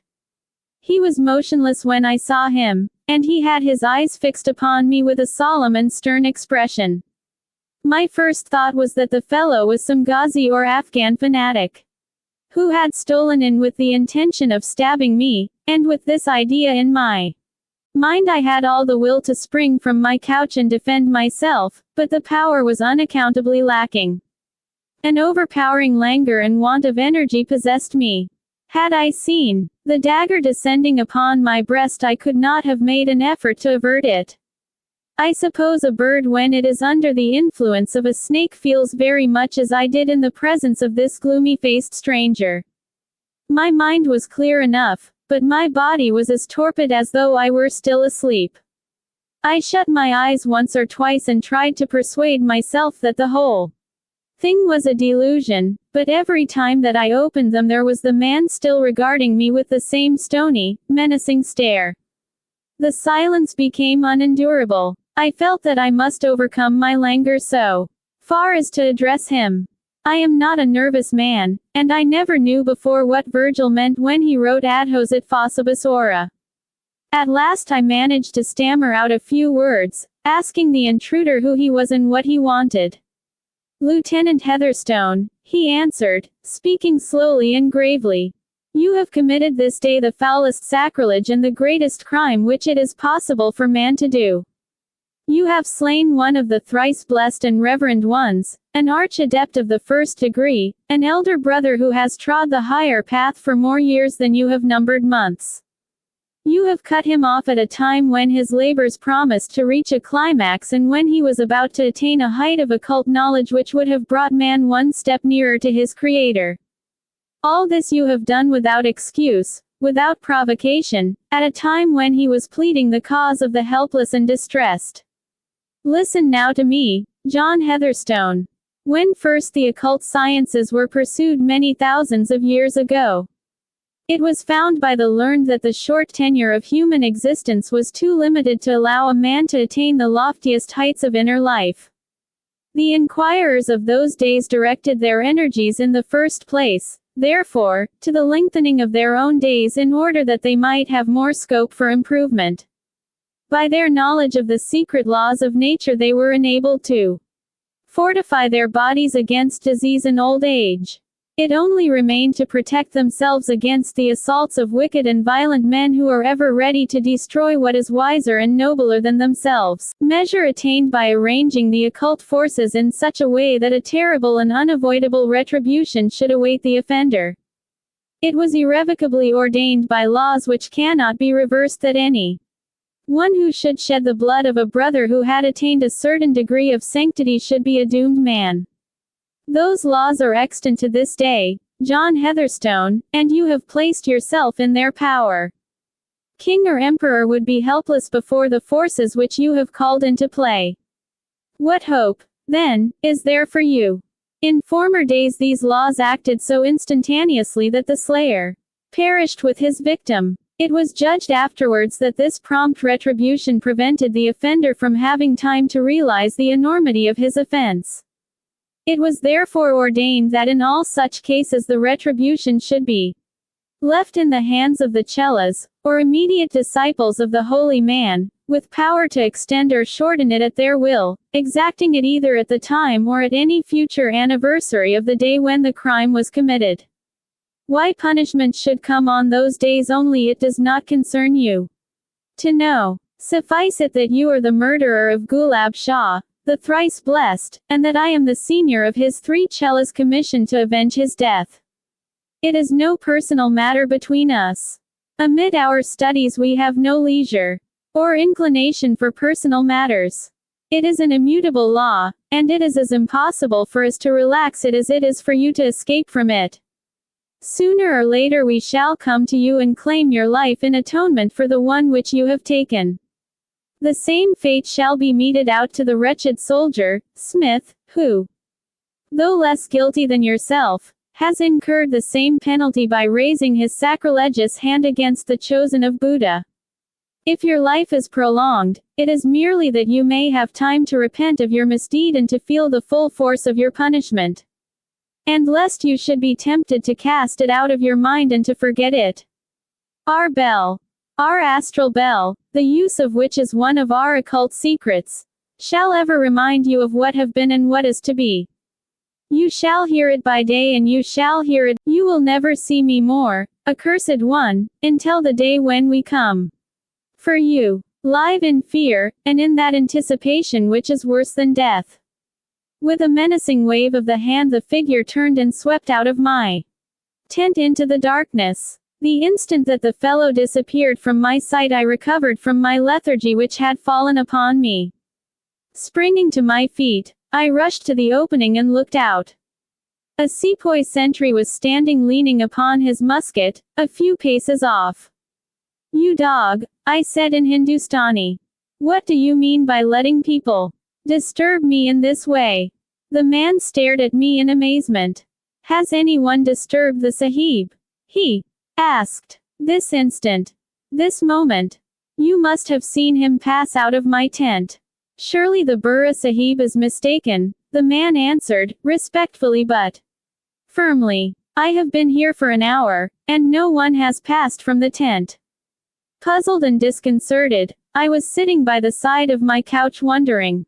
He was motionless when I saw him, and he had his eyes fixed upon me with a solemn and stern expression. My first thought was that the fellow was some Ghazi or Afghan fanatic, who had stolen in with the intention of stabbing me, and with this idea in my mind I had all the will to spring from my couch and defend myself, but the power was unaccountably lacking. An overpowering languor and want of energy possessed me. Had I seen the dagger descending upon my breast I could not have made an effort to avert it. I suppose a bird when it is under the influence of a snake feels very much as I did in the presence of this gloomy-faced stranger. My mind was clear enough, but my body was as torpid as though I were still asleep. I shut my eyes once or twice and tried to persuade myself that the whole thing was a delusion, but every time that I opened them there was the man still regarding me with the same stony, menacing stare. The silence became unendurable. I felt that I must overcome my languor so far as to address him. I am not a nervous man, and I never knew before what Virgil meant when he wrote adhos et facibus ora. At last I managed to stammer out a few words, asking the intruder who he was and what he wanted. Lieutenant Heatherstone, he answered, speaking slowly and gravely. You have committed this day the foulest sacrilege and the greatest crime which it is possible for man to do. You have slain one of the thrice blessed and reverend ones, an arch-adept of the first degree, an elder brother who has trod the higher path for more years than you have numbered months. You have cut him off at a time when his labors promised to reach a climax and when he was about to attain a height of occult knowledge which would have brought man one step nearer to his Creator. All this you have done without excuse, without provocation, at a time when he was pleading the cause of the helpless and distressed. Listen now to me, John Heatherstone. When first the occult sciences were pursued many thousands of years ago, it was found by the learned that the short tenure of human existence was too limited to allow a man to attain the loftiest heights of inner life. The inquirers of those days directed their energies in the first place, therefore, to the lengthening of their own days in order that they might have more scope for improvement. By their knowledge of the secret laws of nature they were enabled to fortify their bodies against disease and old age. It only remained to protect themselves against the assaults of wicked and violent men who are ever ready to destroy what is wiser and nobler than themselves. Measure attained by arranging the occult forces in such a way that a terrible and unavoidable retribution should await the offender. It was irrevocably ordained by laws which cannot be reversed that any one who should shed the blood of a brother who had attained a certain degree of sanctity should be a doomed man. Those laws are extant to this day, John Heatherstone, and you have placed yourself in their power. King or emperor would be helpless before the forces which you have called into play. What hope, then, is there for you? In former days these laws acted so instantaneously that the slayer perished with his victim. It was judged afterwards that this prompt retribution prevented the offender from having time to realize the enormity of his offense. It was therefore ordained that in all such cases the retribution should be left in the hands of the chelas, or immediate disciples of the holy man, with power to extend or shorten it at their will, exacting it either at the time or at any future anniversary of the day when the crime was committed. Why punishment should come on those days only it does not concern you to know. Suffice it that you are the murderer of Gulab Shah, the thrice blessed, and that I am the senior of his 3 chelas commissioned to avenge his death. It is no personal matter between us. Amid our studies we have no leisure or inclination for personal matters. It is an immutable law, and it is as impossible for us to relax it as it is for you to escape from it. Sooner or later we shall come to you and claim your life in atonement for the one which you have taken. The same fate shall be meted out to the wretched soldier, Smith, who, though less guilty than yourself, has incurred the same penalty by raising his sacrilegious hand against the chosen of Buddha. If your life is prolonged, it is merely that you may have time to repent of your misdeed and to feel the full force of your punishment. And lest you should be tempted to cast it out of your mind and to forget it. Our bell, our astral bell, the use of which is one of our occult secrets, shall ever remind you of what have been and what is to be. You shall hear it by day and you shall hear it. You will never see me more, accursed one, until the day when we come for you, live in fear, and in that anticipation which is worse than death. With a menacing wave of the hand the figure turned and swept out of my tent into the darkness. The instant that the fellow disappeared from my sight I recovered from my lethargy which had fallen upon me. Springing to my feet, I rushed to the opening and looked out. A sepoy sentry was standing leaning upon his musket, a few paces off. "You dog," I said in Hindustani. "What do you mean by letting people disturb me in this way?" The man stared at me in amazement. "Has anyone disturbed the Sahib?" he asked. "This instant. This moment. You must have seen him pass out of my tent." "Surely the Burra Sahib is mistaken," the man answered, respectfully but firmly. "I have been here for an hour, and no one has passed from the tent." Puzzled and disconcerted, I was sitting by the side of my couch wondering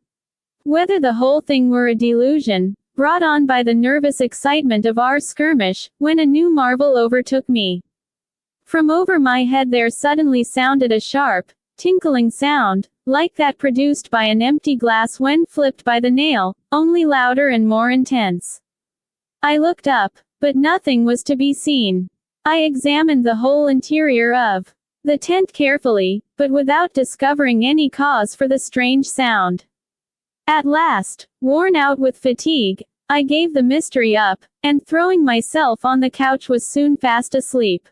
whether the whole thing were a delusion, brought on by the nervous excitement of our skirmish, when a new marvel overtook me. From over my head there suddenly sounded a sharp, tinkling sound, like that produced by an empty glass when flipped by the nail, only louder and more intense. I looked up, but nothing was to be seen. I examined the whole interior of the tent carefully, but without discovering any cause for the strange sound. At last, worn out with fatigue, I gave the mystery up, and throwing myself on the couch was soon fast asleep.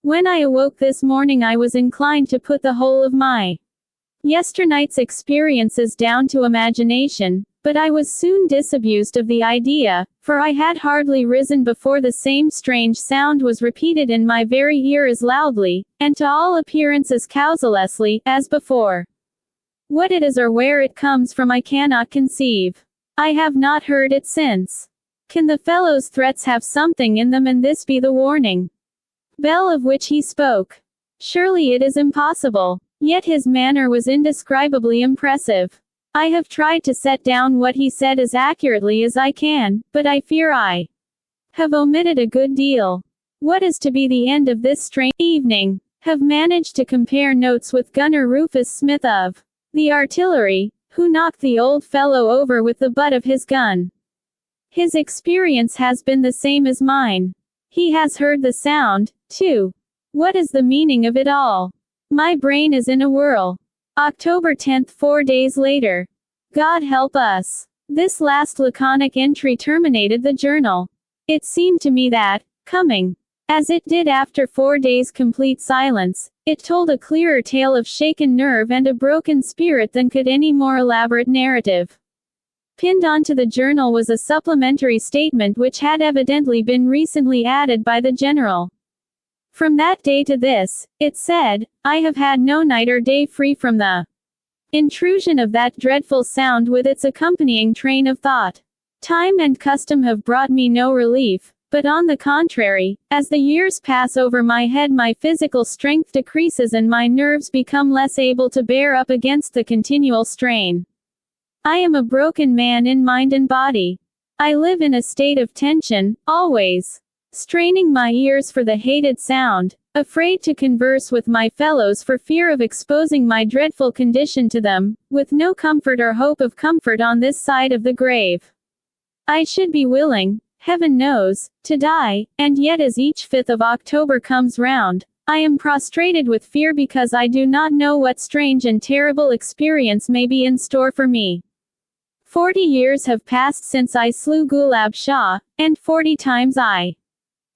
When I awoke this morning I was inclined to put the whole of my yesternight's experiences down to imagination, but I was soon disabused of the idea, for I had hardly risen before the same strange sound was repeated in my very ear as loudly, and to all appearance as causelessly, as before. What it is or where it comes from I cannot conceive. I have not heard it since. Can the fellow's threats have something in them and this be the warning bell of which he spoke? Surely it is impossible. Yet his manner was indescribably impressive. I have tried to set down what he said as accurately as I can, but I fear I have omitted a good deal. What is to be the end of this strange evening? Have managed to compare notes with Gunner Rufus Smith of the artillery, who knocked the old fellow over with the butt of his gun. His experience has been the same as mine. He has heard the sound, too. What is the meaning of it all? My brain is in a whirl. October 10th, 4 days later. God help us. This last laconic entry terminated the journal. It seemed to me that, coming as it did after 4 days' complete silence, it told a clearer tale of shaken nerve and a broken spirit than could any more elaborate narrative. Pinned onto the journal was a supplementary statement which had evidently been recently added by the general. From that day to this, it said, I have had no night or day free from the intrusion of that dreadful sound with its accompanying train of thought. Time and custom have brought me no relief, But on the contrary, as the years pass over my head, my physical strength decreases and my nerves become less able to bear up against the continual strain. I am a broken man in mind and body. I live in a state of tension, always straining my ears for the hated sound, afraid to converse with my fellows for fear of exposing my dreadful condition to them, with no comfort or hope of comfort on this side of the grave. I should be willing, Heaven knows, to die, and yet as each 5th of October comes round, I am prostrated with fear because I do not know what strange and terrible experience may be in store for me. 40 years have passed since I slew Gulab Shah, and 40 times I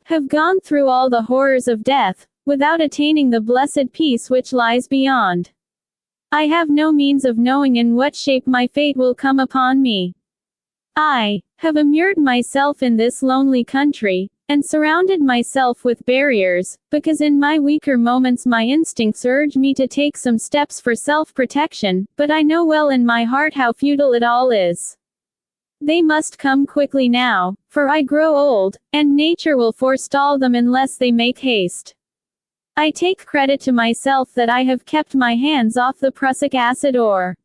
have gone through all the horrors of death, without attaining the blessed peace which lies beyond. I have no means of knowing in what shape my fate will come upon me. I have immured myself in this lonely country, and surrounded myself with barriers, because in my weaker moments my instincts urge me to take some steps for self-protection, but I know well in my heart how futile it all is. They must come quickly now, for I grow old, and nature will forestall them unless they make haste. I take credit to myself that I have kept my hands off the prussic acid or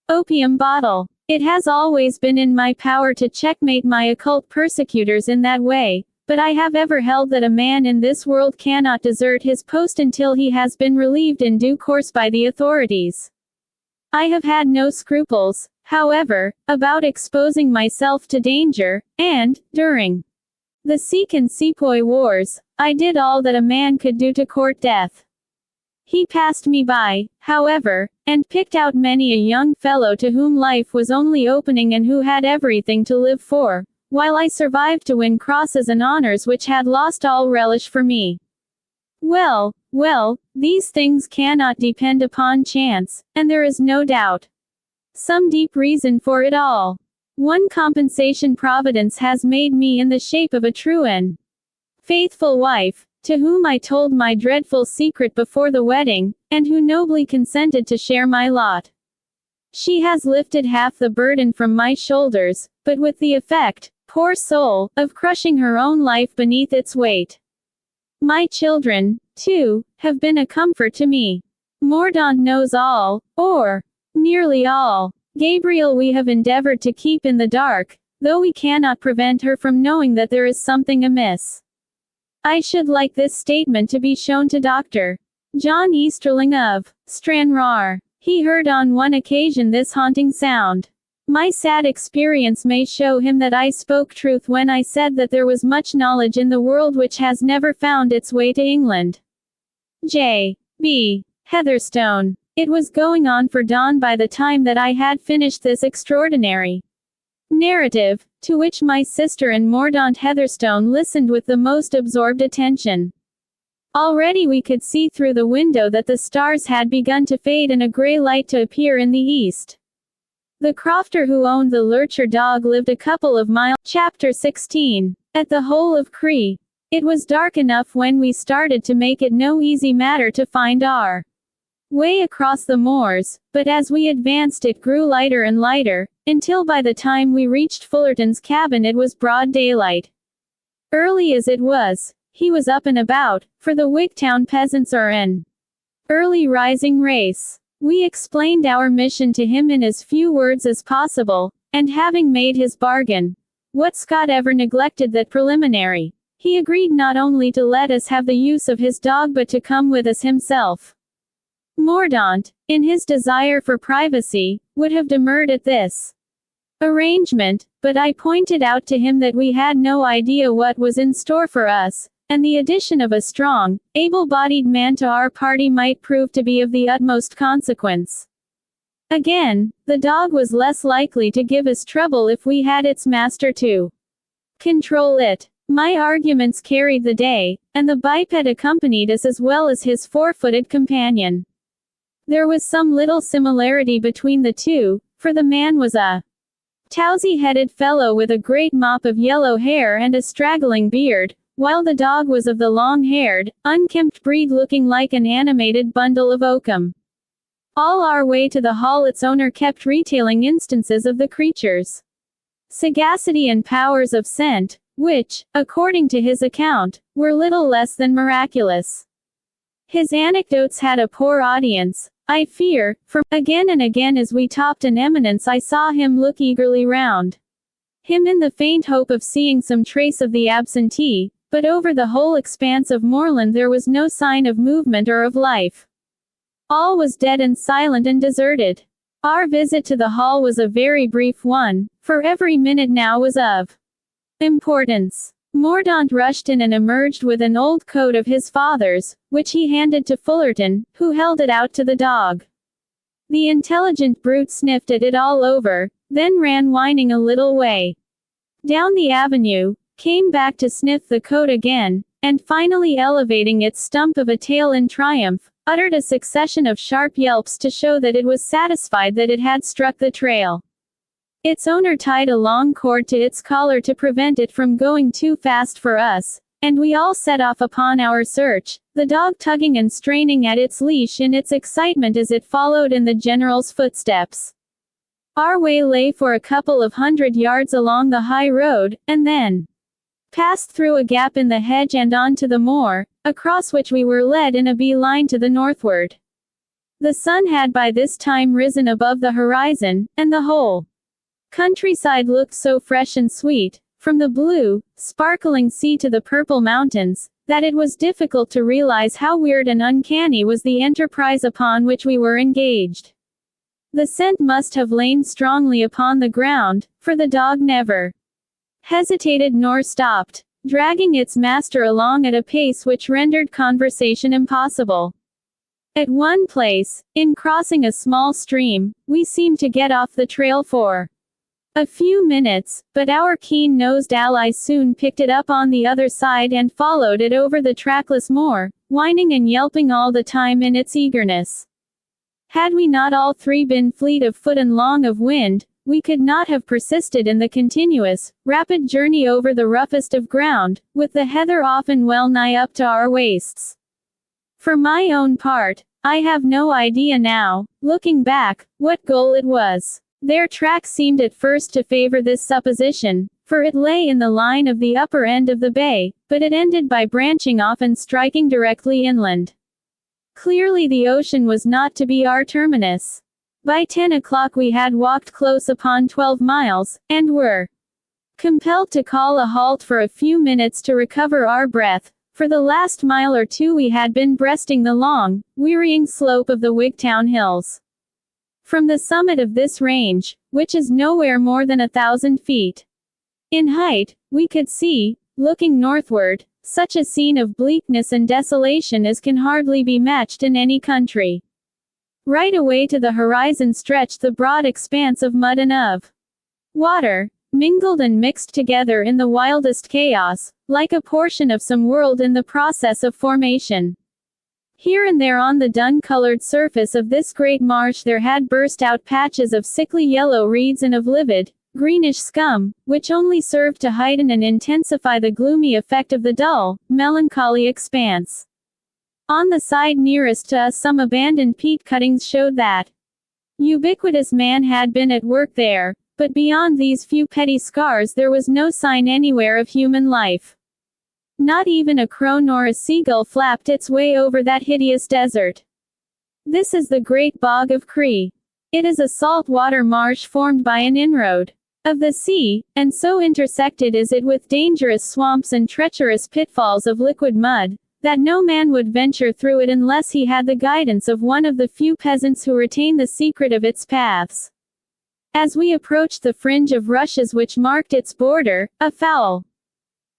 opium bottle. It has always been in my power to checkmate my occult persecutors in that way, but I have ever held that a man in this world cannot desert his post until he has been relieved in due course by the authorities. I have had no scruples, however, about exposing myself to danger, and, during the Sikh and Sepoy wars, I did all that a man could do to court death. He passed me by, however, and picked out many a young fellow to whom life was only opening and who had everything to live for, while I survived to win crosses and honors which had lost all relish for me. Well, these things cannot depend upon chance, and there is no doubt some deep reason for it all. One compensation Providence has made me in the shape of a true and faithful wife, to whom I told my dreadful secret before the wedding, and who nobly consented to share my lot. She has lifted half the burden from my shoulders, but with the effect, poor soul, of crushing her own life beneath its weight. My children, too, have been a comfort to me. Mordaunt knows all, or nearly all. Gabriel we have endeavored to keep in the dark, though we cannot prevent her from knowing that there is something amiss. I should like this statement to be shown to Dr. John Easterling of Stranraer. He heard on one occasion this haunting sound. My sad experience may show him that I spoke truth when I said that there was much knowledge in the world which has never found its way to England. J. B. Heatherstone. It was going on for dawn by the time that I had finished this extraordinary narrative, to which my sister and Mordaunt Heatherstone listened with the most absorbed attention. Already we could see through the window that the stars had begun to fade and a grey light to appear in the east. The crofter who owned the lurcher dog lived a couple of miles. Chapter 16. At the Hole of Cree. It was dark enough when we started to make it no easy matter to find our way across the moors, but as we advanced it grew lighter and lighter, until by the time we reached Fullerton's cabin it was broad daylight. Early as it was, he was up and about, for the Wigtown peasants are an early rising race. We explained our mission to him in as few words as possible, and having made his bargain, what Scot ever neglected that preliminary, he agreed not only to let us have the use of his dog but to come with us himself. Mordaunt, in his desire for privacy, would have demurred at this arrangement, but I pointed out to him that we had no idea what was in store for us, and the addition of a strong, able-bodied man to our party might prove to be of the utmost consequence. Again, the dog was less likely to give us trouble if we had its master to control it. My arguments carried the day, and the biped accompanied us as well as his four-footed companion. There was some little similarity between the two, for the man was a towsy-headed fellow with a great mop of yellow hair and a straggling beard, while the dog was of the long-haired, unkempt breed looking like an animated bundle of oakum. All our way to the hall its owner kept retailing instances of the creature's sagacity and powers of scent, which, according to his account, were little less than miraculous. His anecdotes had a poor audience, I fear, for, again and again as we topped an eminence I saw him look eagerly round him in the faint hope of seeing some trace of the absentee, but over the whole expanse of moorland there was no sign of movement or of life. All was dead and silent and deserted. Our visit to the hall was a very brief one, for every minute now was of importance. Mordaunt rushed in and emerged with an old coat of his father's, which he handed to Fullerton, who held it out to the dog. The intelligent brute sniffed at it all over, then ran whining a little way down the avenue, came back to sniff the coat again, and finally elevating its stump of a tail in triumph, uttered a succession of sharp yelps to show that it was satisfied that it had struck the trail. Its owner tied a long cord to its collar to prevent it from going too fast for us, and we all set off upon our search, the dog tugging and straining at its leash in its excitement as it followed in the general's footsteps. Our way lay for a couple of 100 yards along the high road, and then passed through a gap in the hedge and on to the moor, across which we were led in a bee line to the northward. The sun had by this time risen above the horizon, and the whole countryside looked so fresh and sweet, from the blue, sparkling sea to the purple mountains, that it was difficult to realize how weird and uncanny was the enterprise upon which we were engaged. The scent must have lain strongly upon the ground, for the dog never hesitated nor stopped, dragging its master along at a pace which rendered conversation impossible. At one place, in crossing a small stream, we seemed to get off the trail for a few minutes, but our keen-nosed ally soon picked it up on the other side and followed it over the trackless moor, whining and yelping all the time in its eagerness. Had we not all three been fleet of foot and long of wind, we could not have persisted in the continuous, rapid journey over the roughest of ground, with the heather often well nigh up to our waists. For my own part, I have no idea now, looking back, what goal it was. Their track seemed at first to favor this supposition, for it lay in the line of the upper end of the bay, but it ended by branching off and striking directly inland. Clearly the ocean was not to be our terminus. By 10 o'clock we had walked close upon 12 miles, and were compelled to call a halt for a few minutes to recover our breath. For the last mile or two we had been breasting the long, wearying slope of the Wigtown Hills. From the summit of this range, which is nowhere more than 1,000 feet in height, we could see, looking northward, such a scene of bleakness and desolation as can hardly be matched in any country. Right away to the horizon stretched the broad expanse of mud and of water, mingled and mixed together in the wildest chaos, like a portion of some world in the process of formation. Here and there on the dun-colored surface of this great marsh there had burst out patches of sickly yellow reeds and of livid, greenish scum, which only served to heighten and intensify the gloomy effect of the dull, melancholy expanse. On the side nearest to us some abandoned peat cuttings showed that ubiquitous man had been at work there, but beyond these few petty scars there was no sign anywhere of human life. Not even a crow nor a seagull flapped its way over that hideous desert. This is the great bog of Cree. It is a salt-water marsh formed by an inroad of the sea, and so intersected is it with dangerous swamps and treacherous pitfalls of liquid mud, that no man would venture through it unless he had the guidance of one of the few peasants who retain the secret of its paths. As we approached the fringe of rushes which marked its border, a foul,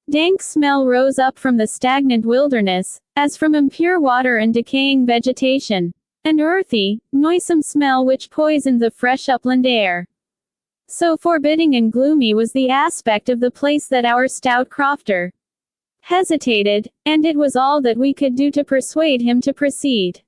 dank smell rose up from the stagnant wilderness, as from impure water and decaying vegetation. An earthy, noisome smell which poisoned the fresh upland air. So forbidding and gloomy was the aspect of the place that our stout crofter hesitated, and it was all that we could do to persuade him to proceed.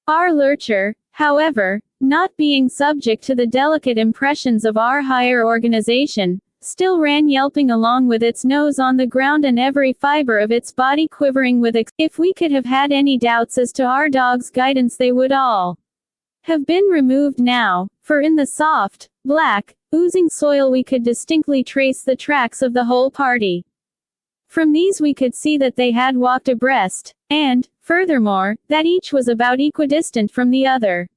Our lurcher, however, not being subject to the delicate impressions of our higher organization, still ran yelping along with its nose on the ground and every fiber of its body quivering with if we could have had any doubts as to our dog's guidance they would all have been removed now, for in the soft, black, oozing soil we could distinctly trace the tracks of the whole party. From these we could see that they had walked abreast, and, furthermore, that each was about equidistant from the other.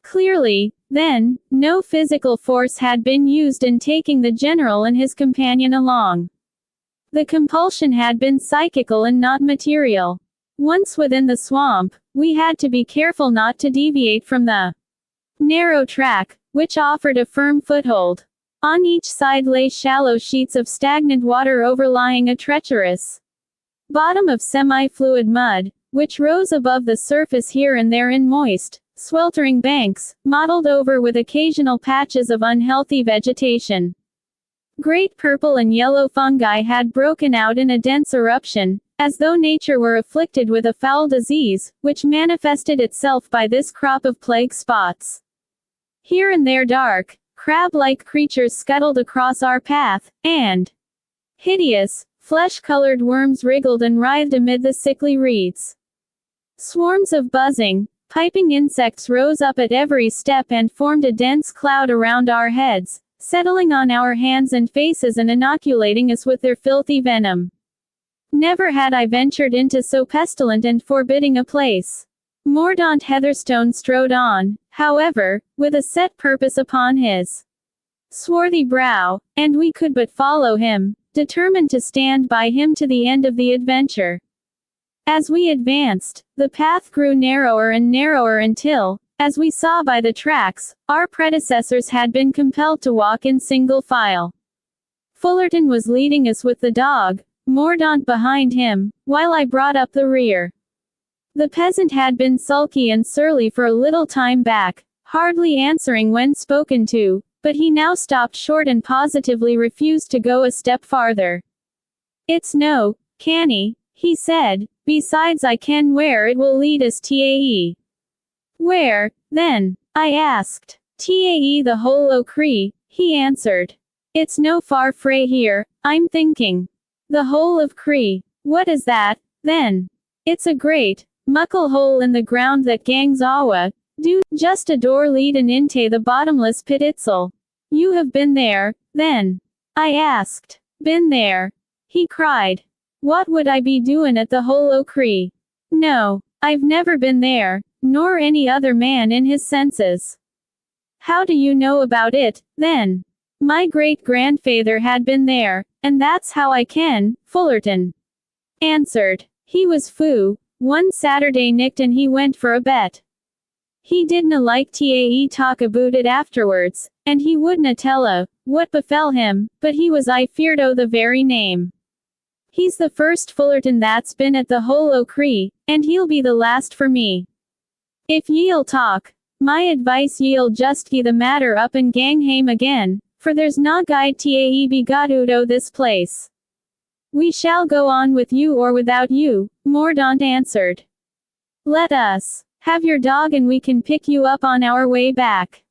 Clearly, then, no physical force had been used in taking the general and his companion along. The compulsion had been psychical and not material. Once within the swamp, we had to be careful not to deviate from the narrow track, which offered a firm foothold. On each side lay shallow sheets of stagnant water overlying a treacherous bottom of semi-fluid mud, which rose above the surface here and there in moist, sweltering banks, mottled over with occasional patches of unhealthy vegetation. Great purple and yellow fungi had broken out in a dense eruption, as though nature were afflicted with a foul disease, which manifested itself by this crop of plague spots. Here and there dark, crab-like creatures scuttled across our path, and hideous, flesh-colored worms wriggled and writhed amid the sickly reeds. Swarms of buzzing, piping insects rose up at every step and formed a dense cloud around our heads, settling on our hands and faces and inoculating us with their filthy venom. Never had I ventured into so pestilent and forbidding a place. Mordaunt Heatherstone strode on, however, with a set purpose upon his swarthy brow, and we could but follow him, determined to stand by him to the end of the adventure. As we advanced, the path grew narrower and narrower until, as we saw by the tracks, our predecessors had been compelled to walk in single file. Fullerton was leading us with the dog, Mordaunt behind him, while I brought up the rear. The peasant had been sulky and surly for a little time back, hardly answering when spoken to, but he now stopped short and positively refused to go a step farther. "It's no, canny," he said, "besides I ken where it will lead us tae." "Where, then?" I asked. "Tae the Hole o' Cree," he answered. "It's no far frae here, I'm thinking." "The Hole of Cree. What is that, then?" "It's a great, muckle hole in the ground that gangs awa, just a door leadin' into the bottomless pit itself." "You have been there, then?" I asked. "Been there?" he cried. "What would I be doin' at the Hole o' Cree?" "No, I've never been there, nor any other man in his senses." "How do you know about it, then?" "My great-grandfather had been there, and that's how I ken," Fullerton answered. "He was fou, one Saturday nicht and he went for a bet. He didna like tae talk aboot it afterwards, and he wouldna tell what befell him, but he was I feared o' the very name. He's the first Fullerton that's been at the Hole o' Cree, and he'll be the last for me. If ye'll talk, my advice ye'll just gie the matter up and gang hame again, for there's nae guide tae be got oot o' this place." "We shall go on with you or without you," Mordaunt answered. "Let us have your dog and we can pick you up on our way back."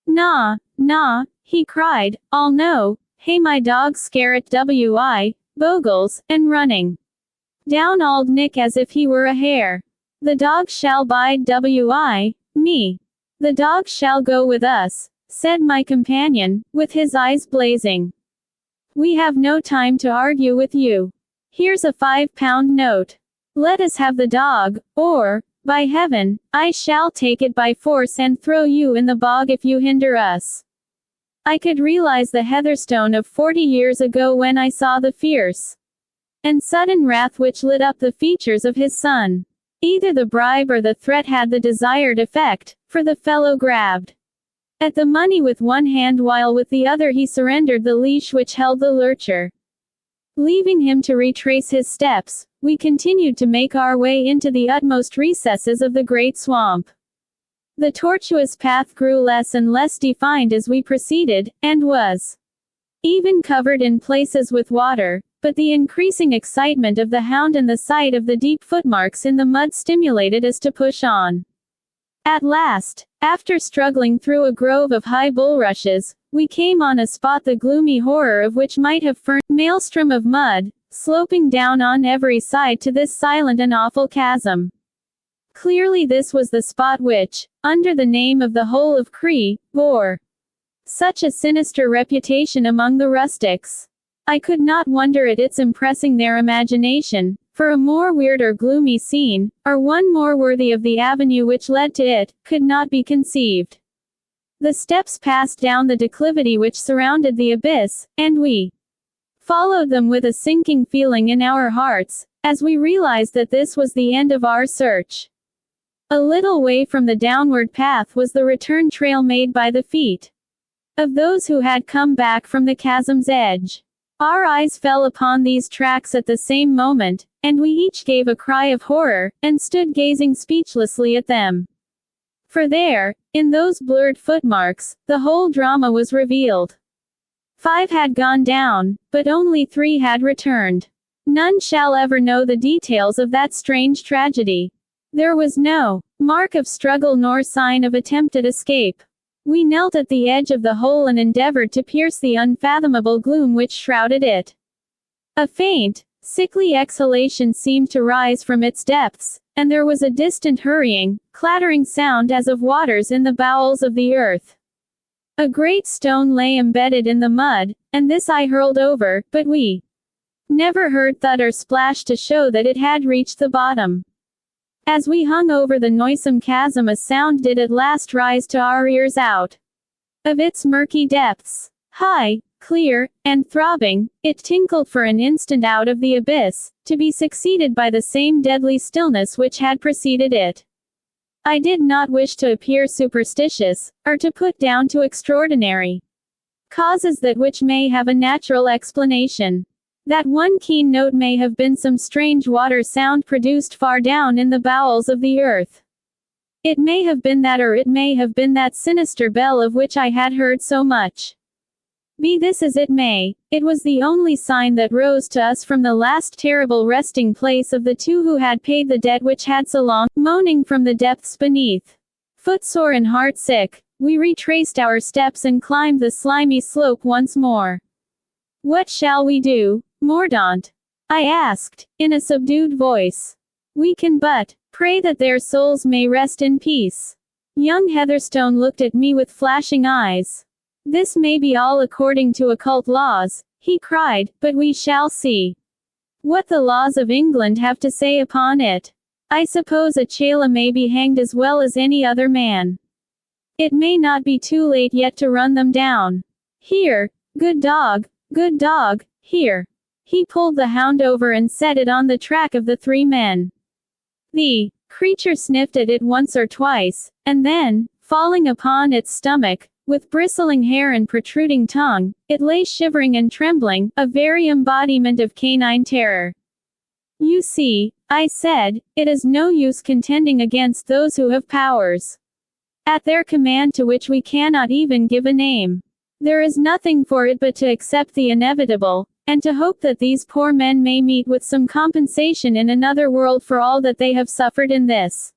"Nah, nah," he cried, "I'll no, hey my dog scarret wi, bogles, and running down Auld Nick as if he were a hare. The dog shall bide wi, me. The dog shall go with us," said my companion, with his eyes blazing. "We have no time to argue with you. Here's a £5 note. Let us have the dog, or, by heaven, I shall take it by force and throw you in the bog if you hinder us." I could realize the Heatherstone of 40 years ago when I saw the fierce and sudden wrath which lit up the features of his son. Either the bribe or the threat had the desired effect, for the fellow grabbed at the money with one hand while with the other he surrendered the leash which held the lurcher. Leaving him to retrace his steps, we continued to make our way into the utmost recesses of the great swamp. The tortuous path grew less and less defined as we proceeded, and was even covered in places with water, but the increasing excitement of the hound and the sight of the deep footmarks in the mud stimulated us to push on. At last, after struggling through a grove of high bulrushes, we came on a spot the gloomy horror of which might have furnished a maelstrom of mud, sloping down on every side to this silent and awful chasm. Clearly this was the spot which, under the name of the Hole of Cree, bore such a sinister reputation among the rustics. I could not wonder at its impressing their imagination, for a more weird or gloomy scene, or one more worthy of the avenue which led to it, could not be conceived. The steps passed down the declivity which surrounded the abyss, and we followed them with a sinking feeling in our hearts, as we realized that this was the end of our search. A little way from the downward path was the return trail made by the feet of those who had come back from the chasm's edge. Our eyes fell upon these tracks at the same moment, and we each gave a cry of horror, and stood gazing speechlessly at them. For there, in those blurred footmarks, the whole drama was revealed. 5 had gone down, but only 3 had returned. None shall ever know the details of that strange tragedy. There was no mark of struggle nor sign of attempted escape. We knelt at the edge of the hole and endeavored to pierce the unfathomable gloom which shrouded it. A faint, sickly exhalation seemed to rise from its depths, and there was a distant hurrying, clattering sound as of waters in the bowels of the earth. A great stone lay embedded in the mud, and this I hurled over, but we never heard thud or splash to show that it had reached the bottom. As we hung over the noisome chasm, a sound did at last rise to our ears out of its murky depths. High, clear, and throbbing, it tinkled for an instant out of the abyss, to be succeeded by the same deadly stillness which had preceded it. I did not wish to appear superstitious, or to put down to extraordinary causes that which may have a natural explanation. That one keen note may have been some strange water sound produced far down in the bowels of the earth. It may have been that, or it may have been that sinister bell of which I had heard so much. Be this as it may, it was the only sign that rose to us from the last terrible resting place of the 2 who had paid the debt which had so long moaning from the depths beneath. Footsore and heart-sick, we retraced our steps and climbed the slimy slope once more. "What shall we do, Mordaunt?" I asked, in a subdued voice. "We can but pray that their souls may rest in peace." Young Heatherstone looked at me with flashing eyes. "This may be all according to occult laws," he cried, "but we shall see what the laws of England have to say upon it. I suppose a chela may be hanged as well as any other man. It may not be too late yet to run them down. Here, good dog, here." He pulled the hound over and set it on the track of the 3 men. The creature sniffed at it once or twice, and then, falling upon its stomach, with bristling hair and protruding tongue, it lay shivering and trembling, a very embodiment of canine terror. "You see," I said, "it is no use contending against those who have powers at their command to which we cannot even give a name. There is nothing for it but to accept the inevitable, and to hope that these poor men may meet with some compensation in another world for all that they have suffered in this,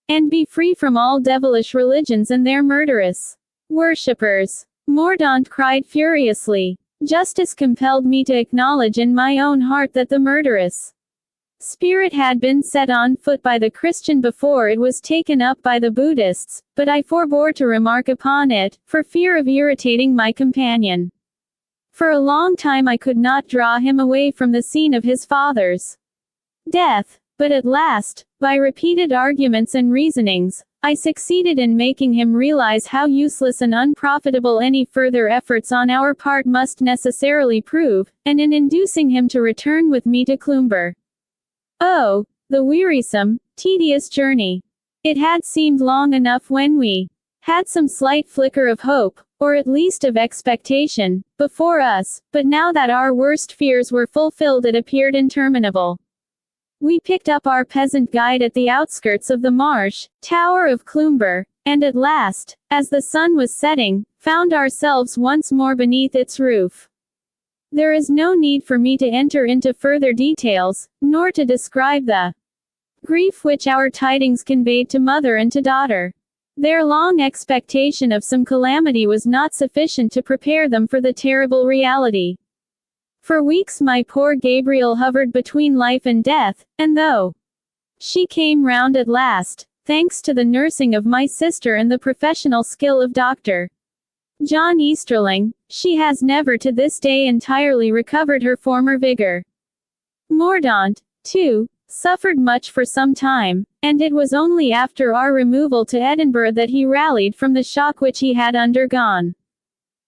and be free from all devilish religions and their murderous worshippers." Mordaunt cried furiously. Justice compelled me to acknowledge in my own heart that the murderous spirit had been set on foot by the Christian before it was taken up by the Buddhists, but I forbore to remark upon it, for fear of irritating my companion. For a long time I could not draw him away from the scene of his father's death, but at last, by repeated arguments and reasonings, I succeeded in making him realize how useless and unprofitable any further efforts on our part must necessarily prove, and in inducing him to return with me to Cloomber. Oh, the wearisome, tedious journey! It had seemed long enough when we had some slight flicker of hope, or at least of expectation, before us, but now that our worst fears were fulfilled it appeared interminable. We picked up our peasant guide at the outskirts of the marsh tower of Cloomber, and at last, as the sun was setting, found ourselves once more beneath its roof. There is no need for me to enter into further details, nor to describe the grief which our tidings conveyed to mother and to daughter. Their long expectation of some calamity was not sufficient to prepare them for the terrible reality. For weeks my poor Gabriel hovered between life and death, and though she came round at last, thanks to the nursing of my sister and the professional skill of Dr. John Easterling, she has never to this day entirely recovered her former vigor. Mordaunt, too, suffered much for some time, and it was only after our removal to Edinburgh that he rallied from the shock which he had undergone.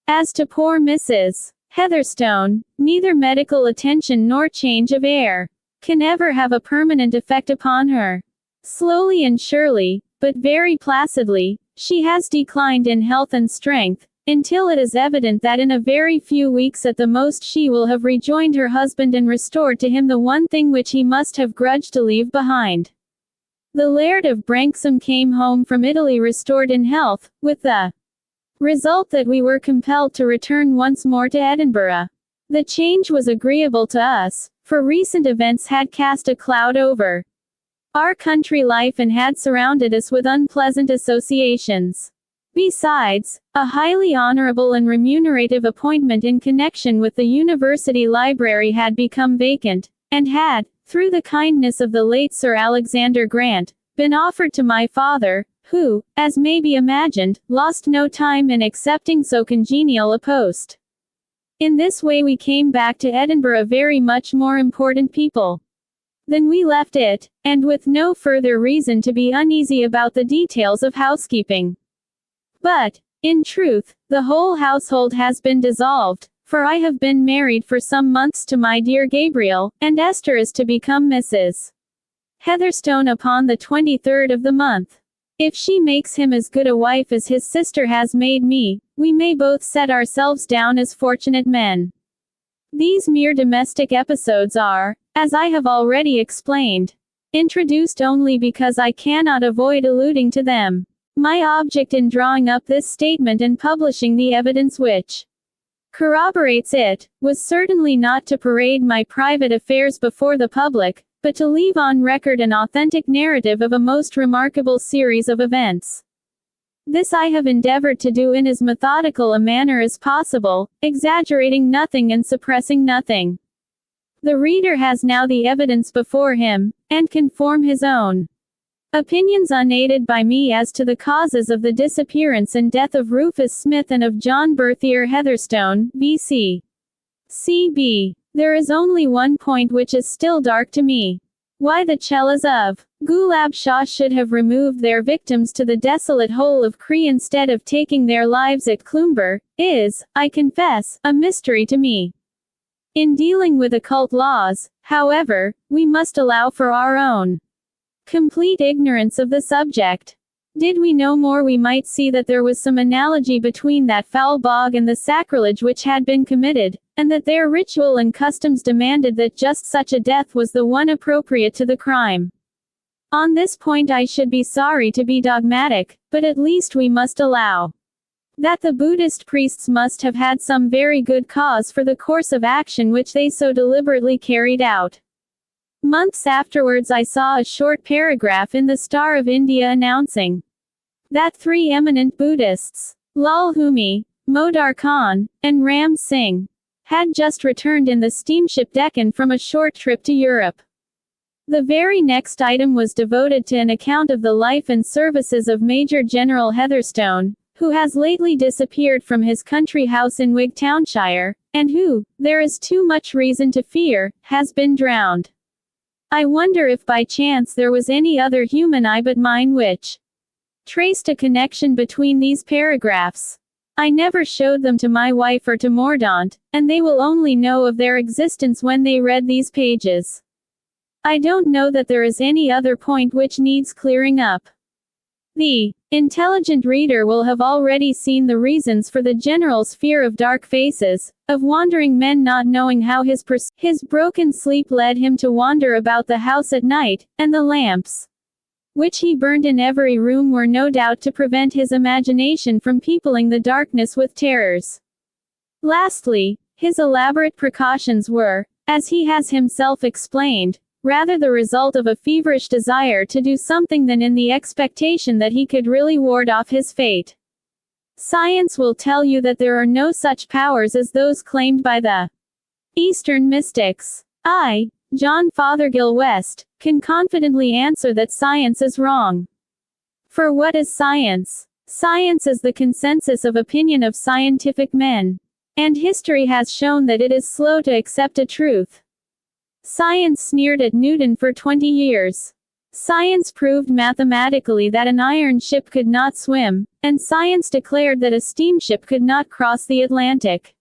As to poor Mrs. Heatherstone, neither medical attention nor change of air can ever have a permanent effect upon her. Slowly and surely, but very placidly, she has declined in health and strength, until it is evident that in a very few weeks at the most she will have rejoined her husband and restored to him the one thing which he must have grudged to leave behind. The Laird of Branksome came home from Italy restored in health, with the result that we were compelled to return once more to Edinburgh. The change was agreeable to us, for recent events had cast a cloud over our country life and had surrounded us with unpleasant associations. Besides, a highly honorable and remunerative appointment in connection with the university library had become vacant, and had, through the kindness of the late Sir Alexander Grant, been offered to my father, who, as may be imagined, lost no time in accepting so congenial a post. In this way we came back to Edinburgh very much more important people than we left it, and with no further reason to be uneasy about the details of housekeeping. But, in truth, the whole household has been dissolved, for I have been married for some months to my dear Gabriel, and Esther is to become Mrs. Heatherstone upon the 23rd of the month. If she makes him as good a wife as his sister has made me, we may both set ourselves down as fortunate men. These mere domestic episodes are, as I have already explained, introduced only because I cannot avoid alluding to them. My object in drawing up this statement and publishing the evidence which corroborates it, was certainly not to parade my private affairs before the public, but to leave on record an authentic narrative of a most remarkable series of events. This I have endeavored to do in as methodical a manner as possible, exaggerating nothing and suppressing nothing. The reader has now the evidence before him, and can form his own opinions unaided by me as to the causes of the disappearance and death of Rufus Smith and of John Berthier Heatherstone, V.C. C.B. There is only one point which is still dark to me. Why the Chelas of Gulab Shah should have removed their victims to the desolate hole of Cree instead of taking their lives at Cloomber, is, I confess, a mystery to me. In dealing with occult laws, however, we must allow for our own complete ignorance of the subject. Did we know more we might see that there was some analogy between that foul bog and the sacrilege which had been committed, and that their ritual and customs demanded that just such a death was the one appropriate to the crime. On this point I should be sorry to be dogmatic, but at least we must allow that the Buddhist priests must have had some very good cause for the course of action which they so deliberately carried out. Months afterwards I saw a short paragraph in the Star of India announcing that 3 eminent Buddhists, Lal Humi, Modar Khan, and Ram Singh, had just returned in the steamship Deccan from a short trip to Europe. The very next item was devoted to an account of the life and services of Major General Heatherstone, who has lately disappeared from his country house in Wigtownshire, and who, there is too much reason to fear, has been drowned. I wonder if by chance there was any other human eye but mine which traced a connection between these paragraphs. I never showed them to my wife or to Mordaunt, and they will only know of their existence when they read these pages. I don't know that there is any other point which needs clearing up. The intelligent reader will have already seen the reasons for the general's fear of dark faces, of wandering men not knowing how his broken sleep led him to wander about the house at night, and the lamps which he burned in every room were no doubt to prevent his imagination from peopling the darkness with terrors. Lastly, his elaborate precautions were, as he has himself explained, rather the result of a feverish desire to do something than in the expectation that he could really ward off his fate. Science will tell you that there are no such powers as those claimed by the Eastern mystics. I, John Fothergill West, can confidently answer that science is wrong. For what is science? Science is the consensus of opinion of scientific men. And history has shown that it is slow to accept a truth. Science sneered at Newton for 20 years. Science proved mathematically that an iron ship could not swim, and science declared that a steamship could not cross the Atlantic.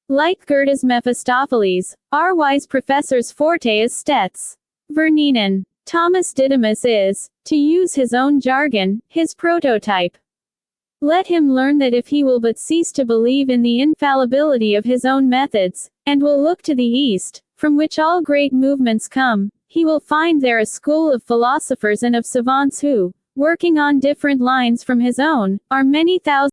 Like Goethe's Mephistopheles, our wise professor's forte is stets verneinen. Thomas Didymus is, to use his own jargon, his prototype. Let him learn that if he will but cease to believe in the infallibility of his own methods, and will look to the East, from which all great movements come, he will find there a school of philosophers and of savants who, working on different lines from his own, are many thousand